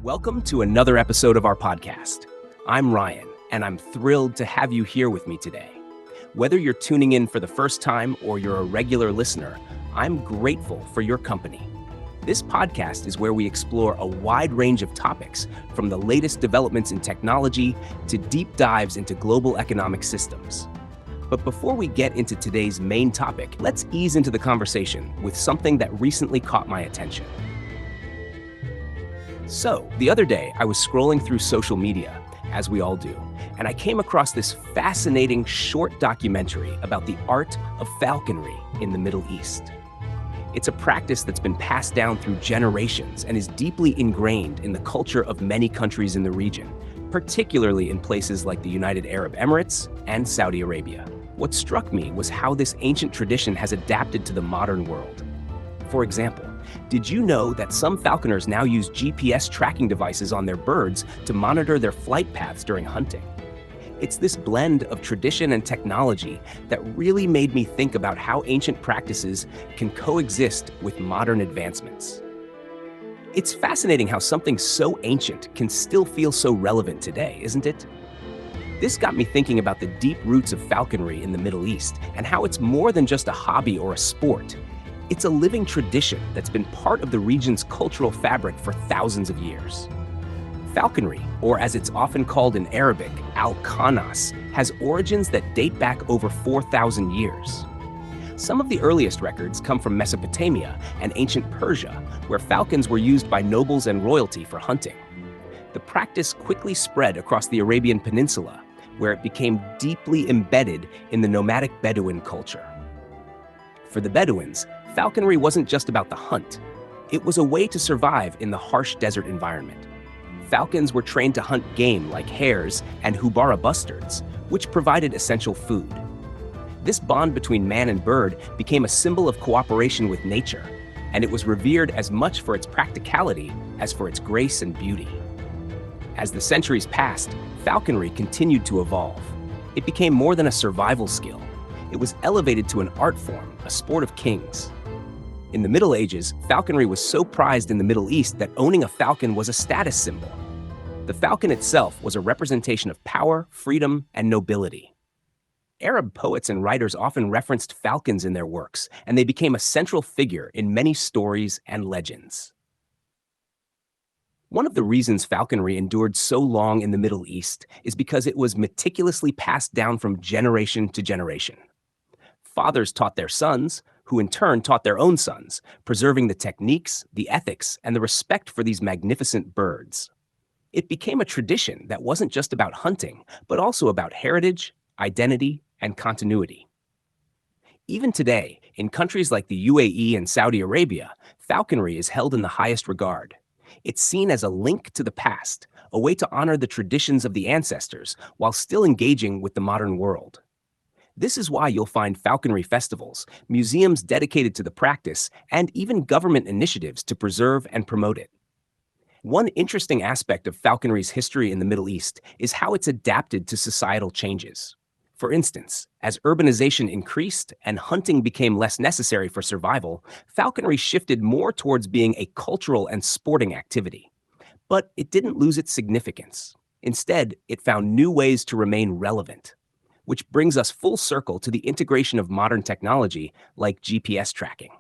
Welcome to another episode of our podcast. I'm Ryan, and I'm thrilled to have you here with me today. Whether you're tuning in for the first time or you're a regular listener, I'm grateful for your company. This podcast is where we explore a wide range of topics, from the latest developments in technology to deep dives into global economic systems. But before we get into today's main topic, let's ease into the conversation with something that recently caught my attention. So, the other day, I was scrolling through social media, as we all do, and I came across this fascinating short documentary about the art of falconry in the Middle East. It's a practice that's been passed down through generations and is deeply ingrained in the culture of many countries in the region, particularly in places like the United Arab Emirates and Saudi Arabia. What struck me was how this ancient tradition has adapted to the modern world. For example, did you know that some falconers now use GPS tracking devices on their birds to monitor their flight paths during hunting? It's this blend of tradition and technology that really made me think about how ancient practices can coexist with modern advancements. It's fascinating how something so ancient can still feel so relevant today, isn't it? This got me thinking about the deep roots of falconry in the Middle East and how it's more than just a hobby or a sport. It's a living tradition that's been part of the region's cultural fabric for thousands of years. Falconry, or as it's often called in Arabic, al-qanas, has origins that date back over 4,000 years. Some of the earliest records come from Mesopotamia and ancient Persia, where falcons were used by nobles and royalty for hunting. The practice quickly spread across the Arabian Peninsula, where it became deeply embedded in the nomadic Bedouin culture. For the Bedouins, falconry wasn't just about the hunt. It was a way to survive in the harsh desert environment. Falcons were trained to hunt game like hares and houbara bustards, which provided essential food. This bond between man and bird became a symbol of cooperation with nature, and it was revered as much for its practicality as for its grace and beauty. As the centuries passed, falconry continued to evolve. It became more than a survival skill. It was elevated to an art form, a sport of kings. In the Middle Ages, falconry was so prized in the Middle East that owning a falcon was a status symbol. The falcon itself was a representation of power, freedom, and nobility. Arab poets and writers often referenced falcons in their works, and they became a central figure in many stories and legends. One of the reasons falconry endured so long in the Middle East is because it was meticulously passed down from generation to generation. Fathers taught their sons, who in turn taught their own sons, preserving the techniques, the ethics, and the respect for these magnificent birds. It became a tradition that wasn't just about hunting, but also about heritage, identity, and continuity. Even today, in countries like the UAE and Saudi Arabia, falconry is held in the highest regard. It's seen as a link to the past, a way to honor the traditions of the ancestors while still engaging with the modern world. This is why you'll find falconry festivals, museums dedicated to the practice, and even government initiatives to preserve and promote it. One interesting aspect of falconry's history in the Middle East is how it's adapted to societal changes. For instance, as urbanization increased and hunting became less necessary for survival, falconry shifted more towards being a cultural and sporting activity. But it didn't lose its significance. Instead, it found new ways to remain relevant. Which brings us full circle to the integration of modern technology like GPS tracking.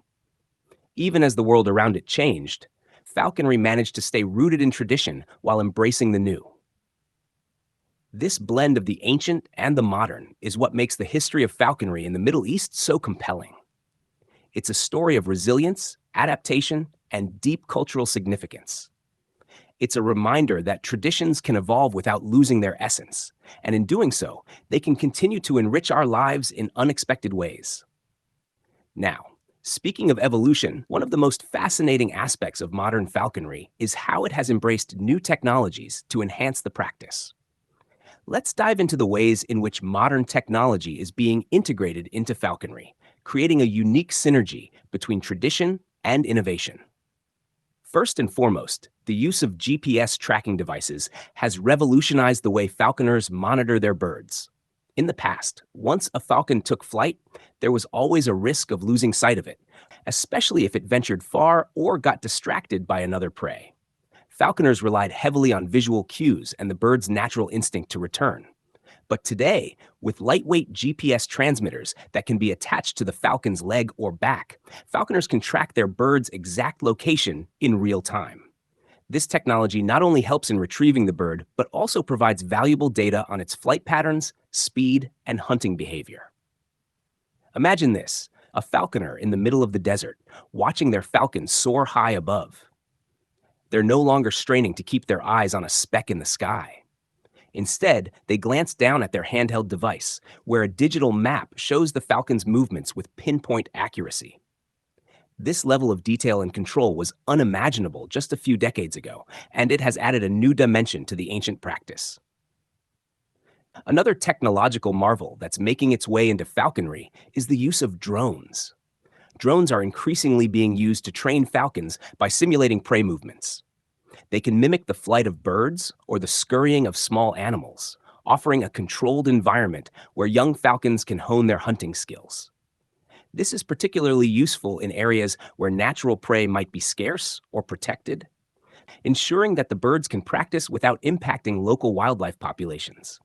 Even as the world around it changed, falconry managed to stay rooted in tradition while embracing the new. This blend of the ancient and the modern is what makes the history of falconry in the Middle East so compelling. It's a story of resilience, adaptation, and deep cultural significance. It's a reminder that traditions can evolve without losing their essence, and in doing so, they can continue to enrich our lives in unexpected ways. Now, speaking of evolution, one of the most fascinating aspects of modern falconry is how it has embraced new technologies to enhance the practice. Let's dive into the ways in which modern technology is being integrated into falconry, creating a unique synergy between tradition and innovation. First and foremost, the use of GPS tracking devices has revolutionized the way falconers monitor their birds. In the past, once a falcon took flight, there was always a risk of losing sight of it, especially if it ventured far or got distracted by another prey. Falconers relied heavily on visual cues and the bird's natural instinct to return. But today, with lightweight GPS transmitters that can be attached to the falcon's leg or back, falconers can track their bird's exact location in real time. This technology not only helps in retrieving the bird, but also provides valuable data on its flight patterns, speed, and hunting behavior. Imagine this: a falconer in the middle of the desert, watching their falcon soar high above. They're no longer straining to keep their eyes on a speck in the sky. Instead, they glance down at their handheld device, where a digital map shows the falcon's movements with pinpoint accuracy. This level of detail and control was unimaginable just a few decades ago, and it has added a new dimension to the ancient practice. Another technological marvel that's making its way into falconry is the use of drones. Drones are increasingly being used to train falcons by simulating prey movements. They can mimic the flight of birds or the scurrying of small animals, offering a controlled environment where young falcons can hone their hunting skills. This is particularly useful in areas where natural prey might be scarce or protected, ensuring that the birds can practice without impacting local wildlife populations.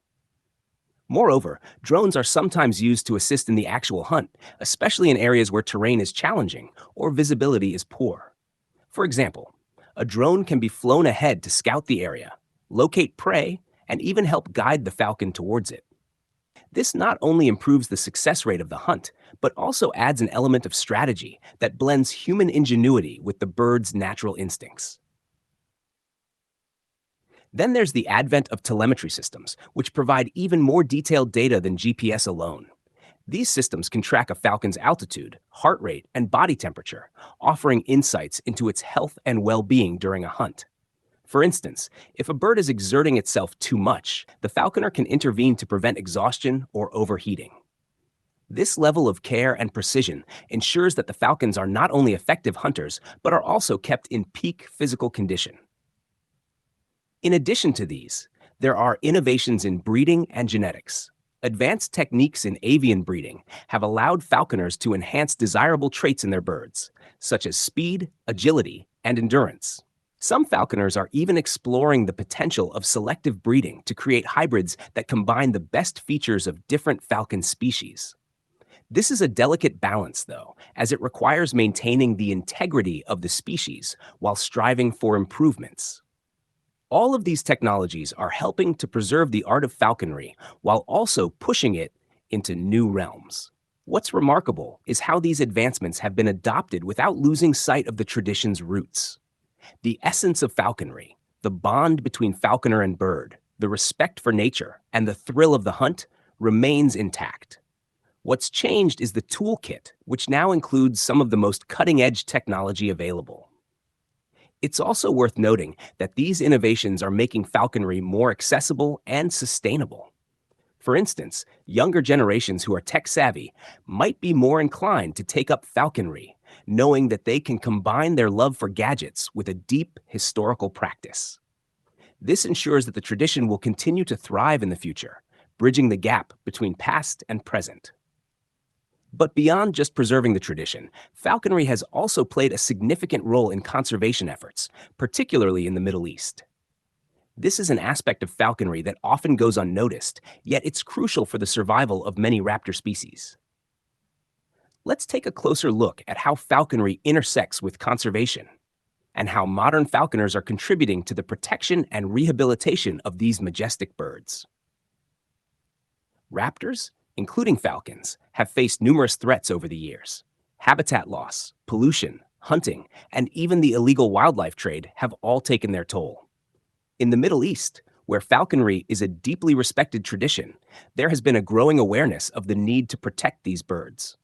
Moreover, drones are sometimes used to assist in the actual hunt, especially in areas where terrain is challenging or visibility is poor. For example, a drone can be flown ahead to scout the area, locate prey, and even help guide the falcon towards it. This not only improves the success rate of the hunt, but also adds an element of strategy that blends human ingenuity with the bird's natural instincts. Then there's the advent of telemetry systems, which provide even more detailed data than GPS alone. These systems can track a falcon's altitude, heart rate, and body temperature, offering insights into its health and well-being during a hunt. For instance, if a bird is exerting itself too much, the falconer can intervene to prevent exhaustion or overheating. This level of care and precision ensures that the falcons are not only effective hunters, but are also kept in peak physical condition. In addition to these, there are innovations in breeding and genetics. Advanced techniques in avian breeding have allowed falconers to enhance desirable traits in their birds, such as speed, agility, and endurance. Some falconers are even exploring the potential of selective breeding to create hybrids that combine the best features of different falcon species. This is a delicate balance, though, as it requires maintaining the integrity of the species while striving for improvements. All of these technologies are helping to preserve the art of falconry while also pushing it into new realms. What's remarkable is how these advancements have been adopted without losing sight of the tradition's roots. The essence of falconry, the bond between falconer and bird, the respect for nature, and the thrill of the hunt remains intact. What's changed is the toolkit, which now includes some of the most cutting-edge technology available. It's also worth noting that these innovations are making falconry more accessible and sustainable. For instance, younger generations who are tech-savvy might be more inclined to take up falconry, knowing that they can combine their love for gadgets with a deep historical practice. This ensures that the tradition will continue to thrive in the future, bridging the gap between past and present. But beyond just preserving the tradition, falconry has also played a significant role in conservation efforts, particularly in the Middle East. This is an aspect of falconry that often goes unnoticed, yet it's crucial for the survival of many raptor species. Let's take a closer look at how falconry intersects with conservation, and how modern falconers are contributing to the protection and rehabilitation of these majestic birds. Raptors, including falcons, have faced numerous threats over the years. Habitat loss, pollution, hunting, and even the illegal wildlife trade have all taken their toll. In the Middle East, where falconry is a deeply respected tradition, there has been a growing awareness of the need to protect these birds.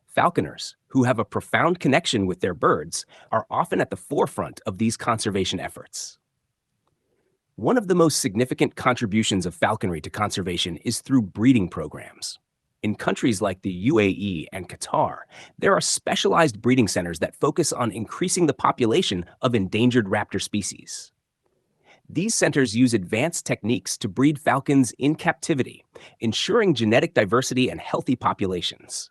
Falconers, who have a profound connection with their birds, are often at the forefront of these conservation efforts. One of the most significant contributions of falconry to conservation is through breeding programs. In countries like the UAE and Qatar, there are specialized breeding centers that focus on increasing the population of endangered raptor species. These centers use advanced techniques to breed falcons in captivity, ensuring genetic diversity and healthy populations.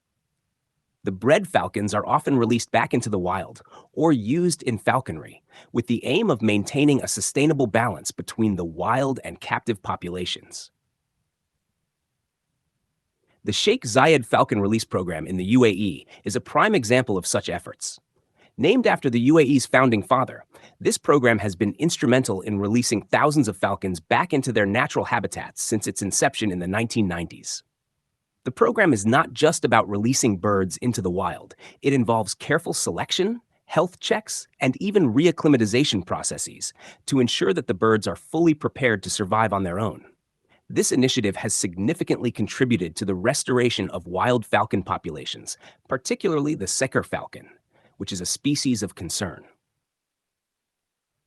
The bred falcons are often released back into the wild or used in falconry with the aim of maintaining a sustainable balance between the wild and captive populations. The Sheikh Zayed Falcon Release Program in the UAE is a prime example of such efforts. Named after the UAE's founding father, this program has been instrumental in releasing thousands of falcons back into their natural habitats since its inception in the 1990s. The program is not just about releasing birds into the wild. It involves careful selection, health checks, and even reacclimatization processes to ensure that the birds are fully prepared to survive on their own. This initiative has significantly contributed to the restoration of wild falcon populations, particularly the Seker falcon, which is a species of concern.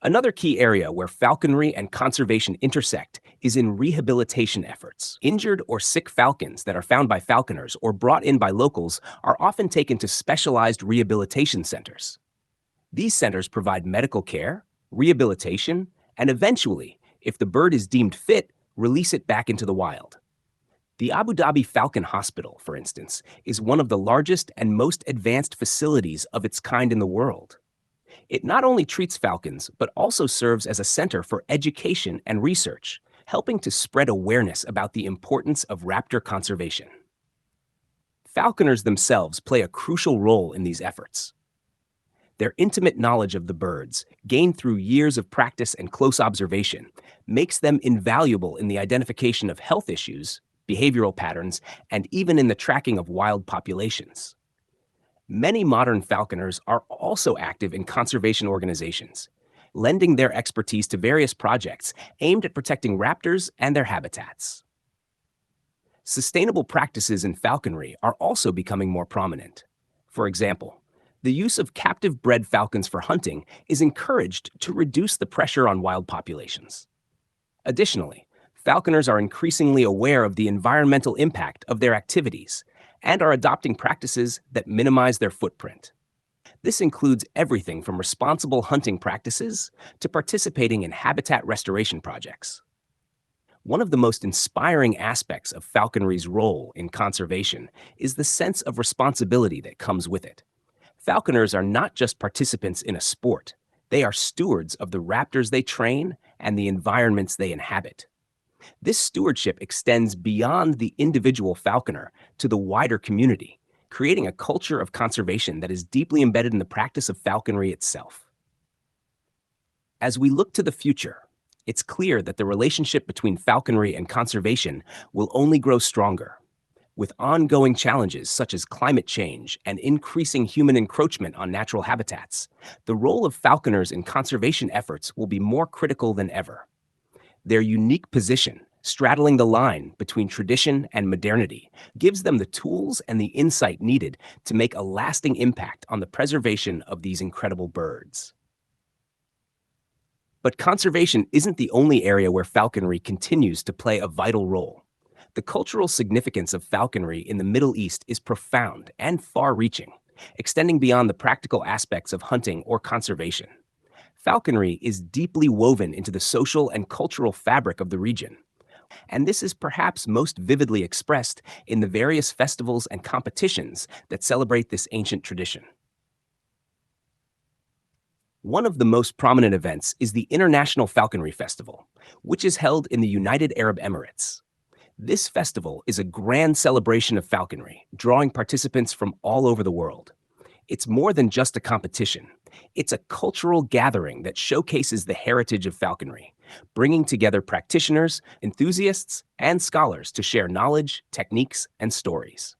Another key area where falconry and conservation intersect is in rehabilitation efforts. Injured or sick falcons that are found by falconers or brought in by locals are often taken to specialized rehabilitation centers. These centers provide medical care, rehabilitation, and eventually, if the bird is deemed fit, release it back into the wild. The Abu Dhabi Falcon Hospital, for instance, is one of the largest and most advanced facilities of its kind in the world. It not only treats falcons, but also serves as a center for education and research, helping to spread awareness about the importance of raptor conservation. Falconers themselves play a crucial role in these efforts. Their intimate knowledge of the birds, gained through years of practice and close observation, makes them invaluable in the identification of health issues, behavioral patterns, and even in the tracking of wild populations. Many modern falconers are also active in conservation organizations, lending their expertise to various projects aimed at protecting raptors and their habitats. Sustainable practices in falconry are also becoming more prominent. For example, the use of captive-bred falcons for hunting is encouraged to reduce the pressure on wild populations. Additionally, falconers are increasingly aware of the environmental impact of their activities and are adopting practices that minimize their footprint. This includes everything from responsible hunting practices to participating in habitat restoration projects. One of the most inspiring aspects of falconry's role in conservation is the sense of responsibility that comes with it. Falconers are not just participants in a sport, they are stewards of the raptors they train and the environments they inhabit. This stewardship extends beyond the individual falconer to the wider community, creating a culture of conservation that is deeply embedded in the practice of falconry itself. As we look to the future, it's clear that the relationship between falconry and conservation will only grow stronger. With ongoing challenges such as climate change and increasing human encroachment on natural habitats, the role of falconers in conservation efforts will be more critical than ever. Their unique position, straddling the line between tradition and modernity, gives them the tools and the insight needed to make a lasting impact on the preservation of these incredible birds. But conservation isn't the only area where falconry continues to play a vital role. The cultural significance of falconry in the Middle East is profound and far-reaching, extending beyond the practical aspects of hunting or conservation. Falconry is deeply woven into the social and cultural fabric of the region, and this is perhaps most vividly expressed in the various festivals and competitions that celebrate this ancient tradition. One of the most prominent events is the International Falconry Festival, which is held in the United Arab Emirates. This festival is a grand celebration of falconry, drawing participants from all over the world. It's more than just a competition. It's a cultural gathering that showcases the heritage of falconry, bringing together practitioners, enthusiasts, and scholars to share knowledge, techniques, and stories.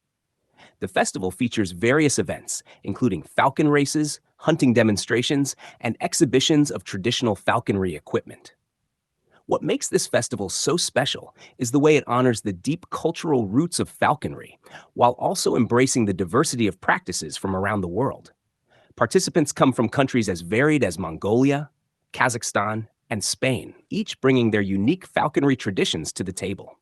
The festival features various events, including falcon races, hunting demonstrations, and exhibitions of traditional falconry equipment. What makes this festival so special is the way it honors the deep cultural roots of falconry, while also embracing the diversity of practices from around the world. Participants come from countries as varied as Mongolia, Kazakhstan, and Spain, each bringing their unique falconry traditions to the table.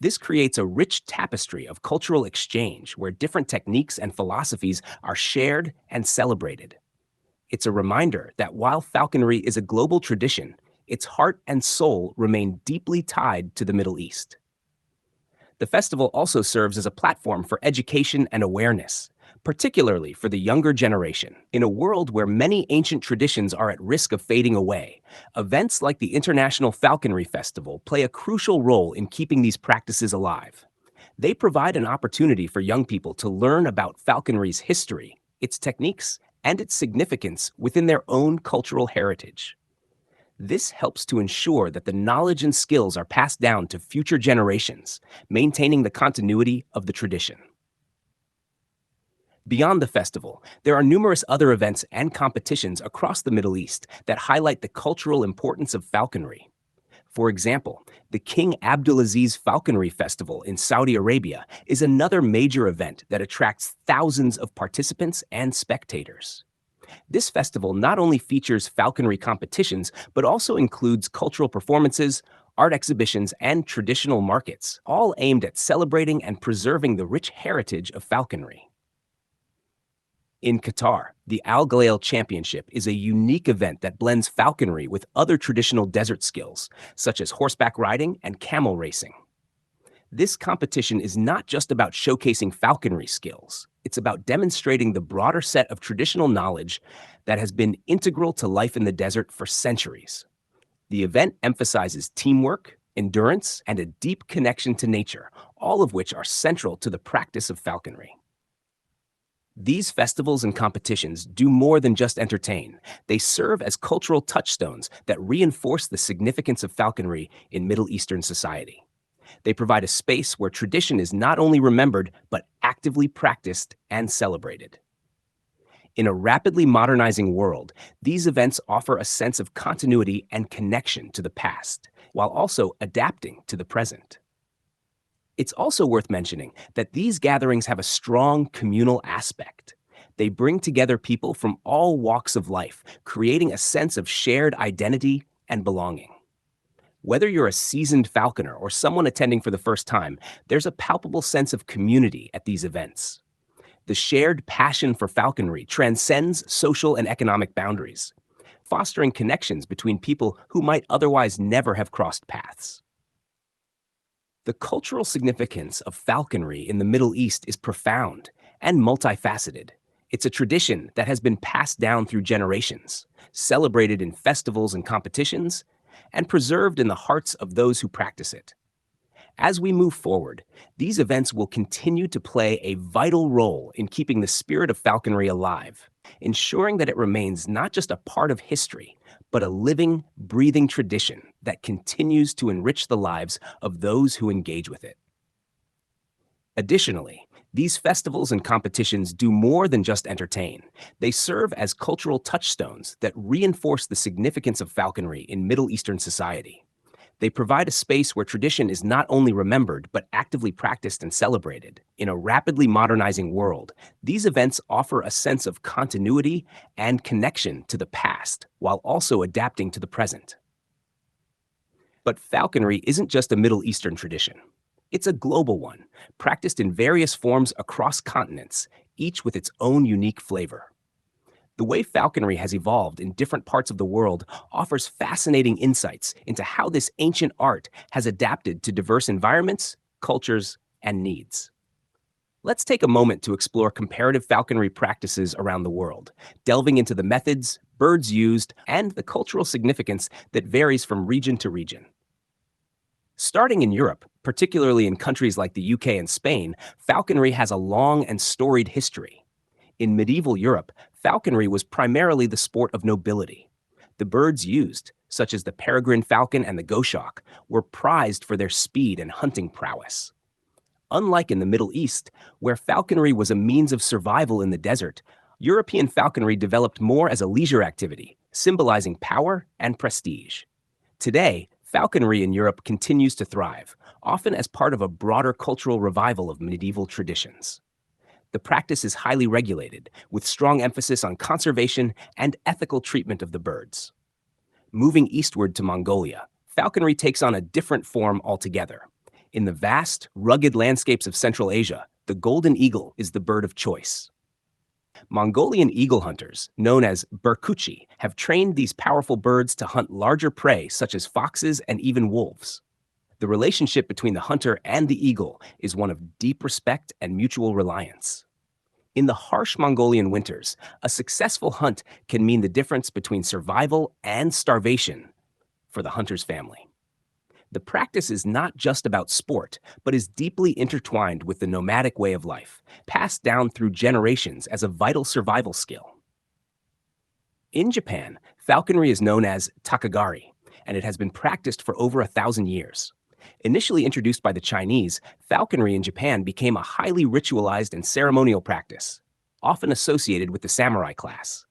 This creates a rich tapestry of cultural exchange where different techniques and philosophies are shared and celebrated. It's a reminder that while falconry is a global tradition, its heart and soul remain deeply tied to the Middle East. The festival also serves as a platform for education and awareness, particularly for the younger generation. In a world where many ancient traditions are at risk of fading away, events like the International Falconry Festival play a crucial role in keeping these practices alive. They provide an opportunity for young people to learn about falconry's history, its techniques, and its significance within their own cultural heritage. This helps to ensure that the knowledge and skills are passed down to future generations, maintaining the continuity of the tradition. Beyond the festival, there are numerous other events and competitions across the Middle East that highlight the cultural importance of falconry. For example, the King Abdulaziz Falconry Festival in Saudi Arabia is another major event that attracts thousands of participants and spectators. This festival not only features falconry competitions, but also includes cultural performances, art exhibitions, and traditional markets, all aimed at celebrating and preserving the rich heritage of falconry. In Qatar, the Al Ghalail Championship is a unique event that blends falconry with other traditional desert skills, such as horseback riding and camel racing. This competition is not just about showcasing falconry skills. It's about demonstrating the broader set of traditional knowledge that has been integral to life in the desert for centuries. The event emphasizes teamwork, endurance, and a deep connection to nature, all of which are central to the practice of falconry. These festivals and competitions do more than just entertain. They serve as cultural touchstones that reinforce the significance of falconry in Middle Eastern society. They provide a space where tradition is not only remembered, but actively practiced and celebrated. In a rapidly modernizing world, these events offer a sense of continuity and connection to the past, while also adapting to the present. It's also worth mentioning that these gatherings have a strong communal aspect. They bring together people from all walks of life, creating a sense of shared identity and belonging. Whether you're a seasoned falconer or someone attending for the first time, there's a palpable sense of community at these events. The shared passion for falconry transcends social and economic boundaries, fostering connections between people who might otherwise never have crossed paths. The cultural significance of falconry in the Middle East is profound and multifaceted. It's a tradition that has been passed down through generations, celebrated in festivals and competitions, and preserved in the hearts of those who practice it. As we move forward, these events will continue to play a vital role in keeping the spirit of falconry alive, ensuring that it remains not just a part of history, but a living, breathing tradition that continues to enrich the lives of those who engage with it. Additionally, these festivals and competitions do more than just entertain. They serve as cultural touchstones that reinforce the significance of falconry in Middle Eastern society. They provide a space where tradition is not only remembered, but actively practiced and celebrated. In a rapidly modernizing world, these events offer a sense of continuity and connection to the past, while also adapting to the present. But falconry isn't just a Middle Eastern tradition. It's a global one, practiced in various forms across continents, each with its own unique flavor. The way falconry has evolved in different parts of the world offers fascinating insights into how this ancient art has adapted to diverse environments, cultures, and needs. Let's take a moment to explore comparative falconry practices around the world, delving into the methods, birds used, and the cultural significance that varies from region to region. Starting in Europe, particularly in countries like the UK and Spain, falconry has a long and storied history. In medieval Europe, falconry was primarily the sport of nobility. The birds used, such as the peregrine falcon and the goshawk, were prized for their speed and hunting prowess. Unlike in the Middle East, where falconry was a means of survival in the desert, European falconry developed more as a leisure activity, symbolizing power and prestige. Today, falconry in Europe continues to thrive, often as part of a broader cultural revival of medieval traditions. The practice is highly regulated, with strong emphasis on conservation and ethical treatment of the birds. Moving eastward to Mongolia, falconry takes on a different form altogether. In the vast, rugged landscapes of Central Asia, the golden eagle is the bird of choice. Mongolian eagle hunters, known as Berkutchi, have trained these powerful birds to hunt larger prey such as foxes and even wolves. The relationship between the hunter and the eagle is one of deep respect and mutual reliance. In the harsh Mongolian winters, a successful hunt can mean the difference between survival and starvation for the hunter's family. The practice is not just about sport, but is deeply intertwined with the nomadic way of life, passed down through generations as a vital survival skill. In Japan, falconry is known as takagari, and it has been practiced for over 1,000 years. Initially introduced by the Chinese, falconry in Japan became a highly ritualized and ceremonial practice, often associated with the samurai class.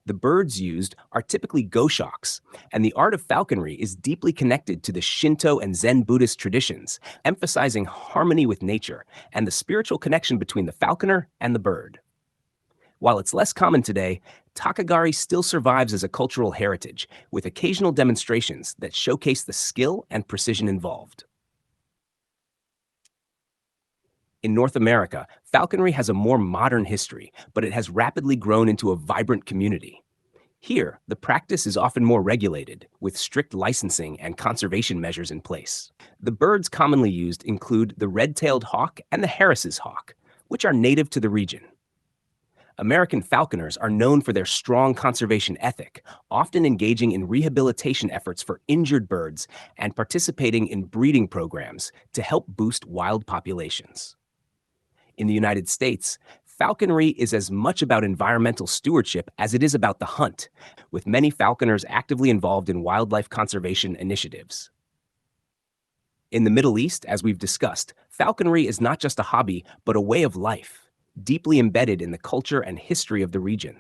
The birds used are typically goshawks, and the art of falconry is deeply connected to the Shinto and Zen Buddhist traditions, emphasizing harmony with nature and the spiritual connection between the falconer and the bird. While it's less common today, Takagari still survives as a cultural heritage, with occasional demonstrations that showcase the skill and precision involved. In North America, falconry has a more modern history, but it has rapidly grown into a vibrant community. Here, the practice is often more regulated, with strict licensing and conservation measures in place. The birds commonly used include the red-tailed hawk and the Harris's hawk, which are native to the region. American falconers are known for their strong conservation ethic, often engaging in rehabilitation efforts for injured birds and participating in breeding programs to help boost wild populations. In the United States, falconry is as much about environmental stewardship as it is about the hunt, with many falconers actively involved in wildlife conservation initiatives. In the Middle East, as we've discussed, falconry is not just a hobby, but a way of life, deeply embedded in the culture and history of the region.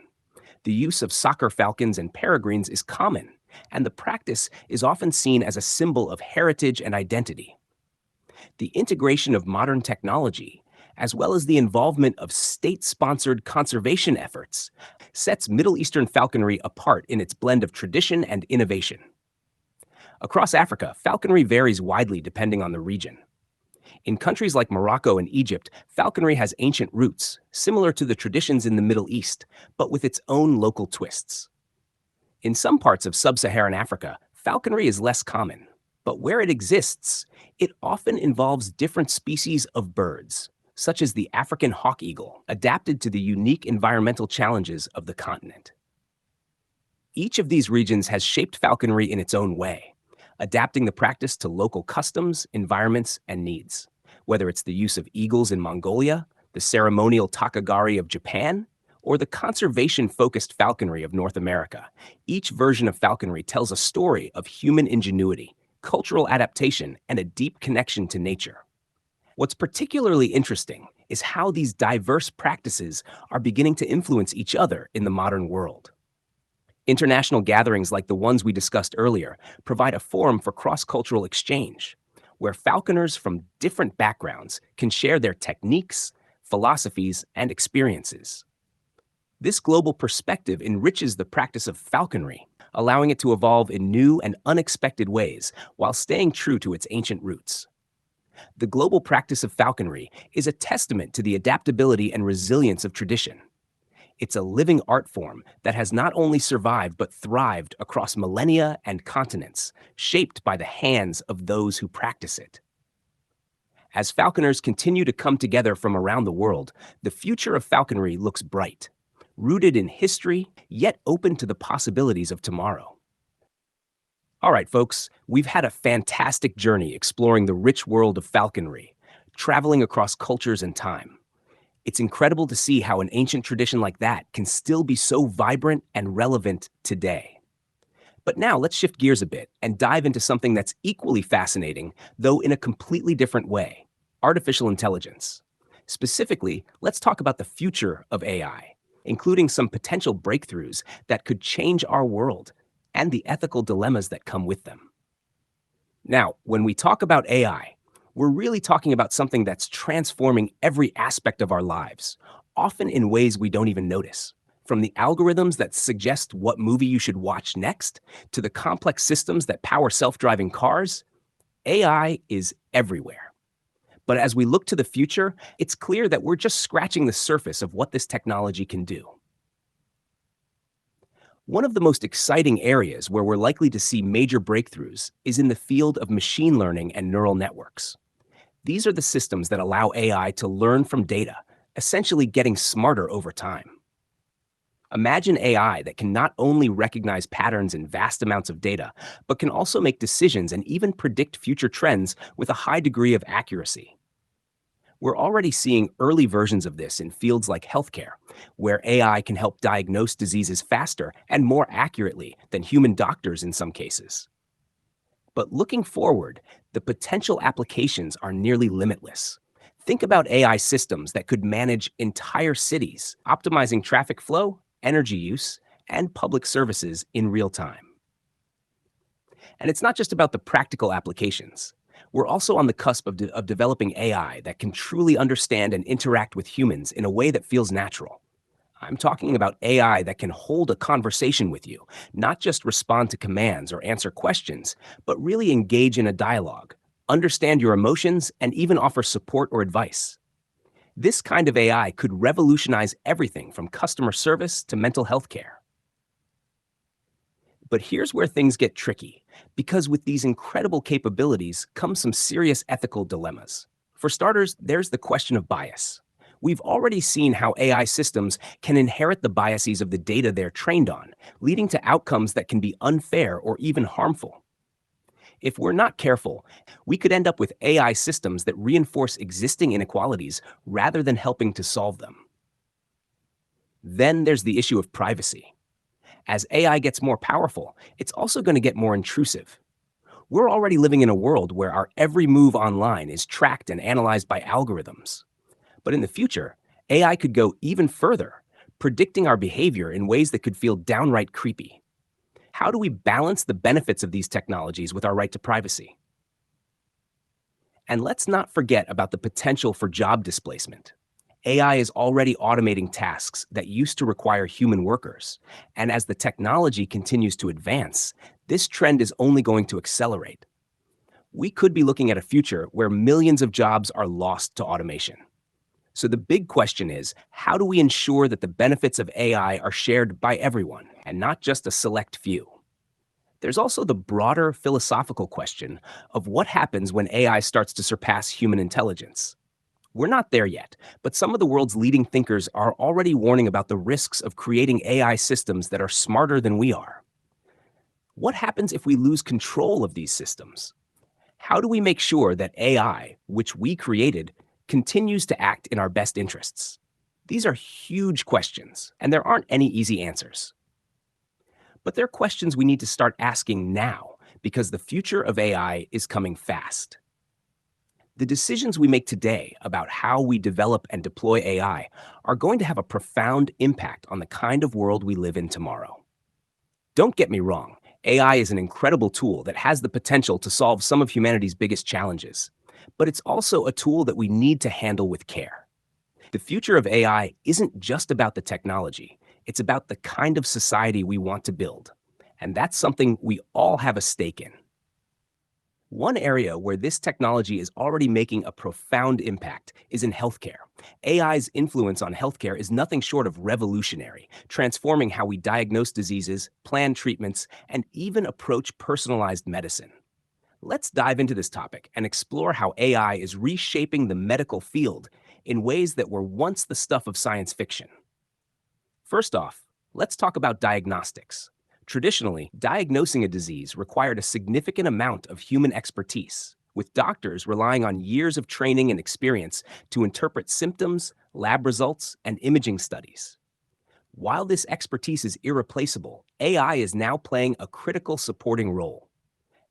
The use of soccer falcons and peregrines is common, and the practice is often seen as a symbol of heritage and identity. The integration of modern technology, as well as the involvement of state-sponsored conservation efforts, sets Middle Eastern falconry apart in its blend of tradition and innovation. Across Africa, falconry varies widely depending on the region. In countries like Morocco and Egypt, falconry has ancient roots, similar to the traditions in the Middle East, but with its own local twists. In some parts of sub-Saharan Africa, falconry is less common, but where it exists, it often involves different species of birds, such as the African hawk eagle, adapted to the unique environmental challenges of the continent. Each of these regions has shaped falconry in its own way, adapting the practice to local customs, environments, and needs. Whether it's the use of eagles in Mongolia, the ceremonial takagari of Japan, or the conservation-focused falconry of North America, each version of falconry tells a story of human ingenuity, cultural adaptation, and a deep connection to nature. What's particularly interesting is how these diverse practices are beginning to influence each other in the modern world. International gatherings like the ones we discussed earlier provide a forum for cross-cultural exchange, where falconers from different backgrounds can share their techniques, philosophies, and experiences. This global perspective enriches the practice of falconry, allowing it to evolve in new and unexpected ways while staying true to its ancient roots. The global practice of falconry is a testament to the adaptability and resilience of tradition. It's a living art form that has not only survived but thrived across millennia and continents, shaped by the hands of those who practice it. As falconers continue to come together from around the world, the future of falconry looks bright, rooted in history, yet open to the possibilities of tomorrow. All right, folks, we've had a fantastic journey exploring the rich world of falconry, traveling across cultures and time. It's incredible to see how an ancient tradition like that can still be so vibrant and relevant today. But now let's shift gears a bit and dive into something that's equally fascinating, though in a completely different way: artificial intelligence. Specifically, let's talk about the future of AI, including some potential breakthroughs that could change our world and the ethical dilemmas that come with them. Now, when we talk about AI, we're really talking about something that's transforming every aspect of our lives, often in ways we don't even notice. From the algorithms that suggest what movie you should watch next, to the complex systems that power self-driving cars, AI is everywhere. But as we look to the future, it's clear that we're just scratching the surface of what this technology can do. One of the most exciting areas where we're likely to see major breakthroughs is in the field of machine learning and neural networks. These are the systems that allow AI to learn from data, essentially getting smarter over time. Imagine AI that can not only recognize patterns in vast amounts of data, but can also make decisions and even predict future trends with a high degree of accuracy. We're already seeing early versions of this in fields like healthcare, where AI can help diagnose diseases faster and more accurately than human doctors in some cases. But looking forward, the potential applications are nearly limitless. Think about AI systems that could manage entire cities, optimizing traffic flow, energy use, and public services in real time. And it's not just about the practical applications. We're also on the cusp of developing AI that can truly understand and interact with humans in a way that feels natural. I'm talking about AI that can hold a conversation with you, not just respond to commands or answer questions, but really engage in a dialogue, understand your emotions, and even offer support or advice. This kind of AI could revolutionize everything from customer service to mental health care. But here's where things get tricky, because with these incredible capabilities come some serious ethical dilemmas. For starters, there's the question of bias. We've already seen how AI systems can inherit the biases of the data they're trained on, leading to outcomes that can be unfair or even harmful. If we're not careful, we could end up with AI systems that reinforce existing inequalities rather than helping to solve them. Then there's the issue of privacy. As AI gets more powerful, it's also going to get more intrusive. We're already living in a world where our every move online is tracked and analyzed by algorithms. But in the future, AI could go even further, predicting our behavior in ways that could feel downright creepy. How do we balance the benefits of these technologies with our right to privacy? And let's not forget about the potential for job displacement. AI is already automating tasks that used to require human workers. And as the technology continues to advance, this trend is only going to accelerate. We could be looking at a future where millions of jobs are lost to automation. So the big question is, how do we ensure that the benefits of AI are shared by everyone and not just a select few? There's also the broader philosophical question of what happens when AI starts to surpass human intelligence. We're not there yet, but some of the world's leading thinkers are already warning about the risks of creating AI systems that are smarter than we are. What happens if we lose control of these systems? How do we make sure that AI, which we created, continues to act in our best interests? These are huge questions, and there aren't any easy answers. But they're questions we need to start asking now, because the future of AI is coming fast. The decisions we make today about how we develop and deploy AI are going to have a profound impact on the kind of world we live in tomorrow. Don't get me wrong, AI is an incredible tool that has the potential to solve some of humanity's biggest challenges, but it's also a tool that we need to handle with care. The future of AI isn't just about the technology, it's about the kind of society we want to build, and that's something we all have a stake in. One area where this technology is already making a profound impact is in healthcare. AI's influence on healthcare is nothing short of revolutionary, transforming how we diagnose diseases, plan treatments, and even approach personalized medicine. Let's dive into this topic and explore how AI is reshaping the medical field in ways that were once the stuff of science fiction. First off, let's talk about diagnostics. Traditionally, diagnosing a disease required a significant amount of human expertise, with doctors relying on years of training and experience to interpret symptoms, lab results, and imaging studies. While this expertise is irreplaceable, AI is now playing a critical supporting role.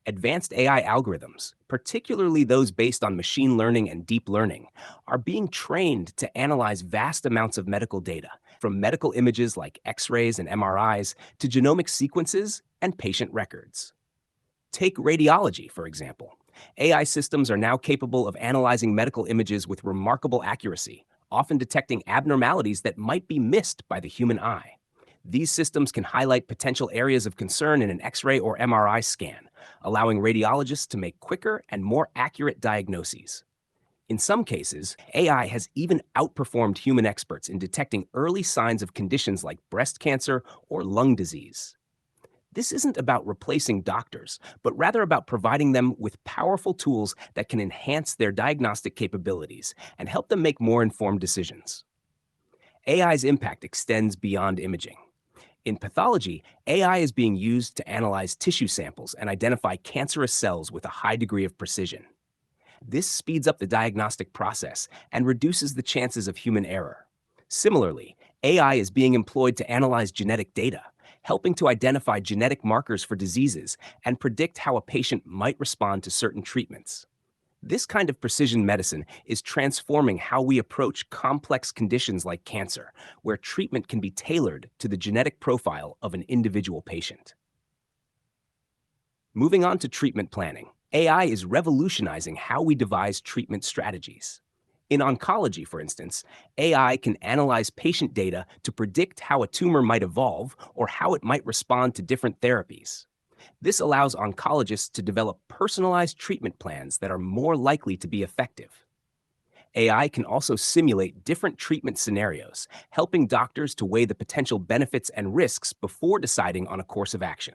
Advanced AI algorithms, particularly those based on machine learning and deep learning, are being trained to analyze vast amounts of medical data, from medical images like X-rays and MRIs to genomic sequences and patient records. Take radiology, for example. AI systems are now capable of analyzing medical images with remarkable accuracy, often detecting abnormalities that might be missed by the human eye. These systems can highlight potential areas of concern in an X-ray or MRI scan, allowing radiologists to make quicker and more accurate diagnoses. In some cases, AI has even outperformed human experts in detecting early signs of conditions like breast cancer or lung disease. This isn't about replacing doctors, but rather about providing them with powerful tools that can enhance their diagnostic capabilities and help them make more informed decisions. AI's impact extends beyond imaging. In pathology, AI is being used to analyze tissue samples and identify cancerous cells with a high degree of precision. This speeds up the diagnostic process and reduces the chances of human error. Similarly, AI is being employed to analyze genetic data, helping to identify genetic markers for diseases and predict how a patient might respond to certain treatments. This kind of precision medicine is transforming how we approach complex conditions like cancer, where treatment can be tailored to the genetic profile of an individual patient. Moving on to treatment planning, AI is revolutionizing how we devise treatment strategies. In oncology, for instance, AI can analyze patient data to predict how a tumor might evolve or how it might respond to different therapies. This allows oncologists to develop personalized treatment plans that are more likely to be effective. AI can also simulate different treatment scenarios, helping doctors to weigh the potential benefits and risks before deciding on a course of action.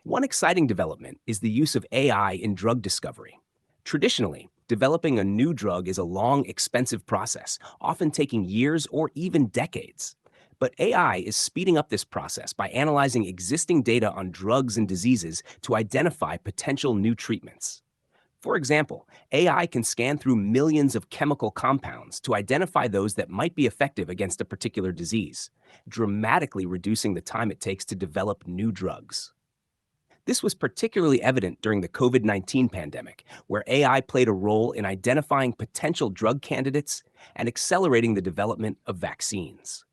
One exciting development is the use of AI in drug discovery. Traditionally, developing a new drug is a long, expensive process, often taking years or even decades. But AI is speeding up this process by analyzing existing data on drugs and diseases to identify potential new treatments. For example, AI can scan through millions of chemical compounds to identify those that might be effective against a particular disease, dramatically reducing the time it takes to develop new drugs. This was particularly evident during the COVID-19 pandemic, where AI played a role in identifying potential drug candidates and accelerating the development of vaccines.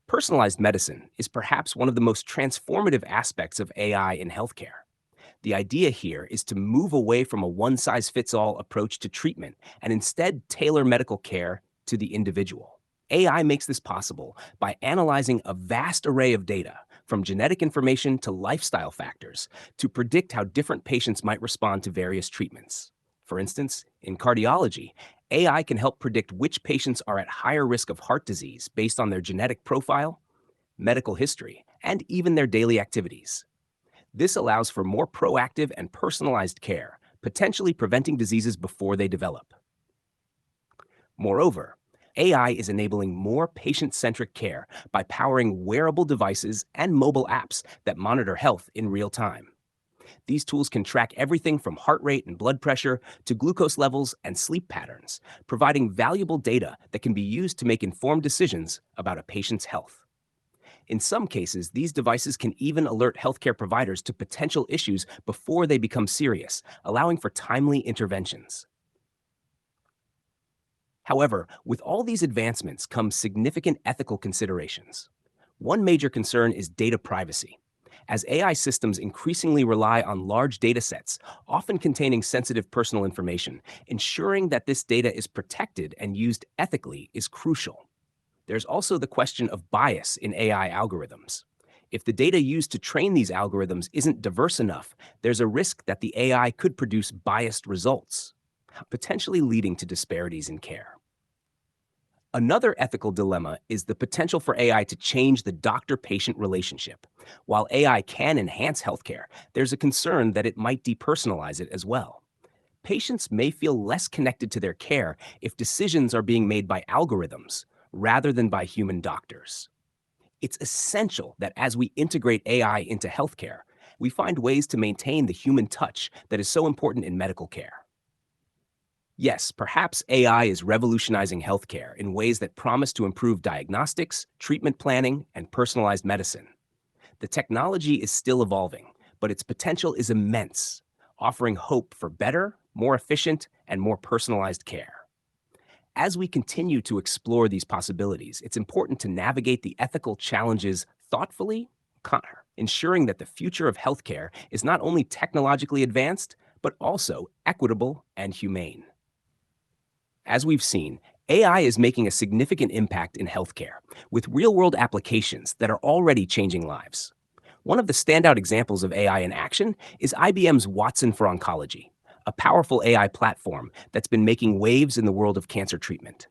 Personalized medicine is perhaps one of the most transformative aspects of AI in healthcare. The idea here is to move away from a one-size-fits-all approach to treatment and instead tailor medical care to the individual. AI makes this possible by analyzing a vast array of data, from genetic information to lifestyle factors, to predict how different patients might respond to various treatments. For instance, in cardiology, AI can help predict which patients are at higher risk of heart disease based on their genetic profile, medical history, and even their daily activities. This allows for more proactive and personalized care, potentially preventing diseases before they develop. Moreover, AI is enabling more patient-centric care by powering wearable devices and mobile apps that monitor health in real time. These tools can track everything from heart rate and blood pressure to glucose levels and sleep patterns, providing valuable data that can be used to make informed decisions about a patient's health. In some cases, these devices can even alert healthcare providers to potential issues before they become serious, allowing for timely interventions. However, with all these advancements come significant ethical considerations. One major concern is data privacy. As AI systems increasingly rely on large data sets, often containing sensitive personal information, ensuring that this data is protected and used ethically is crucial. There's also the question of bias in AI algorithms. If the data used to train these algorithms isn't diverse enough, there's a risk that the AI could produce biased results, potentially leading to disparities in care. Another ethical dilemma is the potential for AI to change the doctor-patient relationship. While AI can enhance healthcare, there's a concern that it might depersonalize it as well. Patients may feel less connected to their care if decisions are being made by algorithms rather than by human doctors. It's essential that as we integrate AI into healthcare, we find ways to maintain the human touch that is so important in medical care. Yes, perhaps AI is revolutionizing healthcare in ways that promise to improve diagnostics, treatment planning, and personalized medicine. The technology is still evolving, but its potential is immense, offering hope for better, more efficient, and more personalized care. As we continue to explore these possibilities, it's important to navigate the ethical challenges thoughtfully, ensuring that the future of healthcare is not only technologically advanced, but also equitable and humane. As we've seen, AI is making a significant impact in healthcare, with real-world applications that are already changing lives. One of the standout examples of AI in action is IBM's Watson for Oncology, a powerful AI platform that's been making waves in the world of cancer treatment.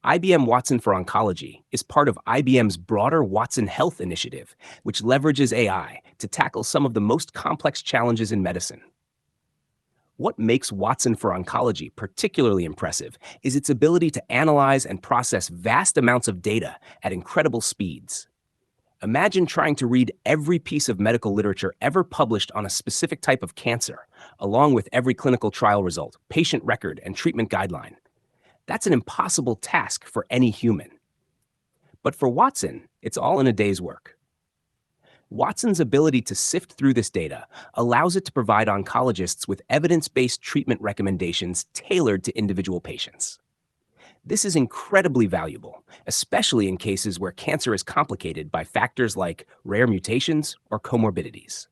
IBM Watson for Oncology is part of IBM's broader Watson Health initiative, which leverages AI to tackle some of the most complex challenges in medicine. What makes Watson for Oncology particularly impressive is its ability to analyze and process vast amounts of data at incredible speeds. Imagine trying to read every piece of medical literature ever published on a specific type of cancer, along with every clinical trial result, patient record, and treatment guideline. That's an impossible task for any human. But for Watson, it's all in a day's work. Watson's ability to sift through this data allows it to provide oncologists with evidence-based treatment recommendations tailored to individual patients. This is incredibly valuable, especially in cases where cancer is complicated by factors like rare mutations or comorbidities.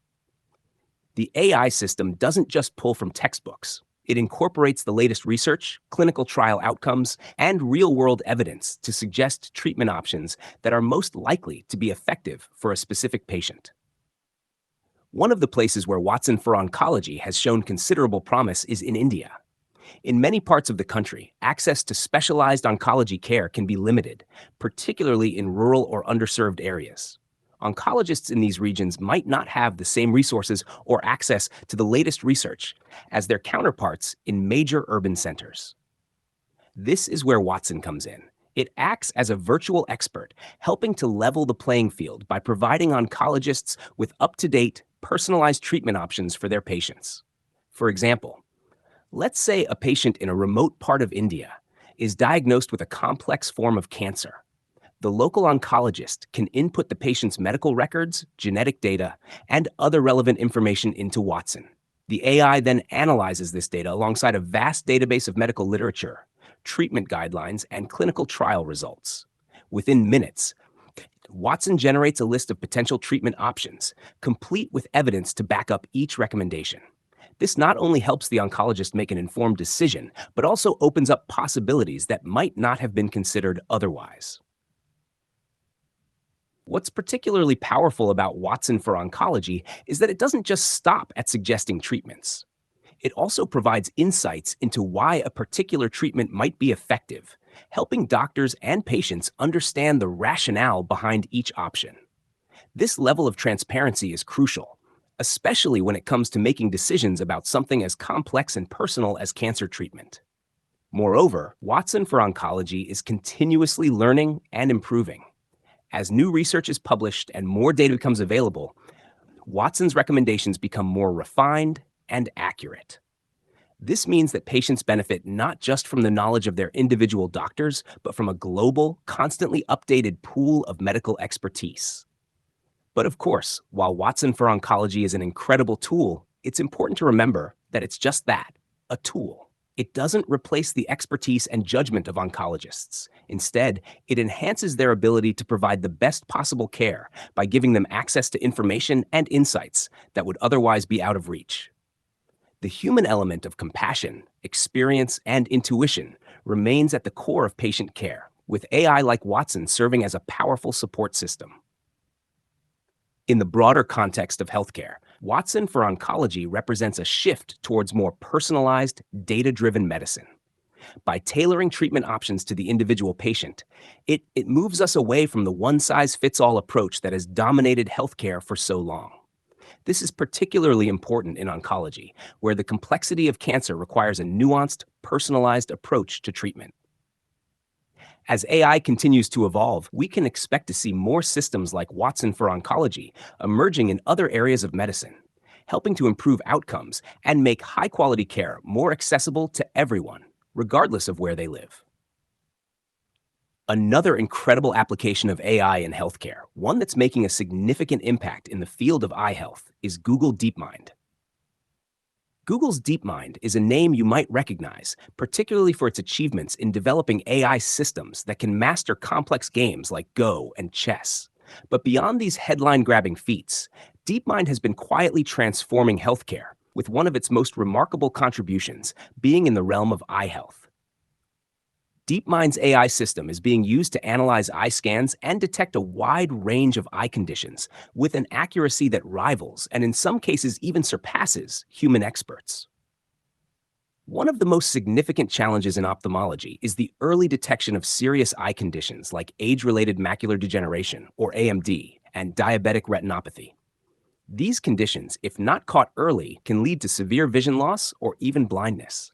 The AI system doesn't just pull from textbooks. It incorporates the latest research, clinical trial outcomes, and real-world evidence to suggest treatment options that are most likely to be effective for a specific patient. One of the places where Watson for Oncology has shown considerable promise is in India. In many parts of the country, access to specialized oncology care can be limited, particularly in rural or underserved areas. Oncologists in these regions might not have the same resources or access to the latest research as their counterparts in major urban centers. This is where Watson comes in. It acts as a virtual expert, helping to level the playing field by providing oncologists with up-to-date, personalized treatment options for their patients. For example, let's say a patient in a remote part of India is diagnosed with a complex form of cancer. The local oncologist can input the patient's medical records, genetic data, and other relevant information into Watson. The AI then analyzes this data alongside a vast database of medical literature, treatment guidelines, and clinical trial results. Within minutes, Watson generates a list of potential treatment options, complete with evidence to back up each recommendation. This not only helps the oncologist make an informed decision, but also opens up possibilities that might not have been considered otherwise. What's particularly powerful about Watson for Oncology is that it doesn't just stop at suggesting treatments. It also provides insights into why a particular treatment might be effective, helping doctors and patients understand the rationale behind each option. This level of transparency is crucial, especially when it comes to making decisions about something as complex and personal as cancer treatment. Moreover, Watson for Oncology is continuously learning and improving. As new research is published and more data becomes available, Watson's recommendations become more refined and accurate. This means that patients benefit not just from the knowledge of their individual doctors, but from a global, constantly updated pool of medical expertise. But of course, while Watson for Oncology is an incredible tool, it's important to remember that it's just that, a tool. It doesn't replace the expertise and judgment of oncologists. Instead, it enhances their ability to provide the best possible care by giving them access to information and insights that would otherwise be out of reach. The human element of compassion, experience, and intuition remains at the core of patient care, with AI like Watson serving as a powerful support system. In the broader context of healthcare, Watson for Oncology represents a shift towards more personalized, data-driven medicine. By tailoring treatment options to the individual patient, it moves us away from the one-size-fits-all approach that has dominated healthcare for so long. This is particularly important in oncology, where the complexity of cancer requires a nuanced, personalized approach to treatment. As AI continues to evolve, we can expect to see more systems like Watson for Oncology emerging in other areas of medicine, helping to improve outcomes and make high-quality care more accessible to everyone, regardless of where they live. Another incredible application of AI in healthcare, one that's making a significant impact in the field of eye health, is Google DeepMind. Google's DeepMind is a name you might recognize, particularly for its achievements in developing AI systems that can master complex games like Go and chess. But beyond these headline-grabbing feats, DeepMind has been quietly transforming healthcare, with one of its most remarkable contributions being in the realm of eye health. DeepMind's AI system is being used to analyze eye scans and detect a wide range of eye conditions with an accuracy that rivals, and in some cases even surpasses, human experts. One of the most significant challenges in ophthalmology is the early detection of serious eye conditions like age-related macular degeneration, or AMD, and diabetic retinopathy. These conditions, if not caught early, can lead to severe vision loss or even blindness.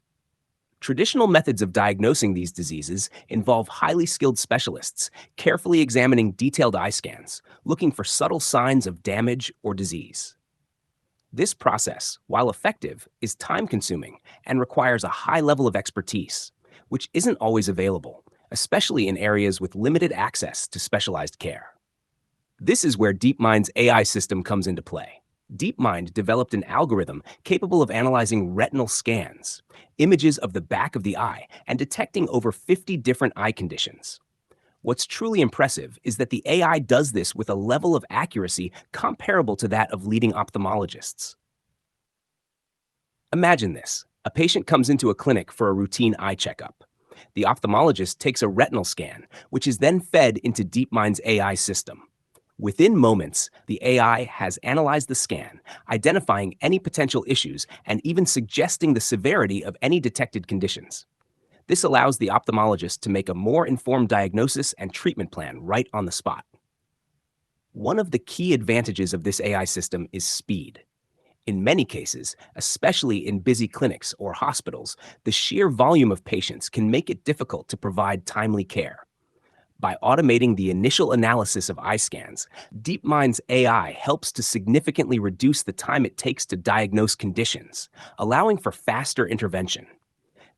Traditional methods of diagnosing these diseases involve highly skilled specialists carefully examining detailed eye scans, looking for subtle signs of damage or disease. This process, while effective, is time consuming and requires a high level of expertise, which isn't always available, especially in areas with limited access to specialized care. This is where DeepMind's AI system comes into play. DeepMind developed an algorithm capable of analyzing retinal scans, images of the back of the eye, and detecting over 50 different eye conditions. What's truly impressive is that the AI does this with a level of accuracy comparable to that of leading ophthalmologists. Imagine this. A patient comes into a clinic for a routine eye checkup. The ophthalmologist takes a retinal scan, which is then fed into DeepMind's AI system. Within moments, the AI has analyzed the scan, identifying any potential issues and even suggesting the severity of any detected conditions. This allows the ophthalmologist to make a more informed diagnosis and treatment plan right on the spot. One of the key advantages of this AI system is speed. In many cases, especially in busy clinics or hospitals, the sheer volume of patients can make it difficult to provide timely care. By automating the initial analysis of eye scans, DeepMind's AI helps to significantly reduce the time it takes to diagnose conditions, allowing for faster intervention.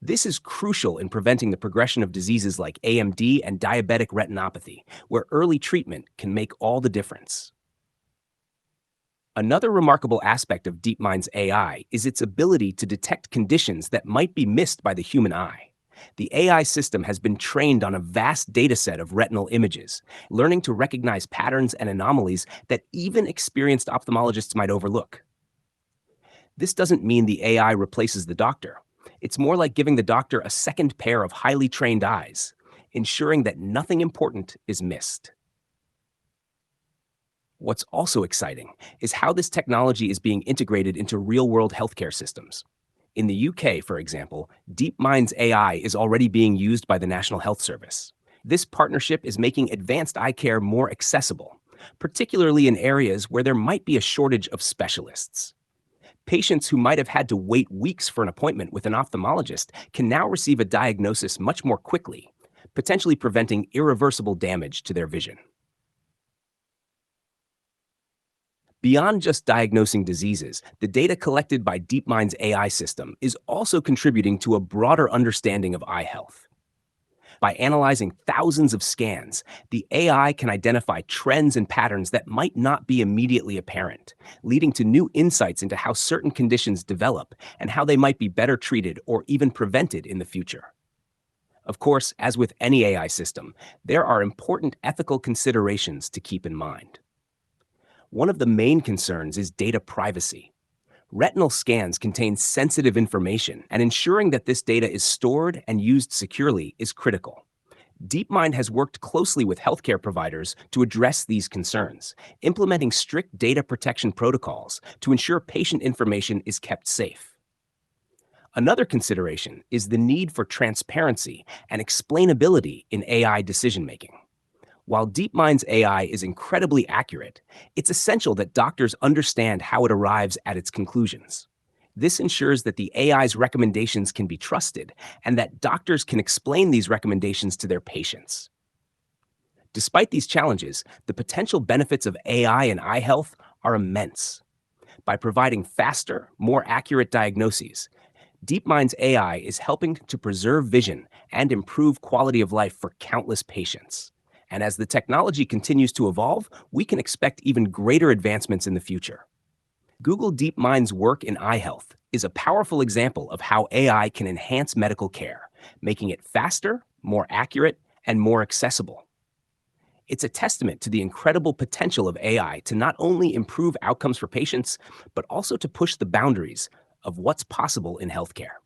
This is crucial in preventing the progression of diseases like AMD and diabetic retinopathy, where early treatment can make all the difference. Another remarkable aspect of DeepMind's AI is its ability to detect conditions that might be missed by the human eye. The AI system has been trained on a vast dataset of retinal images, learning to recognize patterns and anomalies that even experienced ophthalmologists might overlook. This doesn't mean the AI replaces the doctor. It's more like giving the doctor a second pair of highly trained eyes, ensuring that nothing important is missed. What's also exciting is how this technology is being integrated into real-world healthcare systems. In the UK, for example, DeepMind's AI is already being used by the National Health Service. This partnership is making advanced eye care more accessible, particularly in areas where there might be a shortage of specialists. Patients who might have had to wait weeks for an appointment with an ophthalmologist can now receive a diagnosis much more quickly, potentially preventing irreversible damage to their vision. Beyond just diagnosing diseases, the data collected by DeepMind's AI system is also contributing to a broader understanding of eye health. By analyzing thousands of scans, the AI can identify trends and patterns that might not be immediately apparent, leading to new insights into how certain conditions develop and how they might be better treated or even prevented in the future. Of course, as with any AI system, there are important ethical considerations to keep in mind. One of the main concerns is data privacy. Retinal scans contain sensitive information, and ensuring that this data is stored and used securely is critical. DeepMind has worked closely with healthcare providers to address these concerns, implementing strict data protection protocols to ensure patient information is kept safe. Another consideration is the need for transparency and explainability in AI decision-making. While DeepMind's AI is incredibly accurate, it's essential that doctors understand how it arrives at its conclusions. This ensures that the AI's recommendations can be trusted and that doctors can explain these recommendations to their patients. Despite these challenges, the potential benefits of AI in eye health are immense. By providing faster, more accurate diagnoses, DeepMind's AI is helping to preserve vision and improve quality of life for countless patients. And as the technology continues to evolve, we can expect even greater advancements in the future. Google DeepMind's work in eye health is a powerful example of how AI can enhance medical care, making it faster, more accurate, and more accessible. It's a testament to the incredible potential of AI to not only improve outcomes for patients, but also to push the boundaries of what's possible in healthcare.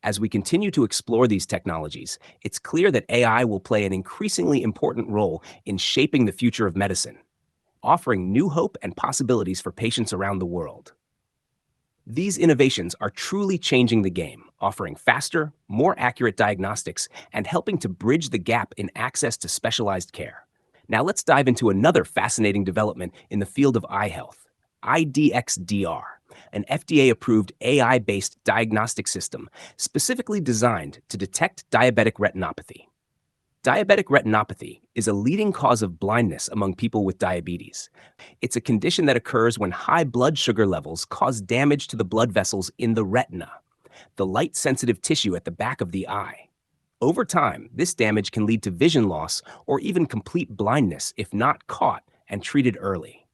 As we continue to explore these technologies, it's clear that AI will play an increasingly important role in shaping the future of medicine, offering new hope and possibilities for patients around the world. These innovations are truly changing the game, offering faster, more accurate diagnostics and helping to bridge the gap in access to specialized care. Now let's dive into another fascinating development in the field of eye health: IDXDR, an FDA-approved AI-based diagnostic system specifically designed to detect diabetic retinopathy. Diabetic retinopathy is a leading cause of blindness among people with diabetes. It's a condition that occurs when high blood sugar levels cause damage to the blood vessels in the retina, the light-sensitive tissue at the back of the eye. Over time, this damage can lead to vision loss or even complete blindness if not caught and treated early.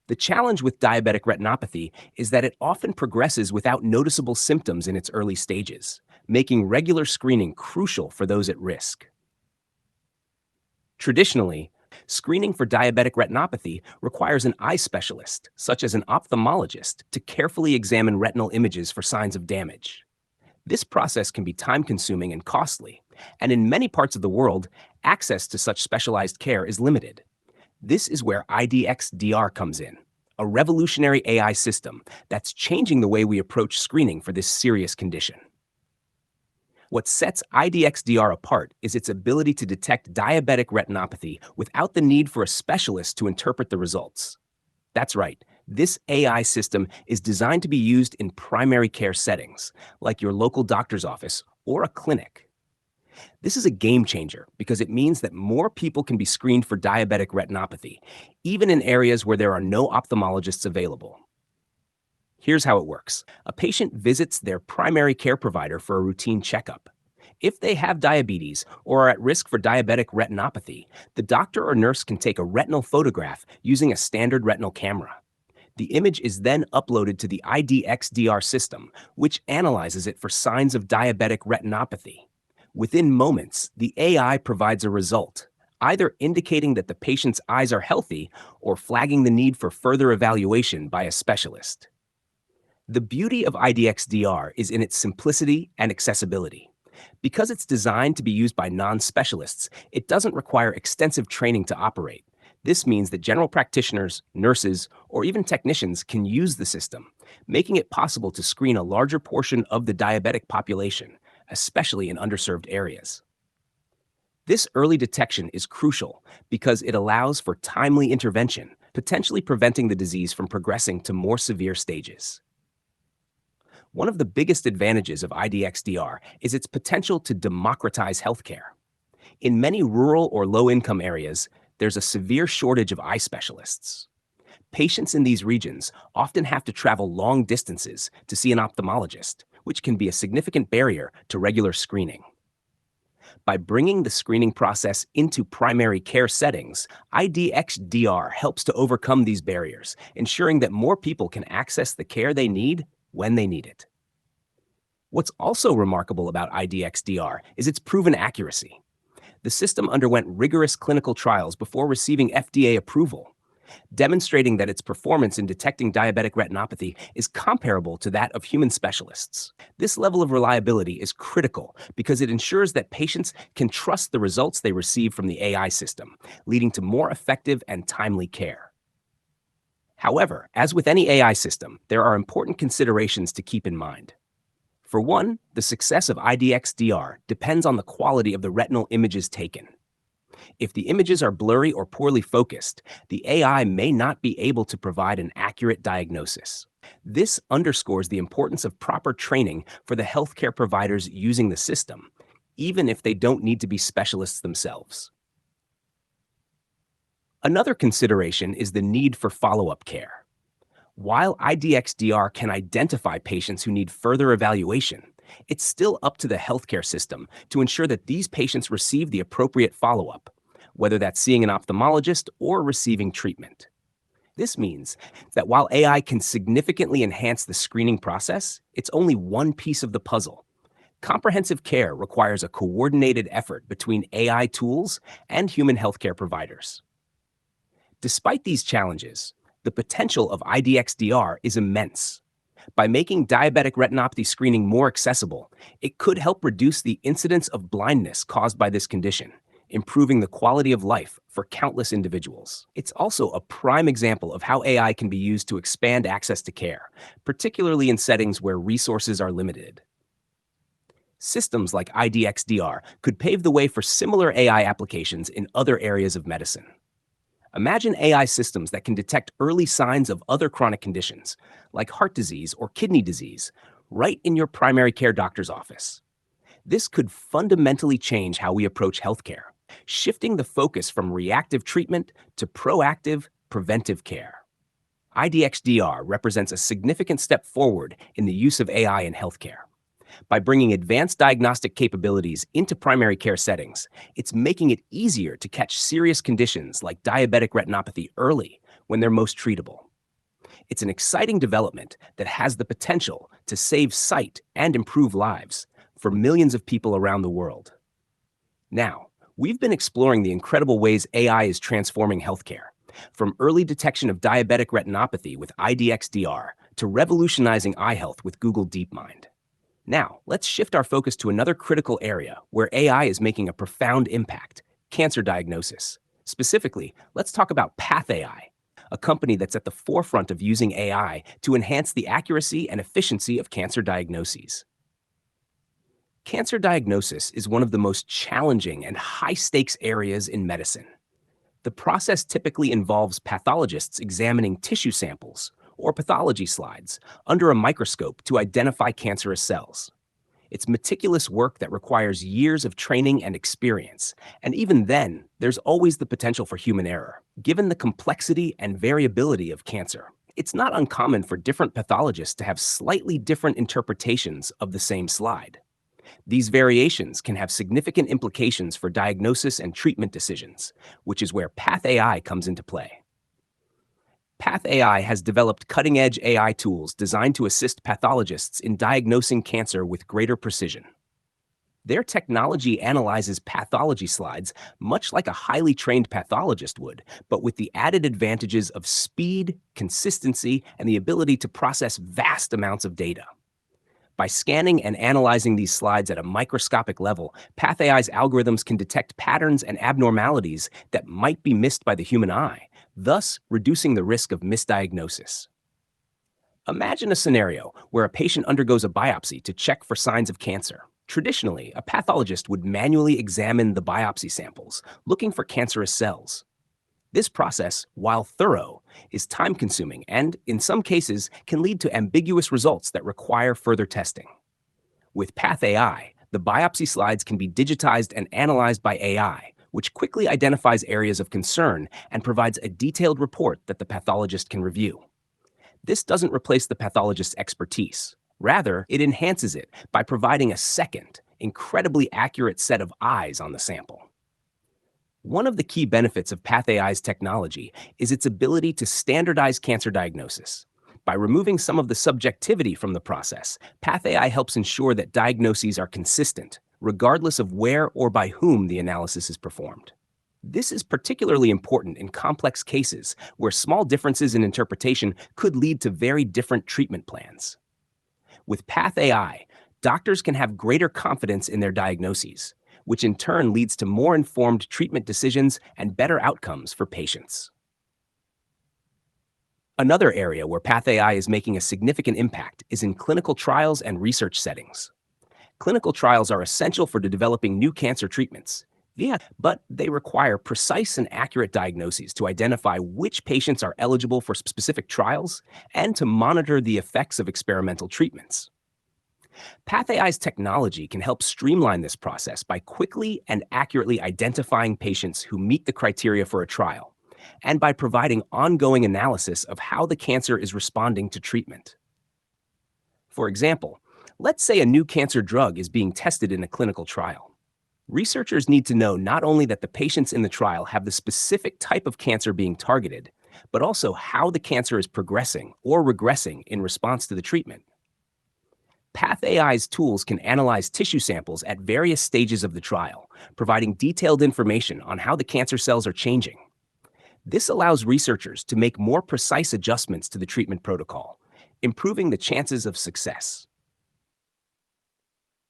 The challenge with diabetic retinopathy is that it often progresses without noticeable symptoms in its early stages, making regular screening crucial for those at risk. Traditionally, screening for diabetic retinopathy requires an eye specialist, such as an ophthalmologist, to carefully examine retinal images for signs of damage. This process can be time-consuming and costly, and in many parts of the world, access to such specialized care is limited. This is where IDXDR comes in, a revolutionary AI system that's changing the way we approach screening for this serious condition. What sets IDXDR apart is its ability to detect diabetic retinopathy without the need for a specialist to interpret the results. That's right, this AI system is designed to be used in primary care settings, like your local doctor's office or a clinic. This is a game changer because it means that more people can be screened for diabetic retinopathy, even in areas where there are no ophthalmologists available. Here's how it works. A patient visits their primary care provider for a routine checkup. If they have diabetes or are at risk for diabetic retinopathy, the doctor or nurse can take a retinal photograph using a standard retinal camera. The image is then uploaded to the IDXDR system, which analyzes it for signs of diabetic retinopathy. Within moments, the AI provides a result, either indicating that the patient's eyes are healthy or flagging the need for further evaluation by a specialist. The beauty of IDXDR is in its simplicity and accessibility. Because it's designed to be used by non-specialists, it doesn't require extensive training to operate. This means that general practitioners, nurses, or even technicians can use the system, making it possible to screen a larger portion of the diabetic population, especially in underserved areas. This early detection is crucial because it allows for timely intervention, potentially preventing the disease from progressing to more severe stages. One of the biggest advantages of IDXDR is its potential to democratize healthcare. In many rural or low-income areas, there's a severe shortage of eye specialists. Patients in these regions often have to travel long distances to see an ophthalmologist, which can be a significant barrier to regular screening. By bringing the screening process into primary care settings, IDXDR helps to overcome these barriers, ensuring that more people can access the care they need when they need it. What's also remarkable about IDXDR is its proven accuracy. The system underwent rigorous clinical trials before receiving FDA approval, demonstrating that its performance in detecting diabetic retinopathy is comparable to that of human specialists. This level of reliability is critical because it ensures that patients can trust the results they receive from the AI system, leading to more effective and timely care. However, as with any AI system, there are important considerations to keep in mind. For one, the success of IDXDR depends on the quality of the retinal images taken. If the images are blurry or poorly focused, the AI may not be able to provide an accurate diagnosis. This underscores the importance of proper training for the healthcare providers using the system, even if they don't need to be specialists themselves. Another consideration is the need for follow-up care. While IDXDR can identify patients who need further evaluation, it's still up to the healthcare system to ensure that these patients receive the appropriate follow-up, whether that's seeing an ophthalmologist or receiving treatment. This means that while AI can significantly enhance the screening process, it's only one piece of the puzzle. Comprehensive care requires a coordinated effort between AI tools and human healthcare providers. Despite these challenges, the potential of IDXDR is immense. By making diabetic retinopathy screening more accessible, it could help reduce the incidence of blindness caused by this condition, improving the quality of life for countless individuals. It's also a prime example of how AI can be used to expand access to care, particularly in settings where resources are limited. Systems like IDXDR could pave the way for similar AI applications in other areas of medicine. Imagine AI systems that can detect early signs of other chronic conditions, like heart disease or kidney disease, right in your primary care doctor's office. This could fundamentally change how we approach healthcare, shifting the focus from reactive treatment to proactive, preventive care. IDXDR represents a significant step forward in the use of AI in healthcare. By bringing advanced diagnostic capabilities into primary care settings, it's making it easier to catch serious conditions like diabetic retinopathy early when they're most treatable. It's an exciting development that has the potential to save sight and improve lives for millions of people around the world. Now, we've been exploring the incredible ways AI is transforming healthcare, from early detection of diabetic retinopathy with IDXDR to revolutionizing eye health with Google DeepMind. Now, let's shift our focus to another critical area where AI is making a profound impact: cancer diagnosis. Specifically, let's talk about PathAI, a company that's at the forefront of using AI to enhance the accuracy and efficiency of cancer diagnoses. Cancer diagnosis is one of the most challenging and high stakes areas in medicine. The process typically involves pathologists examining tissue samples or pathology slides under a microscope to identify cancerous cells. It's meticulous work that requires years of training and experience, and even then, there's always the potential for human error. Given the complexity and variability of cancer, it's not uncommon for different pathologists to have slightly different interpretations of the same slide. These variations can have significant implications for diagnosis and treatment decisions, which is where PathAI comes into play. PathAI has developed cutting-edge AI tools designed to assist pathologists in diagnosing cancer with greater precision. Their technology analyzes pathology slides much like a highly trained pathologist would, but with the added advantages of speed, consistency, and the ability to process vast amounts of data. By scanning and analyzing these slides at a microscopic level, PathAI's algorithms can detect patterns and abnormalities that might be missed by the human eye, thus reducing the risk of misdiagnosis. Imagine a scenario where a patient undergoes a biopsy to check for signs of cancer. Traditionally, a pathologist would manually examine the biopsy samples, looking for cancerous cells. This process, while thorough, is time-consuming and, in some cases, can lead to ambiguous results that require further testing. With PathAI, the biopsy slides can be digitized and analyzed by AI, which quickly identifies areas of concern and provides a detailed report that the pathologist can review. This doesn't replace the pathologist's expertise. Rather, it enhances it by providing a second, incredibly accurate set of eyes on the sample. One of the key benefits of PathAI's technology is its ability to standardize cancer diagnosis. By removing some of the subjectivity from the process, PathAI helps ensure that diagnoses are consistent, regardless of where or by whom the analysis is performed. This is particularly important in complex cases where small differences in interpretation could lead to very different treatment plans. With PathAI, doctors can have greater confidence in their diagnoses, which in turn leads to more informed treatment decisions and better outcomes for patients. Another area where PathAI is making a significant impact is in clinical trials and research settings. Clinical trials are essential for developing new cancer treatments, but they require precise and accurate diagnoses to identify which patients are eligible for specific trials and to monitor the effects of experimental treatments. PathAI's technology can help streamline this process by quickly and accurately identifying patients who meet the criteria for a trial, and by providing ongoing analysis of how the cancer is responding to treatment. For example, let's say a new cancer drug is being tested in a clinical trial. Researchers need to know not only that the patients in the trial have the specific type of cancer being targeted, but also how the cancer is progressing or regressing in response to the treatment. PathAI's tools can analyze tissue samples at various stages of the trial, providing detailed information on how the cancer cells are changing. This allows researchers to make more precise adjustments to the treatment protocol, improving the chances of success.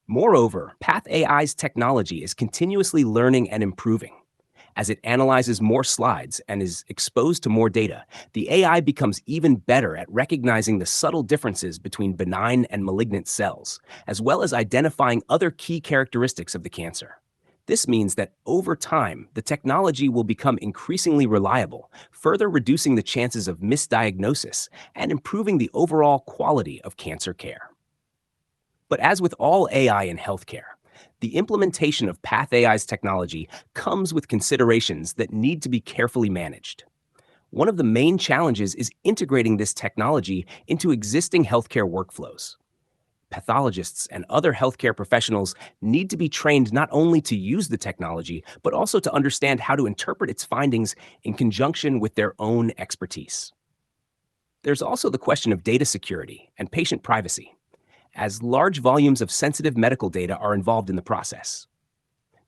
Moreover, PathAI's technology is continuously learning and improving. As it analyzes more slides and is exposed to more data, the AI becomes even better at recognizing the subtle differences between benign and malignant cells, as well as identifying other key characteristics of the cancer. This means that over time, the technology will become increasingly reliable, further reducing the chances of misdiagnosis and improving the overall quality of cancer care. But as with all AI in healthcare, the implementation of Path AI's technology comes with considerations that need to be carefully managed. One of the main challenges is integrating this technology into existing healthcare workflows. Pathologists and other healthcare professionals need to be trained not only to use the technology, but also to understand how to interpret its findings in conjunction with their own expertise. There's also the question of data security and patient privacy, as large volumes of sensitive medical data are involved in the process.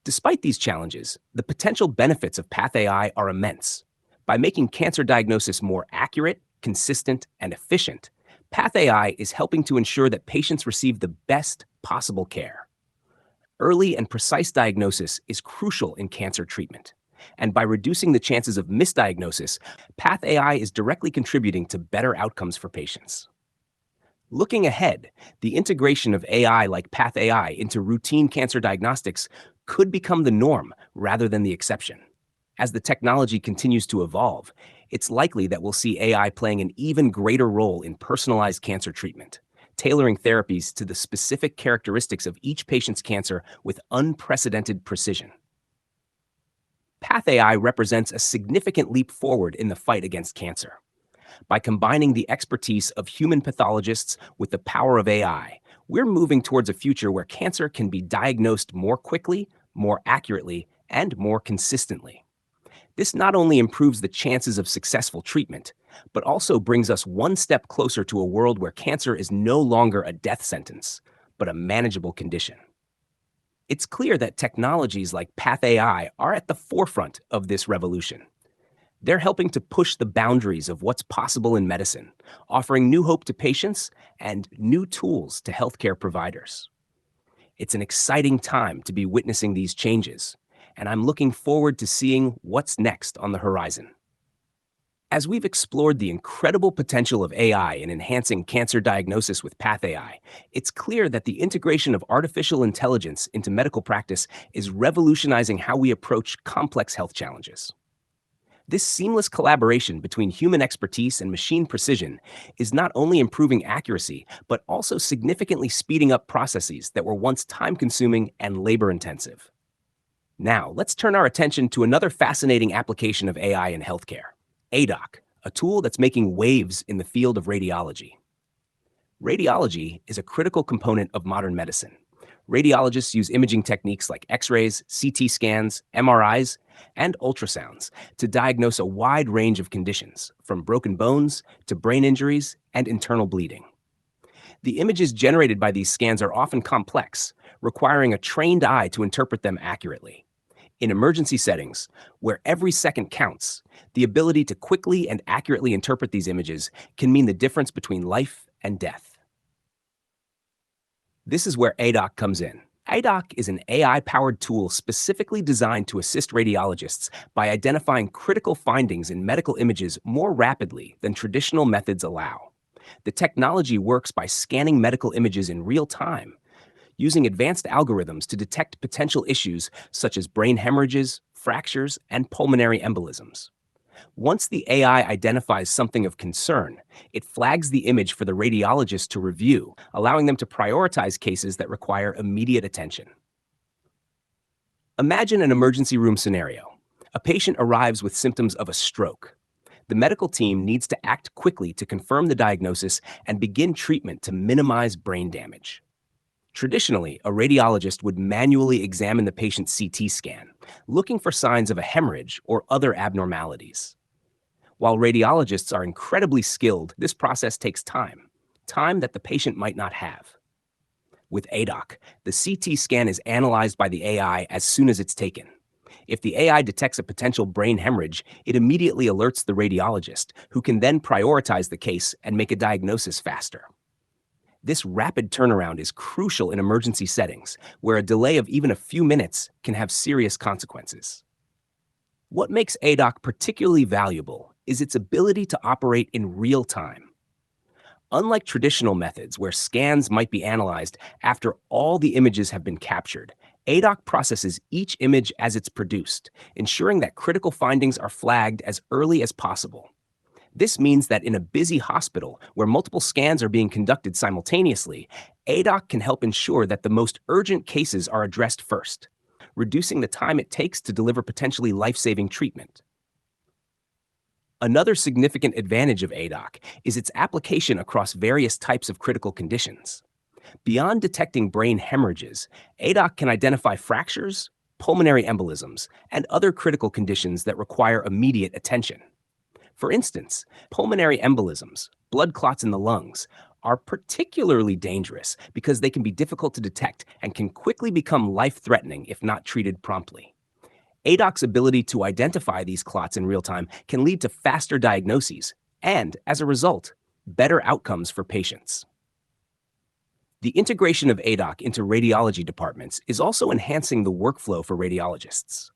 Despite these challenges, the potential benefits of Path AI are immense. By making cancer diagnosis more accurate, consistent, and efficient, Path AI is helping to ensure that patients receive the best possible care. Early and precise diagnosis is crucial in cancer treatment. And by reducing the chances of misdiagnosis, Path AI is directly contributing to better outcomes for patients. Looking ahead, the integration of AI like Path AI into routine cancer diagnostics could become the norm rather than the exception. As the technology continues to evolve, it's likely that we'll see AI playing an even greater role in personalized cancer treatment, tailoring therapies to the specific characteristics of each patient's cancer with unprecedented precision. Path AI represents a significant leap forward in the fight against cancer. By combining the expertise of human pathologists with the power of AI, we're moving towards a future where cancer can be diagnosed more quickly, more accurately, and more consistently. This not only improves the chances of successful treatment, but also brings us one step closer to a world where cancer is no longer a death sentence, but a manageable condition. It's clear that technologies like Path AI are at the forefront of this revolution. They're helping to push the boundaries of what's possible in medicine, offering new hope to patients and new tools to healthcare providers. It's an exciting time to be witnessing these changes, and I'm looking forward to seeing what's next on the horizon. As we've explored the incredible potential of AI in enhancing cancer diagnosis with Path AI, it's clear that the integration of artificial intelligence into medical practice is revolutionizing how we approach complex health challenges. This seamless collaboration between human expertise and machine precision is not only improving accuracy, but also significantly speeding up processes that were once time-consuming and labor-intensive. Now, let's turn our attention to another fascinating application of AI in healthcare, ADOC, a tool that's making waves in the field of radiology. Radiology is a critical component of modern medicine. Radiologists use imaging techniques like X-rays, CT scans, MRIs, and ultrasounds to diagnose a wide range of conditions, from broken bones to brain injuries and internal bleeding. The images generated by these scans are often complex, requiring a trained eye to interpret them accurately. In emergency settings, where every second counts, the ability to quickly and accurately interpret these images can mean the difference between life and death. This is where ADOC comes in. ADOC is an AI-powered tool specifically designed to assist radiologists by identifying critical findings in medical images more rapidly than traditional methods allow. The technology works by scanning medical images in real time, using advanced algorithms to detect potential issues such as brain hemorrhages, fractures, and pulmonary embolisms. Once the AI identifies something of concern, it flags the image for the radiologist to review, allowing them to prioritize cases that require immediate attention. Imagine an emergency room scenario. A patient arrives with symptoms of a stroke. The medical team needs to act quickly to confirm the diagnosis and begin treatment to minimize brain damage. Traditionally, a radiologist would manually examine the patient's CT scan, looking for signs of a hemorrhage or other abnormalities. While radiologists are incredibly skilled, this process takes time that the patient might not have. With ADOC, the CT scan is analyzed by the AI as soon as it's taken. If the AI detects a potential brain hemorrhage, it immediately alerts the radiologist, who can then prioritize the case and make a diagnosis faster. This rapid turnaround is crucial in emergency settings, where a delay of even a few minutes can have serious consequences. What makes ADOC particularly valuable is its ability to operate in real time. Unlike traditional methods where scans might be analyzed after all the images have been captured, ADOC processes each image as it's produced, ensuring that critical findings are flagged as early as possible. This means that in a busy hospital where multiple scans are being conducted simultaneously, ADOC can help ensure that the most urgent cases are addressed first, reducing the time it takes to deliver potentially life-saving treatment. Another significant advantage of ADOC is its application across various types of critical conditions. Beyond detecting brain hemorrhages, ADOC can identify fractures, pulmonary embolisms, and other critical conditions that require immediate attention. For instance, pulmonary embolisms, blood clots in the lungs, are particularly dangerous because they can be difficult to detect and can quickly become life-threatening if not treated promptly. ADOC's ability to identify these clots in real time can lead to faster diagnoses and, as a result, better outcomes for patients. The integration of ADOC into radiology departments is also enhancing the workflow for radiologists.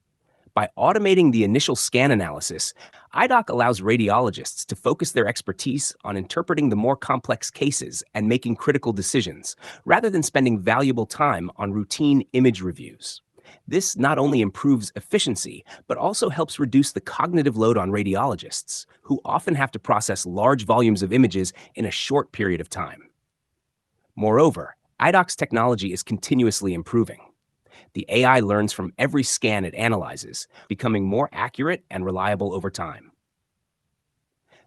By automating the initial scan analysis, IDOC allows radiologists to focus their expertise on interpreting the more complex cases and making critical decisions, rather than spending valuable time on routine image reviews. This not only improves efficiency, but also helps reduce the cognitive load on radiologists, who often have to process large volumes of images in a short period of time. Moreover, IDOC's technology is continuously improving. The AI learns from every scan it analyzes, becoming more accurate and reliable over time.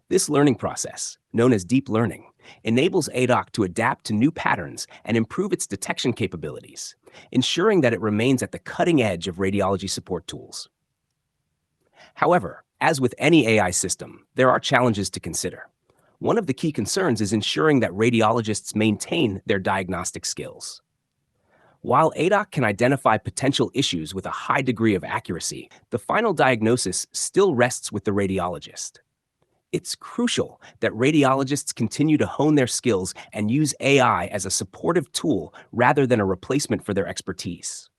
This learning process, known as deep learning, enables ADOC to adapt to new patterns and improve its detection capabilities, ensuring that it remains at the cutting edge of radiology support tools. However, as with any AI system, there are challenges to consider. One of the key concerns is ensuring that radiologists maintain their diagnostic skills. While ADOC can identify potential issues with a high degree of accuracy, the final diagnosis still rests with the radiologist. It's crucial that radiologists continue to hone their skills and use AI as a supportive tool rather than a replacement for their expertise.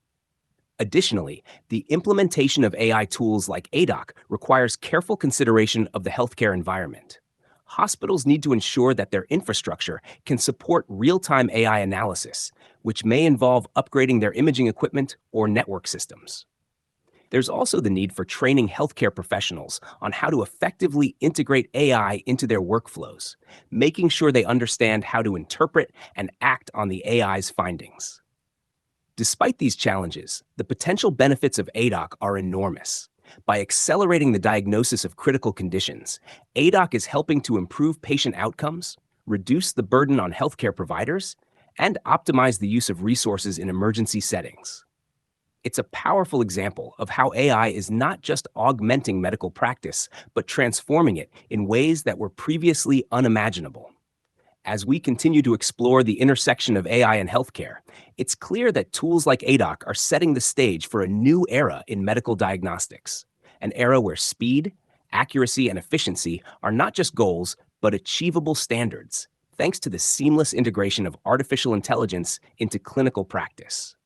Additionally, the implementation of AI tools like ADOC requires careful consideration of the healthcare environment. Hospitals need to ensure that their infrastructure can support real-time AI analysis, which may involve upgrading their imaging equipment or network systems. There's also the need for training healthcare professionals on how to effectively integrate AI into their workflows, making sure they understand how to interpret and act on the AI's findings. Despite these challenges, the potential benefits of ADOC are enormous. By accelerating the diagnosis of critical conditions, ADOC is helping to improve patient outcomes, reduce the burden on healthcare providers, and optimize the use of resources in emergency settings. It's a powerful example of how AI is not just augmenting medical practice, but transforming it in ways that were previously unimaginable. As we continue to explore the intersection of AI and healthcare, it's clear that tools like ADOC are setting the stage for a new era in medical diagnostics, an era where speed, accuracy, and efficiency are not just goals, but achievable standards, thanks to the seamless integration of artificial intelligence into clinical practice.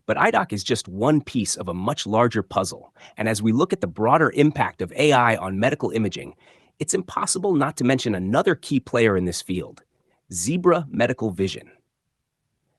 But IDOC is just one piece of a much larger puzzle, and as we look at the broader impact of AI on medical imaging, it's impossible not to mention another key player in this field, Zebra Medical Vision.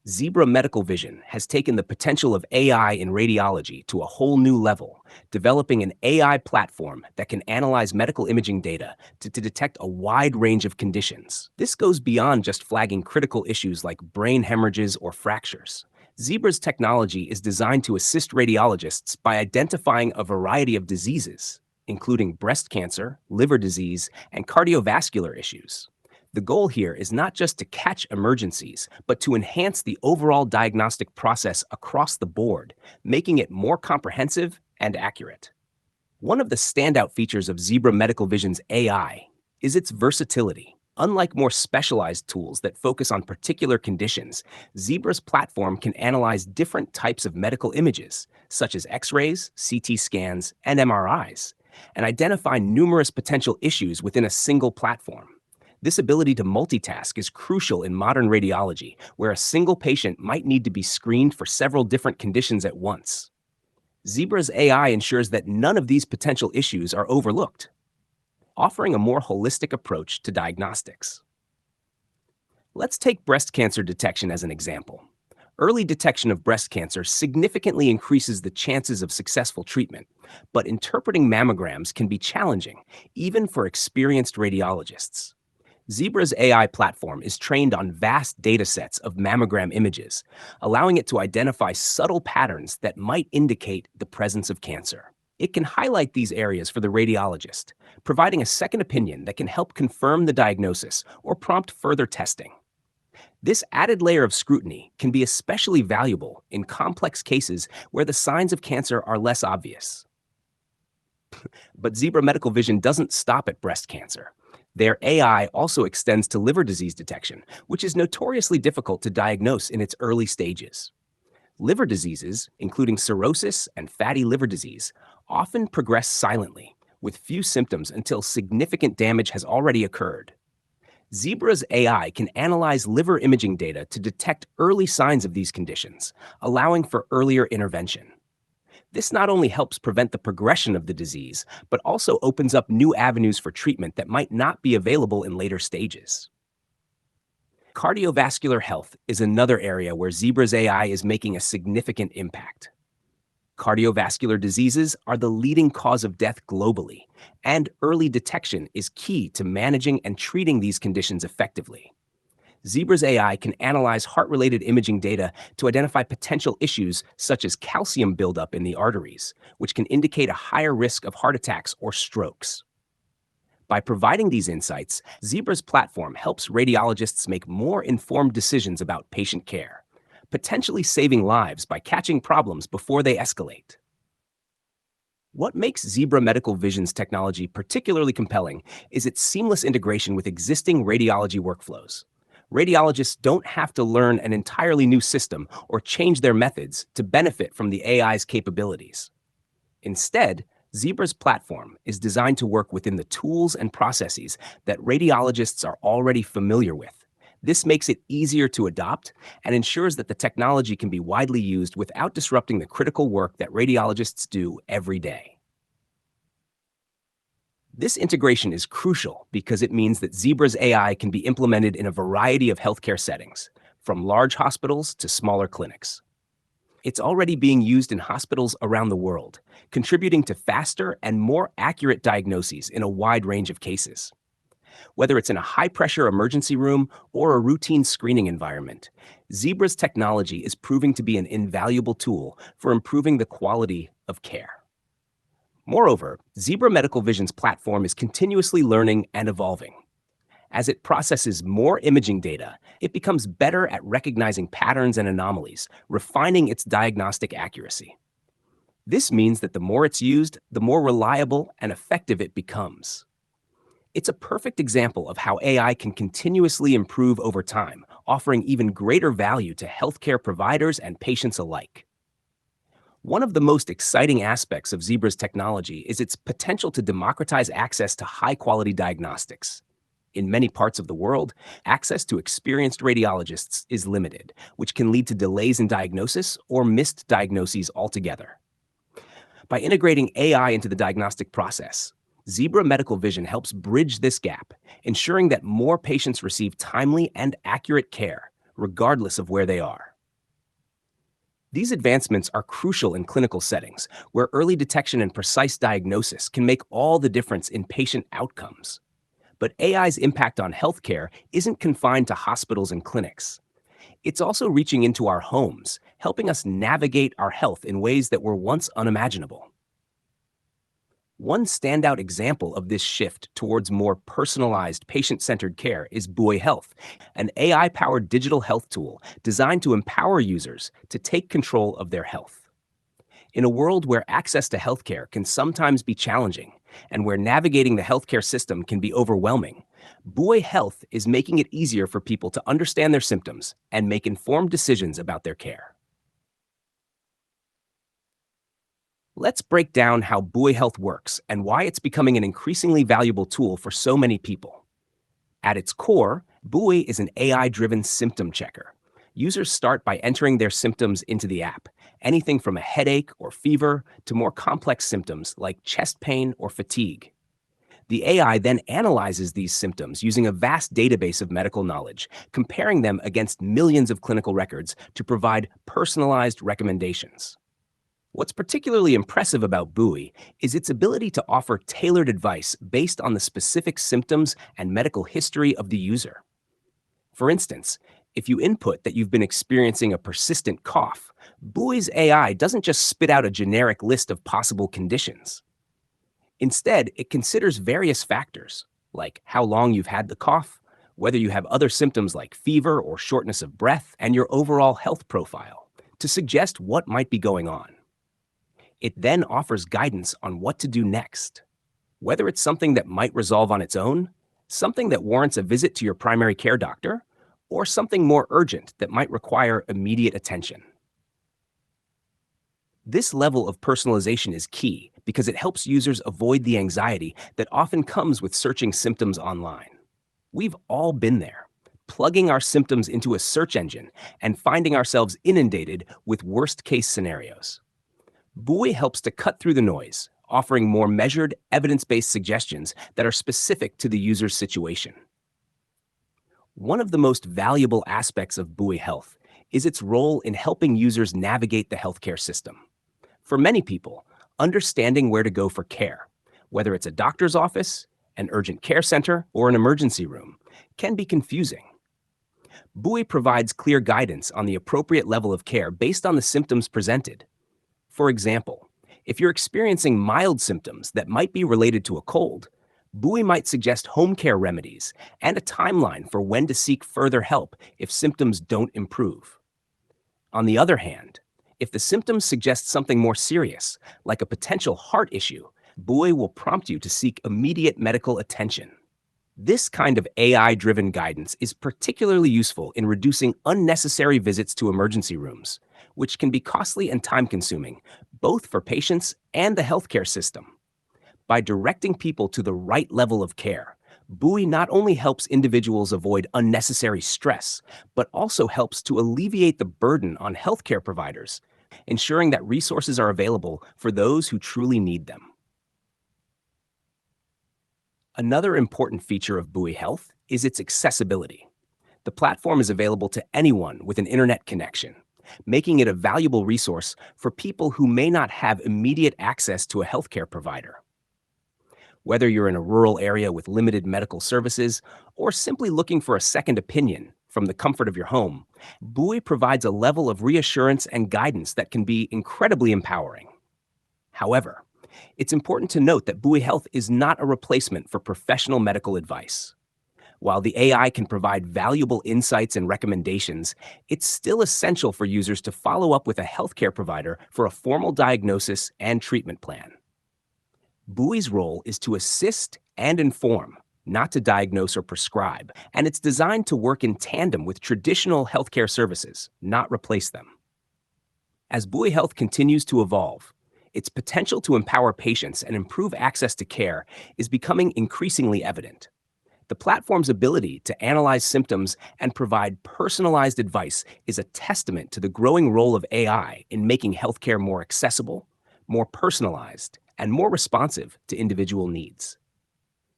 Zebra Medical Vision has taken the potential of AI in radiology to a whole new level, developing an AI platform that can analyze medical imaging data to detect a wide range of conditions. This goes beyond just flagging critical issues like brain hemorrhages or fractures. Zebra's technology is designed to assist radiologists by identifying a variety of diseases, including breast cancer, liver disease, and cardiovascular issues. The goal here is not just to catch emergencies, but to enhance the overall diagnostic process across the board, making it more comprehensive and accurate. One of the standout features of Zebra Medical Vision's AI is its versatility. Unlike more specialized tools that focus on particular conditions, Zebra's platform can analyze different types of medical images, such as X-rays, CT scans, and MRIs, and identify numerous potential issues within a single platform. This ability to multitask is crucial in modern radiology, where a single patient might need to be screened for several different conditions at once. Zebra's AI ensures that none of these potential issues are overlooked, offering a more holistic approach to diagnostics. Let's take breast cancer detection as an example. Early detection of breast cancer significantly increases the chances of successful treatment, but interpreting mammograms can be challenging, even for experienced radiologists. Zebra's AI platform is trained on vast data sets of mammogram images, allowing it to identify subtle patterns that might indicate the presence of cancer. It can highlight these areas for the radiologist, providing a second opinion that can help confirm the diagnosis or prompt further testing. This added layer of scrutiny can be especially valuable in complex cases where the signs of cancer are less obvious. But Zebra Medical Vision doesn't stop at breast cancer. Their AI also extends to liver disease detection, which is notoriously difficult to diagnose in its early stages. Liver diseases, including cirrhosis and fatty liver disease, often progress silently, with few symptoms until significant damage has already occurred. Zebra's AI can analyze liver imaging data to detect early signs of these conditions, allowing for earlier intervention. This not only helps prevent the progression of the disease, but also opens up new avenues for treatment that might not be available in later stages. Cardiovascular health is another area where Zebra's AI is making a significant impact. Cardiovascular diseases are the leading cause of death globally, and early detection is key to managing and treating these conditions effectively. Zebra's AI can analyze heart-related imaging data to identify potential issues such as calcium buildup in the arteries, which can indicate a higher risk of heart attacks or strokes. By providing these insights, Zebra's platform helps radiologists make more informed decisions about patient care, potentially saving lives by catching problems before they escalate. What makes Zebra Medical Vision's technology particularly compelling is its seamless integration with existing radiology workflows. Radiologists don't have to learn an entirely new system or change their methods to benefit from the AI's capabilities. Instead, Zebra's platform is designed to work within the tools and processes that radiologists are already familiar with. This makes it easier to adopt and ensures that the technology can be widely used without disrupting the critical work that radiologists do every day. This integration is crucial because it means that Zebra's AI can be implemented in a variety of healthcare settings, from large hospitals to smaller clinics. It's already being used in hospitals around the world, contributing to faster and more accurate diagnoses in a wide range of cases. Whether it's in a high-pressure emergency room or a routine screening environment, Zebra's technology is proving to be an invaluable tool for improving the quality of care. Moreover, Zebra Medical Vision's platform is continuously learning and evolving. As it processes more imaging data, it becomes better at recognizing patterns and anomalies, refining its diagnostic accuracy. This means that the more it's used, the more reliable and effective it becomes. It's a perfect example of how AI can continuously improve over time, offering even greater value to healthcare providers and patients alike. One of the most exciting aspects of Zebra's technology is its potential to democratize access to high-quality diagnostics. In many parts of the world, access to experienced radiologists is limited, which can lead to delays in diagnosis or missed diagnoses altogether. By integrating AI into the diagnostic process, Zebra Medical Vision helps bridge this gap, ensuring that more patients receive timely and accurate care, regardless of where they are. These advancements are crucial in clinical settings, where early detection and precise diagnosis can make all the difference in patient outcomes. But AI's impact on healthcare isn't confined to hospitals and clinics. It's also reaching into our homes, helping us navigate our health in ways that were once unimaginable. One standout example of this shift towards more personalized, patient-centered care is Buoy Health, an AI-powered digital health tool designed to empower users to take control of their health. In a world where access to healthcare can sometimes be challenging and where navigating the healthcare system can be overwhelming, Buoy Health is making it easier for people to understand their symptoms and make informed decisions about their care. Let's break down how Buoy Health works and why it's becoming an increasingly valuable tool for so many people. At its core, Buoy is an AI-driven symptom checker. Users start by entering their symptoms into the app, anything from a headache or fever to more complex symptoms like chest pain or fatigue. The AI then analyzes these symptoms using a vast database of medical knowledge, comparing them against millions of clinical records to provide personalized recommendations. What's particularly impressive about Buoy is its ability to offer tailored advice based on the specific symptoms and medical history of the user. For instance, if you input that you've been experiencing a persistent cough, Buoy's AI doesn't just spit out a generic list of possible conditions. Instead, it considers various factors, like how long you've had the cough, whether you have other symptoms like fever or shortness of breath, and your overall health profile, to suggest what might be going on. It then offers guidance on what to do next, whether it's something that might resolve on its own, something that warrants a visit to your primary care doctor, or something more urgent that might require immediate attention. This level of personalization is key because it helps users avoid the anxiety that often comes with searching symptoms online. We've all been there, plugging our symptoms into a search engine and finding ourselves inundated with worst-case scenarios. Buoy helps to cut through the noise, offering more measured, evidence-based suggestions that are specific to the user's situation. One of the most valuable aspects of Buoy Health is its role in helping users navigate the healthcare system. For many people, understanding where to go for care, whether it's a doctor's office, an urgent care center, or an emergency room, can be confusing. Buoy provides clear guidance on the appropriate level of care based on the symptoms presented. For example, if you're experiencing mild symptoms that might be related to a cold, Buoy might suggest home care remedies and a timeline for when to seek further help if symptoms don't improve. On the other hand, if the symptoms suggest something more serious, like a potential heart issue, Buoy will prompt you to seek immediate medical attention. This kind of AI-driven guidance is particularly useful in reducing unnecessary visits to emergency rooms, which can be costly and time-consuming, both for patients and the healthcare system. By directing people to the right level of care, Buoy not only helps individuals avoid unnecessary stress, but also helps to alleviate the burden on healthcare providers, ensuring that resources are available for those who truly need them. Another important feature of Buoy Health is its accessibility. The platform is available to anyone with an internet connection, making it a valuable resource for people who may not have immediate access to a healthcare provider. Whether you're in a rural area with limited medical services or simply looking for a second opinion from the comfort of your home, Buoy provides a level of reassurance and guidance that can be incredibly empowering. However, it's important to note that Buoy Health is not a replacement for professional medical advice. While the AI can provide valuable insights and recommendations, it's still essential for users to follow up with a healthcare provider for a formal diagnosis and treatment plan. Buoy's role is to assist and inform, not to diagnose or prescribe, and it's designed to work in tandem with traditional healthcare services, not replace them. As Buoy Health continues to evolve, its potential to empower patients and improve access to care is becoming increasingly evident. The platform's ability to analyze symptoms and provide personalized advice is a testament to the growing role of AI in making healthcare more accessible, more personalized, and more responsive to individual needs.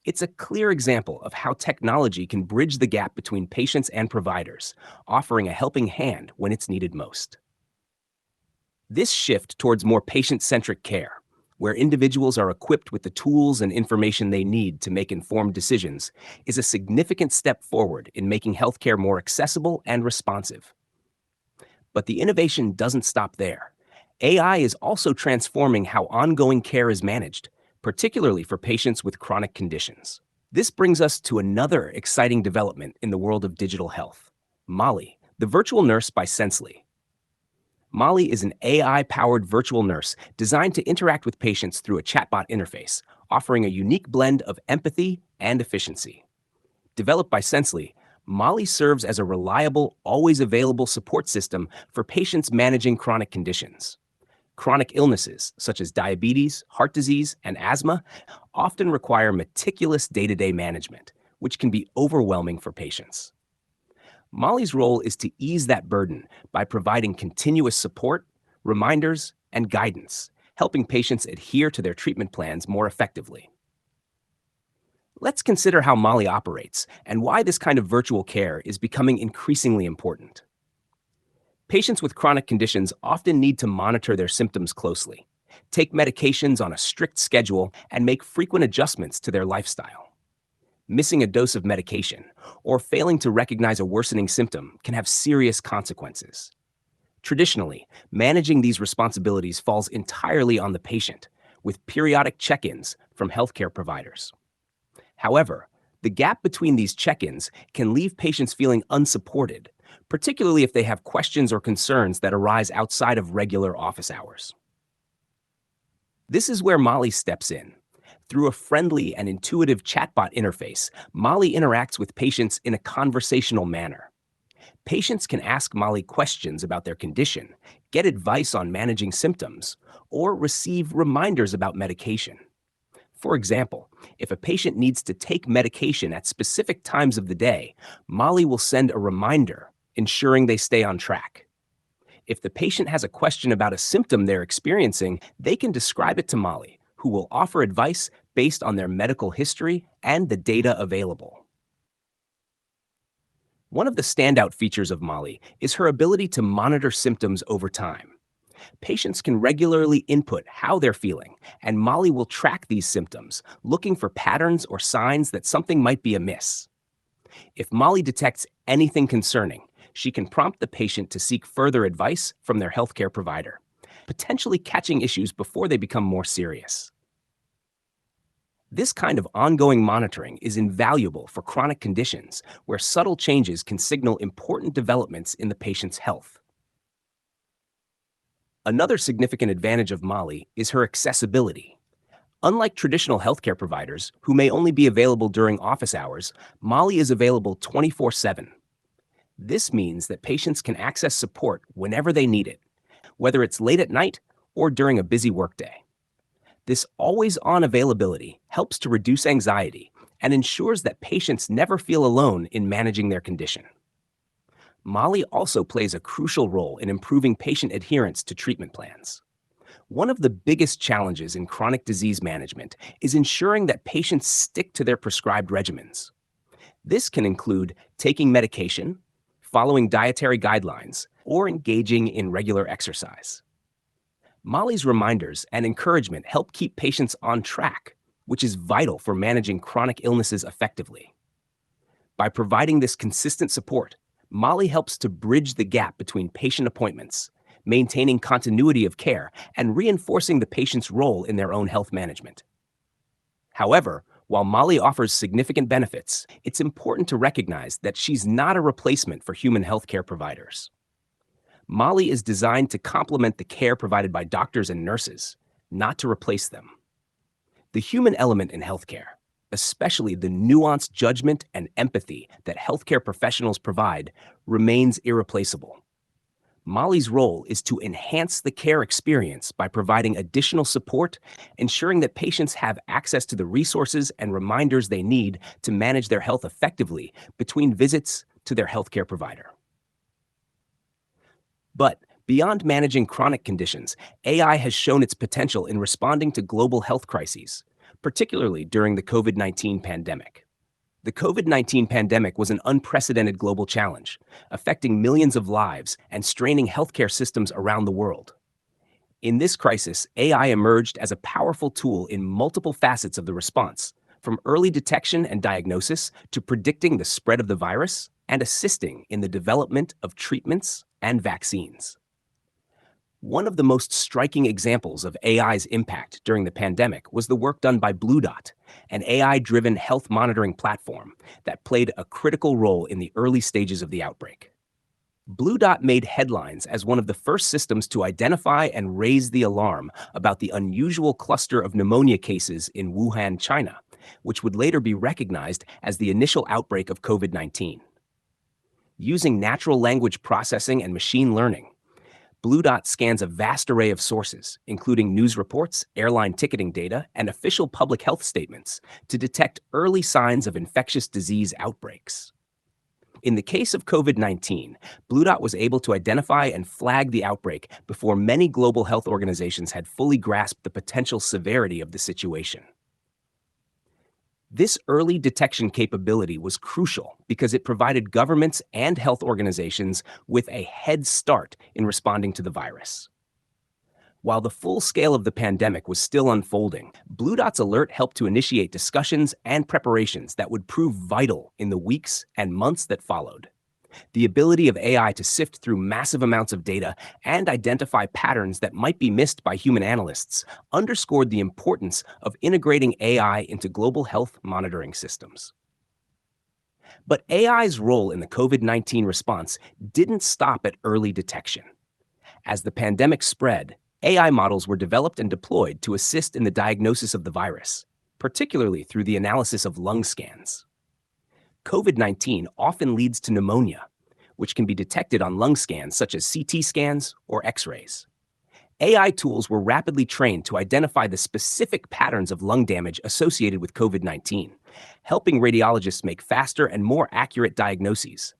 It's a clear example of how technology can bridge the gap between patients and providers, offering a helping hand when it's needed most. This shift towards more patient-centric care, where individuals are equipped with the tools and information they need to make informed decisions, is a significant step forward in making healthcare more accessible and responsive. But the innovation doesn't stop there. AI is also transforming how ongoing care is managed, particularly for patients with chronic conditions. This brings us to another exciting development in the world of digital health, Molly, the virtual nurse by Sensely. Molly is an AI-powered virtual nurse designed to interact with patients through a chatbot interface, offering a unique blend of empathy and efficiency. Developed by Sensely, Molly serves as a reliable, always available support system for patients managing chronic conditions. Chronic illnesses, such as diabetes, heart disease, and asthma, often require meticulous day-to-day management, which can be overwhelming for patients. Molly's role is to ease that burden by providing continuous support, reminders, and guidance, helping patients adhere to their treatment plans more effectively. Let's consider how Molly operates and why this kind of virtual care is becoming increasingly important. Patients with chronic conditions often need to monitor their symptoms closely, take medications on a strict schedule, and make frequent adjustments to their lifestyle. Missing a dose of medication or failing to recognize a worsening symptom can have serious consequences. Traditionally, managing these responsibilities falls entirely on the patient, with periodic check ins from healthcare providers. However, the gap between these check ins can leave patients feeling unsupported, particularly if they have questions or concerns that arise outside of regular office hours. This is where Molly steps in. Through a friendly and intuitive chatbot interface, Molly interacts with patients in a conversational manner. Patients can ask Molly questions about their condition, get advice on managing symptoms, or receive reminders about medication. For example, if a patient needs to take medication at specific times of the day, Molly will send a reminder, ensuring they stay on track. If the patient has a question about a symptom they're experiencing, they can describe it to Molly, who will offer advice based on their medical history and the data available. One of the standout features of Molly is her ability to monitor symptoms over time. Patients can regularly input how they're feeling, and Molly will track these symptoms, looking for patterns or signs that something might be amiss. If Molly detects anything concerning, she can prompt the patient to seek further advice from their healthcare provider, potentially catching issues before they become more serious. This kind of ongoing monitoring is invaluable for chronic conditions where subtle changes can signal important developments in the patient's health. Another significant advantage of Molly is her accessibility. Unlike traditional healthcare providers, who may only be available during office hours, Molly is available 24/7. This means that patients can access support whenever they need it, whether it's late at night or during a busy workday. This always-on availability helps to reduce anxiety and ensures that patients never feel alone in managing their condition. Molly also plays a crucial role in improving patient adherence to treatment plans. One of the biggest challenges in chronic disease management is ensuring that patients stick to their prescribed regimens. This can include taking medication, following dietary guidelines, or engaging in regular exercise. Molly's reminders and encouragement help keep patients on track, which is vital for managing chronic illnesses effectively. By providing this consistent support, Molly helps to bridge the gap between patient appointments, maintaining continuity of care, and reinforcing the patient's role in their own health management. However, while Molly offers significant benefits, it's important to recognize that she's not a replacement for human healthcare providers. Molly is designed to complement the care provided by doctors and nurses, not to replace them. The human element in healthcare, especially the nuanced judgment and empathy that healthcare professionals provide, remains irreplaceable. Molly's role is to enhance the care experience by providing additional support, ensuring that patients have access to the resources and reminders they need to manage their health effectively between visits to their healthcare provider. But beyond managing chronic conditions, AI has shown its potential in responding to global health crises, particularly during the COVID-19 pandemic. The COVID-19 pandemic was an unprecedented global challenge, affecting millions of lives and straining healthcare systems around the world. In this crisis, AI emerged as a powerful tool in multiple facets of the response, from early detection and diagnosis to predicting the spread of the virus and assisting in the development of treatments and vaccines. One of the most striking examples of AI's impact during the pandemic was the work done by Blue Dot, an AI-driven health monitoring platform that played a critical role in the early stages of the outbreak. Blue Dot made headlines as one of the first systems to identify and raise the alarm about the unusual cluster of pneumonia cases in Wuhan, China, which would later be recognized as the initial outbreak of COVID-19. Using natural language processing and machine learning, Blue Dot scans a vast array of sources, including news reports, airline ticketing data, and official public health statements, to detect early signs of infectious disease outbreaks. In the case of COVID-19, Blue Dot was able to identify and flag the outbreak before many global health organizations had fully grasped the potential severity of the situation. This early detection capability was crucial because it provided governments and health organizations with a head start in responding to the virus. While the full scale of the pandemic was still unfolding, Blue Dot's alert helped to initiate discussions and preparations that would prove vital in the weeks and months that followed. The ability of AI to sift through massive amounts of data and identify patterns that might be missed by human analysts underscored the importance of integrating AI into global health monitoring systems. But AI's role in the COVID-19 response didn't stop at early detection. As the pandemic spread, AI models were developed and deployed to assist in the diagnosis of the virus, particularly through the analysis of lung scans. COVID-19 often leads to pneumonia, which can be detected on lung scans such as CT scans or X-rays. AI tools were rapidly trained to identify the specific patterns of lung damage associated with COVID-19, helping radiologists make faster and more accurate diagnoses,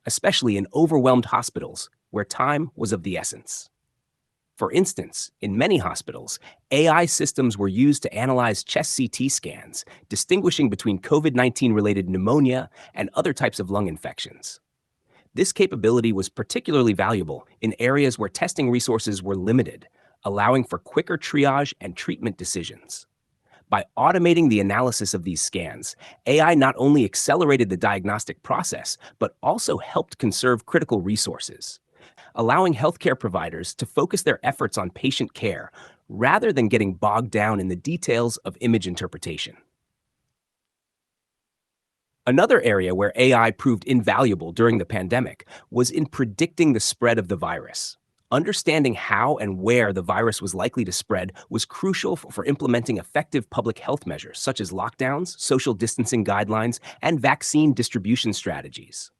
especially in overwhelmed hospitals where time was of the essence. For instance, in many hospitals, AI systems were used to analyze chest CT scans, distinguishing between COVID-19 related pneumonia and other types of lung infections. This capability was particularly valuable in areas where testing resources were limited, allowing for quicker triage and treatment decisions. By automating the analysis of these scans, AI not only accelerated the diagnostic process, but also helped conserve critical resources, allowing healthcare providers to focus their efforts on patient care rather than getting bogged down in the details of image interpretation. Another area where AI proved invaluable during the pandemic was in predicting the spread of the virus. Understanding how and where the virus was likely to spread was crucial for implementing effective public health measures such as lockdowns, social distancing guidelines, and vaccine distribution strategies.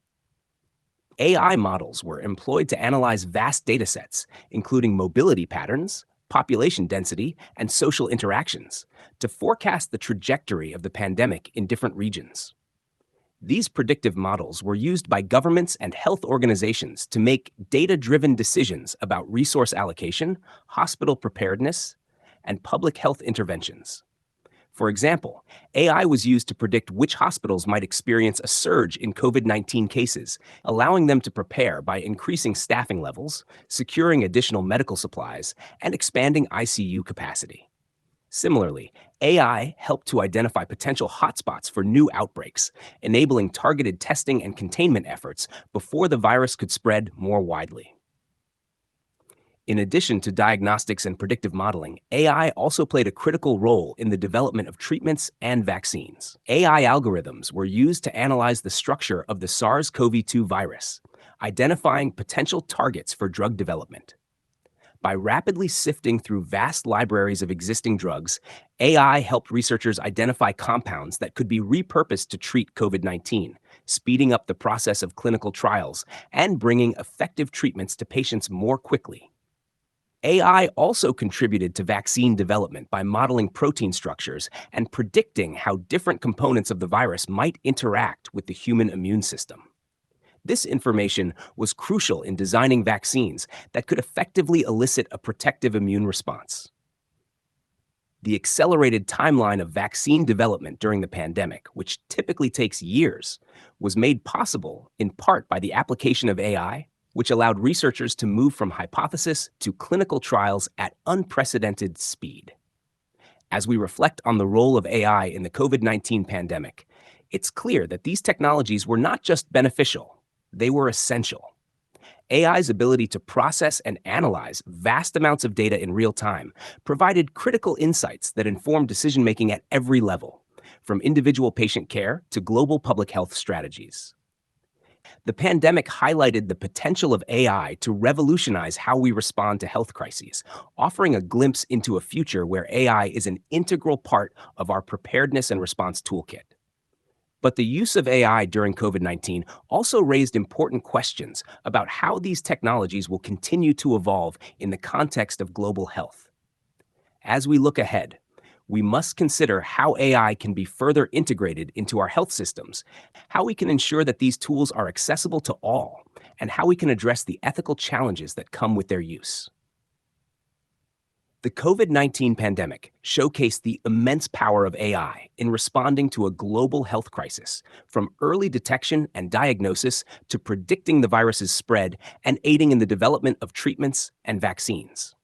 AI models were employed to analyze vast datasets, including mobility patterns, population density, and social interactions, to forecast the trajectory of the pandemic in different regions. These predictive models were used by governments and health organizations to make data-driven decisions about resource allocation, hospital preparedness, and public health interventions. For example, AI was used to predict which hospitals might experience a surge in COVID-19 cases, allowing them to prepare by increasing staffing levels, securing additional medical supplies, and expanding ICU capacity. Similarly, AI helped to identify potential hotspots for new outbreaks, enabling targeted testing and containment efforts before the virus could spread more widely. In addition to diagnostics and predictive modeling, AI also played a critical role in the development of treatments and vaccines. AI algorithms were used to analyze the structure of the SARS-CoV-2 virus, identifying potential targets for drug development. By rapidly sifting through vast libraries of existing drugs, AI helped researchers identify compounds that could be repurposed to treat COVID-19, speeding up the process of clinical trials and bringing effective treatments to patients more quickly. AI also contributed to vaccine development by modeling protein structures and predicting how different components of the virus might interact with the human immune system. This information was crucial in designing vaccines that could effectively elicit a protective immune response. The accelerated timeline of vaccine development during the pandemic, which typically takes years, was made possible in part by the application of AI, which allowed researchers to move from hypothesis to clinical trials at unprecedented speed. As we reflect on the role of AI in the COVID-19 pandemic, it's clear that these technologies were not just beneficial, they were essential. AI's ability to process and analyze vast amounts of data in real time provided critical insights that informed decision-making at every level, from individual patient care to global public health strategies. The pandemic highlighted the potential of AI to revolutionize how we respond to health crises, offering a glimpse into a future where AI is an integral part of our preparedness and response toolkit. But the use of AI during COVID-19 also raised important questions about how these technologies will continue to evolve in the context of global health. As we look ahead, we must consider how AI can be further integrated into our health systems, how we can ensure that these tools are accessible to all, and how we can address the ethical challenges that come with their use. The COVID-19 pandemic showcased the immense power of AI in responding to a global health crisis, from early detection and diagnosis to predicting the virus's spread and aiding in the development of treatments and vaccines.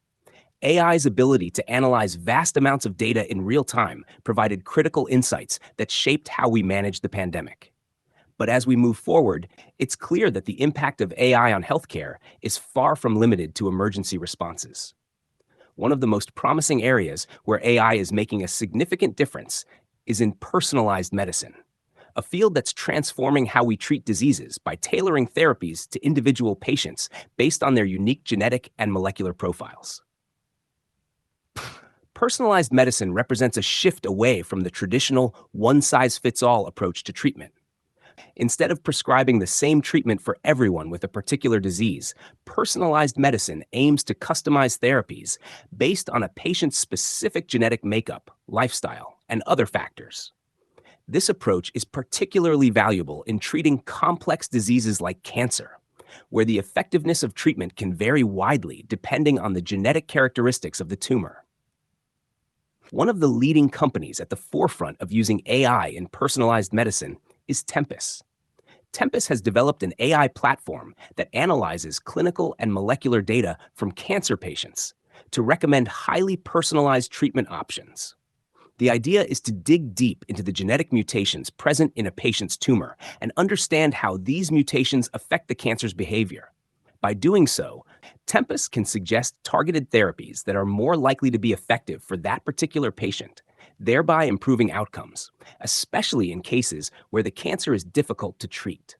AI's ability to analyze vast amounts of data in real time provided critical insights that shaped how we managed the pandemic. But as we move forward, it's clear that the impact of AI on healthcare is far from limited to emergency responses. One of the most promising areas where AI is making a significant difference is in personalized medicine, a field that's transforming how we treat diseases by tailoring therapies to individual patients based on their unique genetic and molecular profiles. Personalized medicine represents a shift away from the traditional one-size-fits-all approach to treatment. Instead of prescribing the same treatment for everyone with a particular disease, personalized medicine aims to customize therapies based on a patient's specific genetic makeup, lifestyle, and other factors. This approach is particularly valuable in treating complex diseases like cancer, where the effectiveness of treatment can vary widely depending on the genetic characteristics of the tumor. One of the leading companies at the forefront of using AI in personalized medicine is Tempus. Tempus has developed an AI platform that analyzes clinical and molecular data from cancer patients to recommend highly personalized treatment options. The idea is to dig deep into the genetic mutations present in a patient's tumor and understand how these mutations affect the cancer's behavior. By doing so, Tempus can suggest targeted therapies that are more likely to be effective for that particular patient, thereby improving outcomes, especially in cases where the cancer is difficult to treat.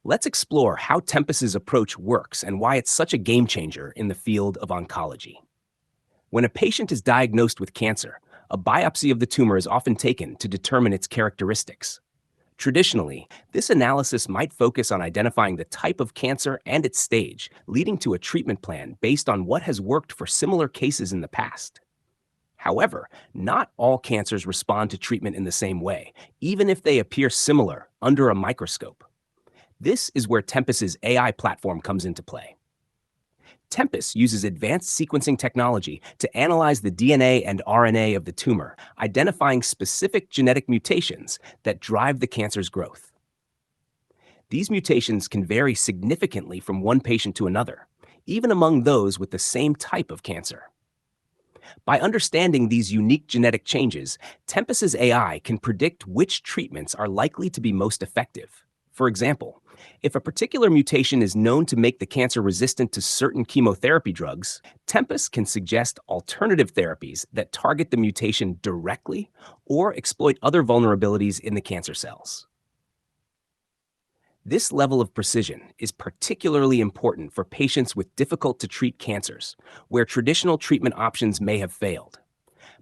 Let's explore how Tempus's approach works and why it's such a game changer in the field of oncology. When a patient is diagnosed with cancer, a biopsy of the tumor is often taken to determine its characteristics. Traditionally, this analysis might focus on identifying the type of cancer and its stage, leading to a treatment plan based on what has worked for similar cases in the past. However, not all cancers respond to treatment in the same way, even if they appear similar under a microscope. This is where Tempus's AI platform comes into play. Tempus uses advanced sequencing technology to analyze the DNA and RNA of the tumor, identifying specific genetic mutations that drive the cancer's growth. These mutations can vary significantly from one patient to another, even among those with the same type of cancer. By understanding these unique genetic changes, Tempus's AI can predict which treatments are likely to be most effective. For example, if a particular mutation is known to make the cancer resistant to certain chemotherapy drugs, Tempus can suggest alternative therapies that target the mutation directly or exploit other vulnerabilities in the cancer cells. This level of precision is particularly important for patients with difficult-to-treat cancers, where traditional treatment options may have failed.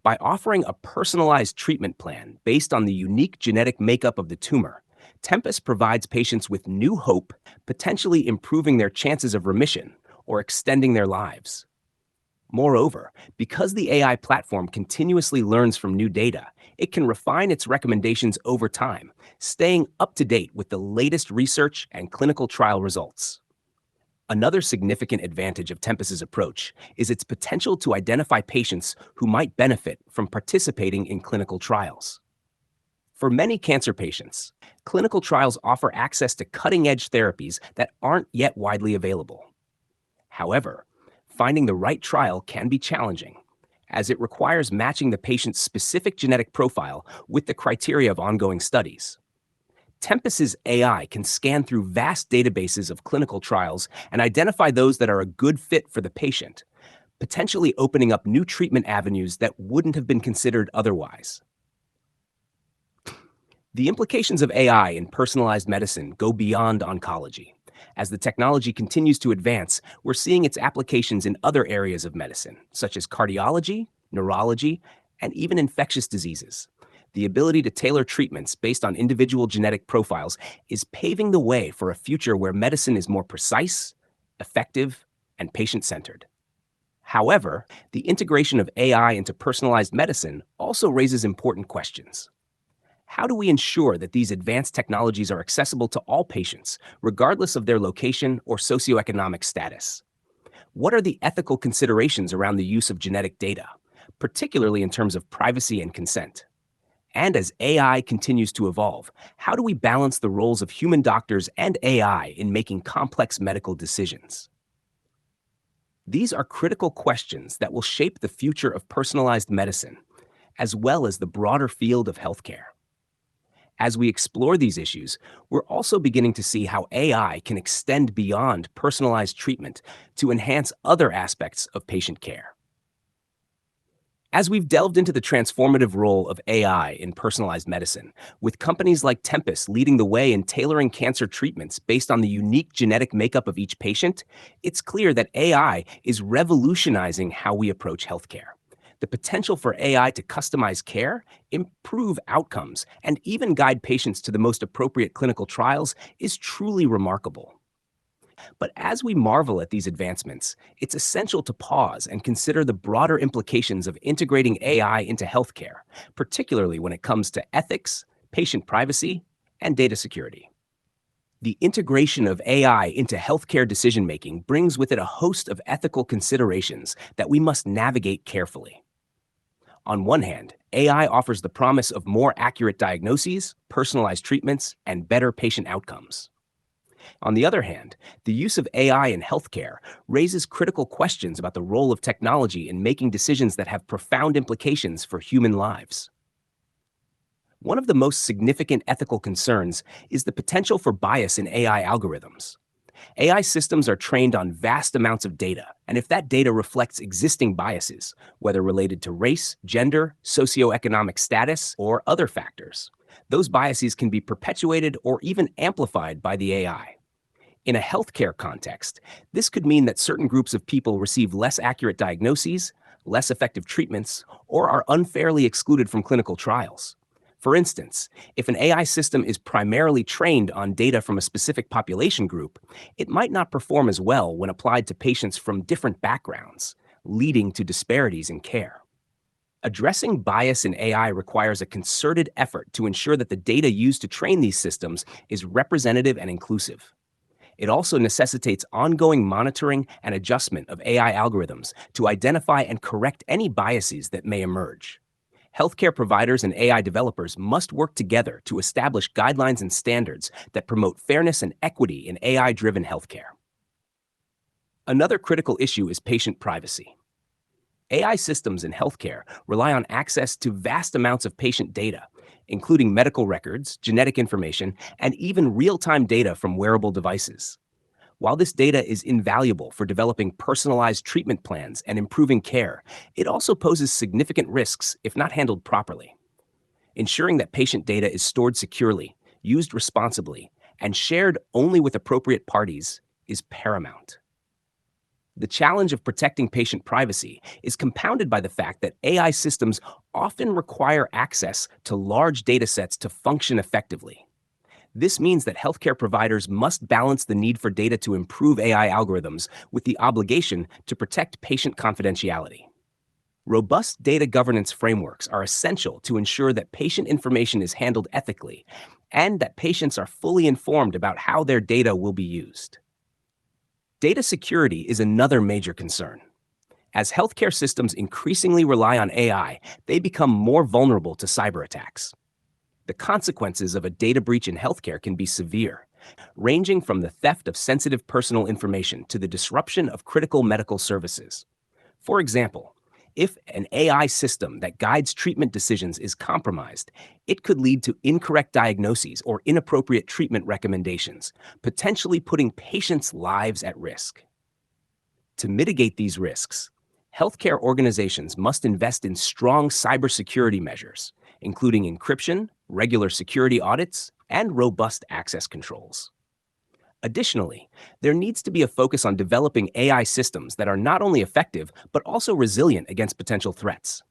By offering a personalized treatment plan based on the unique genetic makeup of the tumor, Tempus provides patients with new hope, potentially improving their chances of remission or extending their lives. Moreover, because the AI platform continuously learns from new data, it can refine its recommendations over time, staying up to date with the latest research and clinical trial results. Another significant advantage of Tempus's approach is its potential to identify patients who might benefit from participating in clinical trials. For many cancer patients, clinical trials offer access to cutting-edge therapies that aren't yet widely available. However, finding the right trial can be challenging, as it requires matching the patient's specific genetic profile with the criteria of ongoing studies. Tempus's AI can scan through vast databases of clinical trials and identify those that are a good fit for the patient, potentially opening up new treatment avenues that wouldn't have been considered otherwise. The implications of AI in personalized medicine go beyond oncology. As the technology continues to advance, we're seeing its applications in other areas of medicine, such as cardiology, neurology, and even infectious diseases. The ability to tailor treatments based on individual genetic profiles is paving the way for a future where medicine is more precise, effective, and patient-centered. However, the integration of AI into personalized medicine also raises important questions. How do we ensure that these advanced technologies are accessible to all patients, regardless of their location or socioeconomic status? What are the ethical considerations around the use of genetic data, particularly in terms of privacy and consent? And as AI continues to evolve, how do we balance the roles of human doctors and AI in making complex medical decisions? These are critical questions that will shape the future of personalized medicine, as well as the broader field of healthcare. As we explore these issues, we're also beginning to see how AI can extend beyond personalized treatment to enhance other aspects of patient care. As we've delved into the transformative role of AI in personalized medicine, with companies like Tempus leading the way in tailoring cancer treatments based on the unique genetic makeup of each patient, it's clear that AI is revolutionizing how we approach healthcare. The potential for AI to customize care, improve outcomes, and even guide patients to the most appropriate clinical trials is truly remarkable. But as we marvel at these advancements, it's essential to pause and consider the broader implications of integrating AI into healthcare, particularly when it comes to ethics, patient privacy, and data security. The integration of AI into healthcare decision-making brings with it a host of ethical considerations that we must navigate carefully. On one hand, AI offers the promise of more accurate diagnoses, personalized treatments, and better patient outcomes. On the other hand, the use of AI in healthcare raises critical questions about the role of technology in making decisions that have profound implications for human lives. One of the most significant ethical concerns is the potential for bias in AI algorithms. AI systems are trained on vast amounts of data, and if that data reflects existing biases, whether related to race, gender, socioeconomic status, or other factors, those biases can be perpetuated or even amplified by the AI. In a healthcare context, this could mean that certain groups of people receive less accurate diagnoses, less effective treatments, or are unfairly excluded from clinical trials. For instance, if an AI system is primarily trained on data from a specific population group, it might not perform as well when applied to patients from different backgrounds, leading to disparities in care. Addressing bias in AI requires a concerted effort to ensure that the data used to train these systems is representative and inclusive. It also necessitates ongoing monitoring and adjustment of AI algorithms to identify and correct any biases that may emerge. Healthcare providers and AI developers must work together to establish guidelines and standards that promote fairness and equity in AI-driven healthcare. Another critical issue is patient privacy. AI systems in healthcare rely on access to vast amounts of patient data, including medical records, genetic information, and even real-time data from wearable devices. While this data is invaluable for developing personalized treatment plans and improving care, it also poses significant risks if not handled properly. Ensuring that patient data is stored securely, used responsibly, and shared only with appropriate parties is paramount. The challenge of protecting patient privacy is compounded by the fact that AI systems often require access to large data sets to function effectively. This means that healthcare providers must balance the need for data to improve AI algorithms with the obligation to protect patient confidentiality. Robust data governance frameworks are essential to ensure that patient information is handled ethically and that patients are fully informed about how their data will be used. Data security is another major concern. As healthcare systems increasingly rely on AI, they become more vulnerable to cyber attacks. The consequences of a data breach in healthcare can be severe, ranging from the theft of sensitive personal information to the disruption of critical medical services. For example, if an AI system that guides treatment decisions is compromised, it could lead to incorrect diagnoses or inappropriate treatment recommendations, potentially putting patients' lives at risk. To mitigate these risks, healthcare organizations must invest in strong cybersecurity measures, including encryption, regular security audits, and robust access controls. Additionally, there needs to be a focus on developing AI systems that are not only effective, but also resilient against potential threats.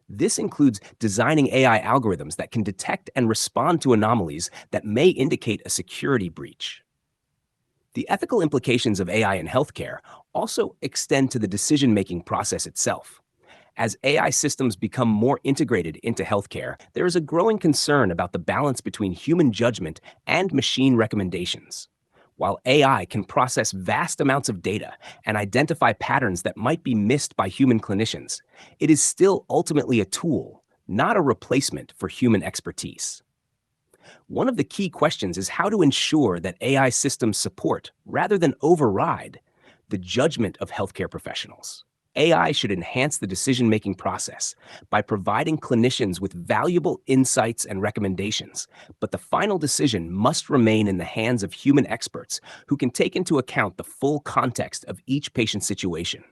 This includes designing AI algorithms that can detect and respond to anomalies that may indicate a security breach. The ethical implications of AI in healthcare also extend to the decision-making process itself. As AI systems become more integrated into healthcare, there is a growing concern about the balance between human judgment and machine recommendations. While AI can process vast amounts of data and identify patterns that might be missed by human clinicians, it is still ultimately a tool, not a replacement for human expertise. One of the key questions is how to ensure that AI systems support, rather than override, the judgment of healthcare professionals. AI should enhance the decision-making process by providing clinicians with valuable insights and recommendations, but the final decision must remain in the hands of human experts who can take into account the full context of each patient's situation.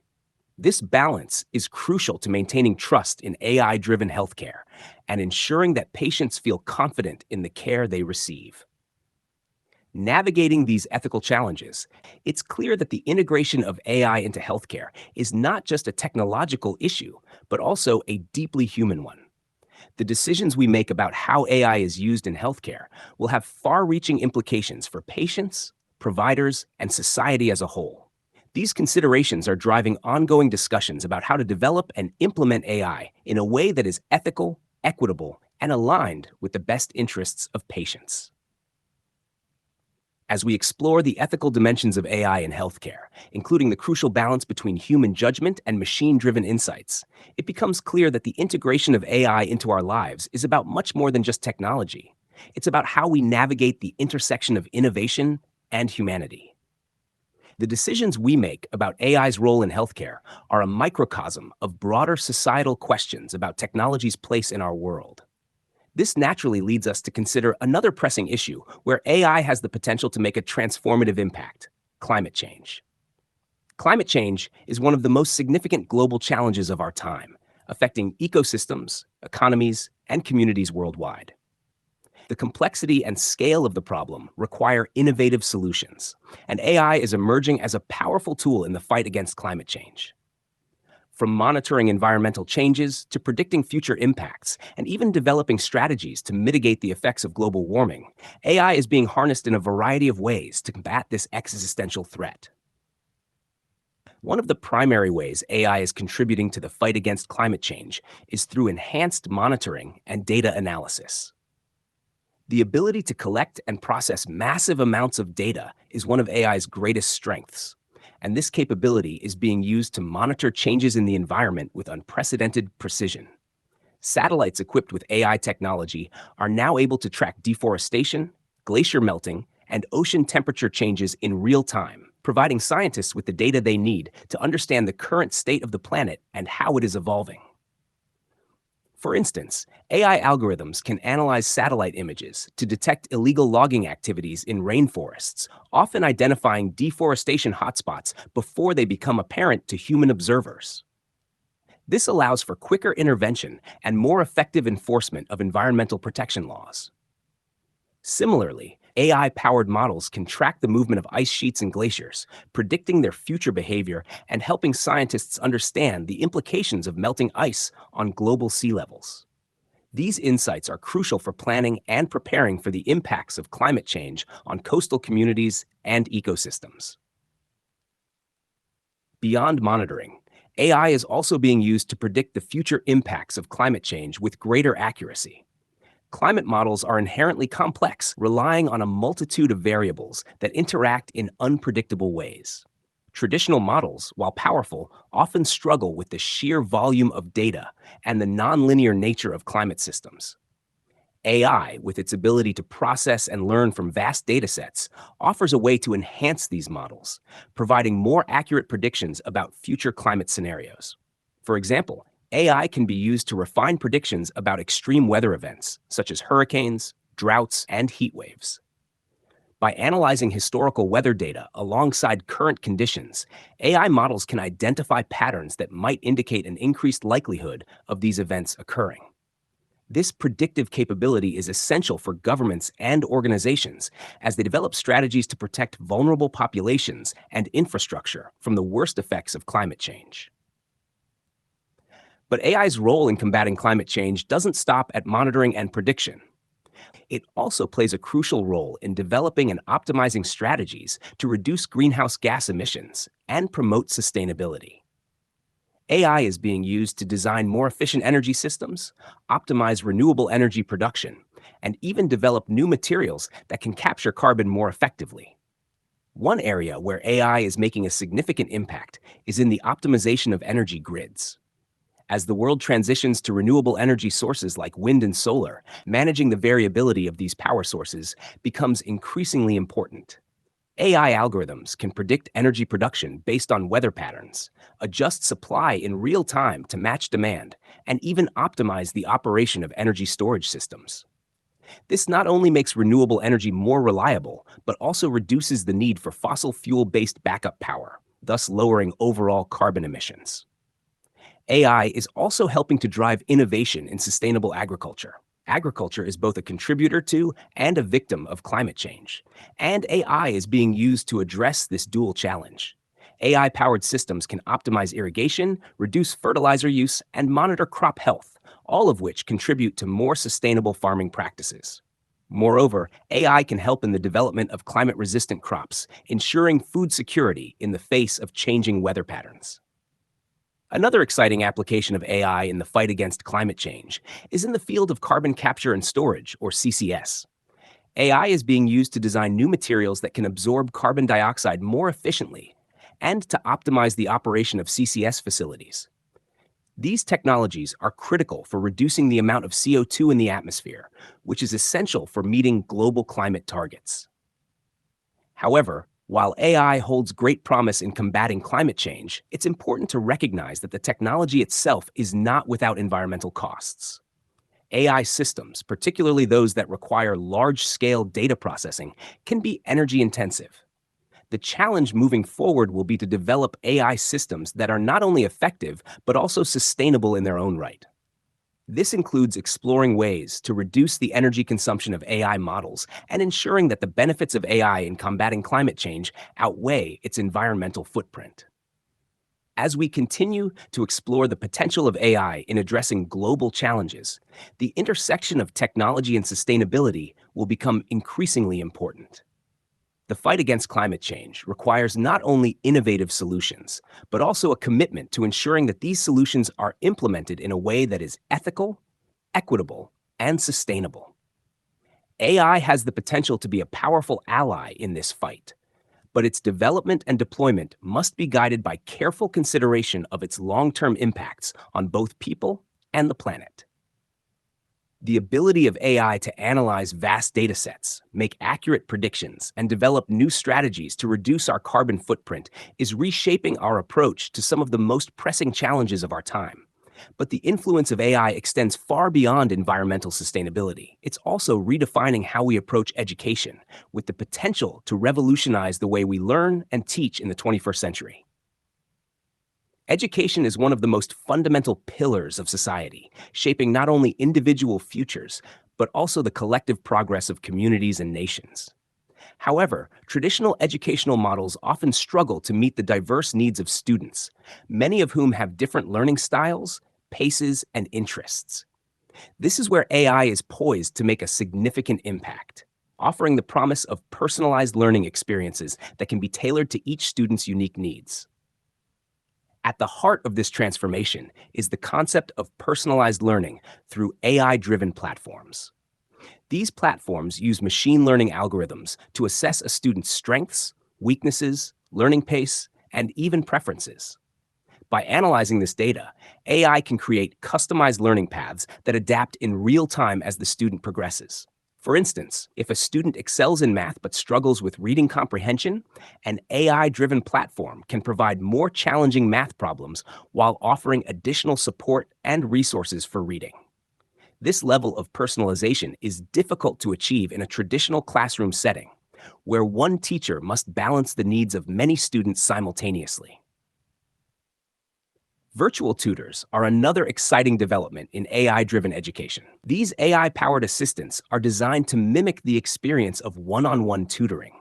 This balance is crucial to maintaining trust in AI-driven healthcare and ensuring that patients feel confident in the care they receive. Navigating these ethical challenges, it's clear that the integration of AI into healthcare is not just a technological issue, but also a deeply human one. The decisions we make about how AI is used in healthcare will have far-reaching implications for patients, providers, and society as a whole. These considerations are driving ongoing discussions about how to develop and implement AI in a way that is ethical, equitable, and aligned with the best interests of patients. As we explore the ethical dimensions of AI in healthcare, including the crucial balance between human judgment and machine-driven insights, it becomes clear that the integration of AI into our lives is about much more than just technology. It's about how we navigate the intersection of innovation and humanity. The decisions we make about AI's role in healthcare are a microcosm of broader societal questions about technology's place in our world. This naturally leads us to consider another pressing issue where AI has the potential to make a transformative impact: climate change. Climate change is one of the most significant global challenges of our time, affecting ecosystems, economies, and communities worldwide. The complexity and scale of the problem require innovative solutions, and AI is emerging as a powerful tool in the fight against climate change. From monitoring environmental changes to predicting future impacts and even developing strategies to mitigate the effects of global warming, AI is being harnessed in a variety of ways to combat this existential threat. One of the primary ways AI is contributing to the fight against climate change is through enhanced monitoring and data analysis. The ability to collect and process massive amounts of data is one of AI's greatest strengths, and this capability is being used to monitor changes in the environment with unprecedented precision. Satellites equipped with AI technology are now able to track deforestation, glacier melting, and ocean temperature changes in real time, providing scientists with the data they need to understand the current state of the planet and how it is evolving. For instance, AI algorithms can analyze satellite images to detect illegal logging activities in rainforests, often identifying deforestation hotspots before they become apparent to human observers. This allows for quicker intervention and more effective enforcement of environmental protection laws. Similarly, AI-powered models can track the movement of ice sheets and glaciers, predicting their future behavior and helping scientists understand the implications of melting ice on global sea levels. These insights are crucial for planning and preparing for the impacts of climate change on coastal communities and ecosystems. Beyond monitoring, AI is also being used to predict the future impacts of climate change with greater accuracy. Climate models are inherently complex, relying on a multitude of variables that interact in unpredictable ways. Traditional models, while powerful, often struggle with the sheer volume of data and the nonlinear nature of climate systems. AI, with its ability to process and learn from vast datasets, offers a way to enhance these models, providing more accurate predictions about future climate scenarios. For example, AI can be used to refine predictions about extreme weather events, such as hurricanes, droughts, and heat waves. By analyzing historical weather data alongside current conditions, AI models can identify patterns that might indicate an increased likelihood of these events occurring. This predictive capability is essential for governments and organizations as they develop strategies to protect vulnerable populations and infrastructure from the worst effects of climate change. But AI's role in combating climate change doesn't stop at monitoring and prediction. It also plays a crucial role in developing and optimizing strategies to reduce greenhouse gas emissions and promote sustainability. AI is being used to design more efficient energy systems, optimize renewable energy production, and even develop new materials that can capture carbon more effectively. One area where AI is making a significant impact is in the optimization of energy grids. As the world transitions to renewable energy sources like wind and solar, managing the variability of these power sources becomes increasingly important. AI algorithms can predict energy production based on weather patterns, adjust supply in real time to match demand, and even optimize the operation of energy storage systems. This not only makes renewable energy more reliable, but also reduces the need for fossil fuel-based backup power, thus lowering overall carbon emissions. AI is also helping to drive innovation in sustainable agriculture. Agriculture is both a contributor to and a victim of climate change, and AI is being used to address this dual challenge. AI-powered systems can optimize irrigation, reduce fertilizer use, and monitor crop health, all of which contribute to more sustainable farming practices. Moreover, AI can help in the development of climate-resistant crops, ensuring food security in the face of changing weather patterns. Another exciting application of AI in the fight against climate change is in the field of carbon capture and storage, or CCS. AI is being used to design new materials that can absorb carbon dioxide more efficiently and to optimize the operation of CCS facilities. These technologies are critical for reducing the amount of CO2 in the atmosphere, which is essential for meeting global climate targets. However, while AI holds great promise in combating climate change, it's important to recognize that the technology itself is not without environmental costs. AI systems, particularly those that require large-scale data processing, can be energy-intensive. The challenge moving forward will be to develop AI systems that are not only effective, but also sustainable in their own right. This includes exploring ways to reduce the energy consumption of AI models and ensuring that the benefits of AI in combating climate change outweigh its environmental footprint. As we continue to explore the potential of AI in addressing global challenges, the intersection of technology and sustainability will become increasingly important. The fight against climate change requires not only innovative solutions, but also a commitment to ensuring that these solutions are implemented in a way that is ethical, equitable, and sustainable. AI has the potential to be a powerful ally in this fight, but its development and deployment must be guided by careful consideration of its long-term impacts on both people and the planet. The ability of AI to analyze vast data sets, make accurate predictions, and develop new strategies to reduce our carbon footprint is reshaping our approach to some of the most pressing challenges of our time. But the influence of AI extends far beyond environmental sustainability. It's also redefining how we approach education, with the potential to revolutionize the way we learn and teach in the 21st century. Education is one of the most fundamental pillars of society, shaping not only individual futures, but also the collective progress of communities and nations. However, traditional educational models often struggle to meet the diverse needs of students, many of whom have different learning styles, paces, and interests. This is where AI is poised to make a significant impact, offering the promise of personalized learning experiences that can be tailored to each student's unique needs. At the heart of this transformation is the concept of personalized learning through AI-driven platforms. These platforms use machine learning algorithms to assess a student's strengths, weaknesses, learning pace, and even preferences. By analyzing this data, AI can create customized learning paths that adapt in real time as the student progresses. For instance, if a student excels in math but struggles with reading comprehension, an AI-driven platform can provide more challenging math problems while offering additional support and resources for reading. This level of personalization is difficult to achieve in a traditional classroom setting, where one teacher must balance the needs of many students simultaneously. Virtual tutors are another exciting development in AI-driven education. These AI-powered assistants are designed to mimic the experience of one-on-one tutoring,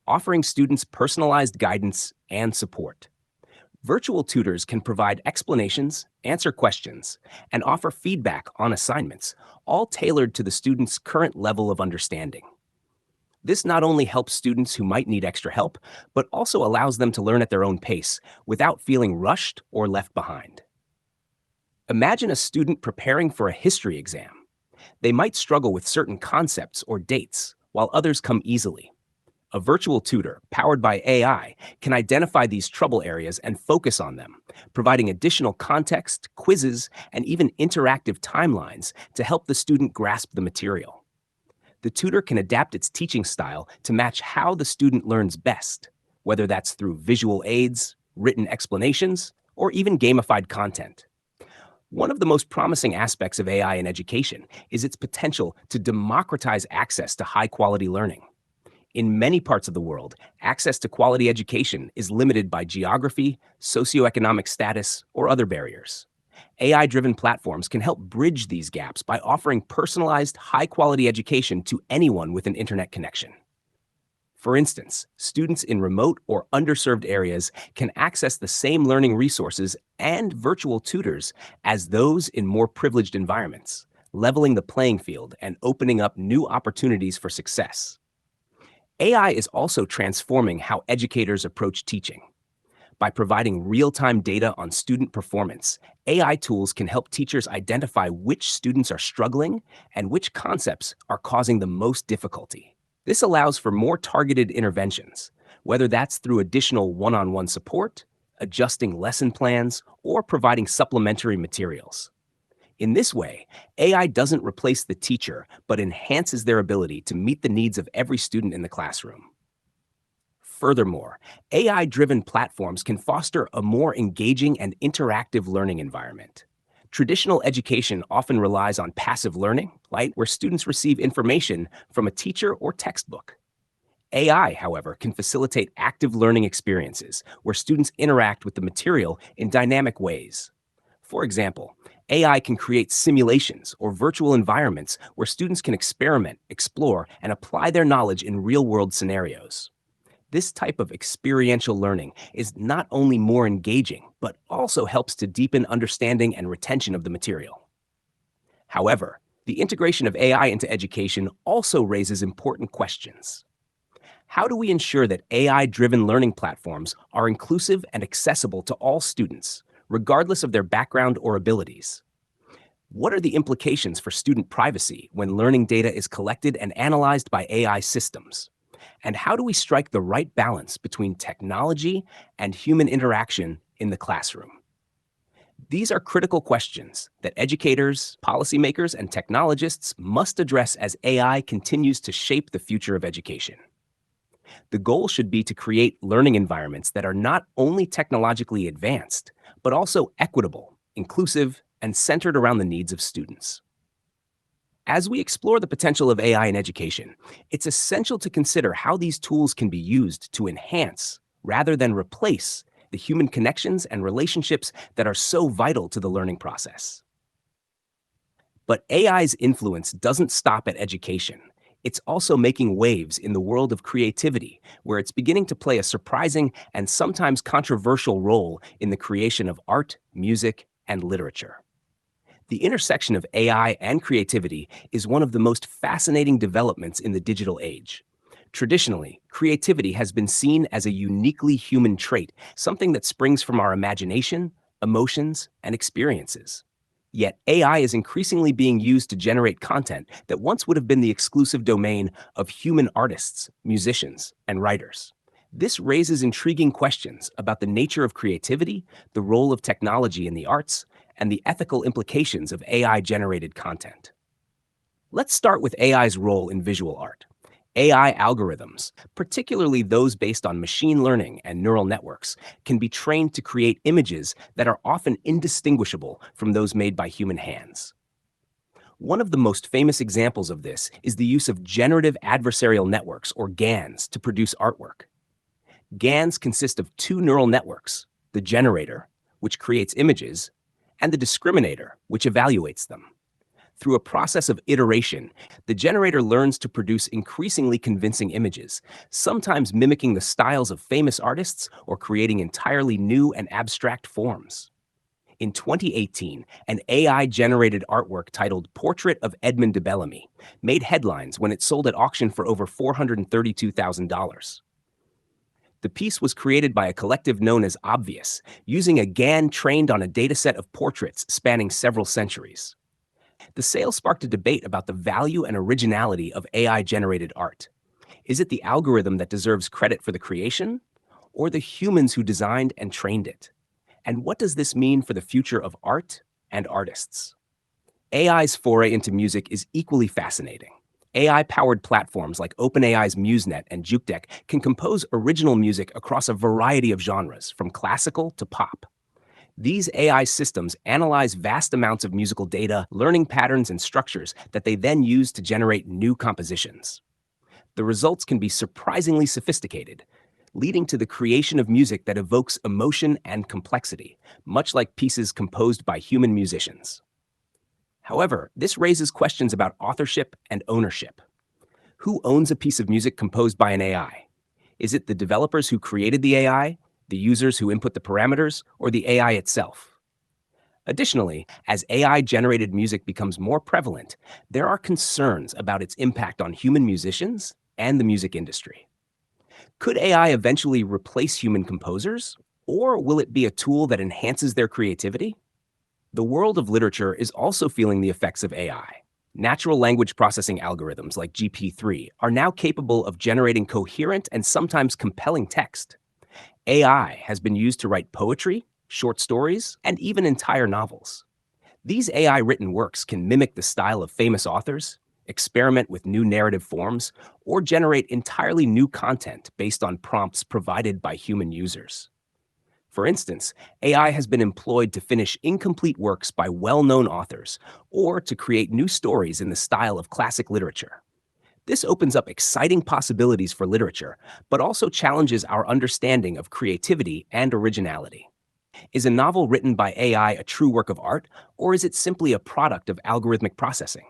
offering students personalized guidance and support. Virtual tutors can provide explanations, answer questions, and offer feedback on assignments, all tailored to the student's current level of understanding. This not only helps students who might need extra help, but also allows them to learn at their own pace without feeling rushed or left behind. Imagine a student preparing for a history exam. They might struggle with certain concepts or dates, while others come easily. A virtual tutor, powered by AI, can identify these trouble areas and focus on them, providing additional context, quizzes, and even interactive timelines to help the student grasp the material. The tutor can adapt its teaching style to match how the student learns best, whether that's through visual aids, written explanations, or even gamified content. One of the most promising aspects of AI in education is its potential to democratize access to high quality learning. In many parts of the world, access to quality education is limited by geography, socioeconomic status, or other barriers. AI driven platforms can help bridge these gaps by offering personalized, high quality education to anyone with an internet connection. For instance, students in remote or underserved areas can access the same learning resources and virtual tutors as those in more privileged environments, leveling the playing field and opening up new opportunities for success. AI is also transforming how educators approach teaching. By providing real-time data on student performance, AI tools can help teachers identify which students are struggling and which concepts are causing the most difficulty. This allows for more targeted interventions, whether that's through additional one-on-one support, adjusting lesson plans, or providing supplementary materials. In this way, AI doesn't replace the teacher, but enhances their ability to meet the needs of every student in the classroom. Furthermore, AI-driven platforms can foster a more engaging and interactive learning environment. Traditional education often relies on passive learning, right, where students receive information from a teacher or textbook. AI, however, can facilitate active learning experiences where students interact with the material in dynamic ways. For example, AI can create simulations or virtual environments where students can experiment, explore, and apply their knowledge in real-world scenarios. This type of experiential learning is not only more engaging, but also helps to deepen understanding and retention of the material. However, the integration of AI into education also raises important questions. How do we ensure that AI-driven learning platforms are inclusive and accessible to all students, regardless of their background or abilities? What are the implications for student privacy when learning data is collected and analyzed by AI systems? And how do we strike the right balance between technology and human interaction in the classroom? These are critical questions that educators, policymakers, and technologists must address as AI continues to shape the future of education. The goal should be to create learning environments that are not only technologically advanced, but also equitable, inclusive, and centered around the needs of students. As we explore the potential of AI in education, it's essential to consider how these tools can be used to enhance, rather than replace, the human connections and relationships that are so vital to the learning process. But AI's influence doesn't stop at education. It's also making waves in the world of creativity, where it's beginning to play a surprising and sometimes controversial role in the creation of art, music, and literature. The intersection of AI and creativity is one of the most fascinating developments in the digital age. Traditionally, creativity has been seen as a uniquely human trait, something that springs from our imagination, emotions, and experiences. Yet AI is increasingly being used to generate content that once would have been the exclusive domain of human artists, musicians, and writers. This raises intriguing questions about the nature of creativity, the role of technology in the arts, and the ethical implications of AI-generated content. Let's start with AI's role in visual art. AI algorithms, particularly those based on machine learning and neural networks, can be trained to create images that are often indistinguishable from those made by human hands. One of the most famous examples of this is the use of generative adversarial networks, or GANs, to produce artwork. GANs consist of two neural networks, the generator, which creates images, and the discriminator, which evaluates them. Through a process of iteration, the generator learns to produce increasingly convincing images, sometimes mimicking the styles of famous artists or creating entirely new and abstract forms. In 2018, an AI-generated artwork titled Portrait of Edmund de Bellamy made headlines when it sold at auction for over $432,000. The piece was created by a collective known as Obvious, using a GAN trained on a dataset of portraits spanning several centuries. The sale sparked a debate about the value and originality of AI-generated art. Is it the algorithm that deserves credit for the creation, or the humans who designed and trained it? And what does this mean for the future of art and artists? AI's foray into music is equally fascinating. AI-powered platforms like OpenAI's MuseNet and JukeDeck can compose original music across a variety of genres, from classical to pop. These AI systems analyze vast amounts of musical data, learning patterns and structures that they then use to generate new compositions. The results can be surprisingly sophisticated, leading to the creation of music that evokes emotion and complexity, much like pieces composed by human musicians. However, this raises questions about authorship and ownership. Who owns a piece of music composed by an AI? Is it the developers who created the AI, the users who input the parameters, or the AI itself? Additionally, as AI-generated music becomes more prevalent, there are concerns about its impact on human musicians and the music industry. Could AI eventually replace human composers, or will it be a tool that enhances their creativity? The world of literature is also feeling the effects of AI. Natural language processing algorithms like GP3 are now capable of generating coherent and sometimes compelling text. AI has been used to write poetry, short stories, and even entire novels. These AI-written works can mimic the style of famous authors, experiment with new narrative forms, or generate entirely new content based on prompts provided by human users. For instance, AI has been employed to finish incomplete works by well-known authors, or to create new stories in the style of classic literature. This opens up exciting possibilities for literature, but also challenges our understanding of creativity and originality. Is a novel written by AI a true work of art, or is it simply a product of algorithmic processing?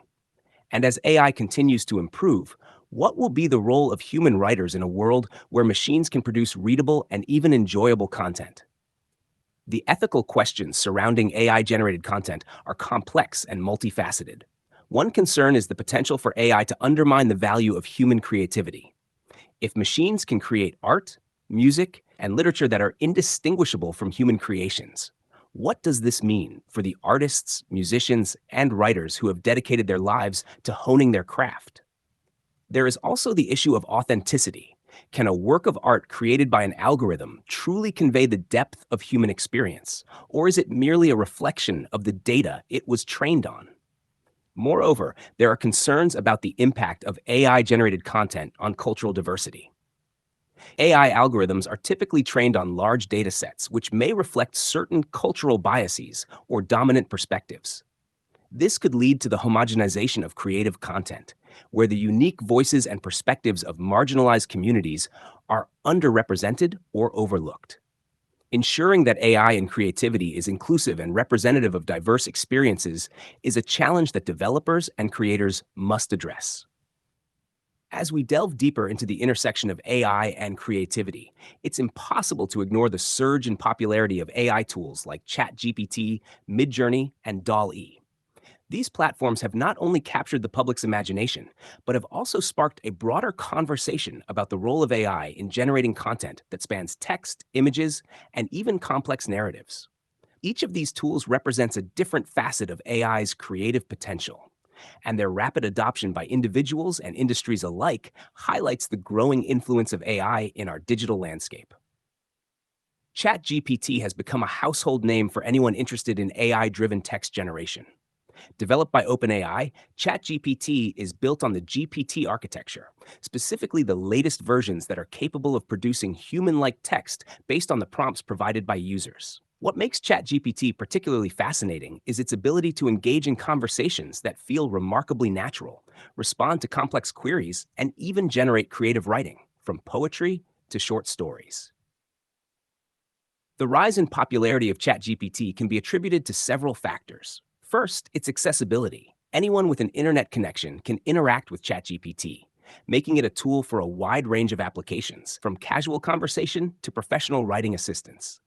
And as AI continues to improve, what will be the role of human writers in a world where machines can produce readable and even enjoyable content? The ethical questions surrounding AI-generated content are complex and multifaceted. One concern is the potential for AI to undermine the value of human creativity. If machines can create art, music, and literature that are indistinguishable from human creations, what does this mean for the artists, musicians, and writers who have dedicated their lives to honing their craft? There is also the issue of authenticity. Can a work of art created by an algorithm truly convey the depth of human experience, or is it merely a reflection of the data it was trained on? Moreover, there are concerns about the impact of AI-generated content on cultural diversity. AI algorithms are typically trained on large data sets, which may reflect certain cultural biases or dominant perspectives. This could lead to the homogenization of creative content, where the unique voices and perspectives of marginalized communities are underrepresented or overlooked. Ensuring that AI and creativity is inclusive and representative of diverse experiences is a challenge that developers and creators must address. As we delve deeper into the intersection of AI and creativity, it's impossible to ignore the surge in popularity of AI tools like ChatGPT, Midjourney, and DALL-E. These platforms have not only captured the public's imagination, but have also sparked a broader conversation about the role of AI in generating content that spans text, images, and even complex narratives. Each of these tools represents a different facet of AI's creative potential, and their rapid adoption by individuals and industries alike highlights the growing influence of AI in our digital landscape. ChatGPT has become a household name for anyone interested in AI-driven text generation. Developed by OpenAI, ChatGPT is built on the GPT architecture, specifically the latest versions that are capable of producing human-like text based on the prompts provided by users. What makes ChatGPT particularly fascinating is its ability to engage in conversations that feel remarkably natural, respond to complex queries, and even generate creative writing, from poetry to short stories. The rise in popularity of ChatGPT can be attributed to several factors. First, its accessibility. Anyone with an internet connection can interact with ChatGPT, making it a tool for a wide range of applications, from casual conversation to professional writing assistance.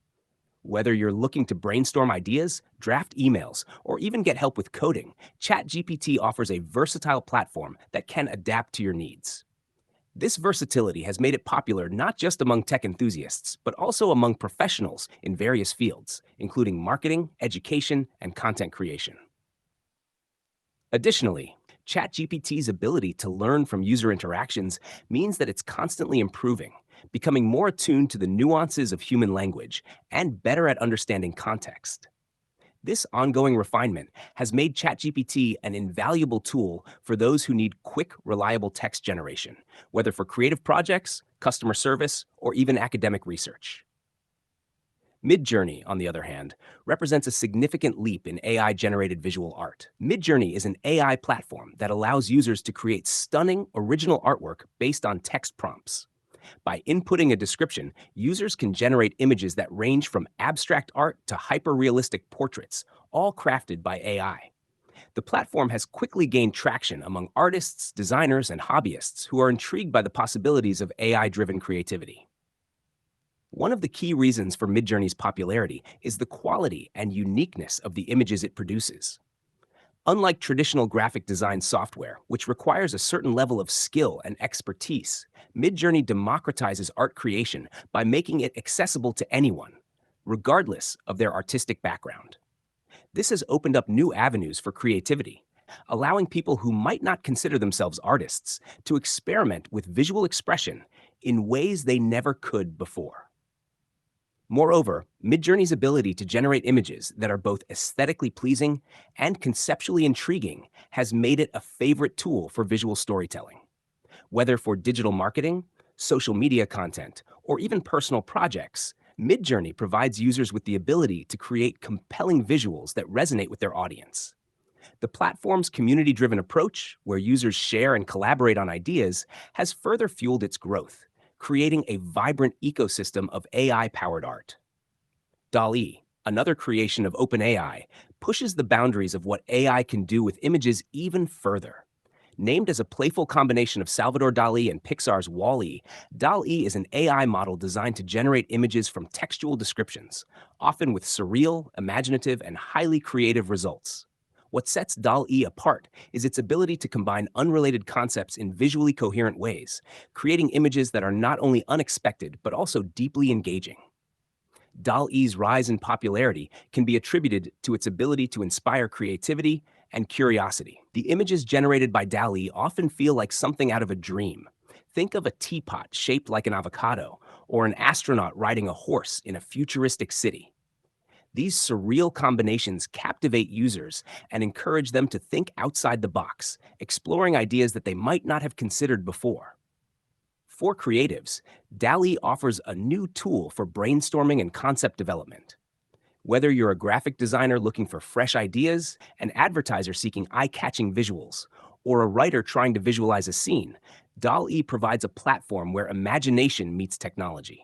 Whether you're looking to brainstorm ideas, draft emails, or even get help with coding, ChatGPT offers a versatile platform that can adapt to your needs. This versatility has made it popular not just among tech enthusiasts, but also among professionals in various fields, including marketing, education, and content creation. Additionally, ChatGPT's ability to learn from user interactions means that it's constantly improving, becoming more attuned to the nuances of human language and better at understanding context. This ongoing refinement has made ChatGPT an invaluable tool for those who need quick, reliable text generation, whether for creative projects, customer service, or even academic research. Midjourney, on the other hand, represents a significant leap in AI-generated visual art. Midjourney is an AI platform that allows users to create stunning, original artwork based on text prompts. By inputting a description, users can generate images that range from abstract art to hyper-realistic portraits, all crafted by AI. The platform has quickly gained traction among artists, designers, and hobbyists who are intrigued by the possibilities of AI-driven creativity. One of the key reasons for Midjourney's popularity is the quality and uniqueness of the images it produces. Unlike traditional graphic design software, which requires a certain level of skill and expertise, Midjourney democratizes art creation by making it accessible to anyone, regardless of their artistic background. This has opened up new avenues for creativity, allowing people who might not consider themselves artists to experiment with visual expression in ways they never could before. Moreover, Midjourney's ability to generate images that are both aesthetically pleasing and conceptually intriguing has made it a favorite tool for visual storytelling. Whether for digital marketing, social media content, or even personal projects, Midjourney provides users with the ability to create compelling visuals that resonate with their audience. The platform's community-driven approach, where users share and collaborate on ideas, has further fueled its growth, creating a vibrant ecosystem of AI-powered art. DALL-E, another creation of OpenAI, pushes the boundaries of what AI can do with images even further. Named as a playful combination of Salvador Dali and Pixar's Wall-E, DALL-E is an AI model designed to generate images from textual descriptions, often with surreal, imaginative, and highly creative results. What sets DALL-E apart is its ability to combine unrelated concepts in visually coherent ways, creating images that are not only unexpected but also deeply engaging. DALL-E's rise in popularity can be attributed to its ability to inspire creativity and curiosity. The images generated by DALL-E often feel like something out of a dream. Think of a teapot shaped like an avocado, or an astronaut riding a horse in a futuristic city. These surreal combinations captivate users and encourage them to think outside the box, exploring ideas that they might not have considered before. For creatives, DALL-E offers a new tool for brainstorming and concept development. Whether you're a graphic designer looking for fresh ideas, an advertiser seeking eye-catching visuals, or a writer trying to visualize a scene, DALL-E provides a platform where imagination meets technology.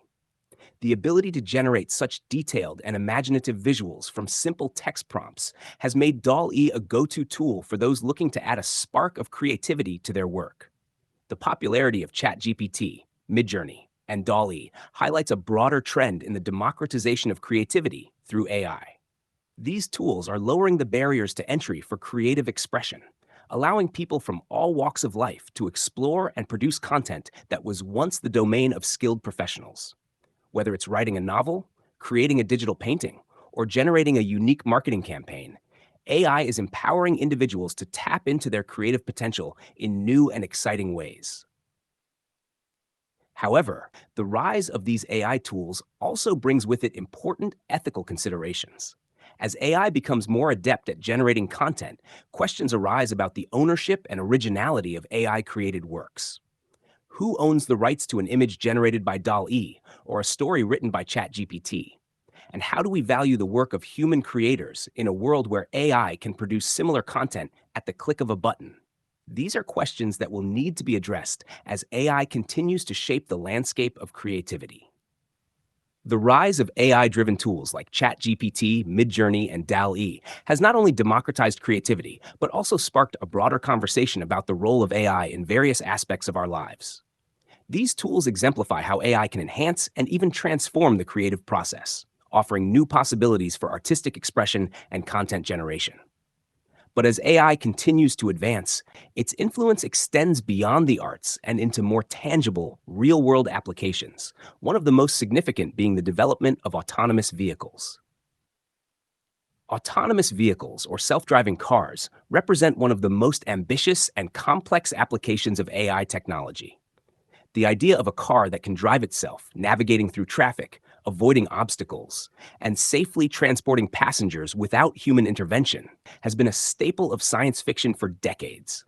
The ability to generate such detailed and imaginative visuals from simple text prompts has made DALL-E a go-to tool for those looking to add a spark of creativity to their work. The popularity of ChatGPT, Midjourney, and DALL-E highlights a broader trend in the democratization of creativity through AI. These tools are lowering the barriers to entry for creative expression, allowing people from all walks of life to explore and produce content that was once the domain of skilled professionals. Whether it's writing a novel, creating a digital painting, or generating a unique marketing campaign, AI is empowering individuals to tap into their creative potential in new and exciting ways. However, the rise of these AI tools also brings with it important ethical considerations. As AI becomes more adept at generating content, questions arise about the ownership and originality of AI-created works. Who owns the rights to an image generated by DALL-E or a story written by ChatGPT? And how do we value the work of human creators in a world where AI can produce similar content at the click of a button? These are questions that will need to be addressed as AI continues to shape the landscape of creativity. The rise of AI-driven tools like ChatGPT, Midjourney, and DALL-E has not only democratized creativity, but also sparked a broader conversation about the role of AI in various aspects of our lives. These tools exemplify how AI can enhance and even transform the creative process, offering new possibilities for artistic expression and content generation. But as AI continues to advance, its influence extends beyond the arts and into more tangible, real-world applications, one of the most significant being the development of autonomous vehicles. Autonomous vehicles, or self-driving cars, represent one of the most ambitious and complex applications of AI technology. The idea of a car that can drive itself, navigating through traffic, avoiding obstacles, and safely transporting passengers without human intervention has been a staple of science fiction for decades.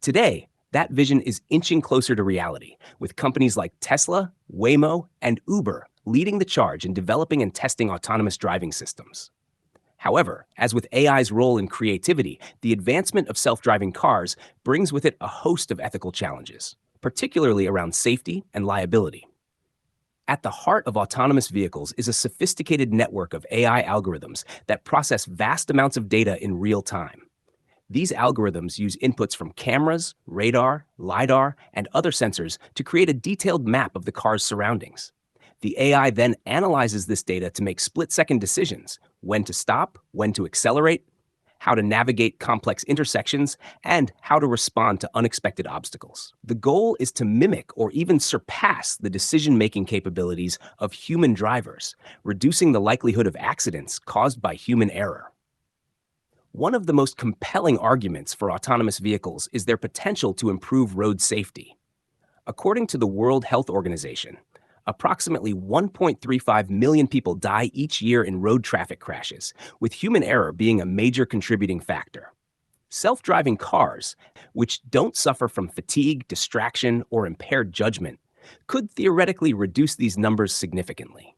Today, that vision is inching closer to reality, with companies like Tesla, Waymo, and Uber leading the charge in developing and testing autonomous driving systems. However, as with AI's role in creativity, the advancement of self-driving cars brings with it a host of ethical challenges, particularly around safety and liability. At the heart of autonomous vehicles is a sophisticated network of AI algorithms that process vast amounts of data in real time. These algorithms use inputs from cameras, radar, LiDAR, and other sensors to create a detailed map of the car's surroundings. The AI then analyzes this data to make split-second decisions: when to stop, when to accelerate, how to navigate complex intersections, and how to respond to unexpected obstacles. The goal is to mimic or even surpass the decision-making capabilities of human drivers, reducing the likelihood of accidents caused by human error. One of the most compelling arguments for autonomous vehicles is their potential to improve road safety. According to the World Health Organization, approximately 1.35 million people die each year in road traffic crashes, with human error being a major contributing factor. Self-driving cars, which don't suffer from fatigue, distraction, or impaired judgment, could theoretically reduce these numbers significantly.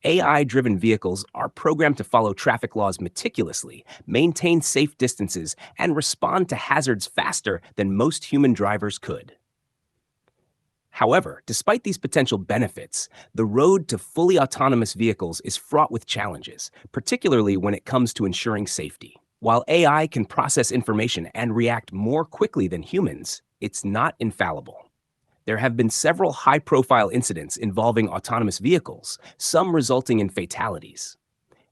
AI-driven vehicles are programmed to follow traffic laws meticulously, maintain safe distances, and respond to hazards faster than most human drivers could. However, despite these potential benefits, the road to fully autonomous vehicles is fraught with challenges, particularly when it comes to ensuring safety. While AI can process information and react more quickly than humans, it's not infallible. There have been several high-profile incidents involving autonomous vehicles, some resulting in fatalities.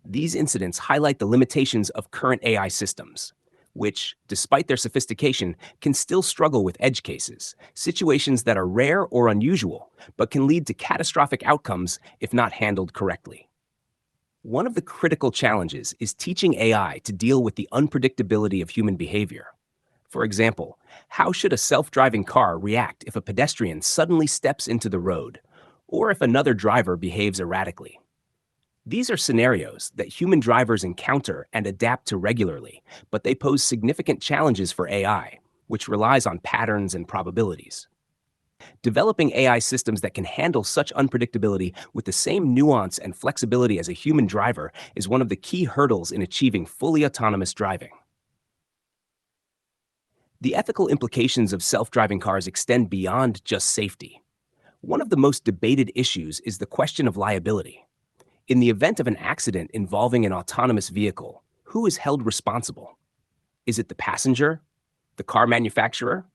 These incidents highlight the limitations of current AI systems, which, despite their sophistication, can still struggle with edge cases, situations that are rare or unusual, but can lead to catastrophic outcomes if not handled correctly. One of the critical challenges is teaching AI to deal with the unpredictability of human behavior. For example, how should a self-driving car react if a pedestrian suddenly steps into the road, or if another driver behaves erratically? These are scenarios that human drivers encounter and adapt to regularly, but they pose significant challenges for AI, which relies on patterns and probabilities. Developing AI systems that can handle such unpredictability with the same nuance and flexibility as a human driver is one of the key hurdles in achieving fully autonomous driving. The ethical implications of self-driving cars extend beyond just safety. One of the most debated issues is the question of liability. In the event of an accident involving an autonomous vehicle, who is held responsible? Is it the passenger, the car manufacturer,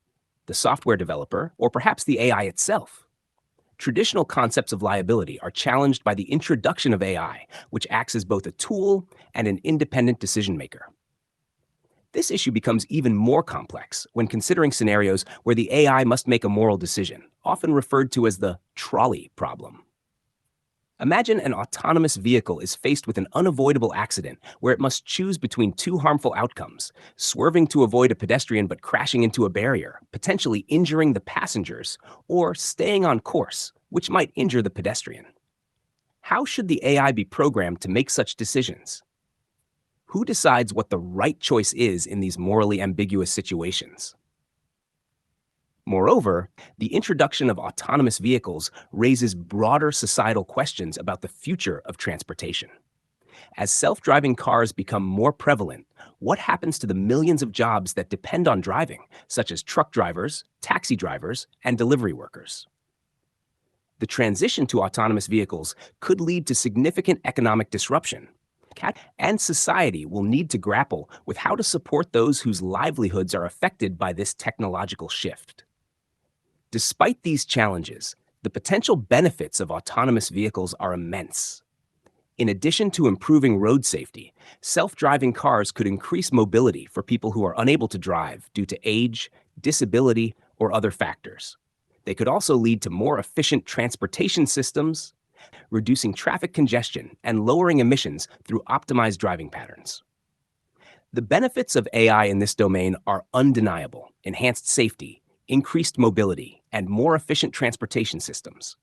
the software developer, or perhaps the AI itself? Traditional concepts of liability are challenged by the introduction of AI, which acts as both a tool and an independent decision maker. This issue becomes even more complex when considering scenarios where the AI must make a moral decision, often referred to as the trolley problem. Imagine an autonomous vehicle is faced with an unavoidable accident where it must choose between two harmful outcomes: swerving to avoid a pedestrian but crashing into a barrier, potentially injuring the passengers, or staying on course, which might injure the pedestrian. How should the AI be programmed to make such decisions? Who decides what the right choice is in these morally ambiguous situations? Moreover, the introduction of autonomous vehicles raises broader societal questions about the future of transportation. As self-driving cars become more prevalent, what happens to the millions of jobs that depend on driving, such as truck drivers, taxi drivers, and delivery workers? The transition to autonomous vehicles could lead to significant economic disruption, and society will need to grapple with how to support those whose livelihoods are affected by this technological shift. Despite these challenges, the potential benefits of autonomous vehicles are immense. In addition to improving road safety, self-driving cars could increase mobility for people who are unable to drive due to age, disability, or other factors. They could also lead to more efficient transportation systems reducing traffic congestion and lowering emissions through optimized driving patterns. The benefits of AI in this domain are undeniable: enhanced safety, increased mobility, and more efficient transportation systems.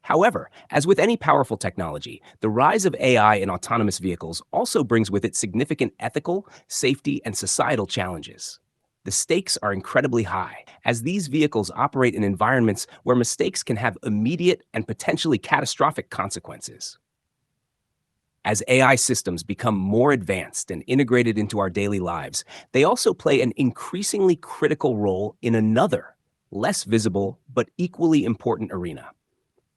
However, as with any powerful technology, the rise of AI in autonomous vehicles also brings with it significant ethical, safety, and societal challenges. The stakes are incredibly high, as these vehicles operate in environments where mistakes can have immediate and potentially catastrophic consequences. As AI systems become more advanced and integrated into our daily lives, they also play an increasingly critical role in another, less visible but equally important arena: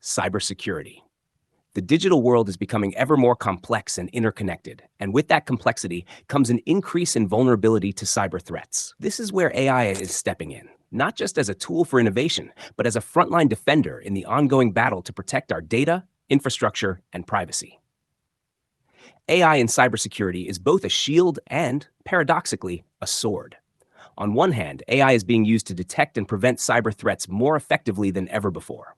cybersecurity. The digital world is becoming ever more complex and interconnected, and with that complexity comes an increase in vulnerability to cyber threats. This is where AI is stepping in, not just as a tool for innovation, but as a frontline defender in the ongoing battle to protect our data, infrastructure, and privacy. AI in cybersecurity is both a shield and, paradoxically, a sword. On one hand, AI is being used to detect and prevent cyber threats more effectively than ever before.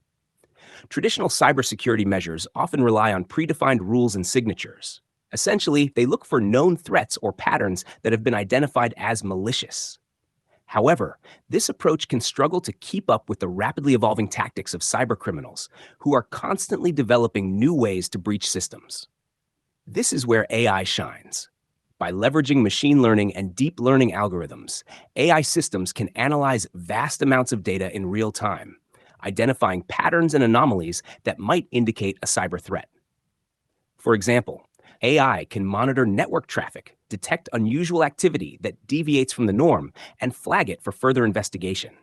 Traditional cybersecurity measures often rely on predefined rules and signatures. Essentially, they look for known threats or patterns that have been identified as malicious. However, this approach can struggle to keep up with the rapidly evolving tactics of cybercriminals, who are constantly developing new ways to breach systems. This is where AI shines. By leveraging machine learning and deep learning algorithms, AI systems can analyze vast amounts of data in real time, identifying patterns and anomalies that might indicate a cyber threat. For example, AI can monitor network traffic, detect unusual activity that deviates from the norm, and flag it for further investigation.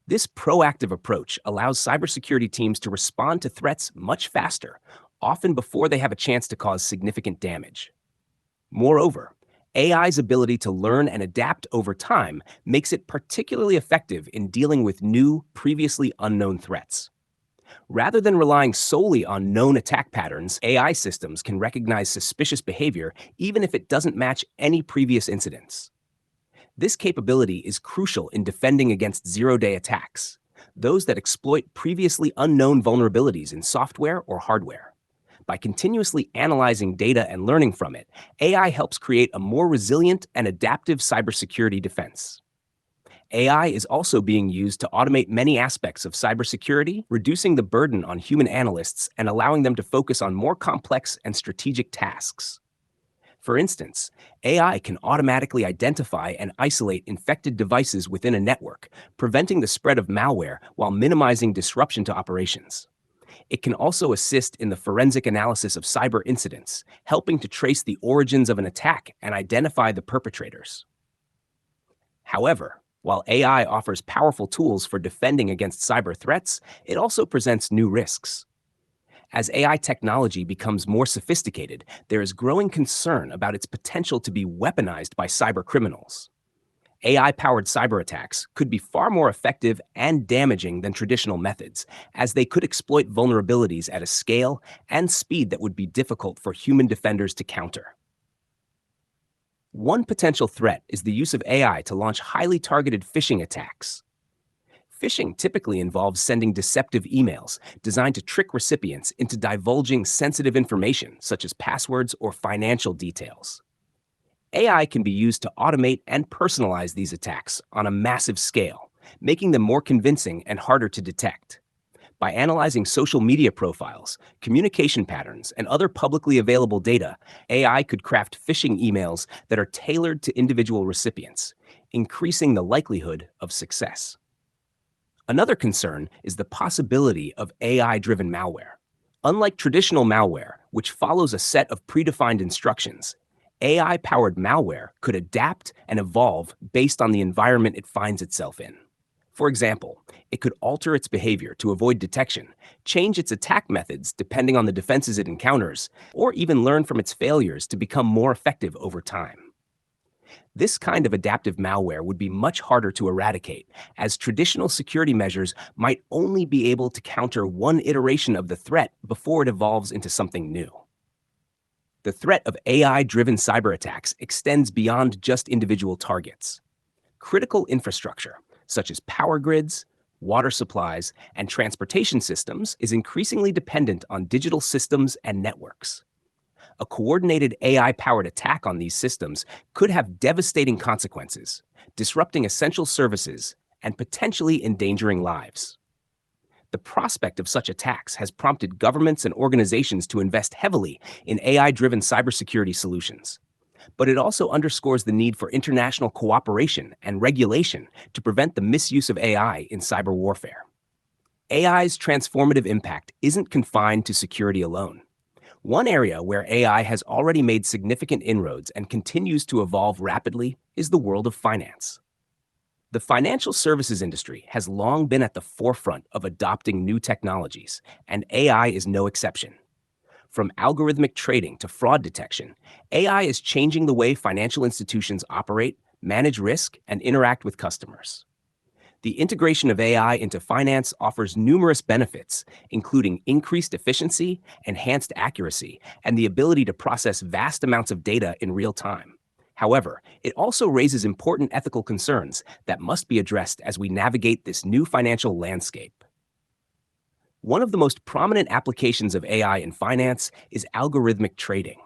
This proactive approach allows cybersecurity teams to respond to threats much faster, often before they have a chance to cause significant damage. Moreover, AI's ability to learn and adapt over time makes it particularly effective in dealing with new, previously unknown threats. Rather than relying solely on known attack patterns, AI systems can recognize suspicious behavior even if it doesn't match any previous incidents. This capability is crucial in defending against zero-day attacks, those that exploit previously unknown vulnerabilities in software or hardware. By continuously analyzing data and learning from it, AI helps create a more resilient and adaptive cybersecurity defense. AI is also being used to automate many aspects of cybersecurity, reducing the burden on human analysts and allowing them to focus on more complex and strategic tasks. For instance, AI can automatically identify and isolate infected devices within a network, preventing the spread of malware while minimizing disruption to operations. It can also assist in the forensic analysis of cyber incidents, helping to trace the origins of an attack and identify the perpetrators. However, while AI offers powerful tools for defending against cyber threats, it also presents new risks. As AI technology becomes more sophisticated, there is growing concern about its potential to be weaponized by cyber criminals. AI-powered cyber attacks could be far more effective and damaging than traditional methods, as they could exploit vulnerabilities at a scale and speed that would be difficult for human defenders to counter. One potential threat is the use of AI to launch highly targeted phishing attacks. Phishing typically involves sending deceptive emails designed to trick recipients into divulging sensitive information, such as passwords or financial details. AI can be used to automate and personalize these attacks on a massive scale, making them more convincing and harder to detect. By analyzing social media profiles, communication patterns, and other publicly available data, AI could craft phishing emails that are tailored to individual recipients, increasing the likelihood of success. Another concern is the possibility of AI-driven malware. Unlike traditional malware, which follows a set of predefined instructions, AI-powered malware could adapt and evolve based on the environment it finds itself in. For example, it could alter its behavior to avoid detection, change its attack methods depending on the defenses it encounters, or even learn from its failures to become more effective over time. This kind of adaptive malware would be much harder to eradicate, as traditional security measures might only be able to counter one iteration of the threat before it evolves into something new. The threat of AI-driven cyber attacks extends beyond just individual targets. Critical infrastructure, such as power grids, water supplies, and transportation systems is increasingly dependent on digital systems and networks. A coordinated AI-powered attack on these systems could have devastating consequences, disrupting essential services and potentially endangering lives. The prospect of such attacks has prompted governments and organizations to invest heavily in AI-driven cybersecurity solutions. But it also underscores the need for international cooperation and regulation to prevent the misuse of AI in cyber warfare. AI's transformative impact isn't confined to security alone. One area where AI has already made significant inroads and continues to evolve rapidly is the world of finance. The financial services industry has long been at the forefront of adopting new technologies, and AI is no exception. From algorithmic trading to fraud detection, AI is changing the way financial institutions operate, manage risk, and interact with customers. The integration of AI into finance offers numerous benefits, including increased efficiency, enhanced accuracy, and the ability to process vast amounts of data in real time. However, it also raises important ethical concerns that must be addressed as we navigate this new financial landscape. One of the most prominent applications of AI in finance is algorithmic trading.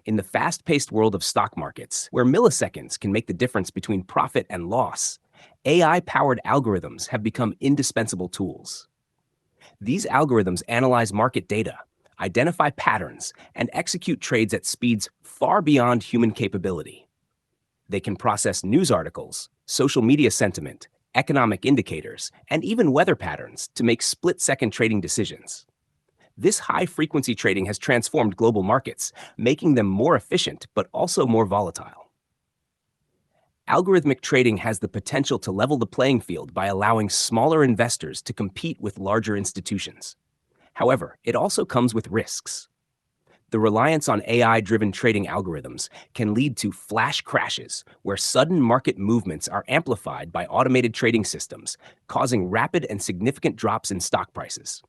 In the fast-paced world of stock markets, where milliseconds can make the difference between profit and loss, AI-powered algorithms have become indispensable tools. These algorithms analyze market data, identify patterns, and execute trades at speeds far beyond human capability. They can process news articles, social media sentiment, economic indicators, and even weather patterns to make split-second trading decisions. This high-frequency trading has transformed global markets, making them more efficient but also more volatile. Algorithmic trading has the potential to level the playing field by allowing smaller investors to compete with larger institutions. However, it also comes with risks. The reliance on AI-driven trading algorithms can lead to flash crashes, where sudden market movements are amplified by automated trading systems, causing rapid and significant drops in stock prices.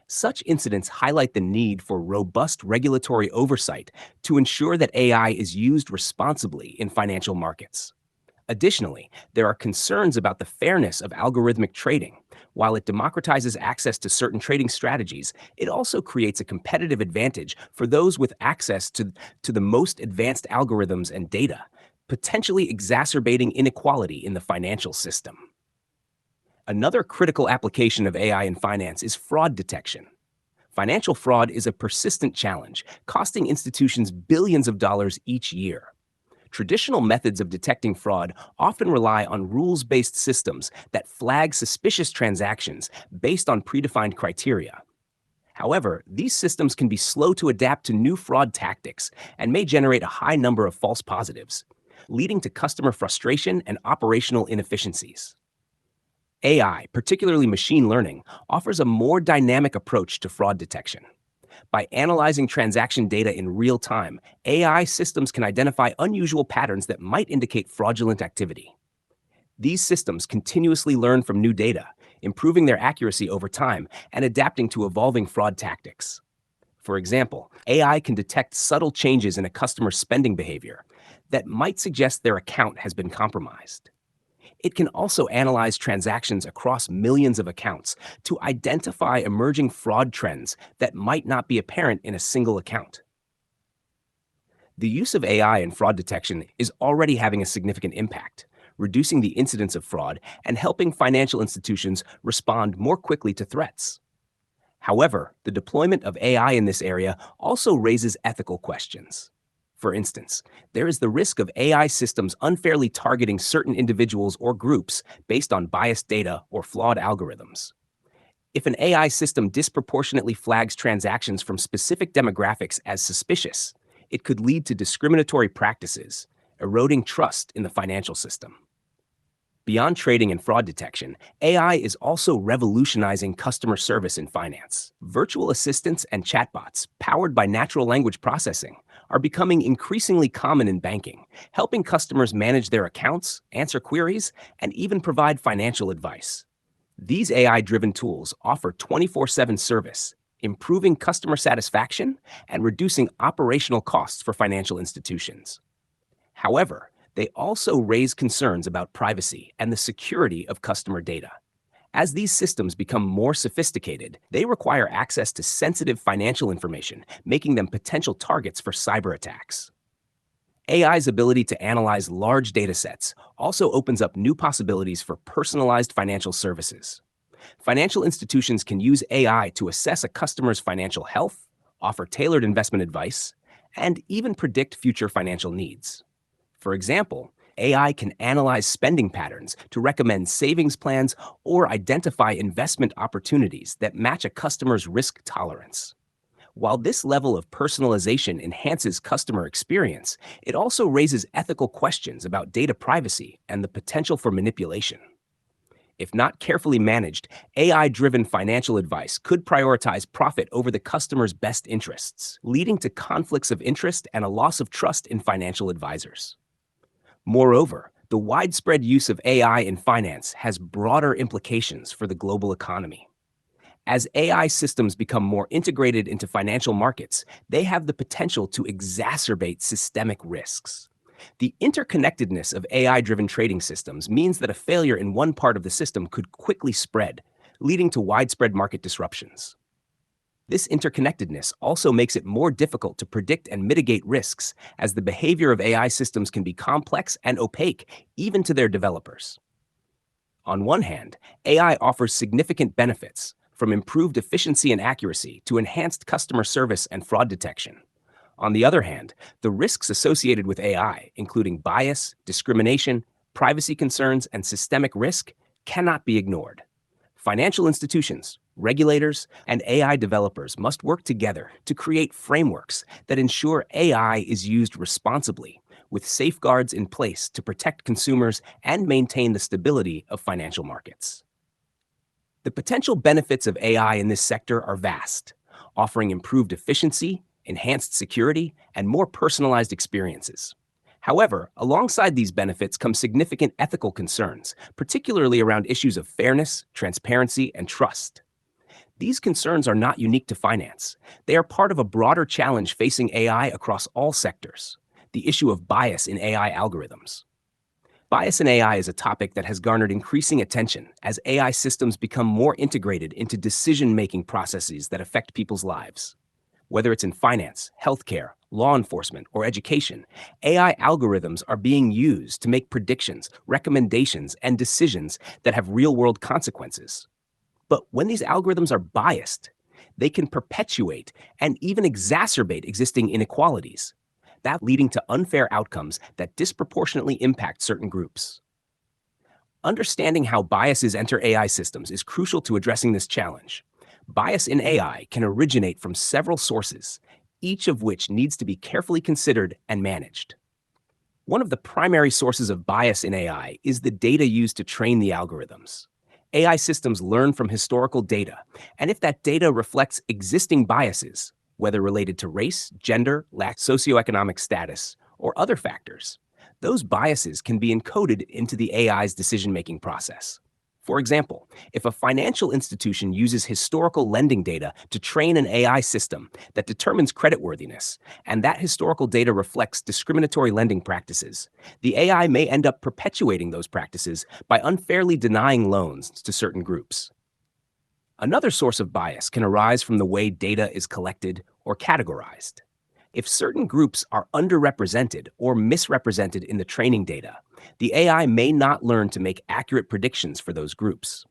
Such incidents highlight the need for robust regulatory oversight to ensure that AI is used responsibly in financial markets. Additionally, there are concerns about the fairness of algorithmic trading. While it democratizes access to certain trading strategies, it also creates a competitive advantage for those with access to the most advanced algorithms and data, potentially exacerbating inequality in the financial system. Another critical application of AI in finance is fraud detection. Financial fraud is a persistent challenge, costing institutions billions of dollars each year. Traditional methods of detecting fraud often rely on rules-based systems that flag suspicious transactions based on predefined criteria. However, these systems can be slow to adapt to new fraud tactics and may generate a high number of false positives, leading to customer frustration and operational inefficiencies. AI, particularly machine learning, offers a more dynamic approach to fraud detection. By analyzing transaction data in real time, AI systems can identify unusual patterns that might indicate fraudulent activity. These systems continuously learn from new data, improving their accuracy over time and adapting to evolving fraud tactics. For example, AI can detect subtle changes in a customer's spending behavior that might suggest their account has been compromised. It can also analyze transactions across millions of accounts to identify emerging fraud trends that might not be apparent in a single account. The use of AI in fraud detection is already having a significant impact, reducing the incidence of fraud and helping financial institutions respond more quickly to threats. However, the deployment of AI in this area also raises ethical questions. For instance, there is the risk of AI systems unfairly targeting certain individuals or groups based on biased data or flawed algorithms. If an AI system disproportionately flags transactions from specific demographics as suspicious, it could lead to discriminatory practices, eroding trust in the financial system. Beyond trading and fraud detection, AI is also revolutionizing customer service in finance. Virtual assistants and chatbots, powered by natural language processing, are becoming increasingly common in banking, helping customers manage their accounts, answer queries, and even provide financial advice. These AI-driven tools offer 24/7 service, improving customer satisfaction and reducing operational costs for financial institutions. However, they also raise concerns about privacy and the security of customer data. As these systems become more sophisticated, they require access to sensitive financial information, making them potential targets for cyber attacks. AI's ability to analyze large data sets also opens up new possibilities for personalized financial services. Financial institutions can use AI to assess a customer's financial health, offer tailored investment advice, and even predict future financial needs. For example, AI can analyze spending patterns to recommend savings plans or identify investment opportunities that match a customer's risk tolerance. While this level of personalization enhances customer experience, it also raises ethical questions about data privacy and the potential for manipulation. If not carefully managed, AI-driven financial advice could prioritize profit over the customer's best interests, leading to conflicts of interest and a loss of trust in financial advisors. Moreover, the widespread use of AI in finance has broader implications for the global economy. As AI systems become more integrated into financial markets, they have the potential to exacerbate systemic risks. The interconnectedness of AI-driven trading systems means that a failure in one part of the system could quickly spread, leading to widespread market disruptions. This interconnectedness also makes it more difficult to predict and mitigate risks, as the behavior of AI systems can be complex and opaque, even to their developers. On one hand, AI offers significant benefits, from improved efficiency and accuracy to enhanced customer service and fraud detection. On the other hand, the risks associated with AI, including bias, discrimination, privacy concerns, and systemic risk, cannot be ignored. Financial institutions, regulators, and AI developers must work together to create frameworks that ensure AI is used responsibly, with safeguards in place to protect consumers and maintain the stability of financial markets. The potential benefits of AI in this sector are vast, offering improved efficiency, enhanced security, and more personalized experiences. However, alongside these benefits come significant ethical concerns, particularly around issues of fairness, transparency, and trust. These concerns are not unique to finance. They are part of a broader challenge facing AI across all sectors: the issue of bias in AI algorithms. Bias in AI is a topic that has garnered increasing attention as AI systems become more integrated into decision-making processes that affect people's lives. Whether it's in finance, healthcare, law enforcement, or education, AI algorithms are being used to make predictions, recommendations, and decisions that have real-world consequences. But when these algorithms are biased, they can perpetuate and even exacerbate existing inequalities, that leading to unfair outcomes that disproportionately impact certain groups. Understanding how biases enter AI systems is crucial to addressing this challenge. Bias in AI can originate from several sources, each of which needs to be carefully considered and managed. One of the primary sources of bias in AI is the data used to train the algorithms. AI systems learn from historical data, and if that data reflects existing biases, whether related to race, gender, socioeconomic status, or other factors, those biases can be encoded into the AI's decision-making process. For example, if a financial institution uses historical lending data to train an AI system that determines creditworthiness, and that historical data reflects discriminatory lending practices, the AI may end up perpetuating those practices by unfairly denying loans to certain groups. Another source of bias can arise from the way data is collected or categorized. If certain groups are underrepresented or misrepresented in the training data, the AI may not learn to make accurate predictions for those groups.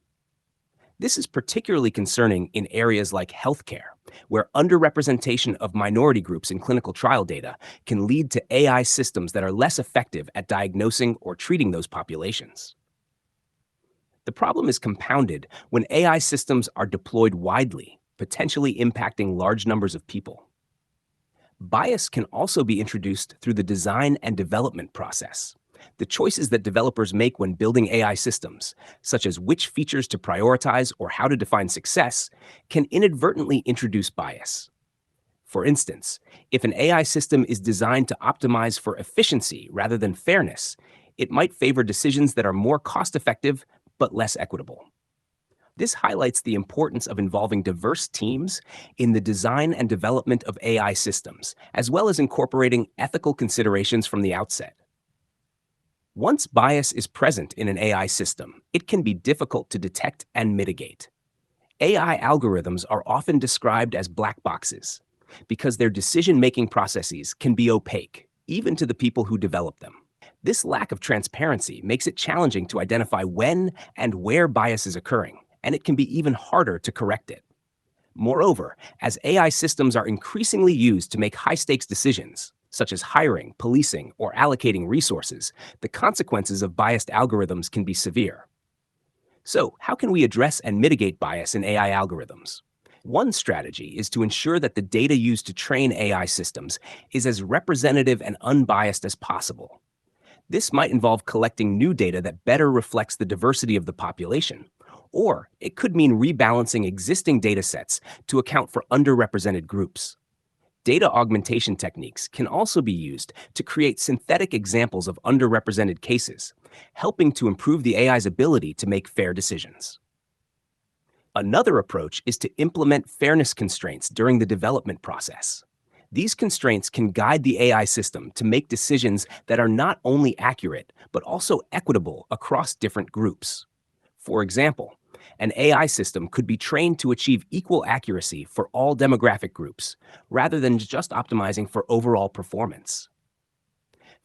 This is particularly concerning in areas like healthcare, where underrepresentation of minority groups in clinical trial data can lead to AI systems that are less effective at diagnosing or treating those populations. The problem is compounded when AI systems are deployed widely, potentially impacting large numbers of people. Bias can also be introduced through the design and development process. The choices that developers make when building AI systems, such as which features to prioritize or how to define success, can inadvertently introduce bias. For instance, if an AI system is designed to optimize for efficiency rather than fairness, it might favor decisions that are more cost-effective but less equitable. This highlights the importance of involving diverse teams in the design and development of AI systems, as well as incorporating ethical considerations from the outset. Once bias is present in an AI system, it can be difficult to detect and mitigate. AI algorithms are often described as black boxes because their decision-making processes can be opaque, even to the people who develop them. This lack of transparency makes it challenging to identify when and where bias is occurring, and it can be even harder to correct it. Moreover, as AI systems are increasingly used to make high-stakes decisions, such as hiring, policing, or allocating resources, the consequences of biased algorithms can be severe. So, how can we address and mitigate bias in AI algorithms? One strategy is to ensure that the data used to train AI systems is as representative and unbiased as possible. This might involve collecting new data that better reflects the diversity of the population, or it could mean rebalancing existing data sets to account for underrepresented groups. Data augmentation techniques can also be used to create synthetic examples of underrepresented cases, helping to improve the AI's ability to make fair decisions. Another approach is to implement fairness constraints during the development process. These constraints can guide the AI system to make decisions that are not only accurate, but also equitable across different groups. For example, an AI system could be trained to achieve equal accuracy for all demographic groups, rather than just optimizing for overall performance.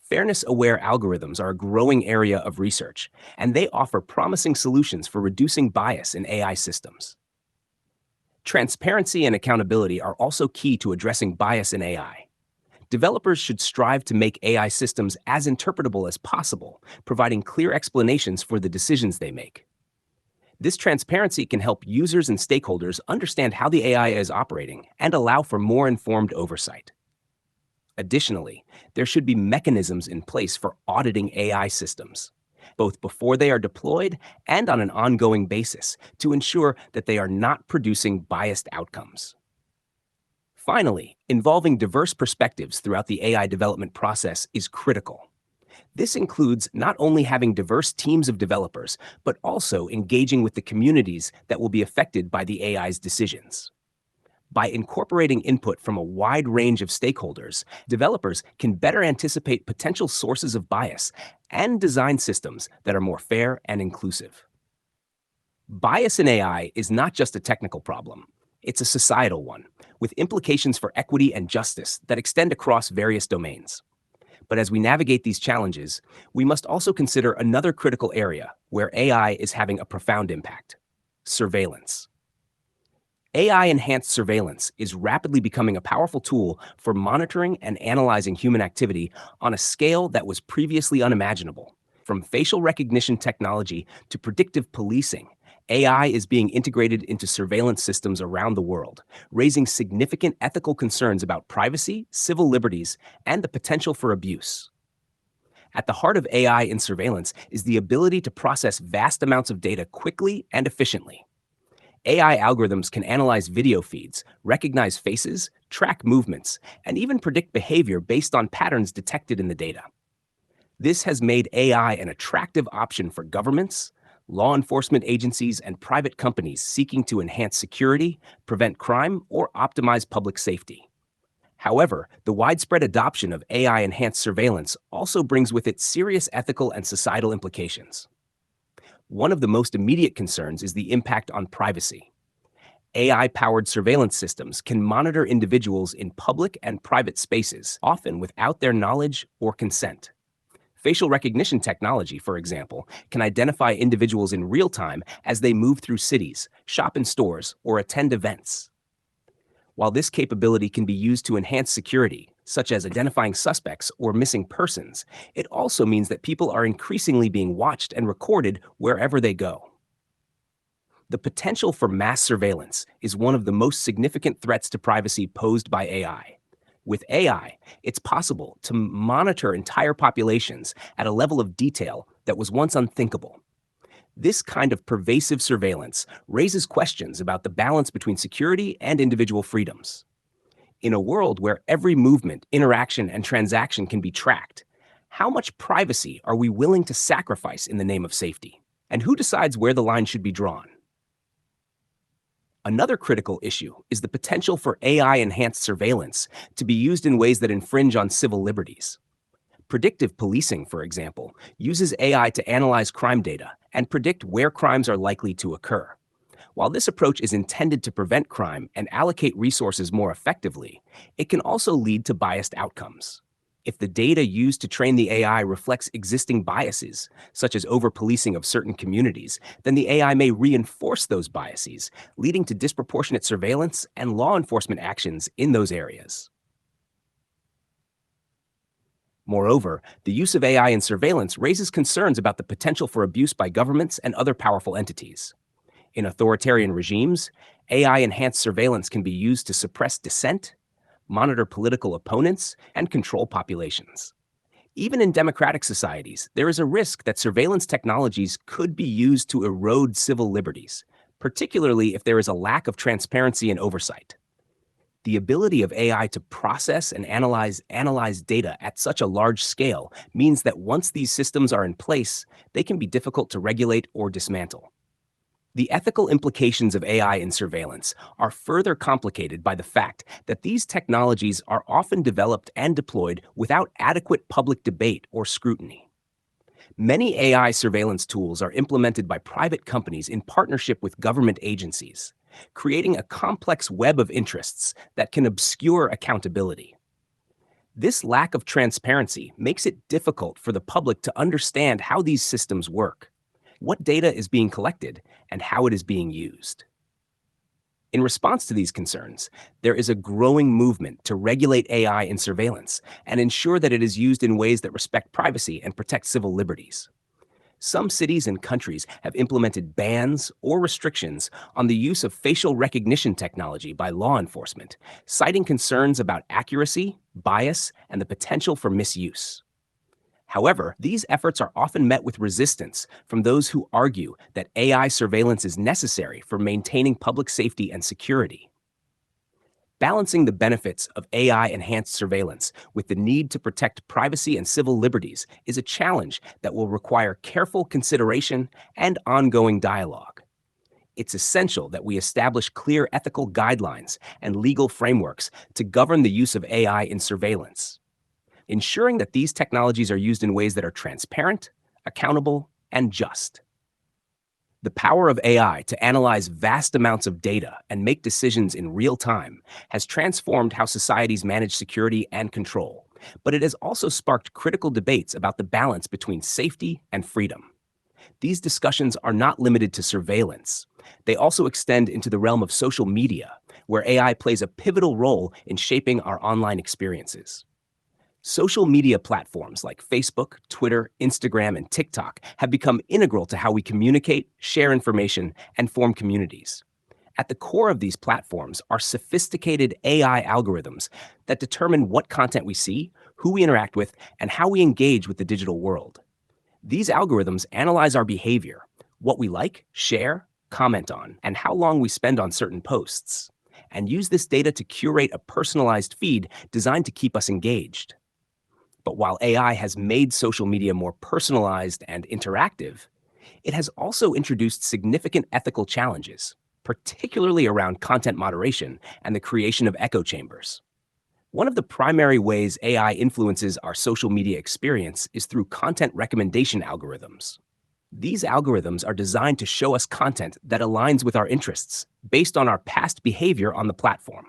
Fairness-aware algorithms are a growing area of research, and they offer promising solutions for reducing bias in AI systems. Transparency and accountability are also key to addressing bias in AI. Developers should strive to make AI systems as interpretable as possible, providing clear explanations for the decisions they make. This transparency can help users and stakeholders understand how the AI is operating and allow for more informed oversight. Additionally, there should be mechanisms in place for auditing AI systems, both before they are deployed and on an ongoing basis, to ensure that they are not producing biased outcomes. Finally, involving diverse perspectives throughout the AI development process is critical. This includes not only having diverse teams of developers, but also engaging with the communities that will be affected by the AI's decisions. By incorporating input from a wide range of stakeholders, developers can better anticipate potential sources of bias and design systems that are more fair and inclusive. Bias in AI is not just a technical problem, it's a societal one, with implications for equity and justice that extend across various domains. But as we navigate these challenges, we must also consider another critical area where AI is having a profound impact: surveillance. AI-enhanced surveillance is rapidly becoming a powerful tool for monitoring and analyzing human activity on a scale that was previously unimaginable. From facial recognition technology to predictive policing, AI is being integrated into surveillance systems around the world, raising significant ethical concerns about privacy, civil liberties, and the potential for abuse. At the heart of AI in surveillance is the ability to process vast amounts of data quickly and efficiently. AI algorithms can analyze video feeds, recognize faces, track movements, and even predict behavior based on patterns detected in the data. This has made AI an attractive option for governments, law enforcement agencies, and private companies seeking to enhance security, prevent crime, or optimize public safety. However, the widespread adoption of AI-enhanced surveillance also brings with it serious ethical and societal implications. One of the most immediate concerns is the impact on privacy. AI-powered surveillance systems can monitor individuals in public and private spaces, often without their knowledge or consent. Facial recognition technology, for example, can identify individuals in real time as they move through cities, shop in stores, or attend events. While this capability can be used to enhance security, such as identifying suspects or missing persons, it also means that people are increasingly being watched and recorded wherever they go. The potential for mass surveillance is one of the most significant threats to privacy posed by AI. With AI, it's possible to monitor entire populations at a level of detail that was once unthinkable. This kind of pervasive surveillance raises questions about the balance between security and individual freedoms. In a world where every movement, interaction, and transaction can be tracked, how much privacy are we willing to sacrifice in the name of safety? And who decides where the line should be drawn? Another critical issue is the potential for AI-enhanced surveillance to be used in ways that infringe on civil liberties. Predictive policing, for example, uses AI to analyze crime data and predict where crimes are likely to occur. While this approach is intended to prevent crime and allocate resources more effectively, it can also lead to biased outcomes. If the data used to train the AI reflects existing biases, such as over-policing of certain communities, then the AI may reinforce those biases, leading to disproportionate surveillance and law enforcement actions in those areas. Moreover, the use of AI in surveillance raises concerns about the potential for abuse by governments and other powerful entities. In authoritarian regimes, AI-enhanced surveillance can be used to suppress dissent, monitor political opponents, and control populations. Even in democratic societies, there is a risk that surveillance technologies could be used to erode civil liberties, particularly if there is a lack of transparency and oversight. The ability of AI to process and analyze data at such a large scale means that once these systems are in place, they can be difficult to regulate or dismantle. The ethical implications of AI in surveillance are further complicated by the fact that these technologies are often developed and deployed without adequate public debate or scrutiny. Many AI surveillance tools are implemented by private companies in partnership with government agencies, creating a complex web of interests that can obscure accountability. This lack of transparency makes it difficult for the public to understand how these systems work, what data is being collected, and how it is being used. In response to these concerns, there is a growing movement to regulate AI in surveillance and ensure that it is used in ways that respect privacy and protect civil liberties. Some cities and countries have implemented bans or restrictions on the use of facial recognition technology by law enforcement, citing concerns about accuracy, bias, and the potential for misuse. However, these efforts are often met with resistance from those who argue that AI surveillance is necessary for maintaining public safety and security. Balancing the benefits of AI-enhanced surveillance with the need to protect privacy and civil liberties is a challenge that will require careful consideration and ongoing dialogue. It's essential that we establish clear ethical guidelines and legal frameworks to govern the use of AI in surveillance, ensuring that these technologies are used in ways that are transparent, accountable, and just. The power of AI to analyze vast amounts of data and make decisions in real time has transformed how societies manage security and control, but it has also sparked critical debates about the balance between safety and freedom. These discussions are not limited to surveillance. They also extend into the realm of social media, where AI plays a pivotal role in shaping our online experiences. Social media platforms like Facebook, Twitter, Instagram, and TikTok have become integral to how we communicate, share information, and form communities. At the core of these platforms are sophisticated AI algorithms that determine what content we see, who we interact with, and how we engage with the digital world. These algorithms analyze our behavior, what we like, share, comment on, and how long we spend on certain posts, and use this data to curate a personalized feed designed to keep us engaged. But while AI has made social media more personalized and interactive, it has also introduced significant ethical challenges, particularly around content moderation and the creation of echo chambers. One of the primary ways AI influences our social media experience is through content recommendation algorithms. These algorithms are designed to show us content that aligns with our interests based on our past behavior on the platform.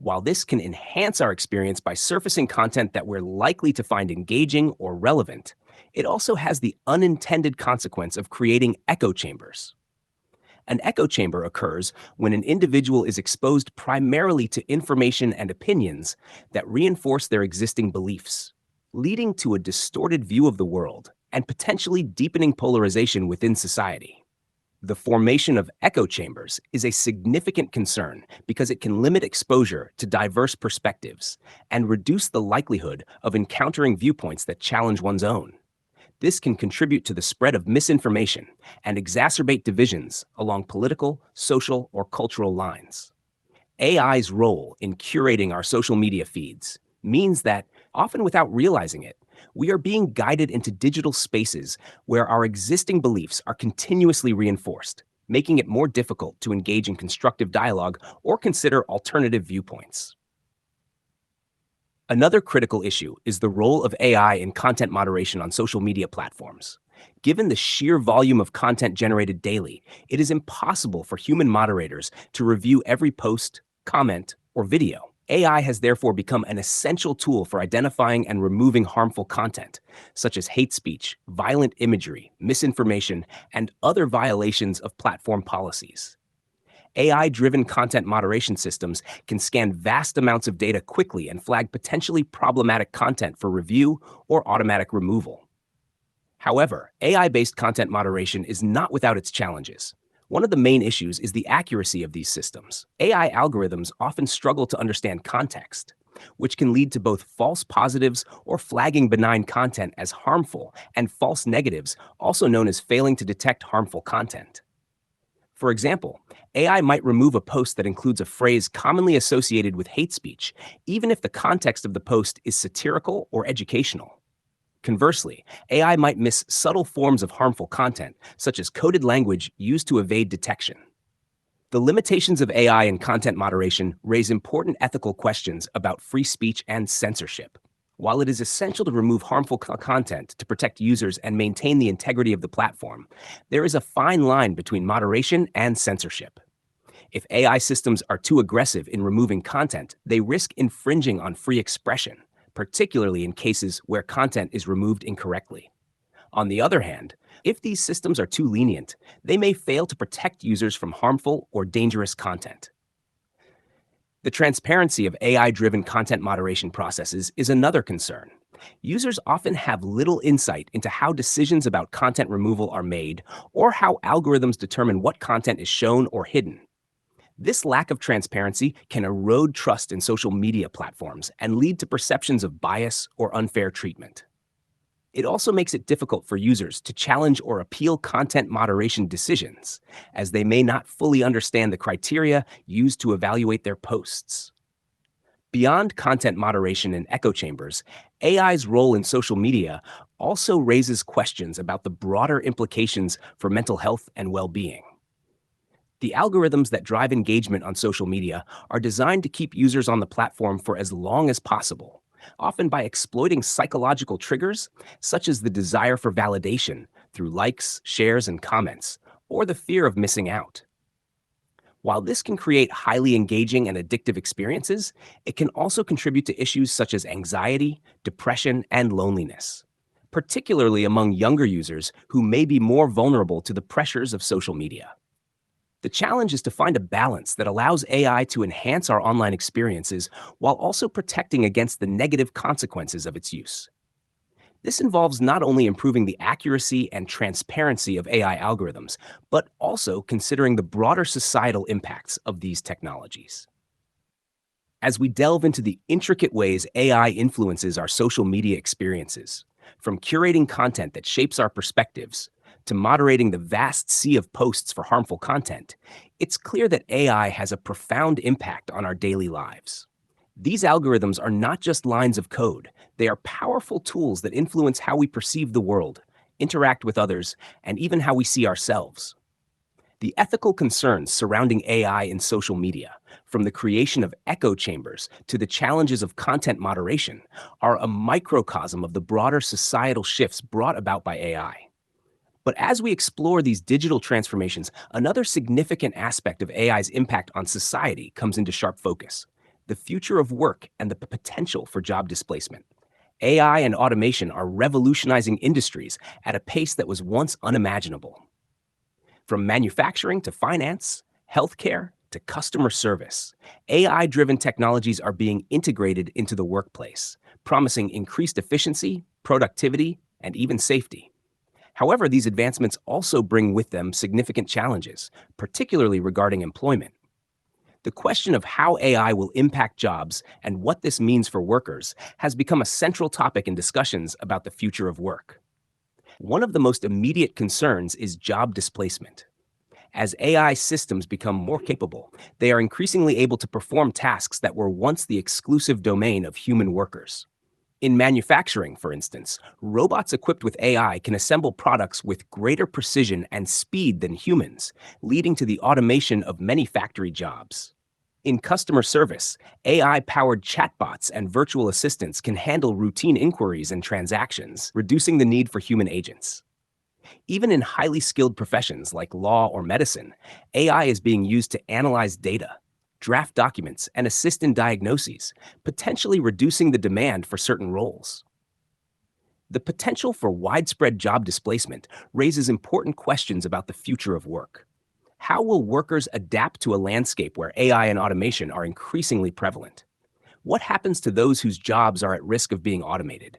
While this can enhance our experience by surfacing content that we're likely to find engaging or relevant, it also has the unintended consequence of creating echo chambers. An echo chamber occurs when an individual is exposed primarily to information and opinions that reinforce their existing beliefs, leading to a distorted view of the world and potentially deepening polarization within society. The formation of echo chambers is a significant concern because it can limit exposure to diverse perspectives and reduce the likelihood of encountering viewpoints that challenge one's own. This can contribute to the spread of misinformation and exacerbate divisions along political, social, or cultural lines. AI's role in curating our social media feeds means that, often without realizing it, we are being guided into digital spaces where our existing beliefs are continuously reinforced, making it more difficult to engage in constructive dialogue or consider alternative viewpoints. Another critical issue is the role of AI in content moderation on social media platforms. Given the sheer volume of content generated daily, it is impossible for human moderators to review every post, comment, or video. AI has therefore become an essential tool for identifying and removing harmful content, such as hate speech, violent imagery, misinformation, and other violations of platform policies. AI-driven content moderation systems can scan vast amounts of data quickly and flag potentially problematic content for review or automatic removal. However, AI-based content moderation is not without its challenges. One of the main issues is the accuracy of these systems. AI algorithms often struggle to understand context, which can lead to both false positives or flagging benign content as harmful and false negatives, also known as failing to detect harmful content. For example, AI might remove a post that includes a phrase commonly associated with hate speech, even if the context of the post is satirical or educational. Conversely, AI might miss subtle forms of harmful content, such as coded language used to evade detection. The limitations of AI in content moderation raise important ethical questions about free speech and censorship. While it is essential to remove harmful content to protect users and maintain the integrity of the platform, there is a fine line between moderation and censorship. If AI systems are too aggressive in removing content, they risk infringing on free expression, particularly in cases where content is removed incorrectly. On the other hand, if these systems are too lenient, they may fail to protect users from harmful or dangerous content. The transparency of AI-driven content moderation processes is another concern. Users often have little insight into how decisions about content removal are made or how algorithms determine what content is shown or hidden. This lack of transparency can erode trust in social media platforms and lead to perceptions of bias or unfair treatment. It also makes it difficult for users to challenge or appeal content moderation decisions, as they may not fully understand the criteria used to evaluate their posts. Beyond content moderation and echo chambers, AI's role in social media also raises questions about the broader implications for mental health and well-being. The algorithms that drive engagement on social media are designed to keep users on the platform for as long as possible, often by exploiting psychological triggers such as the desire for validation through likes, shares, and comments, or the fear of missing out. While this can create highly engaging and addictive experiences, it can also contribute to issues such as anxiety, depression, and loneliness, particularly among younger users who may be more vulnerable to the pressures of social media. The challenge is to find a balance that allows AI to enhance our online experiences while also protecting against the negative consequences of its use. This involves not only improving the accuracy and transparency of AI algorithms, but also considering the broader societal impacts of these technologies. As we delve into the intricate ways AI influences our social media experiences, from curating content that shapes our perspectives to moderating the vast sea of posts for harmful content, it's clear that AI has a profound impact on our daily lives. These algorithms are not just lines of code, they are powerful tools that influence how we perceive the world, interact with others, and even how we see ourselves. The ethical concerns surrounding AI in social media, from the creation of echo chambers to the challenges of content moderation, are a microcosm of the broader societal shifts brought about by AI. But as we explore these digital transformations, another significant aspect of AI's impact on society comes into sharp focus: the future of work and the potential for job displacement. AI and automation are revolutionizing industries at a pace that was once unimaginable. From manufacturing to finance, healthcare to customer service, AI-driven technologies are being integrated into the workplace, promising increased efficiency, productivity, and even safety. However, these advancements also bring with them significant challenges, particularly regarding employment. The question of how AI will impact jobs and what this means for workers has become a central topic in discussions about the future of work. One of the most immediate concerns is job displacement. As AI systems become more capable, they are increasingly able to perform tasks that were once the exclusive domain of human workers. In manufacturing, for instance, robots equipped with AI can assemble products with greater precision and speed than humans, leading to the automation of many factory jobs. In customer service, AI powered chatbots and virtual assistants can handle routine inquiries and transactions, reducing the need for human agents. Even in highly skilled professions like law or medicine, AI is being used to analyze data, draft documents, and assist in diagnoses, potentially reducing the demand for certain roles. The potential for widespread job displacement raises important questions about the future of work. How will workers adapt to a landscape where AI and automation are increasingly prevalent? What happens to those whose jobs are at risk of being automated?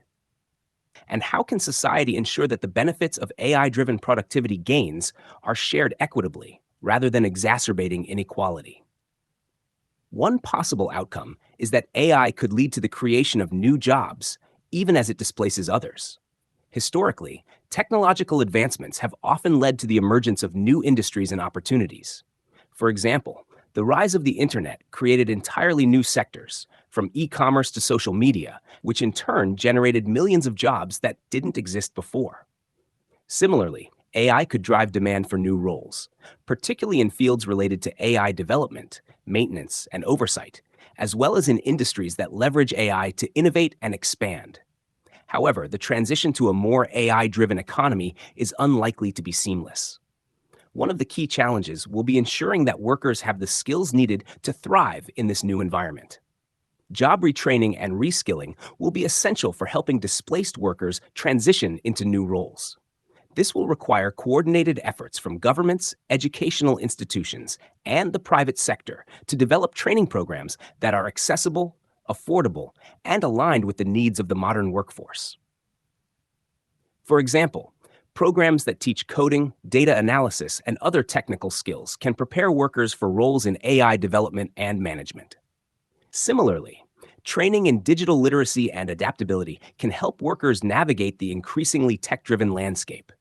And how can society ensure that the benefits of AI-driven productivity gains are shared equitably rather than exacerbating inequality? One possible outcome is that AI could lead to the creation of new jobs, even as it displaces others. Historically, technological advancements have often led to the emergence of new industries and opportunities. For example, the rise of the internet created entirely new sectors, from e-commerce to social media, which in turn generated millions of jobs that didn't exist before. Similarly, AI could drive demand for new roles, particularly in fields related to AI development, maintenance, and oversight, as well as in industries that leverage AI to innovate and expand. However, the transition to a more AI-driven economy is unlikely to be seamless. One of the key challenges will be ensuring that workers have the skills needed to thrive in this new environment. Job retraining and reskilling will be essential for helping displaced workers transition into new roles. This will require coordinated efforts from governments, educational institutions, and the private sector to develop training programs that are accessible, affordable, and aligned with the needs of the modern workforce. For example, programs that teach coding, data analysis, and other technical skills can prepare workers for roles in AI development and management. Similarly, training in digital literacy and adaptability can help workers navigate the increasingly tech-driven landscape.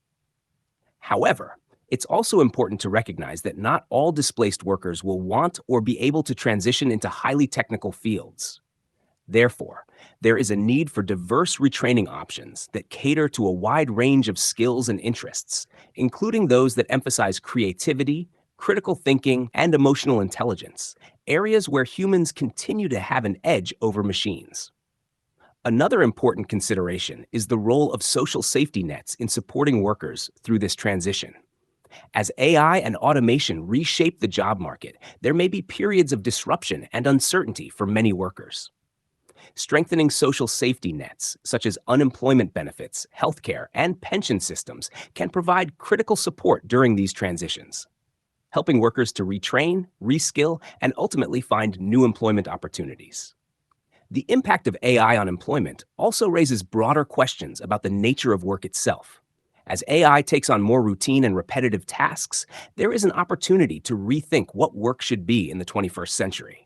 However, it's also important to recognize that not all displaced workers will want or be able to transition into highly technical fields. Therefore, there is a need for diverse retraining options that cater to a wide range of skills and interests, including those that emphasize creativity, critical thinking, and emotional intelligence, areas where humans continue to have an edge over machines. Another important consideration is the role of social safety nets in supporting workers through this transition. As AI and automation reshape the job market, there may be periods of disruption and uncertainty for many workers. Strengthening social safety nets, such as unemployment benefits, healthcare, and pension systems, can provide critical support during these transitions, helping workers to retrain, reskill, and ultimately find new employment opportunities. The impact of AI on employment also raises broader questions about the nature of work itself. As AI takes on more routine and repetitive tasks, there is an opportunity to rethink what work should be in the 21st century.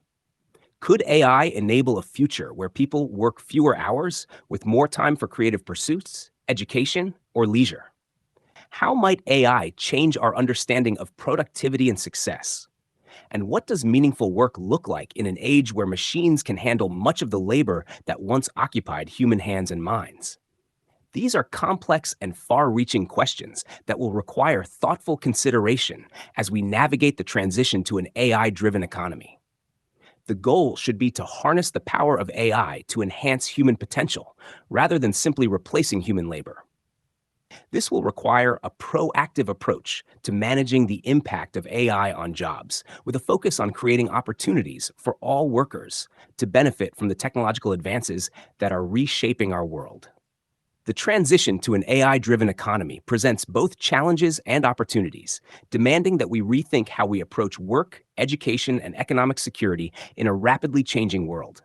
Could AI enable a future where people work fewer hours with more time for creative pursuits, education, or leisure? How might AI change our understanding of productivity and success? And what does meaningful work look like in an age where machines can handle much of the labor that once occupied human hands and minds? These are complex and far-reaching questions that will require thoughtful consideration as we navigate the transition to an AI-driven economy. The goal should be to harness the power of AI to enhance human potential, rather than simply replacing human labor. This will require a proactive approach to managing the impact of AI on jobs, with a focus on creating opportunities for all workers to benefit from the technological advances that are reshaping our world. The transition to an AI-driven economy presents both challenges and opportunities, demanding that we rethink how we approach work, education, and economic security in a rapidly changing world.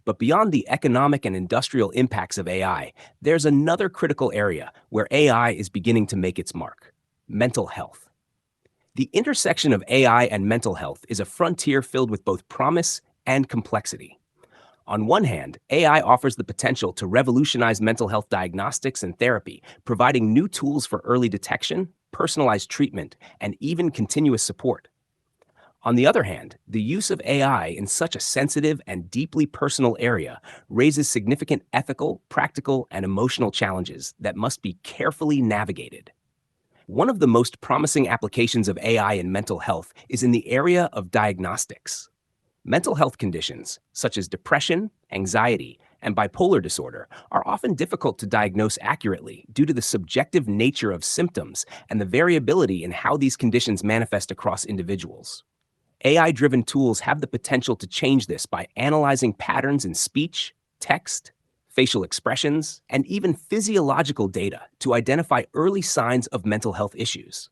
But beyond the economic and industrial impacts of AI, there's another critical area where AI is beginning to make its mark: mental health. The intersection of AI and mental health is a frontier filled with both promise and complexity. On one hand, AI offers the potential to revolutionize mental health diagnostics and therapy, providing new tools for early detection, personalized treatment, and even continuous support. On the other hand, the use of AI in such a sensitive and deeply personal area raises significant ethical, practical, and emotional challenges that must be carefully navigated. One of the most promising applications of AI in mental health is in the area of diagnostics. Mental health conditions, such as depression, anxiety, and bipolar disorder, are often difficult to diagnose accurately due to the subjective nature of symptoms and the variability in how these conditions manifest across individuals. AI driven tools have the potential to change this by analyzing patterns in speech, text, facial expressions, and even physiological data to identify early signs of mental health issues.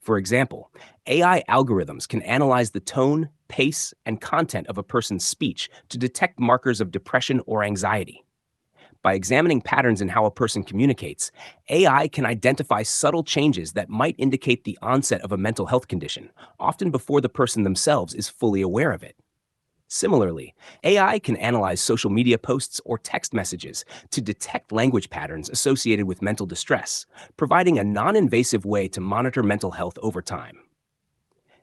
For example, AI algorithms can analyze the tone, pace, and content of a person's speech to detect markers of depression or anxiety. By examining patterns in how a person communicates, AI can identify subtle changes that might indicate the onset of a mental health condition, often before the person themselves is fully aware of it. Similarly, AI can analyze social media posts or text messages to detect language patterns associated with mental distress, providing a non invasive way to monitor mental health over time.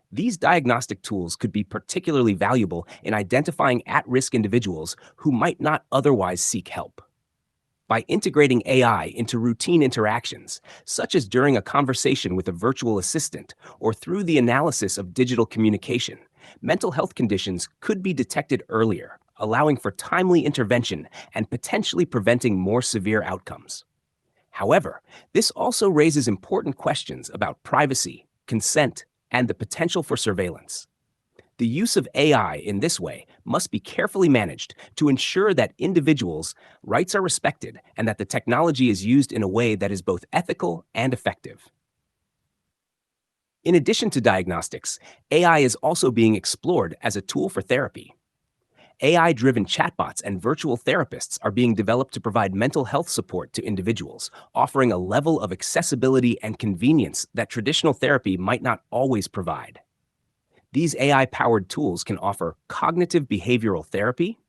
These diagnostic tools could be particularly valuable in identifying at risk individuals who might not otherwise seek help. By integrating AI into routine interactions, such as during a conversation with a virtual assistant or through the analysis of digital communication, mental health conditions could be detected earlier, allowing for timely intervention and potentially preventing more severe outcomes. However, this also raises important questions about privacy, consent, and the potential for surveillance. The use of AI in this way must be carefully managed to ensure that individuals' rights are respected and that the technology is used in a way that is both ethical and effective. In addition to diagnostics, AI is also being explored as a tool for therapy. AI driven chatbots and virtual therapists are being developed to provide mental health support to individuals, offering a level of accessibility and convenience that traditional therapy might not always provide. These AI powered tools can offer cognitive behavioral therapy,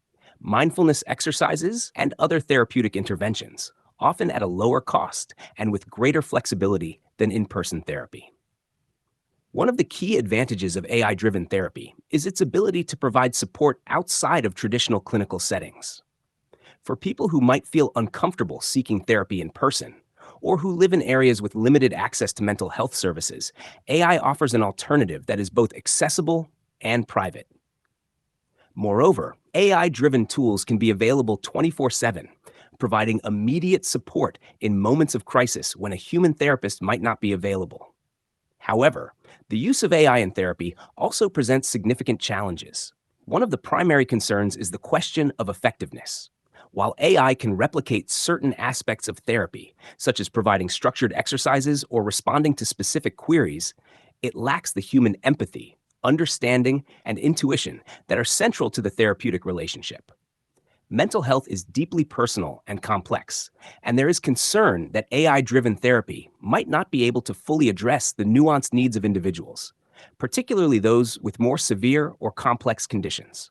mindfulness exercises, and other therapeutic interventions, often at a lower cost and with greater flexibility than in person therapy. One of the key advantages of AI driven therapy is its ability to provide support outside of traditional clinical settings. For people who might feel uncomfortable seeking therapy in person, or who live in areas with limited access to mental health services, AI offers an alternative that is both accessible and private. Moreover, AI driven tools can be available 24/7, providing immediate support in moments of crisis when a human therapist might not be available. However, the use of AI in therapy also presents significant challenges. One of the primary concerns is the question of effectiveness. While AI can replicate certain aspects of therapy, such as providing structured exercises or responding to specific queries, it lacks the human empathy, understanding, and intuition that are central to the therapeutic relationship. Mental health is deeply personal and complex, and there is concern that AI driven therapy might not be able to fully address the nuanced needs of individuals, particularly those with more severe or complex conditions.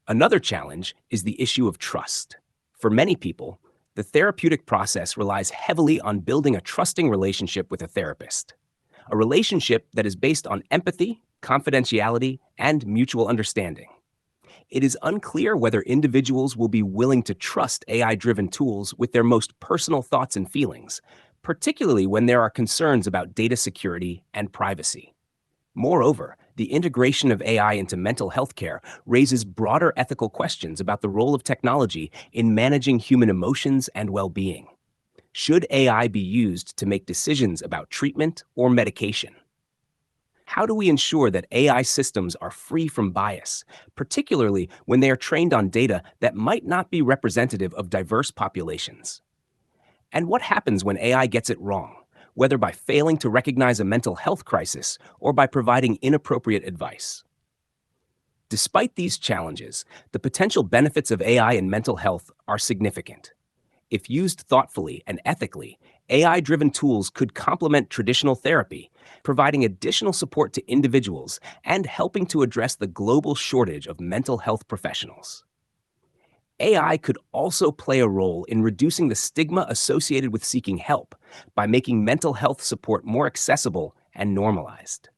Another challenge is the issue of trust. For many people, the therapeutic process relies heavily on building a trusting relationship with a therapist, a relationship that is based on empathy, confidentiality, and mutual understanding. It is unclear whether individuals will be willing to trust AI driven tools with their most personal thoughts and feelings, particularly when there are concerns about data security and privacy. Moreover, the integration of AI into mental health care raises broader ethical questions about the role of technology in managing human emotions and well being. Should AI be used to make decisions about treatment or medication? How do we ensure that AI systems are free from bias, particularly when they are trained on data that might not be representative of diverse populations? And what happens when AI gets it wrong, whether by failing to recognize a mental health crisis or by providing inappropriate advice? Despite these challenges, the potential benefits of AI in mental health are significant. If used thoughtfully and ethically, AI driven tools could complement traditional therapy, providing additional support to individuals and helping to address the global shortage of mental health professionals. AI could also play a role in reducing the stigma associated with seeking help by making mental health support more accessible and normalized.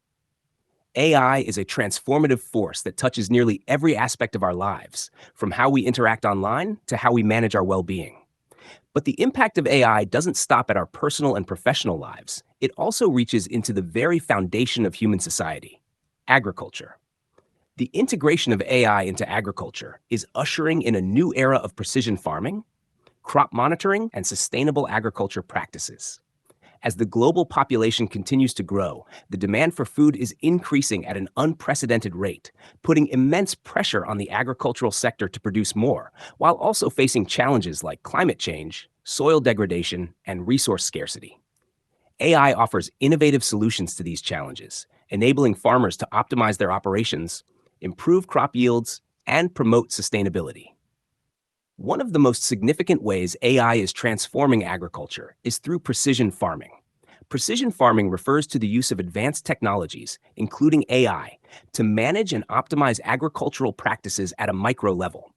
AI is a transformative force that touches nearly every aspect of our lives, from how we interact online to how we manage our well being. But the impact of AI doesn't stop at our personal and professional lives. It also reaches into the very foundation of human society: agriculture. The integration of AI into agriculture is ushering in a new era of precision farming, crop monitoring, and sustainable agriculture practices. As the global population continues to grow, the demand for food is increasing at an unprecedented rate, putting immense pressure on the agricultural sector to produce more, while also facing challenges like climate change, soil degradation, and resource scarcity. AI offers innovative solutions to these challenges, enabling farmers to optimize their operations, improve crop yields, and promote sustainability. One of the most significant ways AI is transforming agriculture is through precision farming. Precision farming refers to the use of advanced technologies, including AI, to manage and optimize agricultural practices at a micro level.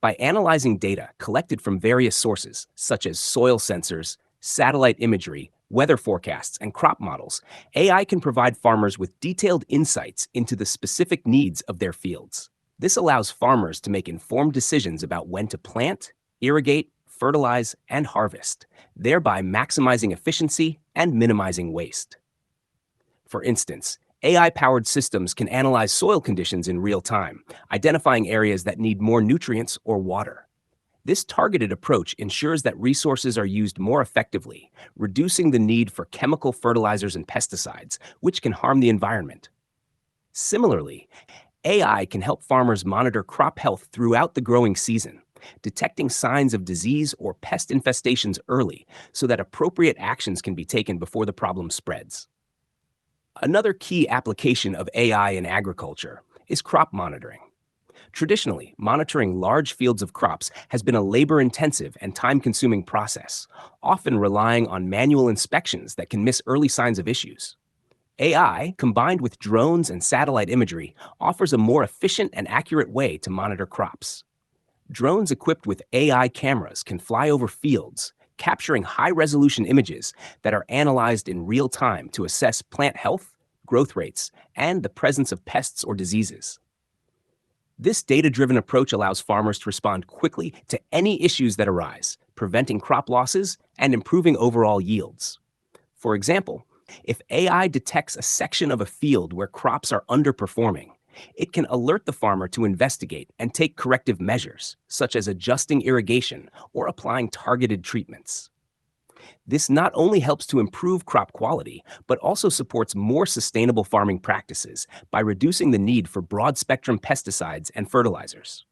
By analyzing data collected from various sources, such as soil sensors, satellite imagery, weather forecasts, and crop models, AI can provide farmers with detailed insights into the specific needs of their fields. This allows farmers to make informed decisions about when to plant, irrigate, fertilize, and harvest, thereby maximizing efficiency and minimizing waste. For instance, AI-powered systems can analyze soil conditions in real time, identifying areas that need more nutrients or water. This targeted approach ensures that resources are used more effectively, reducing the need for chemical fertilizers and pesticides, which can harm the environment. Similarly, AI can help farmers monitor crop health throughout the growing season, detecting signs of disease or pest infestations early so that appropriate actions can be taken before the problem spreads. Another key application of AI in agriculture is crop monitoring. Traditionally, monitoring large fields of crops has been a labor-intensive and time-consuming process, often relying on manual inspections that can miss early signs of issues. AI, combined with drones and satellite imagery, offers a more efficient and accurate way to monitor crops. Drones equipped with AI cameras can fly over fields, capturing high-resolution images that are analyzed in real time to assess plant health, growth rates, and the presence of pests or diseases. This data-driven approach allows farmers to respond quickly to any issues that arise, preventing crop losses and improving overall yields. For example, if AI detects a section of a field where crops are underperforming, it can alert the farmer to investigate and take corrective measures, such as adjusting irrigation or applying targeted treatments. This not only helps to improve crop quality, but also supports more sustainable farming practices by reducing the need for broad-spectrum pesticides and fertilizers.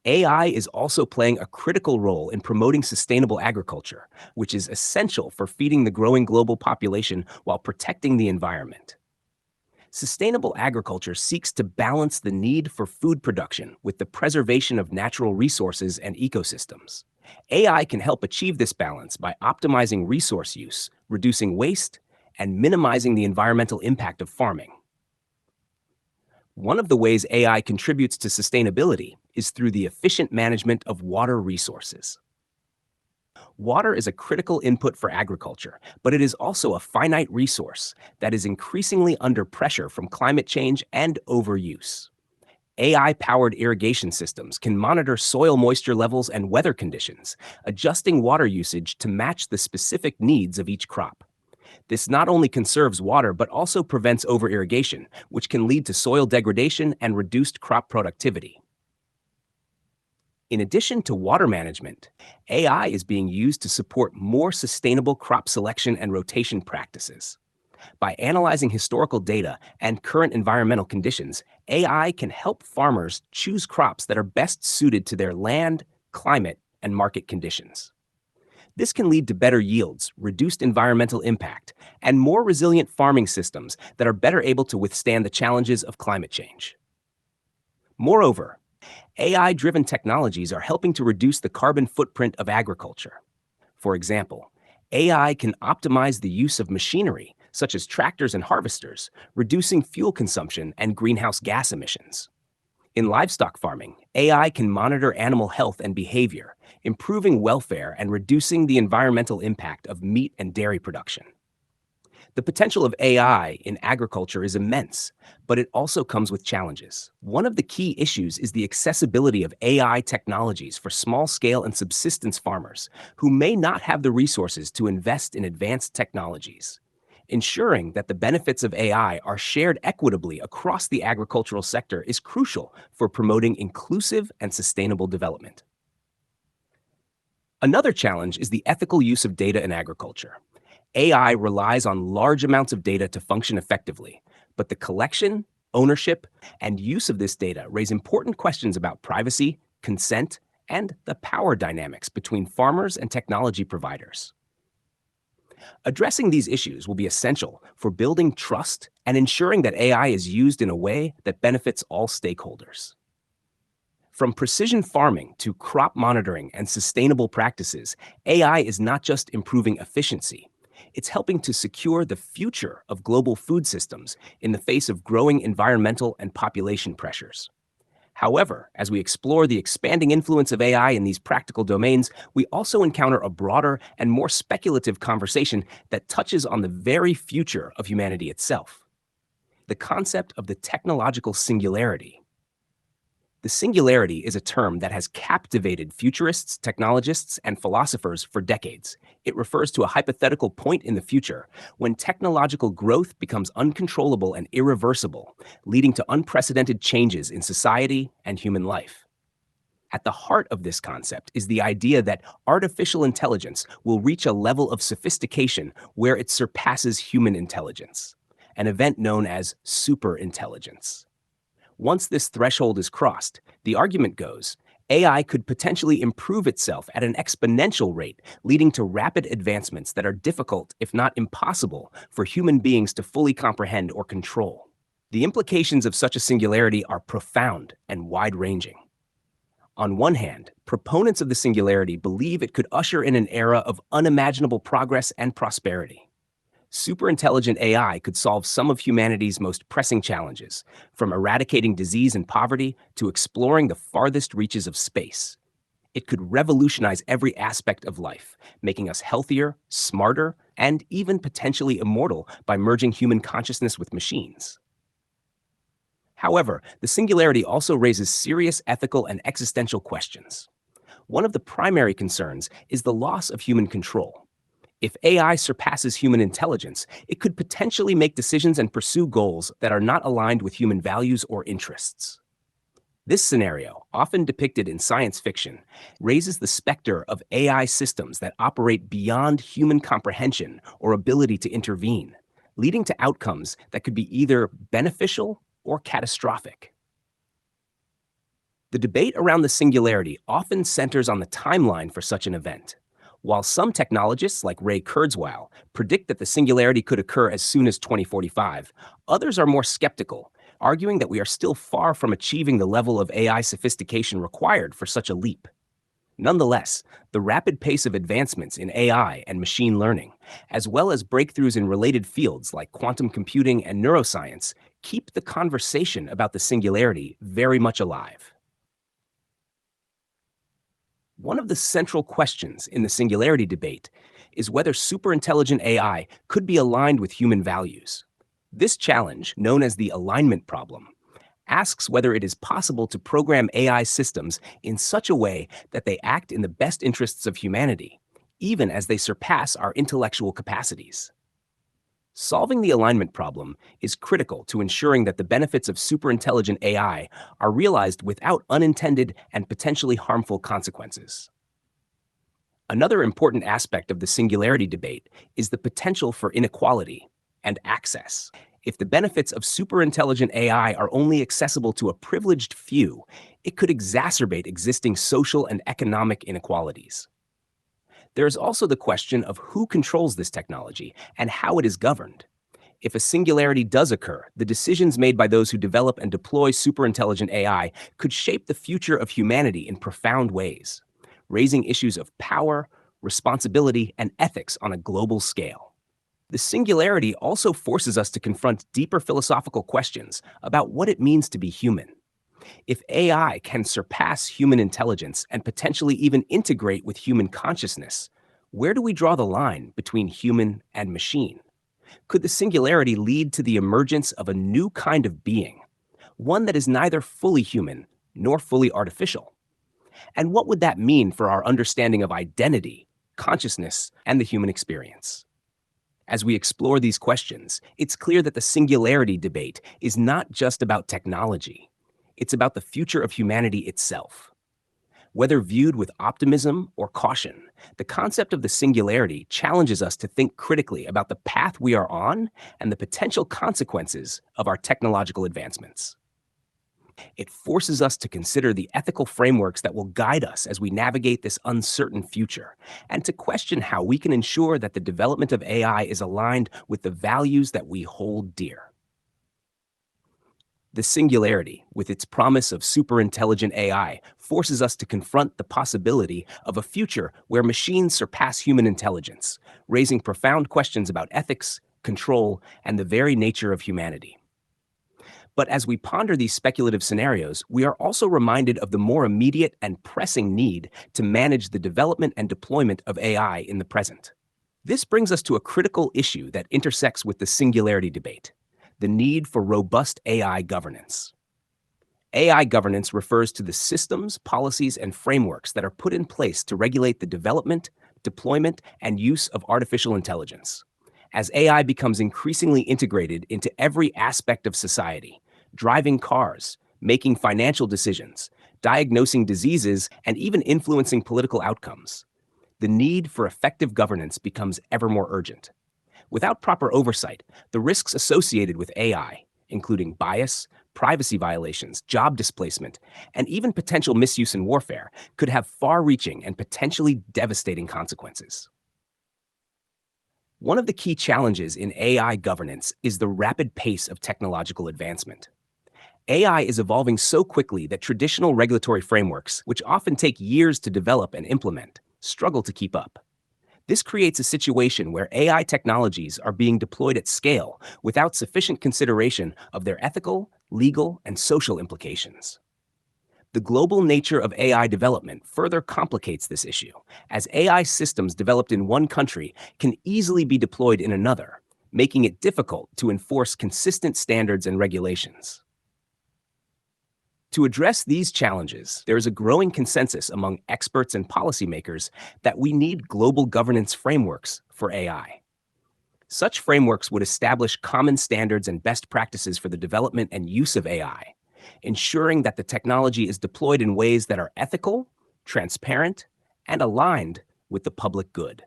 AI is also playing a critical role in promoting sustainable agriculture, which is essential for feeding the growing global population while protecting the environment. Sustainable agriculture seeks to balance the need for food production with the preservation of natural resources and ecosystems. AI can help achieve this balance by optimizing resource use, reducing waste, and minimizing the environmental impact of farming. One of the ways AI contributes to sustainability is through the efficient management of water resources. Water is a critical input for agriculture, but it is also a finite resource that is increasingly under pressure from climate change and overuse. AI-powered irrigation systems can monitor soil moisture levels and weather conditions, adjusting water usage to match the specific needs of each crop. This not only conserves water, but also prevents over-irrigation, which can lead to soil degradation and reduced crop productivity. In addition to water management, AI is being used to support more sustainable crop selection and rotation practices. By analyzing historical data and current environmental conditions, AI can help farmers choose crops that are best suited to their land, climate, and market conditions. This can lead to better yields, reduced environmental impact, and more resilient farming systems that are better able to withstand the challenges of climate change. Moreover, AI-driven technologies are helping to reduce the carbon footprint of agriculture. For example, AI can optimize the use of machinery, such as tractors and harvesters, reducing fuel consumption and greenhouse gas emissions. In livestock farming, AI can monitor animal health and behavior, improving welfare and reducing the environmental impact of meat and dairy production. The potential of AI in agriculture is immense, but it also comes with challenges. One of the key issues is the accessibility of AI technologies for small-scale and subsistence farmers who may not have the resources to invest in advanced technologies. Ensuring that the benefits of AI are shared equitably across the agricultural sector is crucial for promoting inclusive and sustainable development. Another challenge is the ethical use of data in agriculture. AI relies on large amounts of data to function effectively, but the collection, ownership, and use of this data raise important questions about privacy, consent, and the power dynamics between farmers and technology providers. Addressing these issues will be essential for building trust and ensuring that AI is used in a way that benefits all stakeholders. From precision farming to crop monitoring and sustainable practices, AI is not just improving efficiency, it's helping to secure the future of global food systems in the face of growing environmental and population pressures. However, as we explore the expanding influence of AI in these practical domains, we also encounter a broader and more speculative conversation that touches on the very future of humanity itself. The concept of the technological singularity. The singularity is a term that has captivated futurists, technologists, and philosophers for decades. It refers to a hypothetical point in the future when technological growth becomes uncontrollable and irreversible, leading to unprecedented changes in society and human life. At the heart of this concept is the idea that artificial intelligence will reach a level of sophistication where it surpasses human intelligence, an event known as superintelligence. Once this threshold is crossed, the argument goes, AI could potentially improve itself at an exponential rate, leading to rapid advancements that are difficult, if not impossible, for human beings to fully comprehend or control. The implications of such a singularity are profound and wide-ranging. On one hand, proponents of the singularity believe it could usher in an era of unimaginable progress and prosperity. Superintelligent AI could solve some of humanity's most pressing challenges, from eradicating disease and poverty to exploring the farthest reaches of space. It could revolutionize every aspect of life, making us healthier, smarter, and even potentially immortal by merging human consciousness with machines. However, the singularity also raises serious ethical and existential questions. One of the primary concerns is the loss of human control. If AI surpasses human intelligence, it could potentially make decisions and pursue goals that are not aligned with human values or interests. This scenario, often depicted in science fiction, raises the specter of AI systems that operate beyond human comprehension or ability to intervene, leading to outcomes that could be either beneficial or catastrophic. The debate around the singularity often centers on the timeline for such an event. While some technologists, like Ray Kurzweil, predict that the singularity could occur as soon as 2045, others are more skeptical, arguing that we are still far from achieving the level of AI sophistication required for such a leap. Nonetheless, the rapid pace of advancements in AI and machine learning, as well as breakthroughs in related fields like quantum computing and neuroscience, keep the conversation about the singularity very much alive. One of the central questions in the singularity debate is whether superintelligent AI could be aligned with human values. This challenge, known as the alignment problem, asks whether it is possible to program AI systems in such a way that they act in the best interests of humanity, even as they surpass our intellectual capacities. Solving the alignment problem is critical to ensuring that the benefits of superintelligent AI are realized without unintended and potentially harmful consequences. Another important aspect of the singularity debate is the potential for inequality and access. If the benefits of superintelligent AI are only accessible to a privileged few, it could exacerbate existing social and economic inequalities. There is also the question of who controls this technology and how it is governed. If a singularity does occur, the decisions made by those who develop and deploy superintelligent AI could shape the future of humanity in profound ways, raising issues of power, responsibility, and ethics on a global scale. The singularity also forces us to confront deeper philosophical questions about what it means to be human. If AI can surpass human intelligence and potentially even integrate with human consciousness, where do we draw the line between human and machine? Could the singularity lead to the emergence of a new kind of being, one that is neither fully human nor fully artificial? And what would that mean for our understanding of identity, consciousness, and the human experience? As we explore these questions, it's clear that the singularity debate is not just about technology, it's about the future of humanity itself. Whether viewed with optimism or caution, the concept of the singularity challenges us to think critically about the path we are on and the potential consequences of our technological advancements. It forces us to consider the ethical frameworks that will guide us as we navigate this uncertain future, and to question how we can ensure that the development of AI is aligned with the values that we hold dear. The singularity, with its promise of superintelligent AI, forces us to confront the possibility of a future where machines surpass human intelligence, raising profound questions about ethics, control, and the very nature of humanity. But as we ponder these speculative scenarios, we are also reminded of the more immediate and pressing need to manage the development and deployment of AI in the present. This brings us to a critical issue that intersects with the singularity debate: the need for robust AI governance. AI governance refers to the systems, policies, and frameworks that are put in place to regulate the development, deployment, and use of artificial intelligence. As AI becomes increasingly integrated into every aspect of society, driving cars, making financial decisions, diagnosing diseases, and even influencing political outcomes, the need for effective governance becomes ever more urgent. Without proper oversight, the risks associated with AI, including bias, privacy violations, job displacement, and even potential misuse in warfare, could have far-reaching and potentially devastating consequences. One of the key challenges in AI governance is the rapid pace of technological advancement. AI is evolving so quickly that traditional regulatory frameworks, which often take years to develop and implement, struggle to keep up. This creates a situation where AI technologies are being deployed at scale without sufficient consideration of their ethical, legal, and social implications. The global nature of AI development further complicates this issue, as AI systems developed in one country can easily be deployed in another, making it difficult to enforce consistent standards and regulations. To address these challenges, there is a growing consensus among experts and policymakers that we need global governance frameworks for AI. Such frameworks would establish common standards and best practices for the development and use of AI, ensuring that the technology is deployed in ways that are ethical, transparent, and aligned with the public good.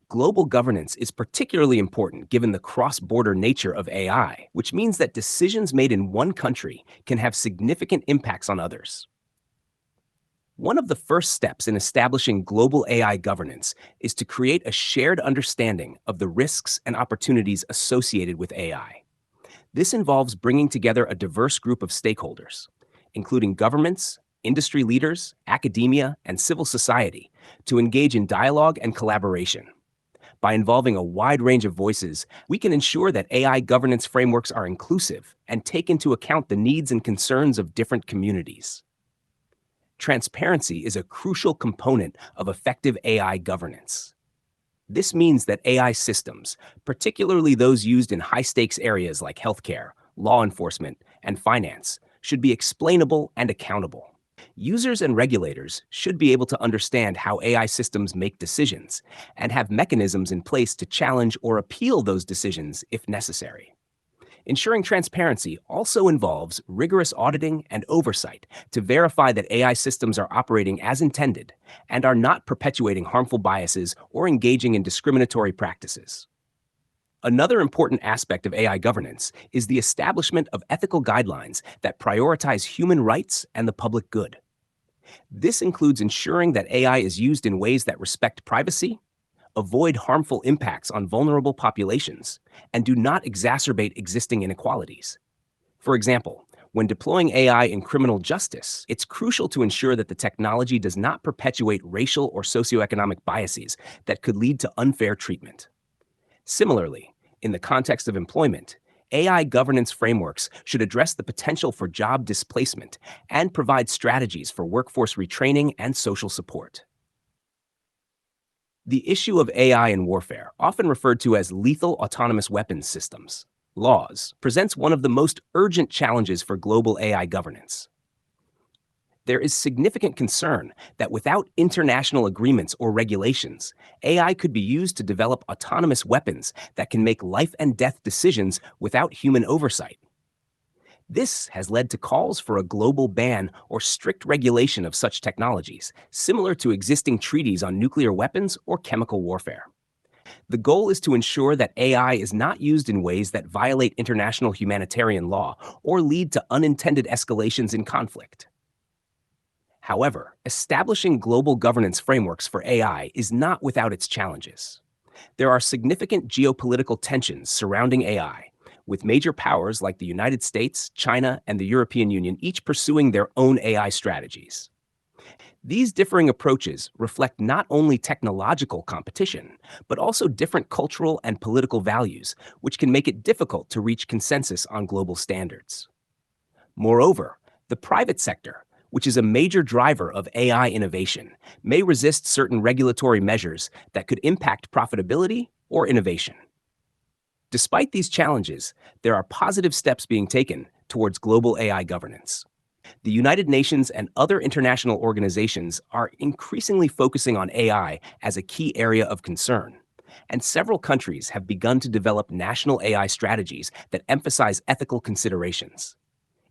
Global governance is particularly important given the cross-border nature of AI, which means that decisions made in one country can have significant impacts on others. One of the first steps in establishing global AI governance is to create a shared understanding of the risks and opportunities associated with AI. This involves bringing together a diverse group of stakeholders, including governments, industry leaders, academia, and civil society, to engage in dialogue and collaboration. By involving a wide range of voices, we can ensure that AI governance frameworks are inclusive and take into account the needs and concerns of different communities. Transparency is a crucial component of effective AI governance. This means that AI systems, particularly those used in high-stakes areas like healthcare, law enforcement, and finance, should be explainable and accountable. Users and regulators should be able to understand how AI systems make decisions and have mechanisms in place to challenge or appeal those decisions if necessary. Ensuring transparency also involves rigorous auditing and oversight to verify that AI systems are operating as intended and are not perpetuating harmful biases or engaging in discriminatory practices. Another important aspect of AI governance is the establishment of ethical guidelines that prioritize human rights and the public good. This includes ensuring that AI is used in ways that respect privacy, avoid harmful impacts on vulnerable populations, and do not exacerbate existing inequalities. For example, when deploying AI in criminal justice, it's crucial to ensure that the technology does not perpetuate racial or socioeconomic biases that could lead to unfair treatment. Similarly, in the context of employment, AI governance frameworks should address the potential for job displacement and provide strategies for workforce retraining and social support. The issue of AI in warfare, often referred to as lethal autonomous weapons systems, laws, presents one of the most urgent challenges for global AI governance. There is significant concern that without international agreements or regulations, AI could be used to develop autonomous weapons that can make life and death decisions without human oversight. This has led to calls for a global ban or strict regulation of such technologies, similar to existing treaties on nuclear weapons or chemical warfare. The goal is to ensure that AI is not used in ways that violate international humanitarian law or lead to unintended escalations in conflict. However, establishing global governance frameworks for AI is not without its challenges. There are significant geopolitical tensions surrounding AI, with major powers like the United States, China, and the European Union each pursuing their own AI strategies. These differing approaches reflect not only technological competition, but also different cultural and political values, which can make it difficult to reach consensus on global standards. Moreover, the private sector, which is a major driver of AI innovation, may resist certain regulatory measures that could impact profitability or innovation. Despite these challenges, there are positive steps being taken towards global AI governance. The United Nations and other international organizations are increasingly focusing on AI as a key area of concern, and several countries have begun to develop national AI strategies that emphasize ethical considerations.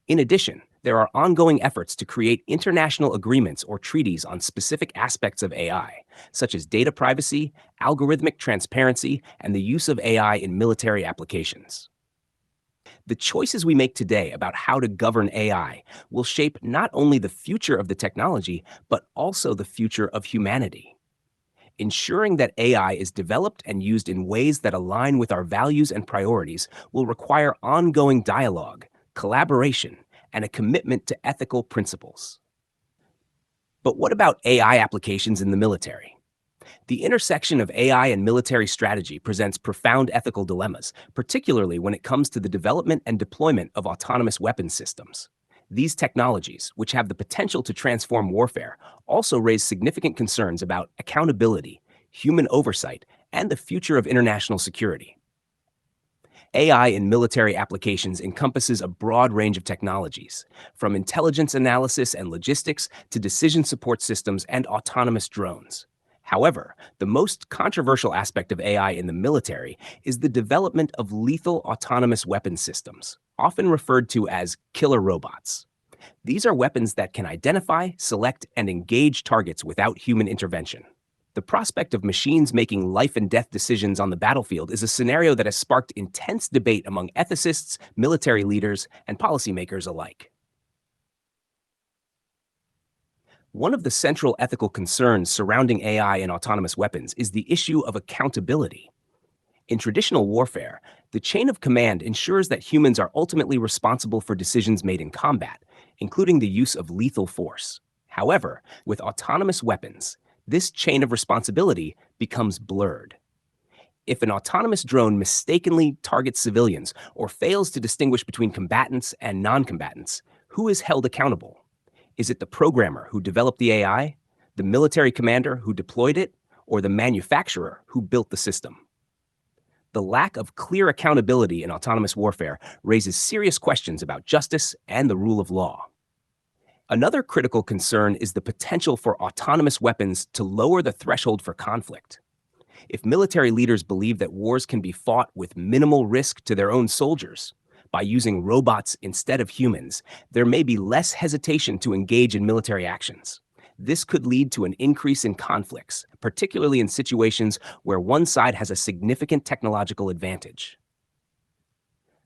In addition, there are ongoing efforts to create international agreements or treaties on specific aspects of AI, such as data privacy, algorithmic transparency, and the use of AI in military applications. The choices we make today about how to govern AI will shape not only the future of the technology, but also the future of humanity. Ensuring that AI is developed and used in ways that align with our values and priorities will require ongoing dialogue, collaboration, and a commitment to ethical principles. But what about AI applications in the military? The intersection of AI and military strategy presents profound ethical dilemmas, particularly when it comes to the development and deployment of autonomous weapons systems. These technologies, which have the potential to transform warfare, also raise significant concerns about accountability, human oversight, and the future of international security. AI in military applications encompasses a broad range of technologies, from intelligence analysis and logistics to decision support systems and autonomous drones. However, the most controversial aspect of AI in the military is the development of lethal autonomous weapons systems, often referred to as killer robots. These are weapons that can identify, select, and engage targets without human intervention. The prospect of machines making life and death decisions on the battlefield is a scenario that has sparked intense debate among ethicists, military leaders, and policymakers alike. One of the central ethical concerns surrounding AI and autonomous weapons is the issue of accountability. In traditional warfare, the chain of command ensures that humans are ultimately responsible for decisions made in combat, including the use of lethal force. However, with autonomous weapons, this chain of responsibility becomes blurred. If an autonomous drone mistakenly targets civilians or fails to distinguish between combatants and non-combatants, who is held accountable? Is it the programmer who developed the AI, the military commander who deployed it, or the manufacturer who built the system? The lack of clear accountability in autonomous warfare raises serious questions about justice and the rule of law. Another critical concern is the potential for autonomous weapons to lower the threshold for conflict. If military leaders believe that wars can be fought with minimal risk to their own soldiers, by using robots instead of humans, there may be less hesitation to engage in military actions. This could lead to an increase in conflicts, particularly in situations where one side has a significant technological advantage.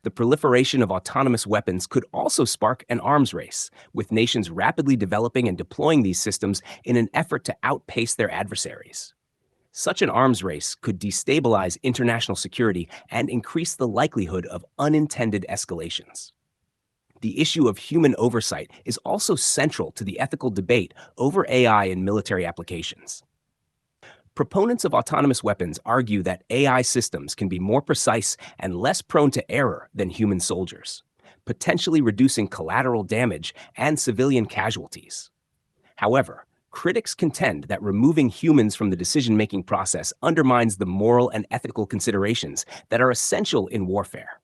The proliferation of autonomous weapons could also spark an arms race, with nations rapidly developing and deploying these systems in an effort to outpace their adversaries. Such an arms race could destabilize international security and increase the likelihood of unintended escalations. The issue of human oversight is also central to the ethical debate over AI in military applications. Proponents of autonomous weapons argue that AI systems can be more precise and less prone to error than human soldiers, potentially reducing collateral damage and civilian casualties. However, critics contend that removing humans from the decision-making process undermines the moral and ethical considerations that are essential in warfare.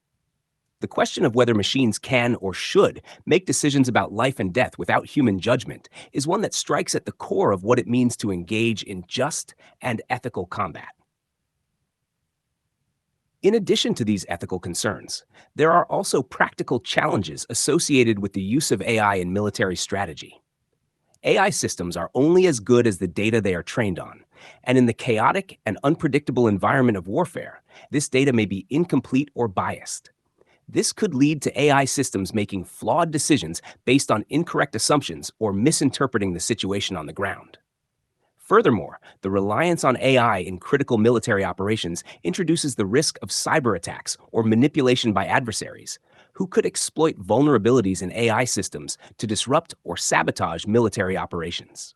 The question of whether machines can or should make decisions about life and death without human judgment is one that strikes at the core of what it means to engage in just and ethical combat. In addition to these ethical concerns, there are also practical challenges associated with the use of AI in military strategy. AI systems are only as good as the data they are trained on, and in the chaotic and unpredictable environment of warfare, this data may be incomplete or biased. This could lead to AI systems making flawed decisions based on incorrect assumptions or misinterpreting the situation on the ground. Furthermore, the reliance on AI in critical military operations introduces the risk of cyber attacks or manipulation by adversaries, who could exploit vulnerabilities in AI systems to disrupt or sabotage military operations.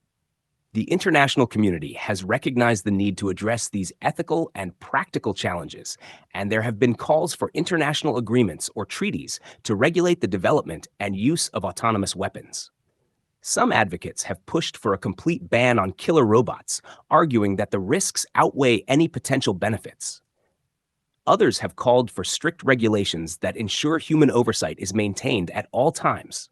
The international community has recognized the need to address these ethical and practical challenges, and there have been calls for international agreements or treaties to regulate the development and use of autonomous weapons. Some advocates have pushed for a complete ban on killer robots, arguing that the risks outweigh any potential benefits. Others have called for strict regulations that ensure human oversight is maintained at all times,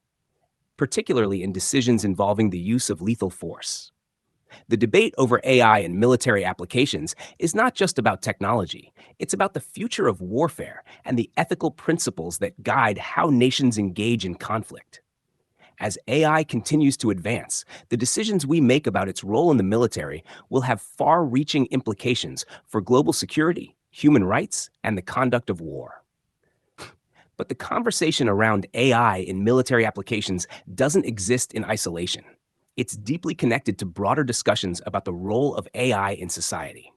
particularly in decisions involving the use of lethal force. The debate over AI and military applications is not just about technology, it's about the future of warfare and the ethical principles that guide how nations engage in conflict. As AI continues to advance, the decisions we make about its role in the military will have far-reaching implications for global security, human rights, and the conduct of war. But the conversation around AI in military applications doesn't exist in isolation. It's deeply connected to broader discussions about the role of AI in society.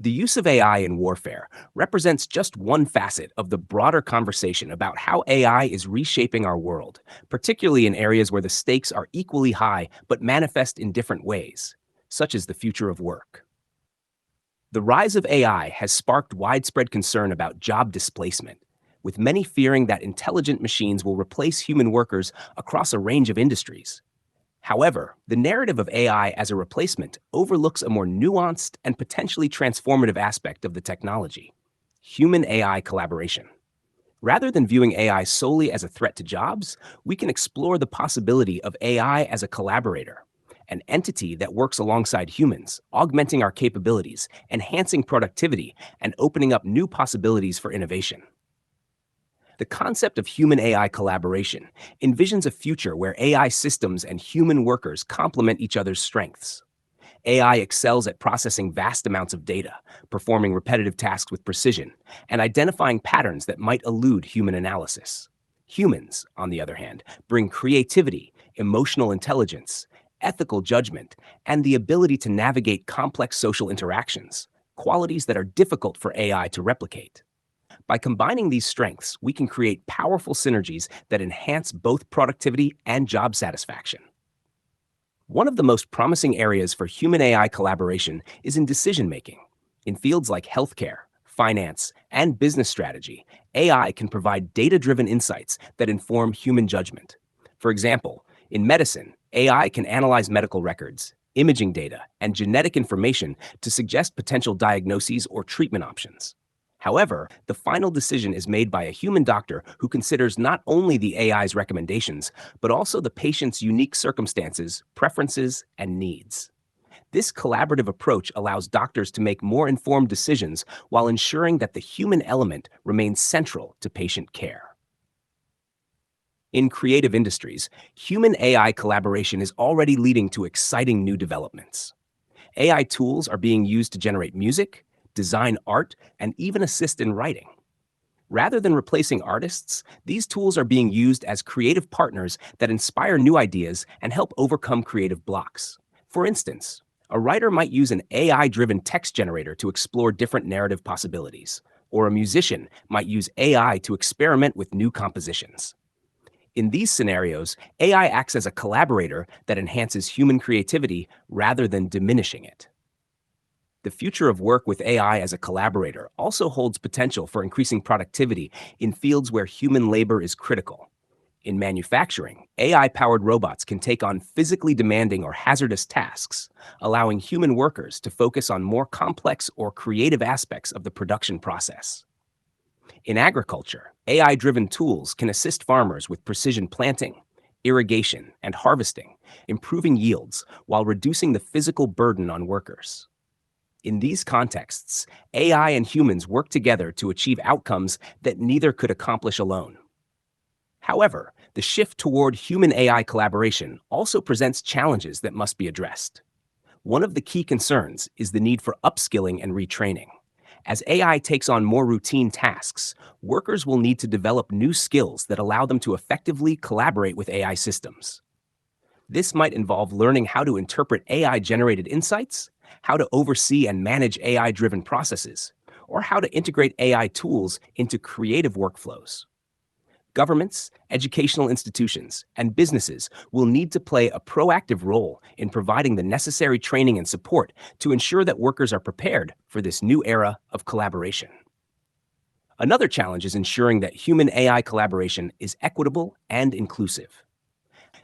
The use of AI in warfare represents just one facet of the broader conversation about how AI is reshaping our world, particularly in areas where the stakes are equally high but manifest in different ways, such as the future of work. The rise of AI has sparked widespread concern about job displacement, with many fearing that intelligent machines will replace human workers across a range of industries. However, the narrative of AI as a replacement overlooks a more nuanced and potentially transformative aspect of the technology: human AI collaboration. Rather than viewing AI solely as a threat to jobs, we can explore the possibility of AI as a collaborator, an entity that works alongside humans, augmenting our capabilities, enhancing productivity, and opening up new possibilities for innovation. The concept of human AI collaboration envisions a future where AI systems and human workers complement each other's strengths. AI excels at processing vast amounts of data, performing repetitive tasks with precision, and identifying patterns that might elude human analysis. Humans, on the other hand, bring creativity, emotional intelligence, ethical judgment, and the ability to navigate complex social interactions, qualities that are difficult for AI to replicate. By combining these strengths, we can create powerful synergies that enhance both productivity and job satisfaction. One of the most promising areas for human AI collaboration is in decision-making. In fields like healthcare, finance, and business strategy, AI can provide data-driven insights that inform human judgment. For example, in medicine, AI can analyze medical records, imaging data, and genetic information to suggest potential diagnoses or treatment options. However, the final decision is made by a human doctor who considers not only the AI's recommendations, but also the patient's unique circumstances, preferences, and needs. This collaborative approach allows doctors to make more informed decisions while ensuring that the human element remains central to patient care. In creative industries, human AI collaboration is already leading to exciting new developments. AI tools are being used to generate music, design art, and even assist in writing. Rather than replacing artists, these tools are being used as creative partners that inspire new ideas and help overcome creative blocks. For instance, a writer might use an AI-driven text generator to explore different narrative possibilities, or a musician might use AI to experiment with new compositions. In these scenarios, AI acts as a collaborator that enhances human creativity rather than diminishing it. The future of work with AI as a collaborator also holds potential for increasing productivity in fields where human labor is critical. In manufacturing, AI-powered robots can take on physically demanding or hazardous tasks, allowing human workers to focus on more complex or creative aspects of the production process. In agriculture, AI-driven tools can assist farmers with precision planting, irrigation, and harvesting, improving yields while reducing the physical burden on workers. In these contexts, AI and humans work together to achieve outcomes that neither could accomplish alone. However, the shift toward human AI collaboration also presents challenges that must be addressed. One of the key concerns is the need for upskilling and retraining. As AI takes on more routine tasks, workers will need to develop new skills that allow them to effectively collaborate with AI systems. This might involve learning how to interpret AI-generated insights, how to oversee and manage AI-driven processes, or how to integrate AI tools into creative workflows. Governments, educational institutions, and businesses will need to play a proactive role in providing the necessary training and support to ensure that workers are prepared for this new era of collaboration. Another challenge is ensuring that human AI collaboration is equitable and inclusive.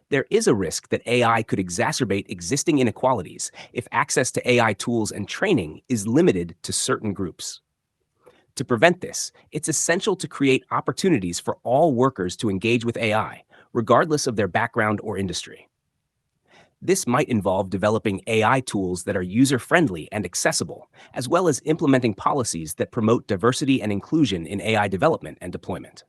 There is a risk that AI could exacerbate existing inequalities if access to AI tools and training is limited to certain groups. To prevent this, it's essential to create opportunities for all workers to engage with AI, regardless of their background or industry. This might involve developing AI tools that are user-friendly and accessible, as well as implementing policies that promote diversity and inclusion in AI development and deployment.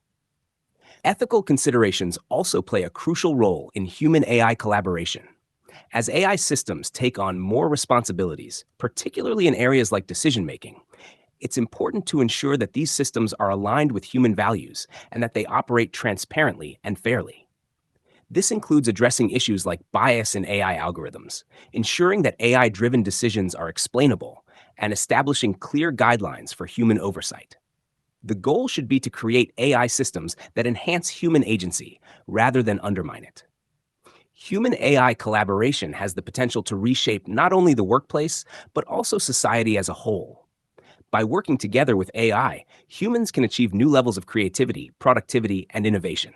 Ethical considerations also play a crucial role in human-AI collaboration. As AI systems take on more responsibilities, particularly in areas like decision-making, it's important to ensure that these systems are aligned with human values and that they operate transparently and fairly. This includes addressing issues like bias in AI algorithms, ensuring that AI-driven decisions are explainable, and establishing clear guidelines for human oversight. The goal should be to create AI systems that enhance human agency rather than undermine it. Human-AI collaboration has the potential to reshape not only the workplace, but also society as a whole. By working together with AI, humans can achieve new levels of creativity, productivity, and innovation.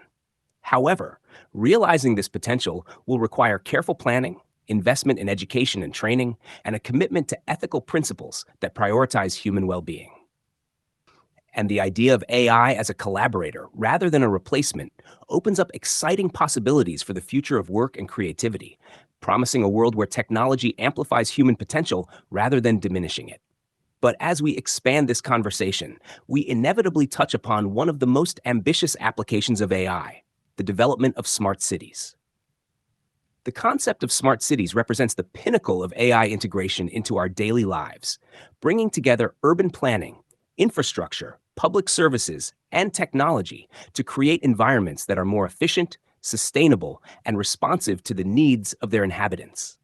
However, realizing this potential will require careful planning, investment in education and training, and a commitment to ethical principles that prioritize human well-being. And the idea of AI as a collaborator rather than a replacement opens up exciting possibilities for the future of work and creativity, promising a world where technology amplifies human potential rather than diminishing it. But as we expand this conversation, we inevitably touch upon one of the most ambitious applications of AI, the development of smart cities. The concept of smart cities represents the pinnacle of AI integration into our daily lives, bringing together urban planning, infrastructure, public services, and technology to create environments that are more efficient, sustainable, and responsive to the needs of their inhabitants.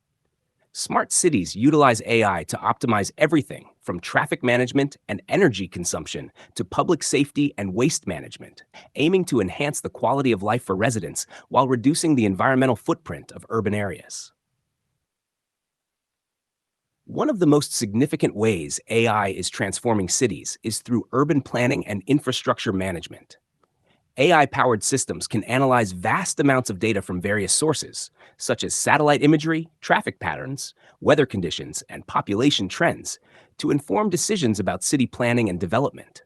Smart cities utilize AI to optimize everything from traffic management and energy consumption to public safety and waste management, aiming to enhance the quality of life for residents while reducing the environmental footprint of urban areas. One of the most significant ways AI is transforming cities is through urban planning and infrastructure management. AI-powered systems can analyze vast amounts of data from various sources, such as satellite imagery, traffic patterns, weather conditions, and population trends, to inform decisions about city planning and development.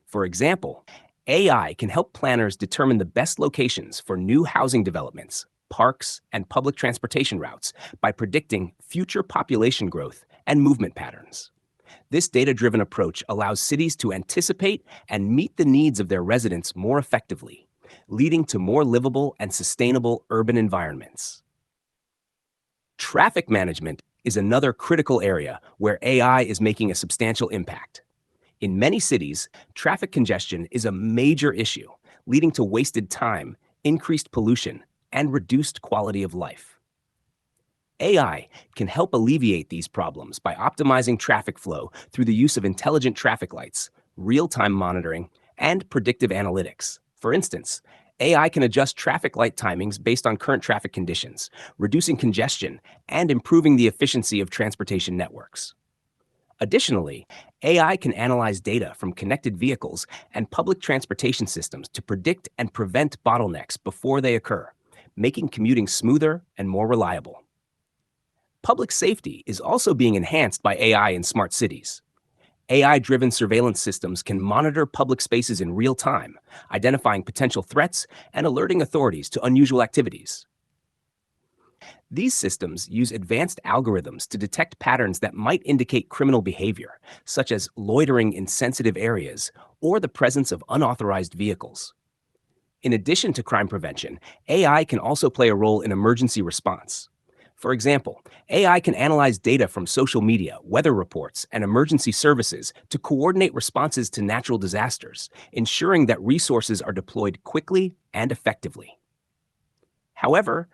For example, AI can help planners determine the best locations for new housing developments, parks, and public transportation routes by predicting future population growth and movement patterns. This data-driven approach allows cities to anticipate and meet the needs of their residents more effectively, leading to more livable and sustainable urban environments. Traffic management is another critical area where AI is making a substantial impact. In many cities, traffic congestion is a major issue, leading to wasted time, increased pollution, and reduced quality of life. AI can help alleviate these problems by optimizing traffic flow through the use of intelligent traffic lights, real-time monitoring, and predictive analytics. For instance, AI can adjust traffic light timings based on current traffic conditions, reducing congestion and improving the efficiency of transportation networks. Additionally, AI can analyze data from connected vehicles and public transportation systems to predict and prevent bottlenecks before they occur, making commuting smoother and more reliable. Public safety is also being enhanced by AI in smart cities. AI-driven surveillance systems can monitor public spaces in real time, identifying potential threats and alerting authorities to unusual activities. These systems use advanced algorithms to detect patterns that might indicate criminal behavior, such as loitering in sensitive areas or the presence of unauthorized vehicles. In addition to crime prevention, AI can also play a role in emergency response. For example, AI can analyze data from social media, weather reports, and emergency services to coordinate responses to natural disasters, ensuring that resources are deployed quickly and effectively. However,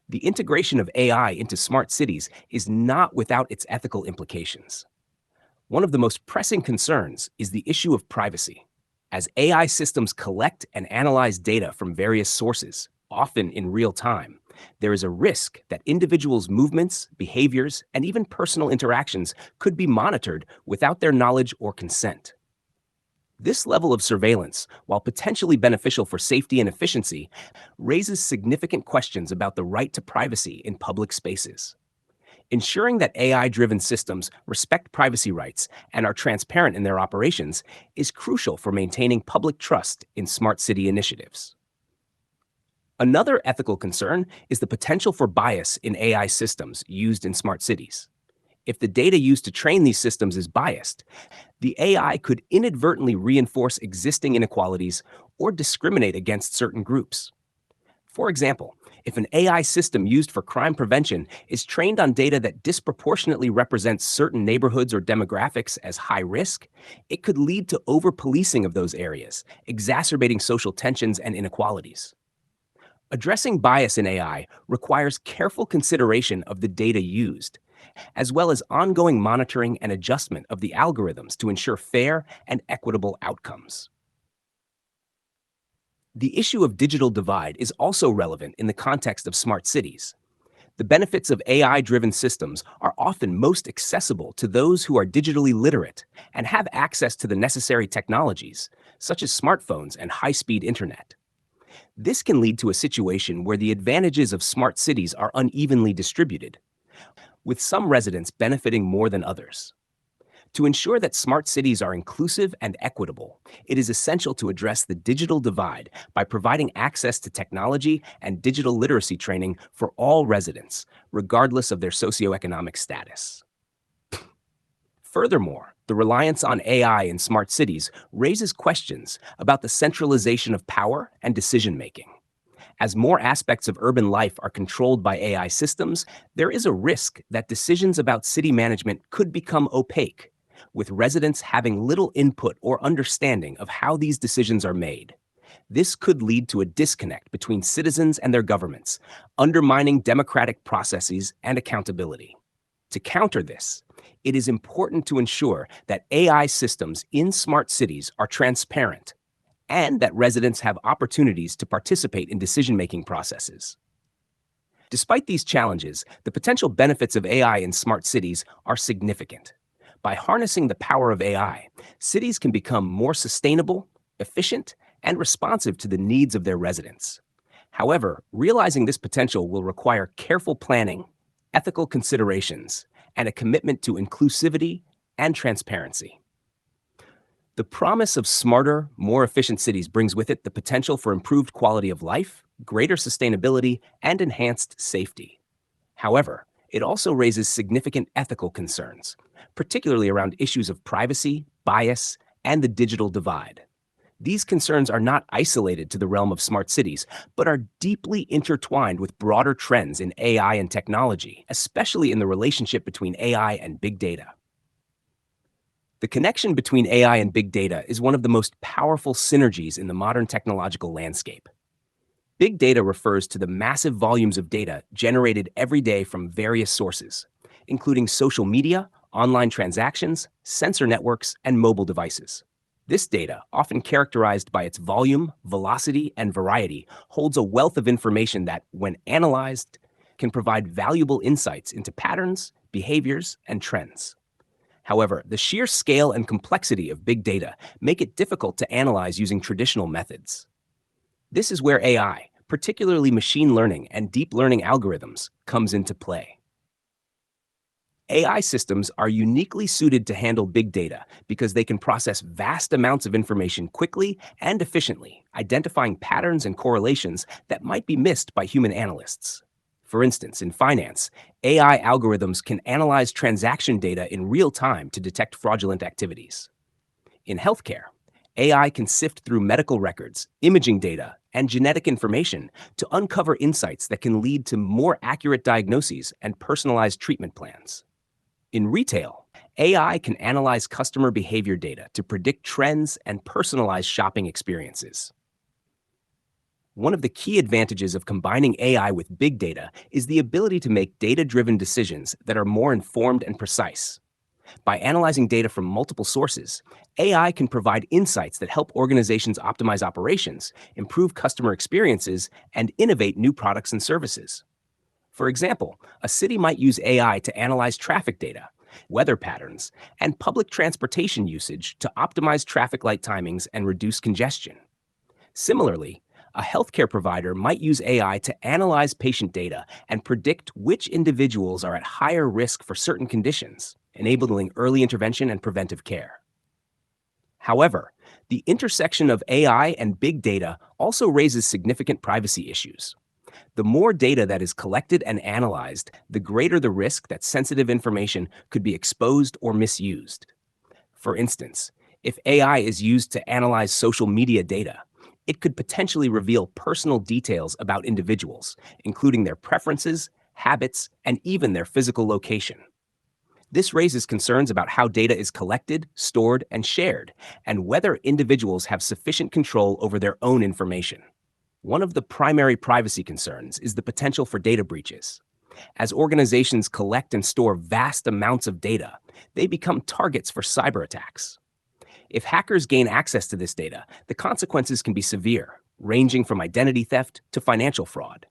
the integration of AI into smart cities is not without its ethical implications. One of the most pressing concerns is the issue of privacy. As AI systems collect and analyze data from various sources, often in real time, there is a risk that individuals' movements, behaviors, and even personal interactions could be monitored without their knowledge or consent. This level of surveillance, while potentially beneficial for safety and efficiency, raises significant questions about the right to privacy in public spaces. Ensuring that AI-driven systems respect privacy rights and are transparent in their operations is crucial for maintaining public trust in smart city initiatives. Another ethical concern is the potential for bias in AI systems used in smart cities. If the data used to train these systems is biased, the AI could inadvertently reinforce existing inequalities or discriminate against certain groups. For example, if an AI system used for crime prevention is trained on data that disproportionately represents certain neighborhoods or demographics as high risk, it could lead to over-policing of those areas, exacerbating social tensions and inequalities. Addressing bias in AI requires careful consideration of the data used, as well as ongoing monitoring and adjustment of the algorithms to ensure fair and equitable outcomes. The issue of digital divide is also relevant in the context of smart cities. The benefits of AI-driven systems are often most accessible to those who are digitally literate and have access to the necessary technologies, such as smartphones and high-speed internet. This can lead to a situation where the advantages of smart cities are unevenly distributed, with some residents benefiting more than others. To ensure that smart cities are inclusive and equitable, it is essential to address the digital divide by providing access to technology and digital literacy training for all residents, regardless of their socioeconomic status. Furthermore, the reliance on AI in smart cities raises questions about the centralization of power and decision-making. As more aspects of urban life are controlled by AI systems, there is a risk that decisions about city management could become opaque, with residents having little input or understanding of how these decisions are made. This could lead to a disconnect between citizens and their governments, undermining democratic processes and accountability. To counter this, it is important to ensure that AI systems in smart cities are transparent and that residents have opportunities to participate in decision-making processes. Despite these challenges, the potential benefits of AI in smart cities are significant. By harnessing the power of AI, cities can become more sustainable, efficient, and responsive to the needs of their residents. However, realizing this potential will require careful planning, ethical considerations, and a commitment to inclusivity and transparency. The promise of smarter, more efficient cities brings with it the potential for improved quality of life, greater sustainability, and enhanced safety. However, it also raises significant ethical concerns, particularly around issues of privacy, bias, and the digital divide. These concerns are not isolated to the realm of smart cities, but are deeply intertwined with broader trends in AI and technology, especially in the relationship between AI and big data. The connection between AI and big data is one of the most powerful synergies in the modern technological landscape. Big data refers to the massive volumes of data generated every day from various sources, including social media, online transactions, sensor networks, and mobile devices. This data, often characterized by its volume, velocity, and variety, holds a wealth of information that, when analyzed, can provide valuable insights into patterns, behaviors, and trends. However, the sheer scale and complexity of big data make it difficult to analyze using traditional methods. This is where AI, particularly machine learning and deep learning algorithms, comes into play. AI systems are uniquely suited to handle big data because they can process vast amounts of information quickly and efficiently, identifying patterns and correlations that might be missed by human analysts. For instance, in finance, AI algorithms can analyze transaction data in real time to detect fraudulent activities. In healthcare, AI can sift through medical records, imaging data, and genetic information to uncover insights that can lead to more accurate diagnoses and personalized treatment plans. In retail, AI can analyze customer behavior data to predict trends and personalize shopping experiences. One of the key advantages of combining AI with big data is the ability to make data-driven decisions that are more informed and precise. By analyzing data from multiple sources, AI can provide insights that help organizations optimize operations, improve customer experiences, and innovate new products and services. For example, a city might use AI to analyze traffic data, weather patterns, and public transportation usage to optimize traffic light timings and reduce congestion. Similarly, a healthcare provider might use AI to analyze patient data and predict which individuals are at higher risk for certain conditions, enabling early intervention and preventive care. However, the intersection of AI and big data also raises significant privacy issues. The more data that is collected and analyzed, the greater the risk that sensitive information could be exposed or misused. For instance, if AI is used to analyze social media data, it could potentially reveal personal details about individuals, including their preferences, habits, and even their physical location. This raises concerns about how data is collected, stored, and shared, and whether individuals have sufficient control over their own information. One of the primary privacy concerns is the potential for data breaches. As organizations collect and store vast amounts of data, they become targets for cyber attacks. If hackers gain access to this data, the consequences can be severe, ranging from identity theft to financial fraud.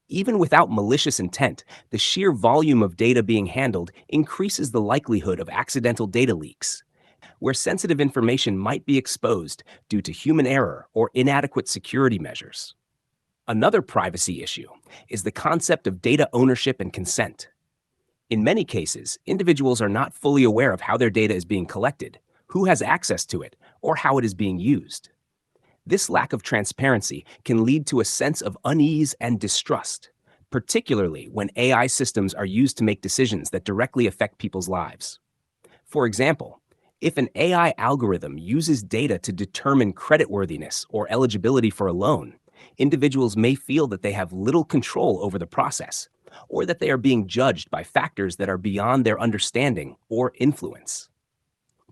Even without malicious intent, the sheer volume of data being handled increases the likelihood of accidental data leaks, where sensitive information might be exposed due to human error or inadequate security measures. Another privacy issue is the concept of data ownership and consent. In many cases, individuals are not fully aware of how their data is being collected, who has access to it, or how it is being used. This lack of transparency can lead to a sense of unease and distrust, particularly when AI systems are used to make decisions that directly affect people's lives. For example, if an AI algorithm uses data to determine creditworthiness or eligibility for a loan, individuals may feel that they have little control over the process, or that they are being judged by factors that are beyond their understanding or influence.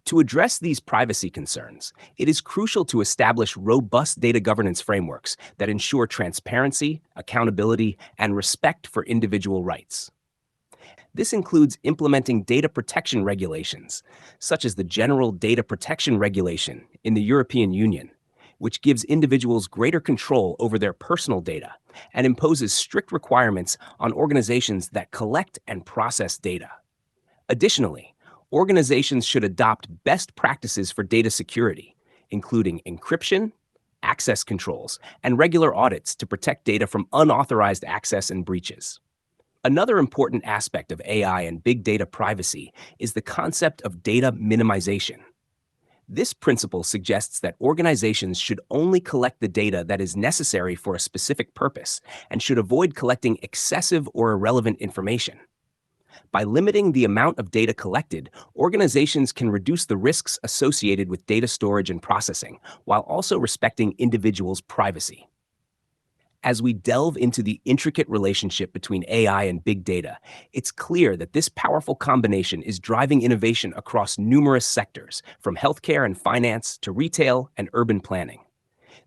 To address these privacy concerns, it is crucial to establish robust data governance frameworks that ensure transparency, accountability, and respect for individual rights. This includes implementing data protection regulations, such as the General Data Protection Regulation in the European Union, which gives individuals greater control over their personal data and imposes strict requirements on organizations that collect and process data. Additionally, organizations should adopt best practices for data security, including encryption, access controls, and regular audits to protect data from unauthorized access and breaches. Another important aspect of AI and big data privacy is the concept of data minimization. This principle suggests that organizations should only collect the data that is necessary for a specific purpose and should avoid collecting excessive or irrelevant information. By limiting the amount of data collected, organizations can reduce the risks associated with data storage and processing, while also respecting individuals' privacy. As we delve into the intricate relationship between AI and big data, it's clear that this powerful combination is driving innovation across numerous sectors, from healthcare and finance to retail and urban planning.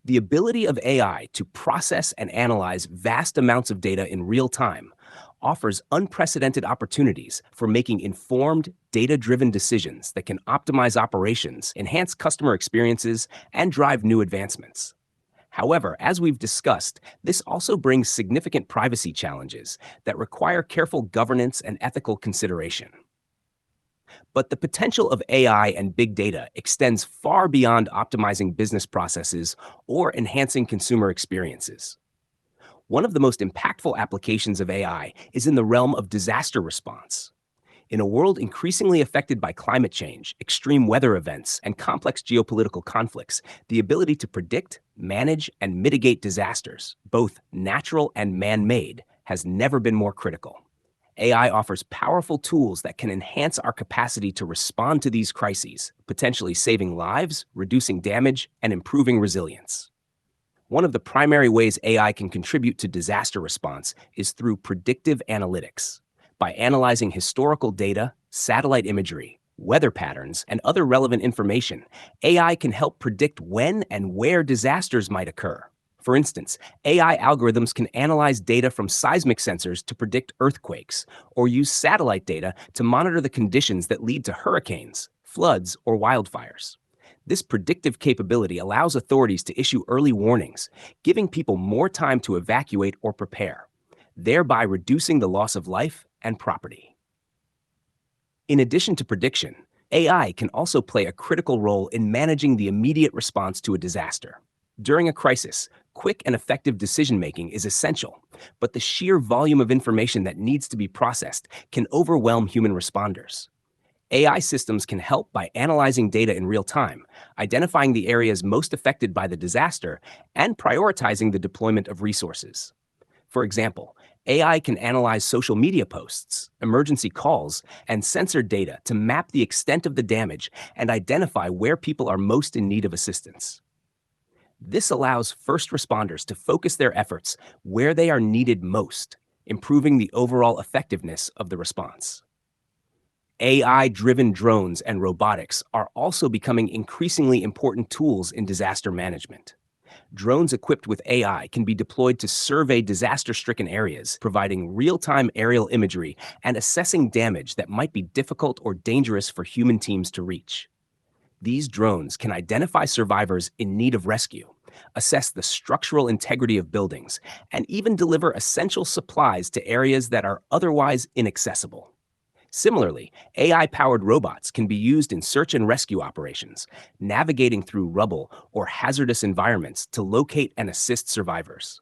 The ability of AI to process and analyze vast amounts of data in real time offers unprecedented opportunities for making informed, data-driven decisions that can optimize operations, enhance customer experiences, and drive new advancements. However, as we've discussed, this also brings significant privacy challenges that require careful governance and ethical consideration. But the potential of AI and big data extends far beyond optimizing business processes or enhancing consumer experiences. One of the most impactful applications of AI is in the realm of disaster response. In a world increasingly affected by climate change, extreme weather events, and complex geopolitical conflicts, the ability to predict, manage, and mitigate disasters, both natural and man-made, has never been more critical. AI offers powerful tools that can enhance our capacity to respond to these crises, potentially saving lives, reducing damage, and improving resilience. One of the primary ways AI can contribute to disaster response is through predictive analytics. By analyzing historical data, satellite imagery, weather patterns, and other relevant information, AI can help predict when and where disasters might occur. For instance, AI algorithms can analyze data from seismic sensors to predict earthquakes, or use satellite data to monitor the conditions that lead to hurricanes, floods, or wildfires. This predictive capability allows authorities to issue early warnings, giving people more time to evacuate or prepare, thereby reducing the loss of life and property. In addition to prediction, AI can also play a critical role in managing the immediate response to a disaster. During a crisis, quick and effective decision-making is essential, but the sheer volume of information that needs to be processed can overwhelm human responders. AI systems can help by analyzing data in real time, identifying the areas most affected by the disaster, and prioritizing the deployment of resources. For example, AI can analyze social media posts, emergency calls, and sensor data to map the extent of the damage and identify where people are most in need of assistance. This allows first responders to focus their efforts where they are needed most, improving the overall effectiveness of the response. AI-driven drones and robotics are also becoming increasingly important tools in disaster management. Drones equipped with AI can be deployed to survey disaster-stricken areas, providing real-time aerial imagery and assessing damage that might be difficult or dangerous for human teams to reach. These drones can identify survivors in need of rescue, assess the structural integrity of buildings, and even deliver essential supplies to areas that are otherwise inaccessible. Similarly, AI-powered robots can be used in search and rescue operations, navigating through rubble or hazardous environments to locate and assist survivors.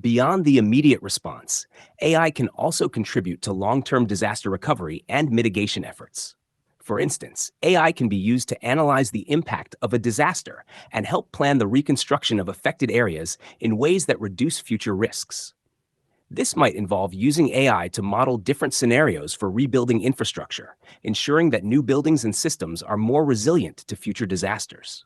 Beyond the immediate response, AI can also contribute to long-term disaster recovery and mitigation efforts. For instance, AI can be used to analyze the impact of a disaster and help plan the reconstruction of affected areas in ways that reduce future risks. This might involve using AI to model different scenarios for rebuilding infrastructure, ensuring that new buildings and systems are more resilient to future disasters.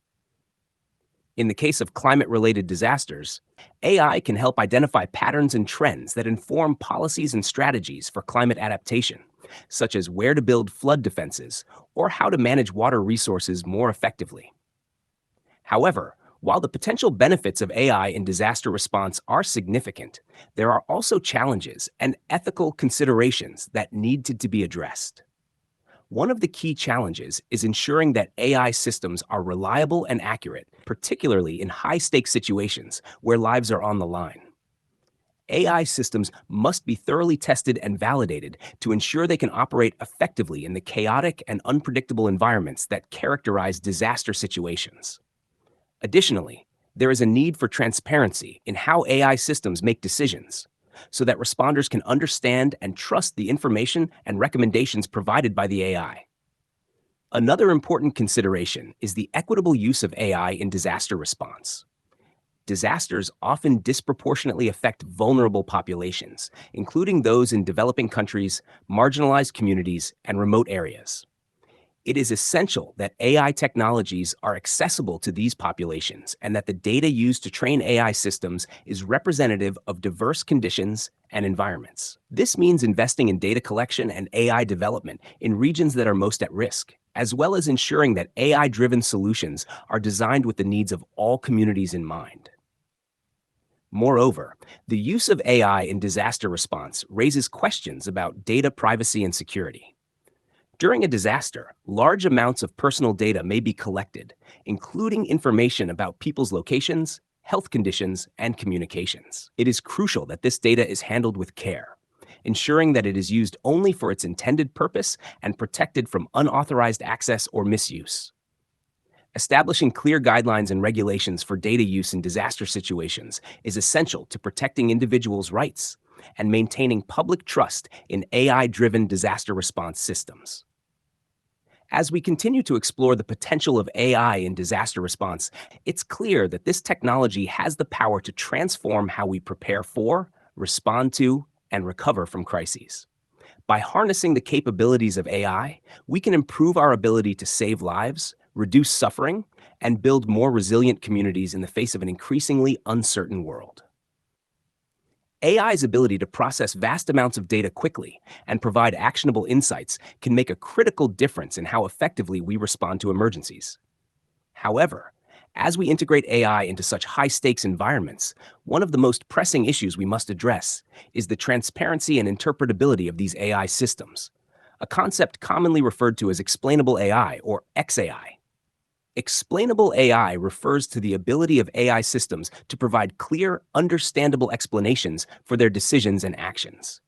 In the case of climate-related disasters, AI can help identify patterns and trends that inform policies and strategies for climate adaptation, such as where to build flood defenses or how to manage water resources more effectively. However, while the potential benefits of AI in disaster response are significant, there are also challenges and ethical considerations that need to be addressed. One of the key challenges is ensuring that AI systems are reliable and accurate, particularly in high-stakes situations where lives are on the line. AI systems must be thoroughly tested and validated to ensure they can operate effectively in the chaotic and unpredictable environments that characterize disaster situations. Additionally, there is a need for transparency in how AI systems make decisions, so that responders can understand and trust the information and recommendations provided by the AI. Another important consideration is the equitable use of AI in disaster response. Disasters often disproportionately affect vulnerable populations, including those in developing countries, marginalized communities, and remote areas. It is essential that AI technologies are accessible to these populations and that the data used to train AI systems is representative of diverse conditions and environments. This means investing in data collection and AI development in regions that are most at risk, as well as ensuring that AI-driven solutions are designed with the needs of all communities in mind. Moreover, the use of AI in disaster response raises questions about data privacy and security. During a disaster, large amounts of personal data may be collected, including information about people's locations, health conditions, and communications. It is crucial that this data is handled with care, ensuring that it is used only for its intended purpose and protected from unauthorized access or misuse. Establishing clear guidelines and regulations for data use in disaster situations is essential to protecting individuals' rights, and maintaining public trust in AI-driven disaster response systems. As we continue to explore the potential of AI in disaster response, it's clear that this technology has the power to transform how we prepare for, respond to, and recover from crises. By harnessing the capabilities of AI, we can improve our ability to save lives, reduce suffering, and build more resilient communities in the face of an increasingly uncertain world. AI's ability to process vast amounts of data quickly and provide actionable insights can make a critical difference in how effectively we respond to emergencies. However, as we integrate AI into such high-stakes environments, one of the most pressing issues we must address is the transparency and interpretability of these AI systems, a concept commonly referred to as explainable AI or XAI. Explainable AI refers to the ability of AI systems to provide clear, understandable explanations for their decisions and actions.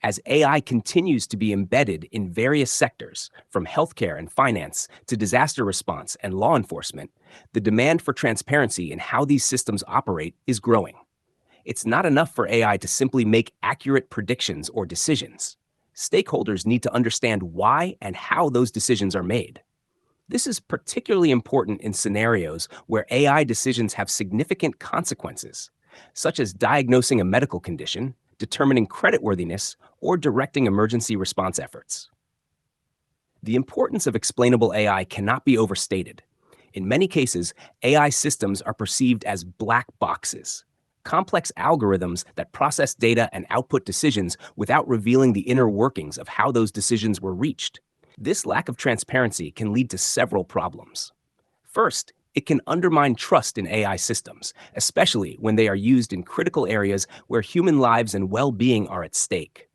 As AI continues to be embedded in various sectors, from healthcare and finance to disaster response and law enforcement, the demand for transparency in how these systems operate is growing. It's not enough for AI to simply make accurate predictions or decisions. Stakeholders need to understand why and how those decisions are made. This is particularly important in scenarios where AI decisions have significant consequences, such as diagnosing a medical condition, determining creditworthiness, or directing emergency response efforts. The importance of explainable AI cannot be overstated. In many cases, AI systems are perceived as black boxes, complex algorithms that process data and output decisions without revealing the inner workings of how those decisions were reached. This lack of transparency can lead to several problems. First, it can undermine trust in AI systems, especially when they are used in critical areas where human lives and well-being are at stake.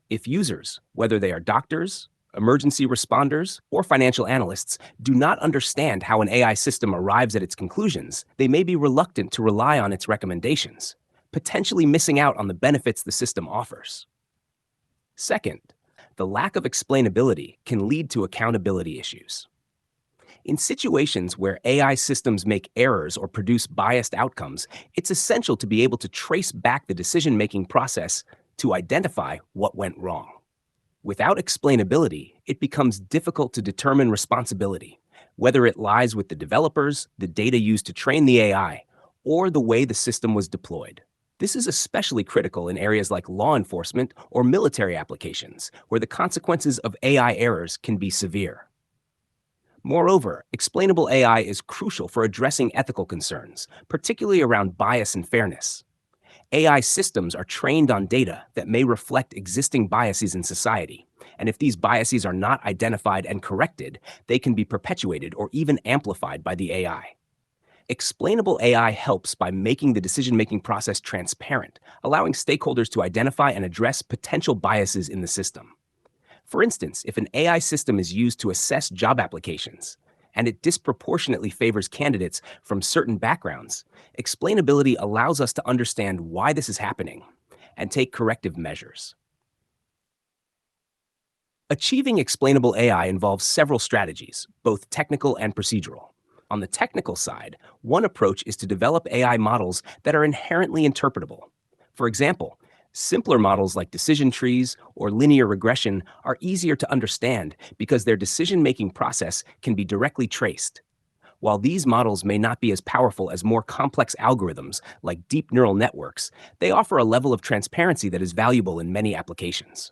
If users, whether they are doctors, emergency responders, or financial analysts, do not understand how an AI system arrives at its conclusions, they may be reluctant to rely on its recommendations, potentially missing out on the benefits the system offers. Second, the lack of explainability can lead to accountability issues. In situations where AI systems make errors or produce biased outcomes, it's essential to be able to trace back the decision-making process to identify what went wrong. Without explainability, it becomes difficult to determine responsibility, whether it lies with the developers, the data used to train the AI, or the way the system was deployed. This is especially critical in areas like law enforcement or military applications, where the consequences of AI errors can be severe. Moreover, explainable AI is crucial for addressing ethical concerns, particularly around bias and fairness. AI systems are trained on data that may reflect existing biases in society, and if these biases are not identified and corrected, they can be perpetuated or even amplified by the AI. Explainable AI helps by making the decision-making process transparent, allowing stakeholders to identify and address potential biases in the system. For instance, if an AI system is used to assess job applications, and it disproportionately favors candidates from certain backgrounds, explainability allows us to understand why this is happening and take corrective measures. Achieving explainable AI involves several strategies, both technical and procedural. On the technical side, one approach is to develop AI models that are inherently interpretable. For example, simpler models like decision trees or linear regression are easier to understand because their decision-making process can be directly traced. While these models may not be as powerful as more complex algorithms like deep neural networks, they offer a level of transparency that is valuable in many applications.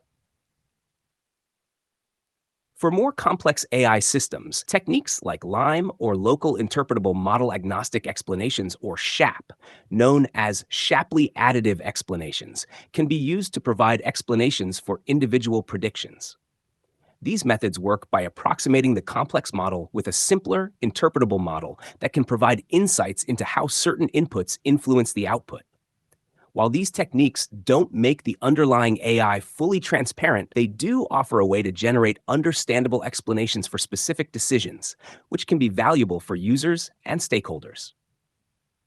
For more complex AI systems, techniques like LIME or Local Interpretable Model Agnostic Explanations or SHAP, known as Shapley Additive Explanations, can be used to provide explanations for individual predictions. These methods work by approximating the complex model with a simpler, interpretable model that can provide insights into how certain inputs influence the output. While these techniques don't make the underlying AI fully transparent, they do offer a way to generate understandable explanations for specific decisions, which can be valuable for users and stakeholders.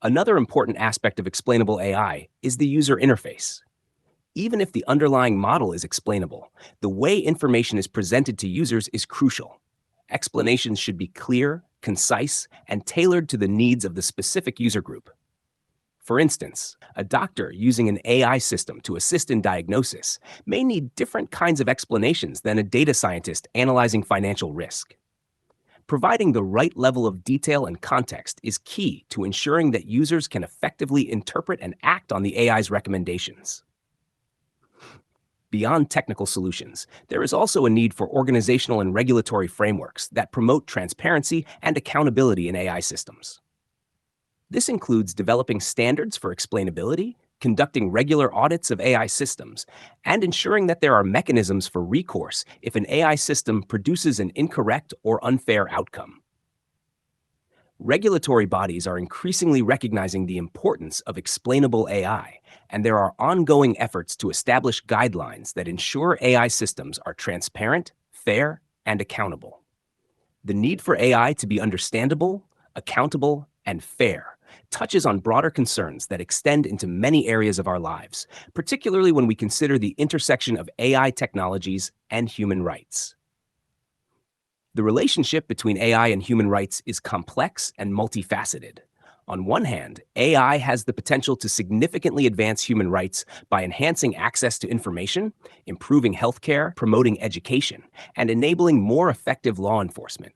Another important aspect of explainable AI is the user interface. Even if the underlying model is explainable, the way information is presented to users is crucial. Explanations should be clear, concise, and tailored to the needs of the specific user group. For instance, a doctor using an AI system to assist in diagnosis may need different kinds of explanations than a data scientist analyzing financial risk. Providing the right level of detail and context is key to ensuring that users can effectively interpret and act on the AI's recommendations. Beyond technical solutions, there is also a need for organizational and regulatory frameworks that promote transparency and accountability in AI systems. This includes developing standards for explainability, conducting regular audits of AI systems, and ensuring that there are mechanisms for recourse if an AI system produces an incorrect or unfair outcome. Regulatory bodies are increasingly recognizing the importance of explainable AI, and there are ongoing efforts to establish guidelines that ensure AI systems are transparent, fair, and accountable. The need for AI to be understandable, accountable, and fair touches on broader concerns that extend into many areas of our lives, particularly when we consider the intersection of AI technologies and human rights. The relationship between AI and human rights is complex and multifaceted. On one hand, AI has the potential to significantly advance human rights by enhancing access to information, improving healthcare, promoting education, and enabling more effective law enforcement.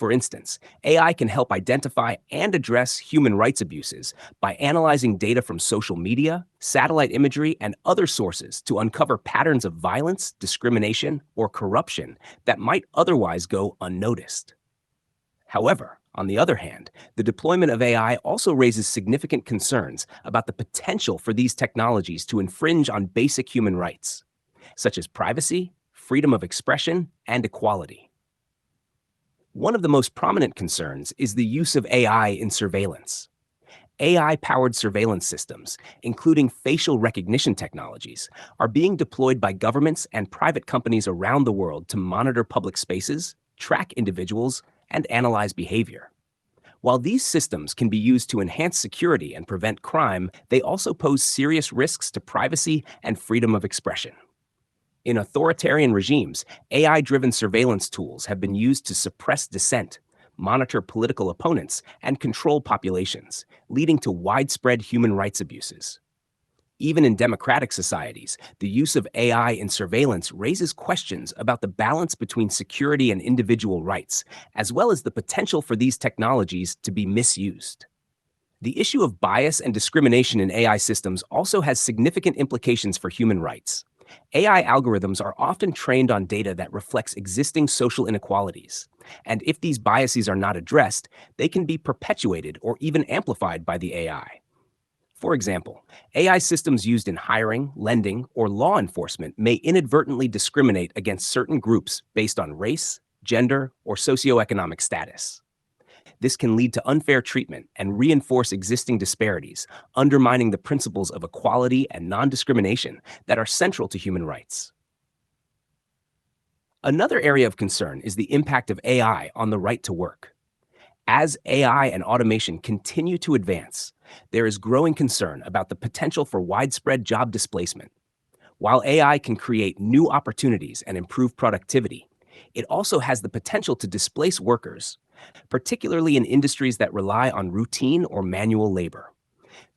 For instance, AI can help identify and address human rights abuses by analyzing data from social media, satellite imagery, and other sources to uncover patterns of violence, discrimination, or corruption that might otherwise go unnoticed. However, on the other hand, the deployment of AI also raises significant concerns about the potential for these technologies to infringe on basic human rights, such as privacy, freedom of expression, and equality. One of the most prominent concerns is the use of AI in surveillance. AI-powered surveillance systems, including facial recognition technologies, are being deployed by governments and private companies around the world to monitor public spaces, track individuals, and analyze behavior. While these systems can be used to enhance security and prevent crime, they also pose serious risks to privacy and freedom of expression. In authoritarian regimes, AI-driven surveillance tools have been used to suppress dissent, monitor political opponents, and control populations, leading to widespread human rights abuses. Even in democratic societies, the use of AI in surveillance raises questions about the balance between security and individual rights, as well as the potential for these technologies to be misused. The issue of bias and discrimination in AI systems also has significant implications for human rights. AI algorithms are often trained on data that reflects existing social inequalities, and if these biases are not addressed, they can be perpetuated or even amplified by the AI. For example, AI systems used in hiring, lending, or law enforcement may inadvertently discriminate against certain groups based on race, gender, or socioeconomic status. This can lead to unfair treatment and reinforce existing disparities, undermining the principles of equality and non-discrimination that are central to human rights. Another area of concern is the impact of AI on the right to work. As AI and automation continue to advance, there is growing concern about the potential for widespread job displacement. While AI can create new opportunities and improve productivity, it also has the potential to displace workers, particularly in industries that rely on routine or manual labor.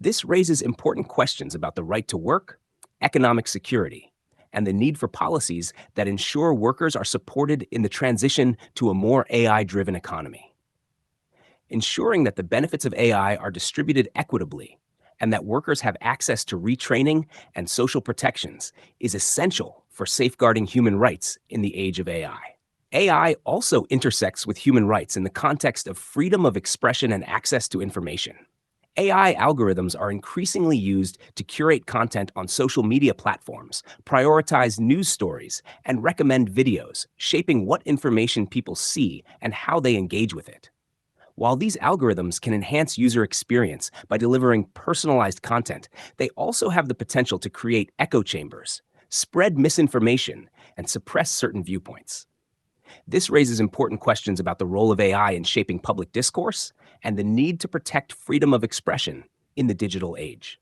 This raises important questions about the right to work, economic security, and the need for policies that ensure workers are supported in the transition to a more AI-driven economy. Ensuring that the benefits of AI are distributed equitably and that workers have access to retraining and social protections is essential for safeguarding human rights in the age of AI. AI also intersects with human rights in the context of freedom of expression and access to information. AI algorithms are increasingly used to curate content on social media platforms, prioritize news stories, and recommend videos, shaping what information people see and how they engage with it. While these algorithms can enhance user experience by delivering personalized content, they also have the potential to create echo chambers, spread misinformation, and suppress certain viewpoints. This raises important questions about the role of AI in shaping public discourse and the need to protect freedom of expression in the digital age.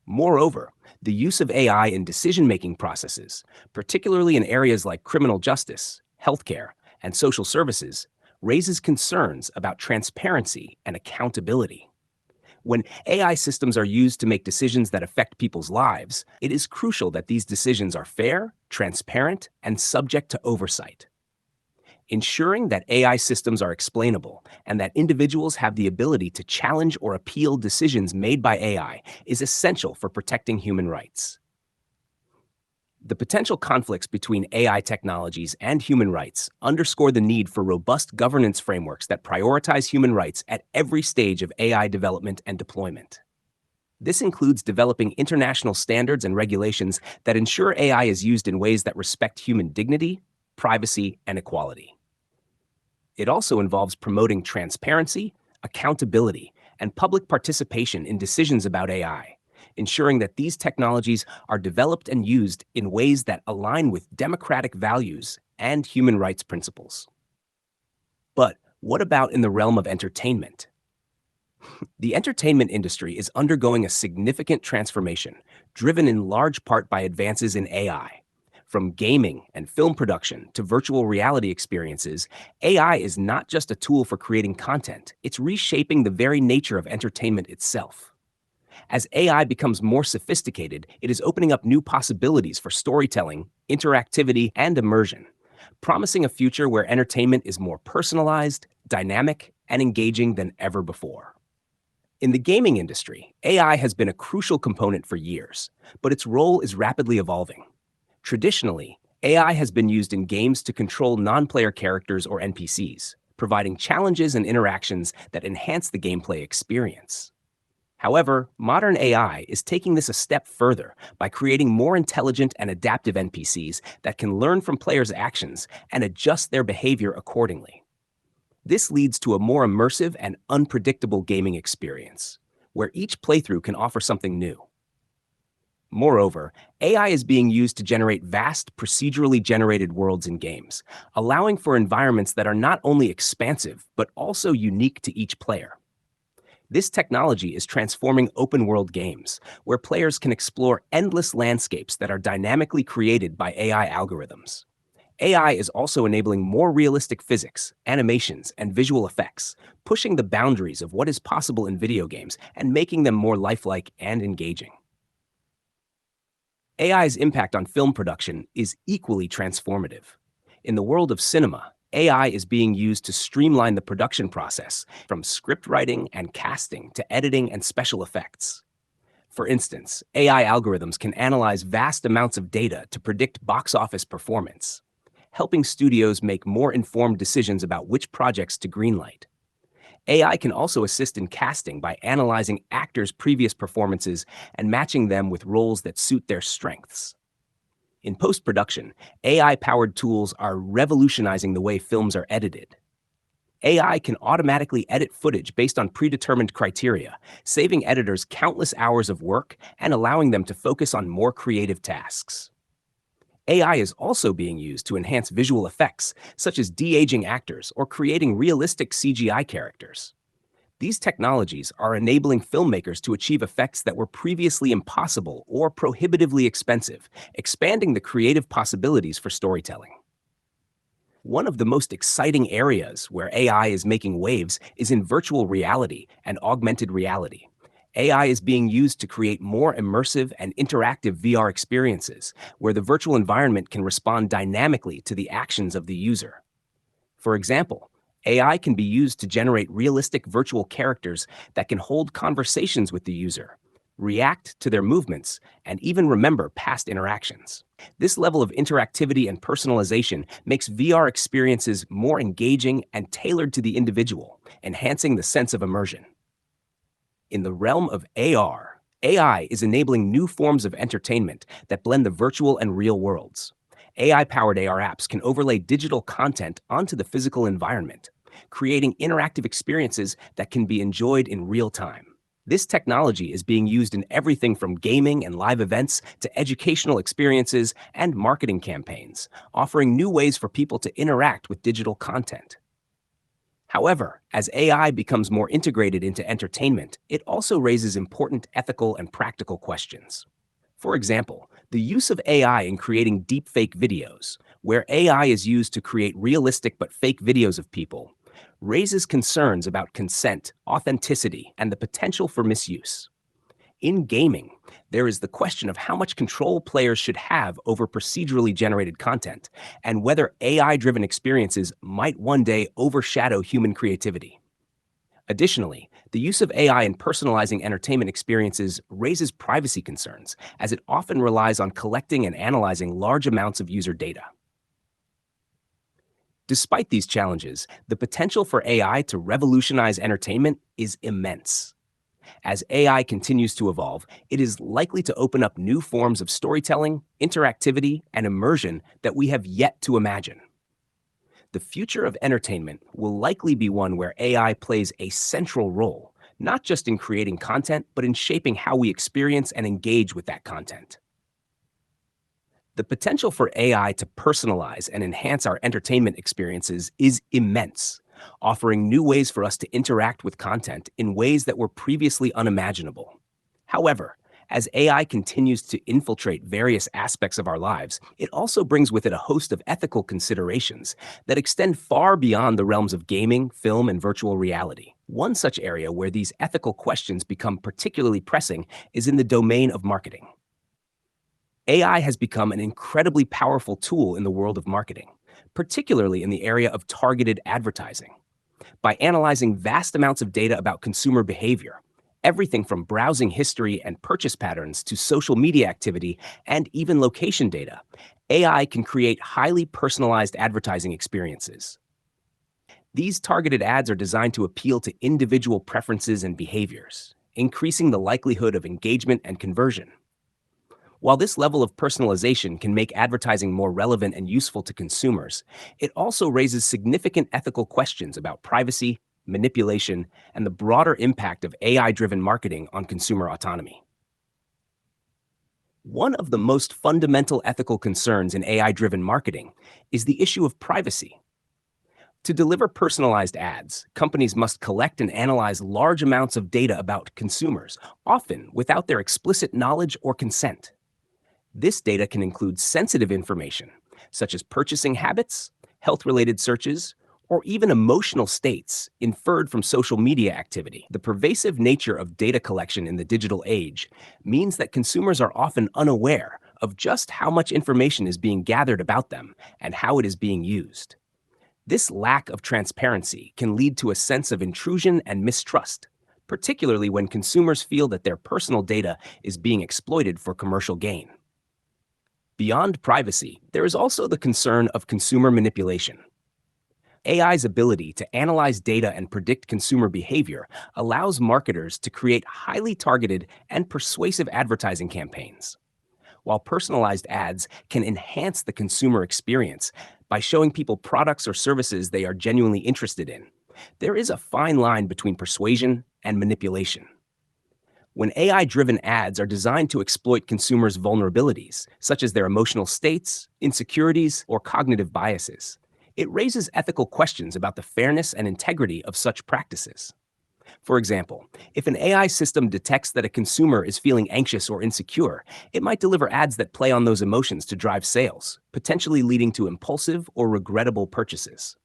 Moreover, the use of AI in decision-making processes, particularly in areas like criminal justice, healthcare, and social services, raises concerns about transparency and accountability. When AI systems are used to make decisions that affect people's lives, it is crucial that these decisions are fair, transparent, and subject to oversight. Ensuring that AI systems are explainable and that individuals have the ability to challenge or appeal decisions made by AI is essential for protecting human rights. The potential conflicts between AI technologies and human rights underscore the need for robust governance frameworks that prioritize human rights at every stage of AI development and deployment. This includes developing international standards and regulations that ensure AI is used in ways that respect human dignity, privacy, and equality. It also involves promoting transparency, accountability, and public participation in decisions about AI, ensuring that these technologies are developed and used in ways that align with democratic values and human rights principles. But what about in the realm of entertainment? The entertainment industry is undergoing a significant transformation, driven in large part by advances in AI. From gaming and film production to virtual reality experiences, AI is not just a tool for creating content, it's reshaping the very nature of entertainment itself. As AI becomes more sophisticated, it is opening up new possibilities for storytelling, interactivity, and immersion, promising a future where entertainment is more personalized, dynamic, and engaging than ever before. In the gaming industry, AI has been a crucial component for years, but its role is rapidly evolving. Traditionally, AI has been used in games to control non-player characters or NPCs, providing challenges and interactions that enhance the gameplay experience. However, modern AI is taking this a step further by creating more intelligent and adaptive NPCs that can learn from players' actions and adjust their behavior accordingly. This leads to a more immersive and unpredictable gaming experience, where each playthrough can offer something new. Moreover, AI is being used to generate vast, procedurally generated worlds in games, allowing for environments that are not only expansive, but also unique to each player. This technology is transforming open-world games, where players can explore endless landscapes that are dynamically created by AI algorithms. AI is also enabling more realistic physics, animations, and visual effects, pushing the boundaries of what is possible in video games and making them more lifelike and engaging. AI's impact on film production is equally transformative. In the world of cinema, AI is being used to streamline the production process, from script writing and casting to editing and special effects. For instance, AI algorithms can analyze vast amounts of data to predict box office performance, helping studios make more informed decisions about which projects to greenlight. AI can also assist in casting by analyzing actors' previous performances and matching them with roles that suit their strengths. In post-production, AI-powered tools are revolutionizing the way films are edited. AI can automatically edit footage based on predetermined criteria, saving editors countless hours of work and allowing them to focus on more creative tasks. AI is also being used to enhance visual effects, such as de-aging actors or creating realistic CGI characters. These technologies are enabling filmmakers to achieve effects that were previously impossible or prohibitively expensive, expanding the creative possibilities for storytelling. One of the most exciting areas where AI is making waves is in virtual reality and augmented reality. AI is being used to create more immersive and interactive VR experiences, where the virtual environment can respond dynamically to the actions of the user. For example, AI can be used to generate realistic virtual characters that can hold conversations with the user, react to their movements, and even remember past interactions. This level of interactivity and personalization makes VR experiences more engaging and tailored to the individual, enhancing the sense of immersion. In the realm of AR, AI is enabling new forms of entertainment that blend the virtual and real worlds. AI-powered AR apps can overlay digital content onto the physical environment, creating interactive experiences that can be enjoyed in real time. This technology is being used in everything from gaming and live events to educational experiences and marketing campaigns, offering new ways for people to interact with digital content. However, as AI becomes more integrated into entertainment, it also raises important ethical and practical questions. For example, the use of AI in creating deepfake videos, where AI is used to create realistic but fake videos of people, raises concerns about consent, authenticity, and the potential for misuse. In gaming, there is the question of how much control players should have over procedurally generated content, and whether AI driven experiences might one day overshadow human creativity. Additionally, the use of AI in personalizing entertainment experiences raises privacy concerns, as it often relies on collecting and analyzing large amounts of user data. Despite these challenges, the potential for AI to revolutionize entertainment is immense. As AI continues to evolve, it is likely to open up new forms of storytelling, interactivity, and immersion that we have yet to imagine. The future of entertainment will likely be one where AI plays a central role, not just in creating content, but in shaping how we experience and engage with that content. The potential for AI to personalize and enhance our entertainment experiences is immense, offering new ways for us to interact with content in ways that were previously unimaginable. However, as AI continues to infiltrate various aspects of our lives, it also brings with it a host of ethical considerations that extend far beyond the realms of gaming, film, and virtual reality. One such area where these ethical questions become particularly pressing is in the domain of marketing. AI has become an incredibly powerful tool in the world of marketing, particularly in the area of targeted advertising. By analyzing vast amounts of data about consumer behavior, everything from browsing history and purchase patterns to social media activity and even location data, AI can create highly personalized advertising experiences. These targeted ads are designed to appeal to individual preferences and behaviors, increasing the likelihood of engagement and conversion. While this level of personalization can make advertising more relevant and useful to consumers, it also raises significant ethical questions about privacy, manipulation, and the broader impact of AI-driven marketing on consumer autonomy. One of the most fundamental ethical concerns in AI-driven marketing is the issue of privacy. To deliver personalized ads, companies must collect and analyze large amounts of data about consumers, often without their explicit knowledge or consent. This data can include sensitive information, such as purchasing habits, health-related searches, or even emotional states inferred from social media activity. The pervasive nature of data collection in the digital age means that consumers are often unaware of just how much information is being gathered about them and how it is being used. This lack of transparency can lead to a sense of intrusion and mistrust, particularly when consumers feel that their personal data is being exploited for commercial gain. Beyond privacy, there is also the concern of consumer manipulation. AI's ability to analyze data and predict consumer behavior allows marketers to create highly targeted and persuasive advertising campaigns. While personalized ads can enhance the consumer experience by showing people products or services they are genuinely interested in, there is a fine line between persuasion and manipulation. When AI-driven ads are designed to exploit consumers' vulnerabilities, such as their emotional states, insecurities, or cognitive biases, it raises ethical questions about the fairness and integrity of such practices. For example, if an AI system detects that a consumer is feeling anxious or insecure, it might deliver ads that play on those emotions to drive sales, potentially leading to impulsive or regrettable purchases.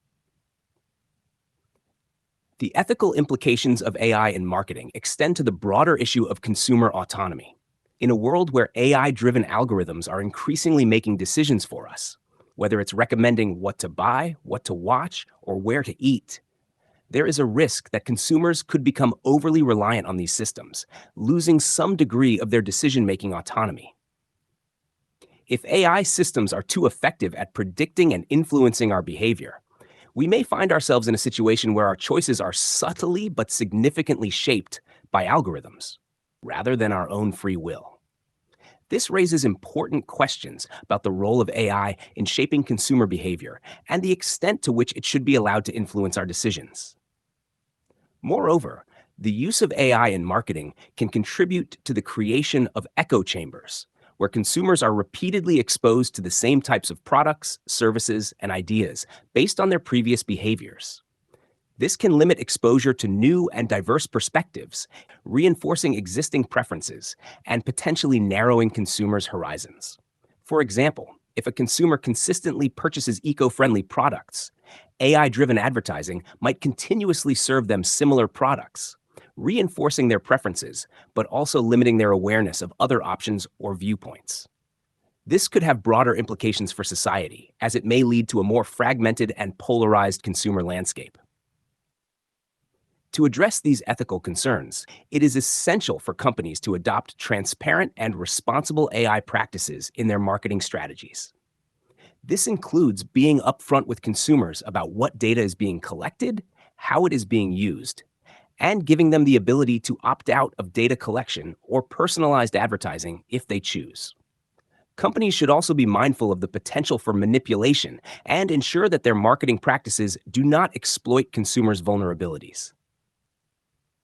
The ethical implications of AI in marketing extend to the broader issue of consumer autonomy. In a world where AI-driven algorithms are increasingly making decisions for us, whether it's recommending what to buy, what to watch, or where to eat, there is a risk that consumers could become overly reliant on these systems, losing some degree of their decision-making autonomy. If AI systems are too effective at predicting and influencing our behavior, we may find ourselves in a situation where our choices are subtly but significantly shaped by algorithms, rather than our own free will. This raises important questions about the role of AI in shaping consumer behavior and the extent to which it should be allowed to influence our decisions. Moreover, the use of AI in marketing can contribute to the creation of echo chambers, where consumers are repeatedly exposed to the same types of products, services, and ideas based on their previous behaviors. This can limit exposure to new and diverse perspectives, reinforcing existing preferences and potentially narrowing consumers' horizons. For example, if a consumer consistently purchases eco-friendly products, AI-driven advertising might continuously serve them similar products, reinforcing their preferences, but also limiting their awareness of other options or viewpoints. This could have broader implications for society, as it may lead to a more fragmented and polarized consumer landscape. To address these ethical concerns, it is essential for companies to adopt transparent and responsible AI practices in their marketing strategies. This includes being upfront with consumers about what data is being collected, how it is being used, and giving them the ability to opt out of data collection or personalized advertising if they choose. Companies should also be mindful of the potential for manipulation and ensure that their marketing practices do not exploit consumers' vulnerabilities.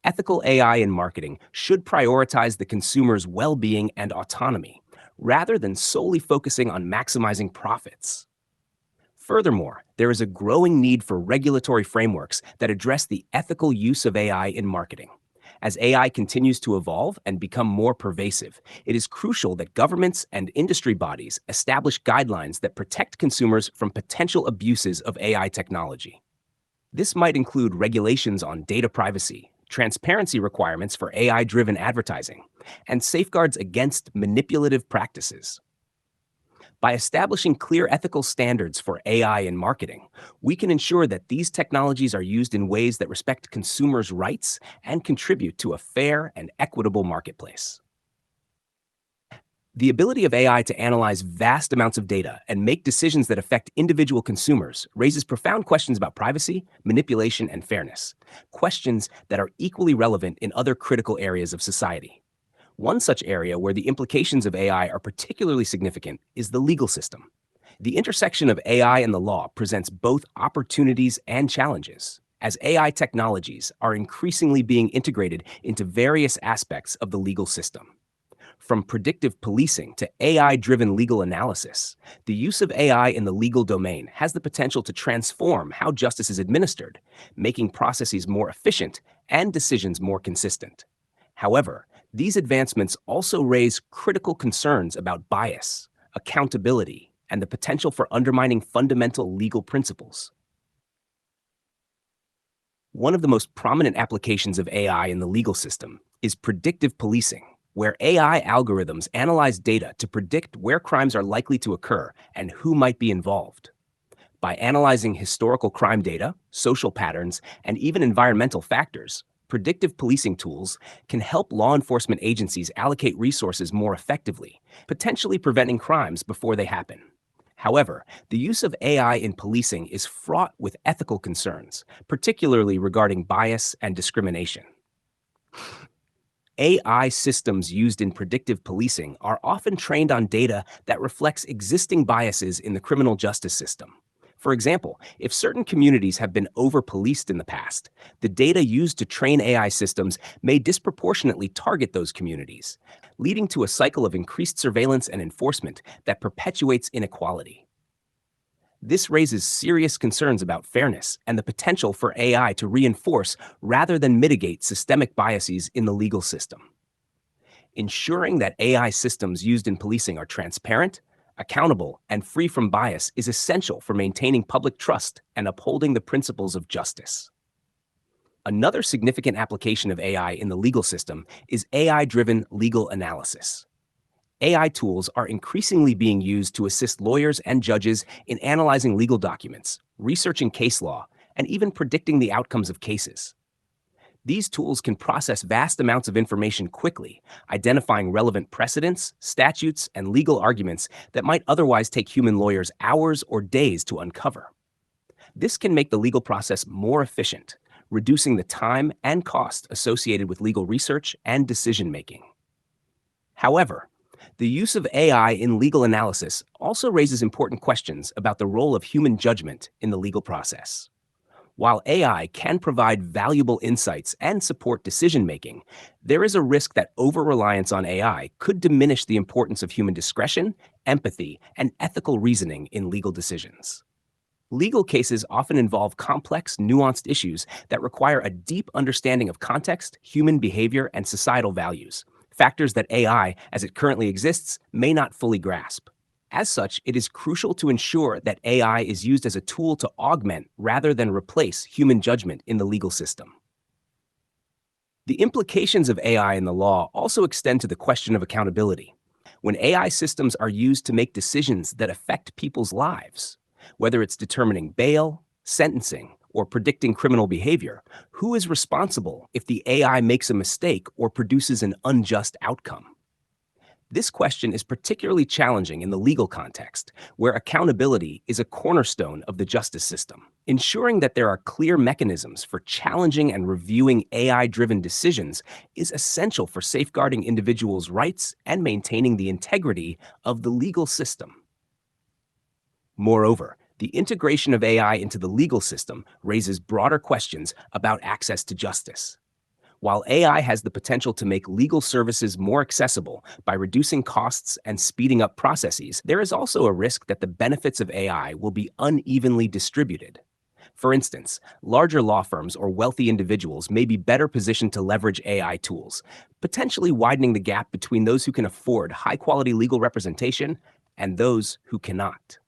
Ethical AI in marketing should prioritize the consumer's well-being and autonomy, rather than solely focusing on maximizing profits. Furthermore, there is a growing need for regulatory frameworks that address the ethical use of AI in marketing. As AI continues to evolve and become more pervasive, it is crucial that governments and industry bodies establish guidelines that protect consumers from potential abuses of AI technology. This might include regulations on data privacy, transparency requirements for AI-driven advertising, and safeguards against manipulative practices. By establishing clear ethical standards for AI in marketing, we can ensure that these technologies are used in ways that respect consumers' rights and contribute to a fair and equitable marketplace. The ability of AI to analyze vast amounts of data and make decisions that affect individual consumers raises profound questions about privacy, manipulation, and fairness, questions that are equally relevant in other critical areas of society. One such area where the implications of AI are particularly significant is the legal system. The intersection of AI and the law presents both opportunities and challenges, as AI technologies are increasingly being integrated into various aspects of the legal system. From predictive policing to AI-driven legal analysis, the use of AI in the legal domain has the potential to transform how justice is administered, making processes more efficient and decisions more consistent. However, these advancements also raise critical concerns about bias, accountability, and the potential for undermining fundamental legal principles. One of the most prominent applications of AI in the legal system is predictive policing, where AI algorithms analyze data to predict where crimes are likely to occur and who might be involved. By analyzing historical crime data, social patterns, and even environmental factors, predictive policing tools can help law enforcement agencies allocate resources more effectively, potentially preventing crimes before they happen. However, the use of AI in policing is fraught with ethical concerns, particularly regarding bias and discrimination. AI systems used in predictive policing are often trained on data that reflects existing biases in the criminal justice system. For example, if certain communities have been over-policed in the past, the data used to train AI systems may disproportionately target those communities, leading to a cycle of increased surveillance and enforcement that perpetuates inequality. This raises serious concerns about fairness and the potential for AI to reinforce rather than mitigate systemic biases in the legal system. Ensuring that AI systems used in policing are transparent, accountable, and free from bias is essential for maintaining public trust and upholding the principles of justice. Another significant application of AI in the legal system is AI-driven legal analysis. AI tools are increasingly being used to assist lawyers and judges in analyzing legal documents, researching case law, and even predicting the outcomes of cases. These tools can process vast amounts of information quickly, identifying relevant precedents, statutes, and legal arguments that might otherwise take human lawyers hours or days to uncover. This can make the legal process more efficient, reducing the time and cost associated with legal research and decision-making. However, the use of AI in legal analysis also raises important questions about the role of human judgment in the legal process. While AI can provide valuable insights and support decision-making, there is a risk that over-reliance on AI could diminish the importance of human discretion, empathy, and ethical reasoning in legal decisions. Legal cases often involve complex, nuanced issues that require a deep understanding of context, human behavior, and societal values, factors that AI, as it currently exists, may not fully grasp. As such, it is crucial to ensure that AI is used as a tool to augment rather than replace human judgment in the legal system. The implications of AI in the law also extend to the question of accountability. When AI systems are used to make decisions that affect people's lives, whether it's determining bail, sentencing, or predicting criminal behavior, who is responsible if the AI makes a mistake or produces an unjust outcome? This question is particularly challenging in the legal context, where accountability is a cornerstone of the justice system. Ensuring that there are clear mechanisms for challenging and reviewing AI-driven decisions is essential for safeguarding individuals' rights and maintaining the integrity of the legal system. Moreover, the integration of AI into the legal system raises broader questions about access to justice. While AI has the potential to make legal services more accessible by reducing costs and speeding up processes, there is also a risk that the benefits of AI will be unevenly distributed. For instance, larger law firms or wealthy individuals may be better positioned to leverage AI tools, potentially widening the gap between those who can afford high-quality legal representation and those who cannot.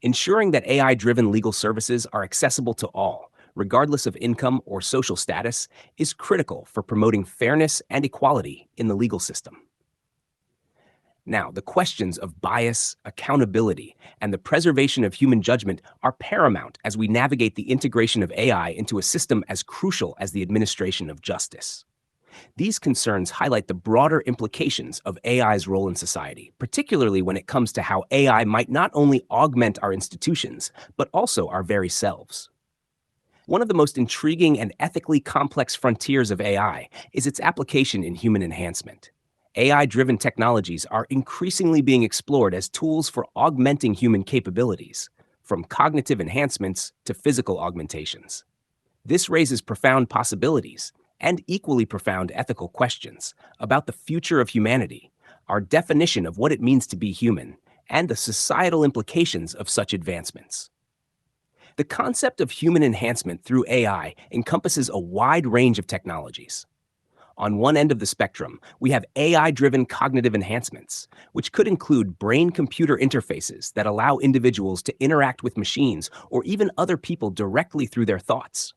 Ensuring that AI-driven legal services are accessible to all, regardless of income or social status, is critical for promoting fairness and equality in the legal system. Now, the questions of bias, accountability, and the preservation of human judgment are paramount as we navigate the integration of AI into a system as crucial as the administration of justice. These concerns highlight the broader implications of AI's role in society, particularly when it comes to how AI might not only augment our institutions, but also our very selves. One of the most intriguing and ethically complex frontiers of AI is its application in human enhancement. AI-driven technologies are increasingly being explored as tools for augmenting human capabilities, from cognitive enhancements to physical augmentations. This raises profound possibilities and equally profound ethical questions about the future of humanity, our definition of what it means to be human, and the societal implications of such advancements. The concept of human enhancement through AI encompasses a wide range of technologies. On one end of the spectrum, we have AI-driven cognitive enhancements, which could include brain-computer interfaces that allow individuals to interact with machines or even other people directly through their thoughts.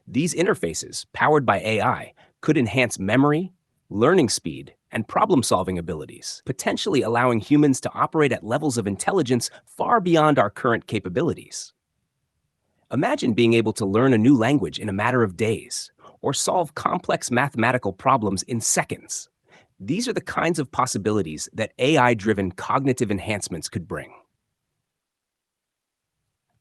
These interfaces, powered by AI, could enhance memory, learning speed, and problem-solving abilities, potentially allowing humans to operate at levels of intelligence far beyond our current capabilities. Imagine being able to learn a new language in a matter of days, or solve complex mathematical problems in seconds. These are the kinds of possibilities that AI-driven cognitive enhancements could bring.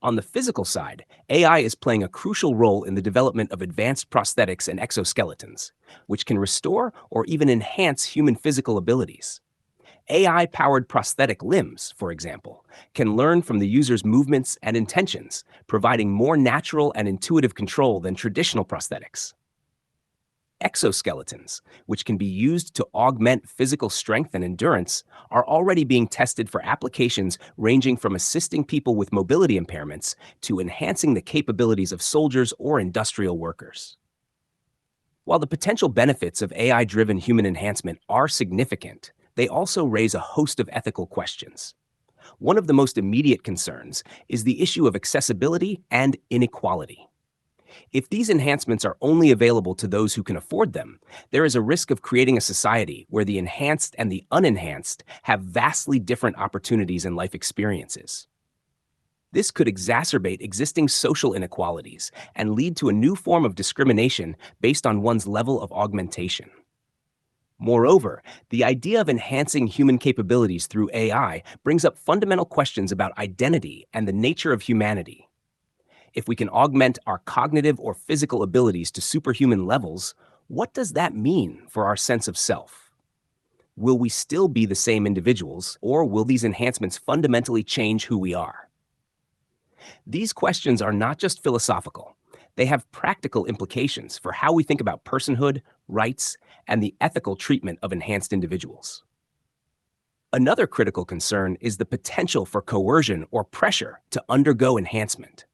On the physical side, AI is playing a crucial role in the development of advanced prosthetics and exoskeletons, which can restore or even enhance human physical abilities. AI-powered prosthetic limbs, for example, can learn from the user's movements and intentions, providing more natural and intuitive control than traditional prosthetics. Exoskeletons, which can be used to augment physical strength and endurance, are already being tested for applications ranging from assisting people with mobility impairments to enhancing the capabilities of soldiers or industrial workers. While the potential benefits of AI-driven human enhancement are significant, they also raise a host of ethical questions. One of the most immediate concerns is the issue of accessibility and inequality. If these enhancements are only available to those who can afford them, there is a risk of creating a society where the enhanced and the unenhanced have vastly different opportunities and life experiences. This could exacerbate existing social inequalities and lead to a new form of discrimination based on one's level of augmentation. Moreover, the idea of enhancing human capabilities through AI brings up fundamental questions about identity and the nature of humanity. If we can augment our cognitive or physical abilities to superhuman levels, what does that mean for our sense of self? Will we still be the same individuals, or will these enhancements fundamentally change who we are? These questions are not just philosophical. They have practical implications for how we think about personhood, rights, and the ethical treatment of enhanced individuals. Another critical concern is the potential for coercion or pressure to undergo enhancement.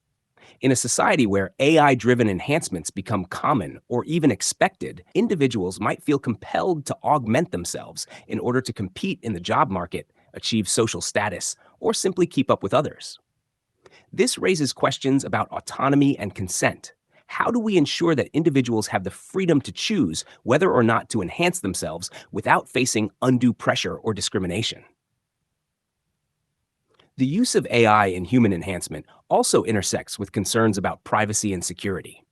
In a society where AI-driven enhancements become common or even expected, individuals might feel compelled to augment themselves in order to compete in the job market, achieve social status, or simply keep up with others. This raises questions about autonomy and consent. How do we ensure that individuals have the freedom to choose whether or not to enhance themselves without facing undue pressure or discrimination? The use of AI in human enhancement also intersects with concerns about privacy and security.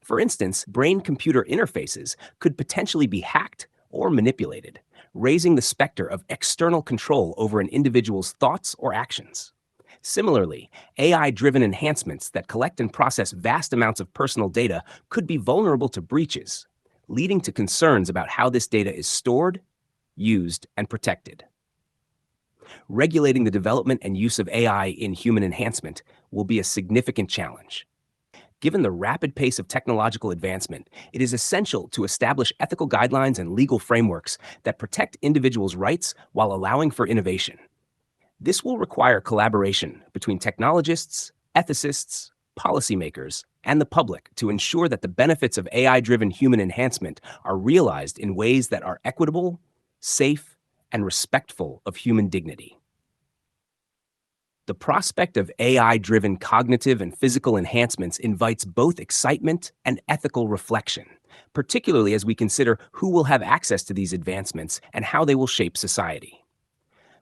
For instance, brain computer interfaces could potentially be hacked or manipulated, raising the specter of external control over an individual's thoughts or actions. Similarly, AI driven enhancements that collect and process vast amounts of personal data could be vulnerable to breaches, leading to concerns about how this data is stored, used, and protected. Regulating the development and use of AI in human enhancement will be a significant challenge. Given the rapid pace of technological advancement, it is essential to establish ethical guidelines and legal frameworks that protect individuals' rights while allowing for innovation. This will require collaboration between technologists, ethicists, policymakers, and the public to ensure that the benefits of AI-driven human enhancement are realized in ways that are equitable, safe, and respectful of human dignity. The prospect of AI-driven cognitive and physical enhancements invites both excitement and ethical reflection, particularly as we consider who will have access to these advancements and how they will shape society.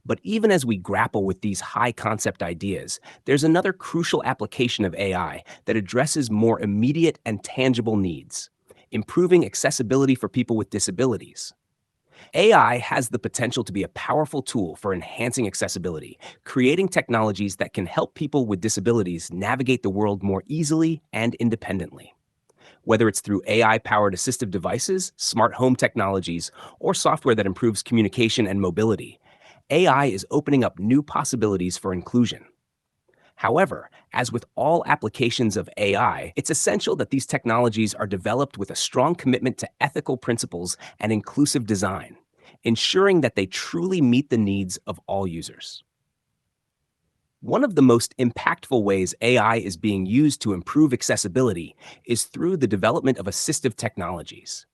But even as we grapple with these high-concept ideas, there's another crucial application of AI that addresses more immediate and tangible needs: improving accessibility for people with disabilities. AI has the potential to be a powerful tool for enhancing accessibility, creating technologies that can help people with disabilities navigate the world more easily and independently. Whether it's through AI-powered assistive devices, smart home technologies, or software that improves communication and mobility, AI is opening up new possibilities for inclusion. However, as with all applications of AI, it's essential that these technologies are developed with a strong commitment to ethical principles and inclusive design, ensuring that they truly meet the needs of all users. One of the most impactful ways AI is being used to improve accessibility is through the development of assistive technologies.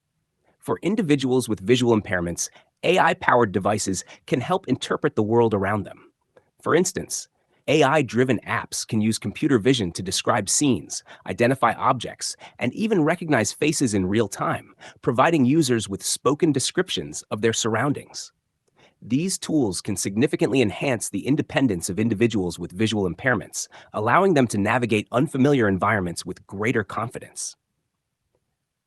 For individuals with visual impairments, AI-powered devices can help interpret the world around them. For instance, AI-driven apps can use computer vision to describe scenes, identify objects, and even recognize faces in real time, providing users with spoken descriptions of their surroundings. These tools can significantly enhance the independence of individuals with visual impairments, allowing them to navigate unfamiliar environments with greater confidence.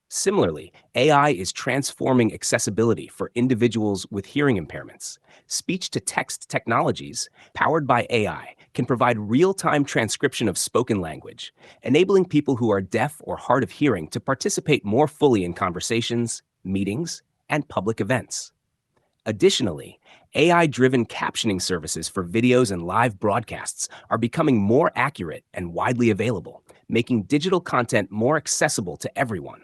Similarly, AI is transforming accessibility for individuals with hearing impairments. Speech-to-text technologies, powered by AI, can provide real-time transcription of spoken language, enabling people who are deaf or hard of hearing to participate more fully in conversations, meetings, and public events. Additionally, AI-driven captioning services for videos and live broadcasts are becoming more accurate and widely available, making digital content more accessible to everyone.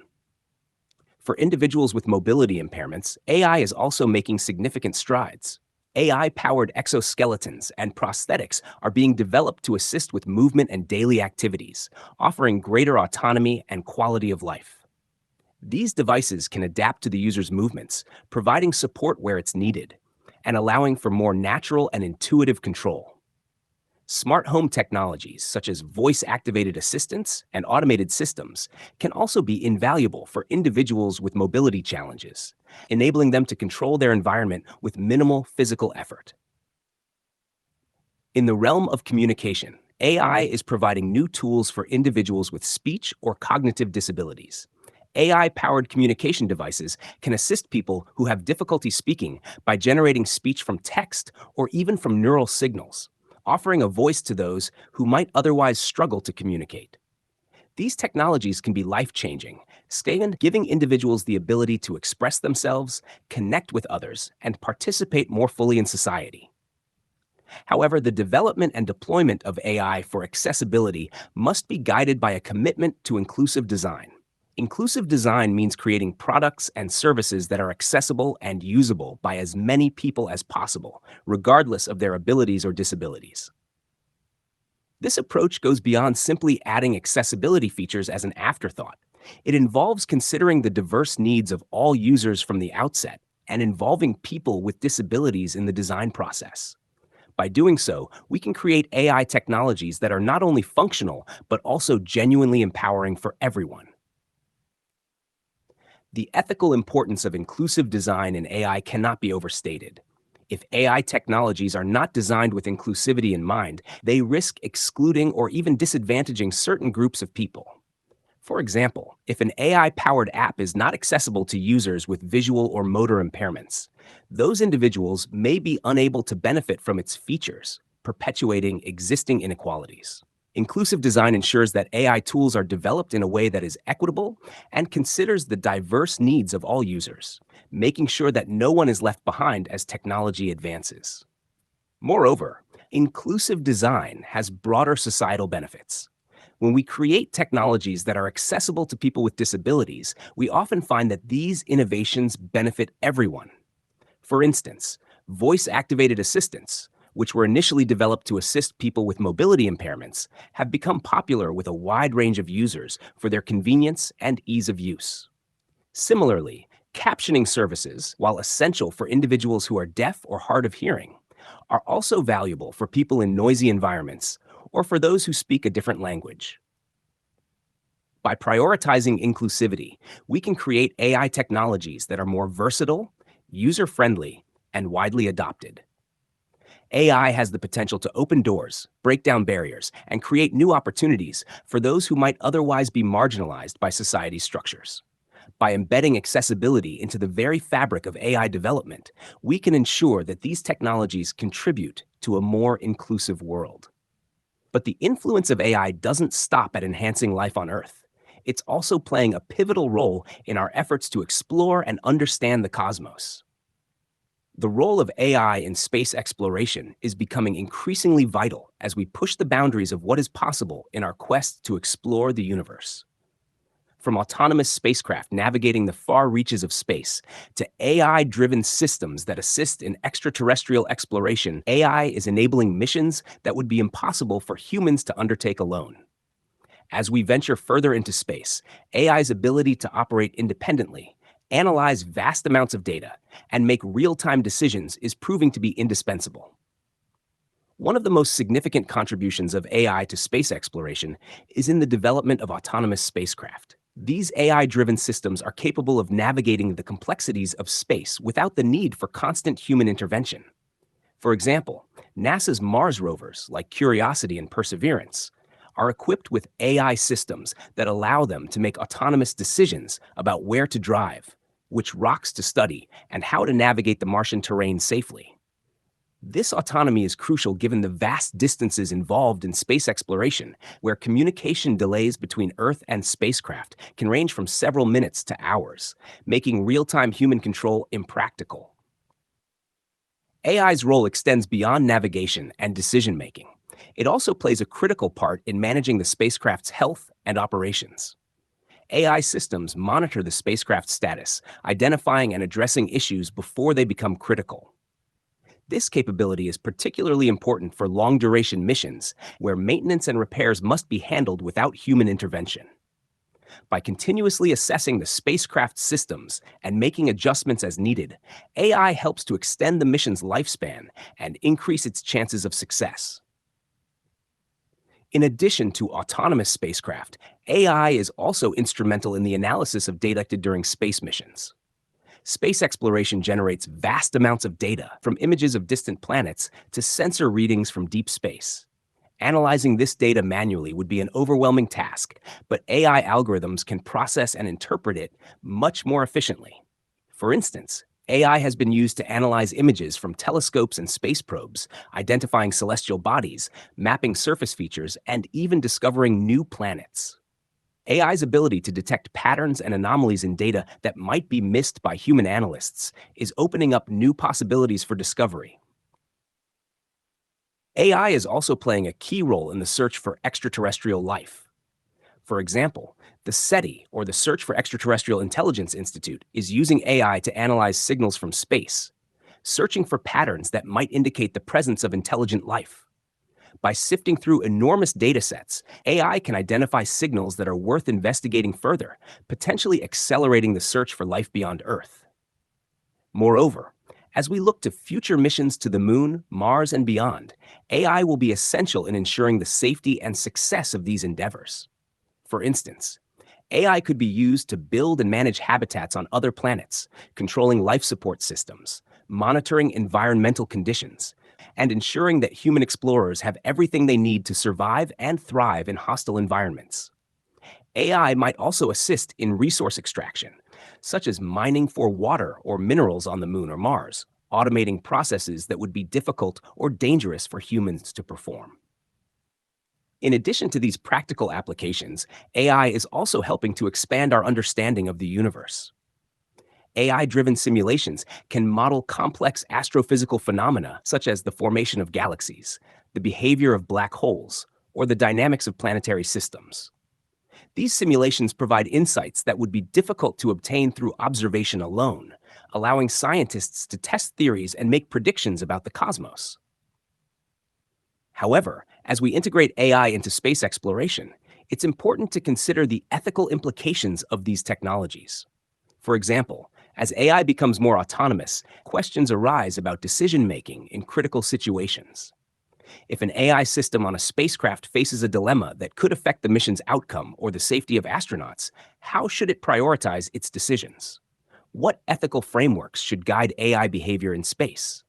For individuals with mobility impairments, AI is also making significant strides. AI-powered exoskeletons and prosthetics are being developed to assist with movement and daily activities, offering greater autonomy and quality of life. These devices can adapt to the user's movements, providing support where it's needed, and allowing for more natural and intuitive control. Smart home technologies, such as voice-activated assistants and automated systems, can also be invaluable for individuals with mobility challenges, enabling them to control their environment with minimal physical effort. In the realm of communication, AI is providing new tools for individuals with speech or cognitive disabilities. AI-powered communication devices can assist people who have difficulty speaking by generating speech from text or even from neural signals, offering a voice to those who might otherwise struggle to communicate. These technologies can be life-changing, giving individuals the ability to express themselves, connect with others, and participate more fully in society. However, the development and deployment of AI for accessibility must be guided by a commitment to inclusive design. Inclusive design means creating products and services that are accessible and usable by as many people as possible, regardless of their abilities or disabilities. This approach goes beyond simply adding accessibility features as an afterthought. It involves considering the diverse needs of all users from the outset and involving people with disabilities in the design process. By doing so, we can create AI technologies that are not only functional, but also genuinely empowering for everyone. The ethical importance of inclusive design in AI cannot be overstated. If AI technologies are not designed with inclusivity in mind, they risk excluding or even disadvantaging certain groups of people. For example, if an AI-powered app is not accessible to users with visual or motor impairments, those individuals may be unable to benefit from its features, perpetuating existing inequalities. Inclusive design ensures that AI tools are developed in a way that is equitable and considers the diverse needs of all users, making sure that no one is left behind as technology advances. Moreover, inclusive design has broader societal benefits. When we create technologies that are accessible to people with disabilities, we often find that these innovations benefit everyone. For instance, voice-activated assistants, which were initially developed to assist people with mobility impairments, have become popular with a wide range of users for their convenience and ease of use. Similarly, captioning services, while essential for individuals who are deaf or hard of hearing, are also valuable for people in noisy environments or for those who speak a different language. By prioritizing inclusivity, we can create AI technologies that are more versatile, user-friendly, and widely adopted. AI has the potential to open doors, break down barriers, and create new opportunities for those who might otherwise be marginalized by society's structures. By embedding accessibility into the very fabric of AI development, we can ensure that these technologies contribute to a more inclusive world. But the influence of AI doesn't stop at enhancing life on Earth. It's also playing a pivotal role in our efforts to explore and understand the cosmos. The role of AI in space exploration is becoming increasingly vital as we push the boundaries of what is possible in our quest to explore the universe. From autonomous spacecraft navigating the far reaches of space to AI-driven systems that assist in extraterrestrial exploration, AI is enabling missions that would be impossible for humans to undertake alone. As we venture further into space, AI's ability to operate independently, analyze vast amounts of data, and make real-time decisions is proving to be indispensable. One of the most significant contributions of AI to space exploration is in the development of autonomous spacecraft. These AI-driven systems are capable of navigating the complexities of space without the need for constant human intervention. For example, NASA's Mars rovers, like Curiosity and Perseverance, are equipped with AI systems that allow them to make autonomous decisions about where to drive, which rocks to study, and how to navigate the Martian terrain safely. This autonomy is crucial given the vast distances involved in space exploration, where communication delays between Earth and spacecraft can range from several minutes to hours, making real-time human control impractical. AI's role extends beyond navigation and decision-making. It also plays a critical part in managing the spacecraft's health and operations. AI systems monitor the spacecraft's status, identifying and addressing issues before they become critical. This capability is particularly important for long-duration missions, where maintenance and repairs must be handled without human intervention. By continuously assessing the spacecraft's systems and making adjustments as needed, AI helps to extend the mission's lifespan and increase its chances of success. In addition to autonomous spacecraft, AI is also instrumental in the analysis of data collected during space missions. Space exploration generates vast amounts of data, from images of distant planets to sensor readings from deep space. Analyzing this data manually would be an overwhelming task, but AI algorithms can process and interpret it much more efficiently. For instance, AI has been used to analyze images from telescopes and space probes, identifying celestial bodies, mapping surface features, and even discovering new planets. AI's ability to detect patterns and anomalies in data that might be missed by human analysts is opening up new possibilities for discovery. AI is also playing a key role in the search for extraterrestrial life. For example, the SETI, or the Search for Extraterrestrial Intelligence Institute, is using AI to analyze signals from space, searching for patterns that might indicate the presence of intelligent life. By sifting through enormous data sets, AI can identify signals that are worth investigating further, potentially accelerating the search for life beyond Earth. Moreover, As we look to future missions to the moon, Mars, and beyond, AI will be essential in ensuring the safety and success of these endeavors. For instance, AI could be used to build and manage habitats on other planets, controlling life support systems, monitoring environmental conditions, and ensuring that human explorers have everything they need to survive and thrive in hostile environments. AI might also assist in resource extraction, such as mining for water or minerals on the moon or Mars, automating processes that would be difficult or dangerous for humans to perform. In addition to these practical applications, AI is also helping to expand our understanding of the universe. AI-driven simulations can model complex astrophysical phenomena such as the formation of galaxies, the behavior of black holes, or the dynamics of planetary systems. These simulations provide insights that would be difficult to obtain through observation alone, allowing scientists to test theories and make predictions about the cosmos. However, as we integrate AI into space exploration, it's important to consider the ethical implications of these technologies. For example, as AI becomes more autonomous, questions arise about decision-making in critical situations. If an AI system on a spacecraft faces a dilemma that could affect the mission's outcome or the safety of astronauts, how should it prioritize its decisions? What ethical frameworks should guide AI behavior in space?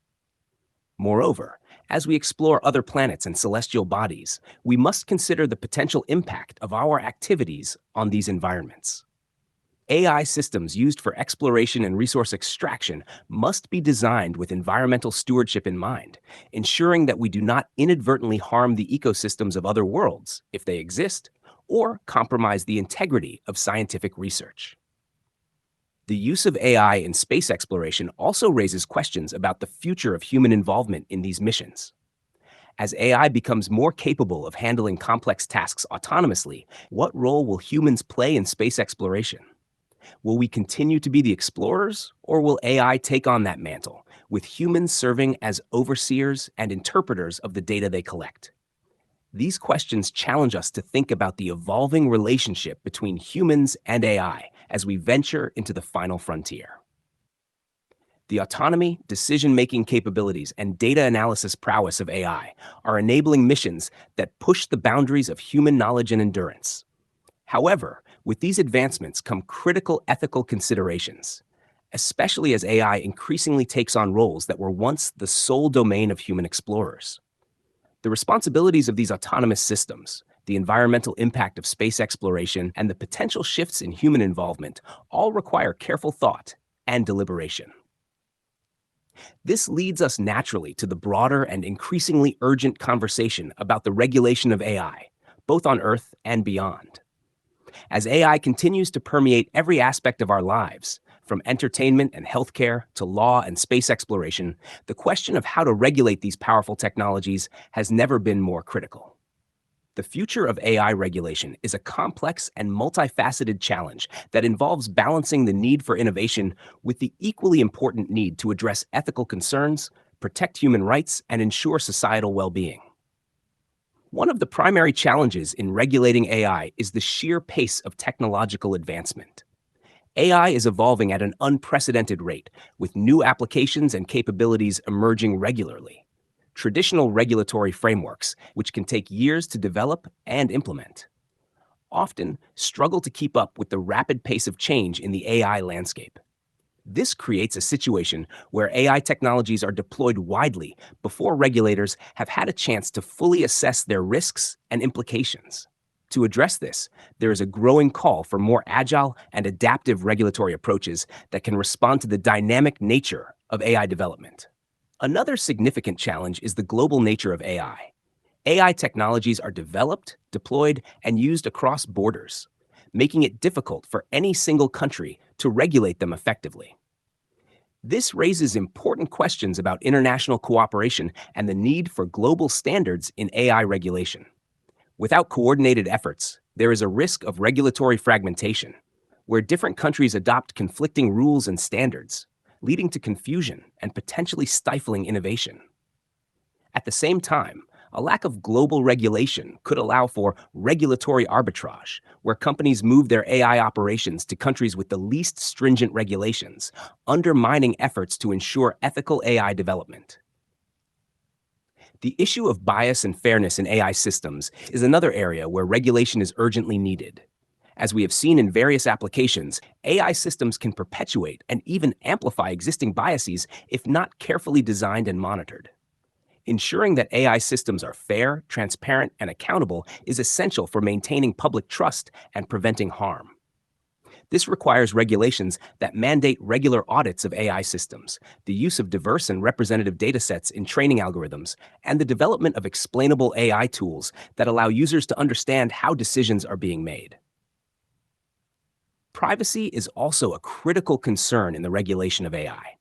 Moreover, as we explore other planets and celestial bodies, we must consider the potential impact of our activities on these environments. AI systems used for exploration and resource extraction must be designed with environmental stewardship in mind, ensuring that we do not inadvertently harm the ecosystems of other worlds, if they exist, or compromise the integrity of scientific research. The use of AI in space exploration also raises questions about the future of human involvement in these missions. As AI becomes more capable of handling complex tasks autonomously, what role will humans play in space exploration? Will we continue to be the explorers, or will AI take on that mantle, with humans serving as overseers and interpreters of the data they collect? These questions challenge us to think about the evolving relationship between humans and AI as we venture into the final frontier. The autonomy, decision-making capabilities, and data analysis prowess of AI are enabling missions that push the boundaries of human knowledge and endurance. However, with these advancements come critical ethical considerations, especially as AI increasingly takes on roles that were once the sole domain of human explorers. The responsibilities of these autonomous systems, the environmental impact of space exploration, and the potential shifts in human involvement all require careful thought and deliberation. This leads us naturally to the broader and increasingly urgent conversation about the regulation of AI, both on Earth and beyond. As AI continues to permeate every aspect of our lives, from entertainment and healthcare to law and space exploration, the question of how to regulate these powerful technologies has never been more critical. The future of AI regulation is a complex and multifaceted challenge that involves balancing the need for innovation with the equally important need to address ethical concerns, protect human rights, and ensure societal well-being. One of the primary challenges in regulating AI is the sheer pace of technological advancement. AI is evolving at an unprecedented rate, with new applications and capabilities emerging regularly. Traditional regulatory frameworks, which can take years to develop and implement, often struggle to keep up with the rapid pace of change in the AI landscape. This creates a situation where AI technologies are deployed widely before regulators have had a chance to fully assess their risks and implications. To address this, there is a growing call for more agile and adaptive regulatory approaches that can respond to the dynamic nature of AI development. Another significant challenge is the global nature of AI. AI technologies are developed, deployed, and used across borders, making it difficult for any single country to regulate them effectively. This raises important questions about international cooperation and the need for global standards in AI regulation. Without coordinated efforts, there is a risk of regulatory fragmentation, where different countries adopt conflicting rules and standards, leading to confusion and potentially stifling innovation. At the same time, A lack of global regulation could allow for regulatory arbitrage, where companies move their AI operations to countries with the least stringent regulations, undermining efforts to ensure ethical AI development. The issue of bias and fairness in AI systems is another area where regulation is urgently needed. As we have seen in various applications, AI systems can perpetuate and even amplify existing biases if not carefully designed and monitored. Ensuring that AI systems are fair, transparent, and accountable is essential for maintaining public trust and preventing harm. This requires regulations that mandate regular audits of AI systems, the use of diverse and representative datasets in training algorithms, and the development of explainable AI tools that allow users to understand how decisions are being made. Privacy is also a critical concern in the regulation of AI.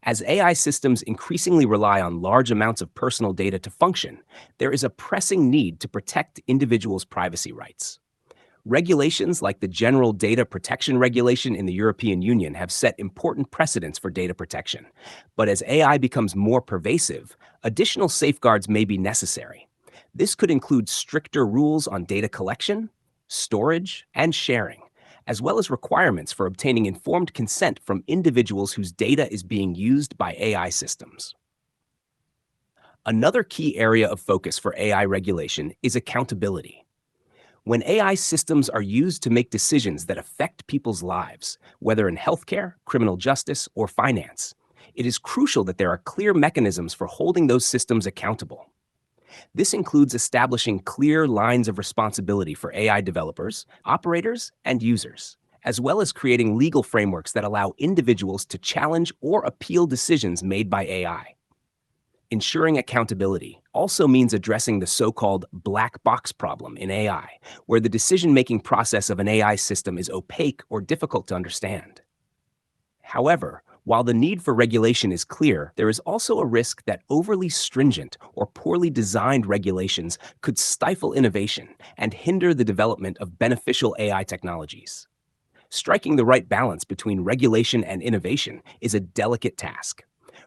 As AI systems increasingly rely on large amounts of personal data to function, there is a pressing need to protect individuals' privacy rights. Regulations like the General Data Protection Regulation in the European Union have set important precedents for data protection. But as AI becomes more pervasive, additional safeguards may be necessary. This could include stricter rules on data collection, storage, and sharing, as well as requirements for obtaining informed consent from individuals whose data is being used by AI systems. Another key area of focus for AI regulation is accountability. When AI systems are used to make decisions that affect people's lives, whether in healthcare, criminal justice, or finance, it is crucial that there are clear mechanisms for holding those systems accountable. This includes establishing clear lines of responsibility for AI developers, operators, and users, as well as creating legal frameworks that allow individuals to challenge or appeal decisions made by AI. Ensuring accountability also means addressing the so-called black box problem in AI, where the decision-making process of an AI system is opaque or difficult to understand. However, while the need for regulation is clear, there is also a risk that overly stringent or poorly designed regulations could stifle innovation and hinder the development of beneficial AI technologies. Striking the right balance between regulation and innovation is a delicate task.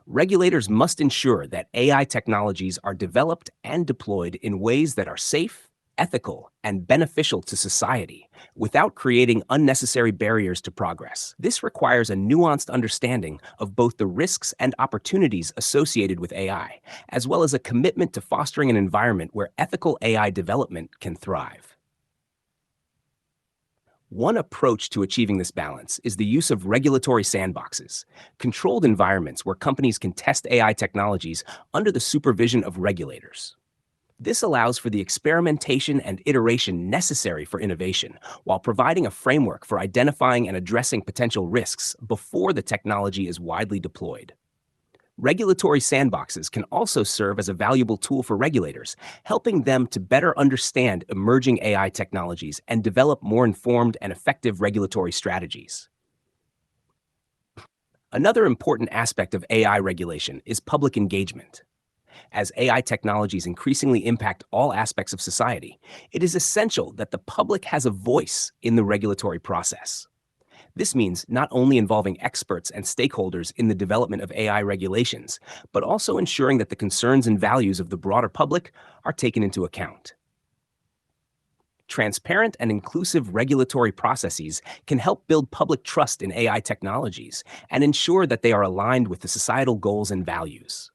Regulators must ensure that AI technologies are developed and deployed in ways that are safe, ethical, and beneficial to society, without creating unnecessary barriers to progress. This requires a nuanced understanding of both the risks and opportunities associated with AI, as well as a commitment to fostering an environment where ethical AI development can thrive. One approach to achieving this balance is the use of regulatory sandboxes, controlled environments where companies can test AI technologies under the supervision of regulators. This allows for the experimentation and iteration necessary for innovation, while providing a framework for identifying and addressing potential risks before the technology is widely deployed. Regulatory sandboxes can also serve as a valuable tool for regulators, helping them to better understand emerging AI technologies and develop more informed and effective regulatory strategies. Another important aspect of AI regulation is public engagement. As AI technologies increasingly impact all aspects of society, it is essential that the public has a voice in the regulatory process. This means not only involving experts and stakeholders in the development of AI regulations, but also ensuring that the concerns and values of the broader public are taken into account. Transparent and inclusive regulatory processes can help build public trust in AI technologies and ensure that they are aligned with the societal goals and values.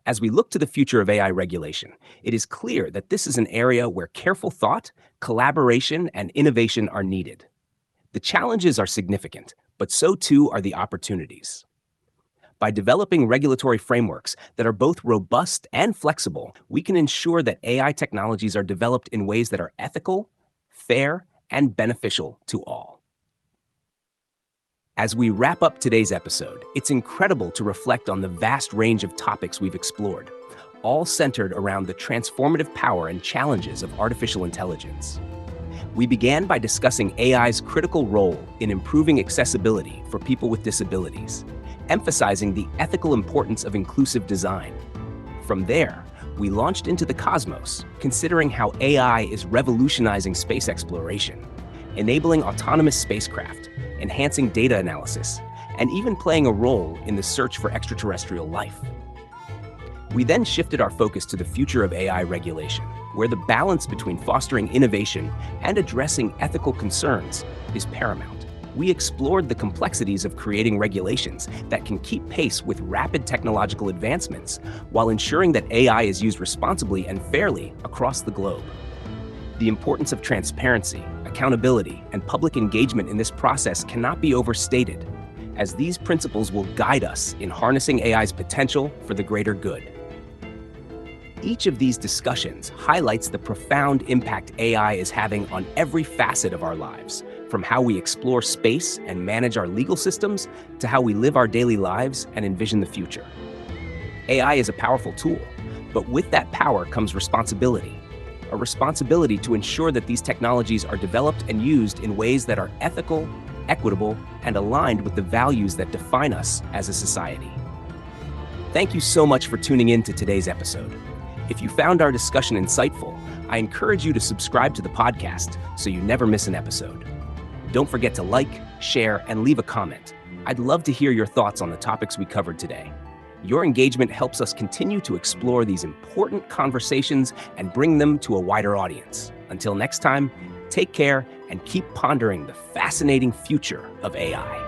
As we look to the future of AI regulation, it is clear that this is an area where careful thought, collaboration, and innovation are needed. The challenges are significant, but so too are the opportunities. By developing regulatory frameworks that are both robust and flexible, we can ensure that AI technologies are developed in ways that are ethical, fair, and beneficial to all. As we wrap up today's episode, it's incredible to reflect on the vast range of topics we've explored, all centered around the transformative power and challenges of artificial intelligence. We began by discussing AI's critical role in improving accessibility for people with disabilities, emphasizing the ethical importance of inclusive design. From there, we launched into the cosmos, considering how AI is revolutionizing space exploration, enabling autonomous spacecraft, enhancing data analysis, and even playing a role in the search for extraterrestrial life. We then shifted our focus to the future of AI regulation, where the balance between fostering innovation and addressing ethical concerns is paramount. We explored the complexities of creating regulations that can keep pace with rapid technological advancements while ensuring that AI is used responsibly and fairly across the globe. The importance of transparency, accountability, and public engagement in this process cannot be overstated, as these principles will guide us in harnessing AI's potential for the greater good. Each of these discussions highlights the profound impact AI is having on every facet of our lives, from how we explore space and manage our legal systems to how we live our daily lives and envision the future. AI is a powerful tool, but with that power comes responsibility. A responsibility to ensure that these technologies are developed and used in ways that are ethical, equitable, and aligned with the values that define us as a society. Thank you so much for tuning in to today's episode. If you found our discussion insightful, I encourage you to subscribe to the podcast so you never miss an episode. Don't forget to like, share, and leave a comment. I'd love to hear your thoughts on the topics we covered today. Your engagement helps us continue to explore these important conversations and bring them to a wider audience. Until next time, take care and keep pondering the fascinating future of AI.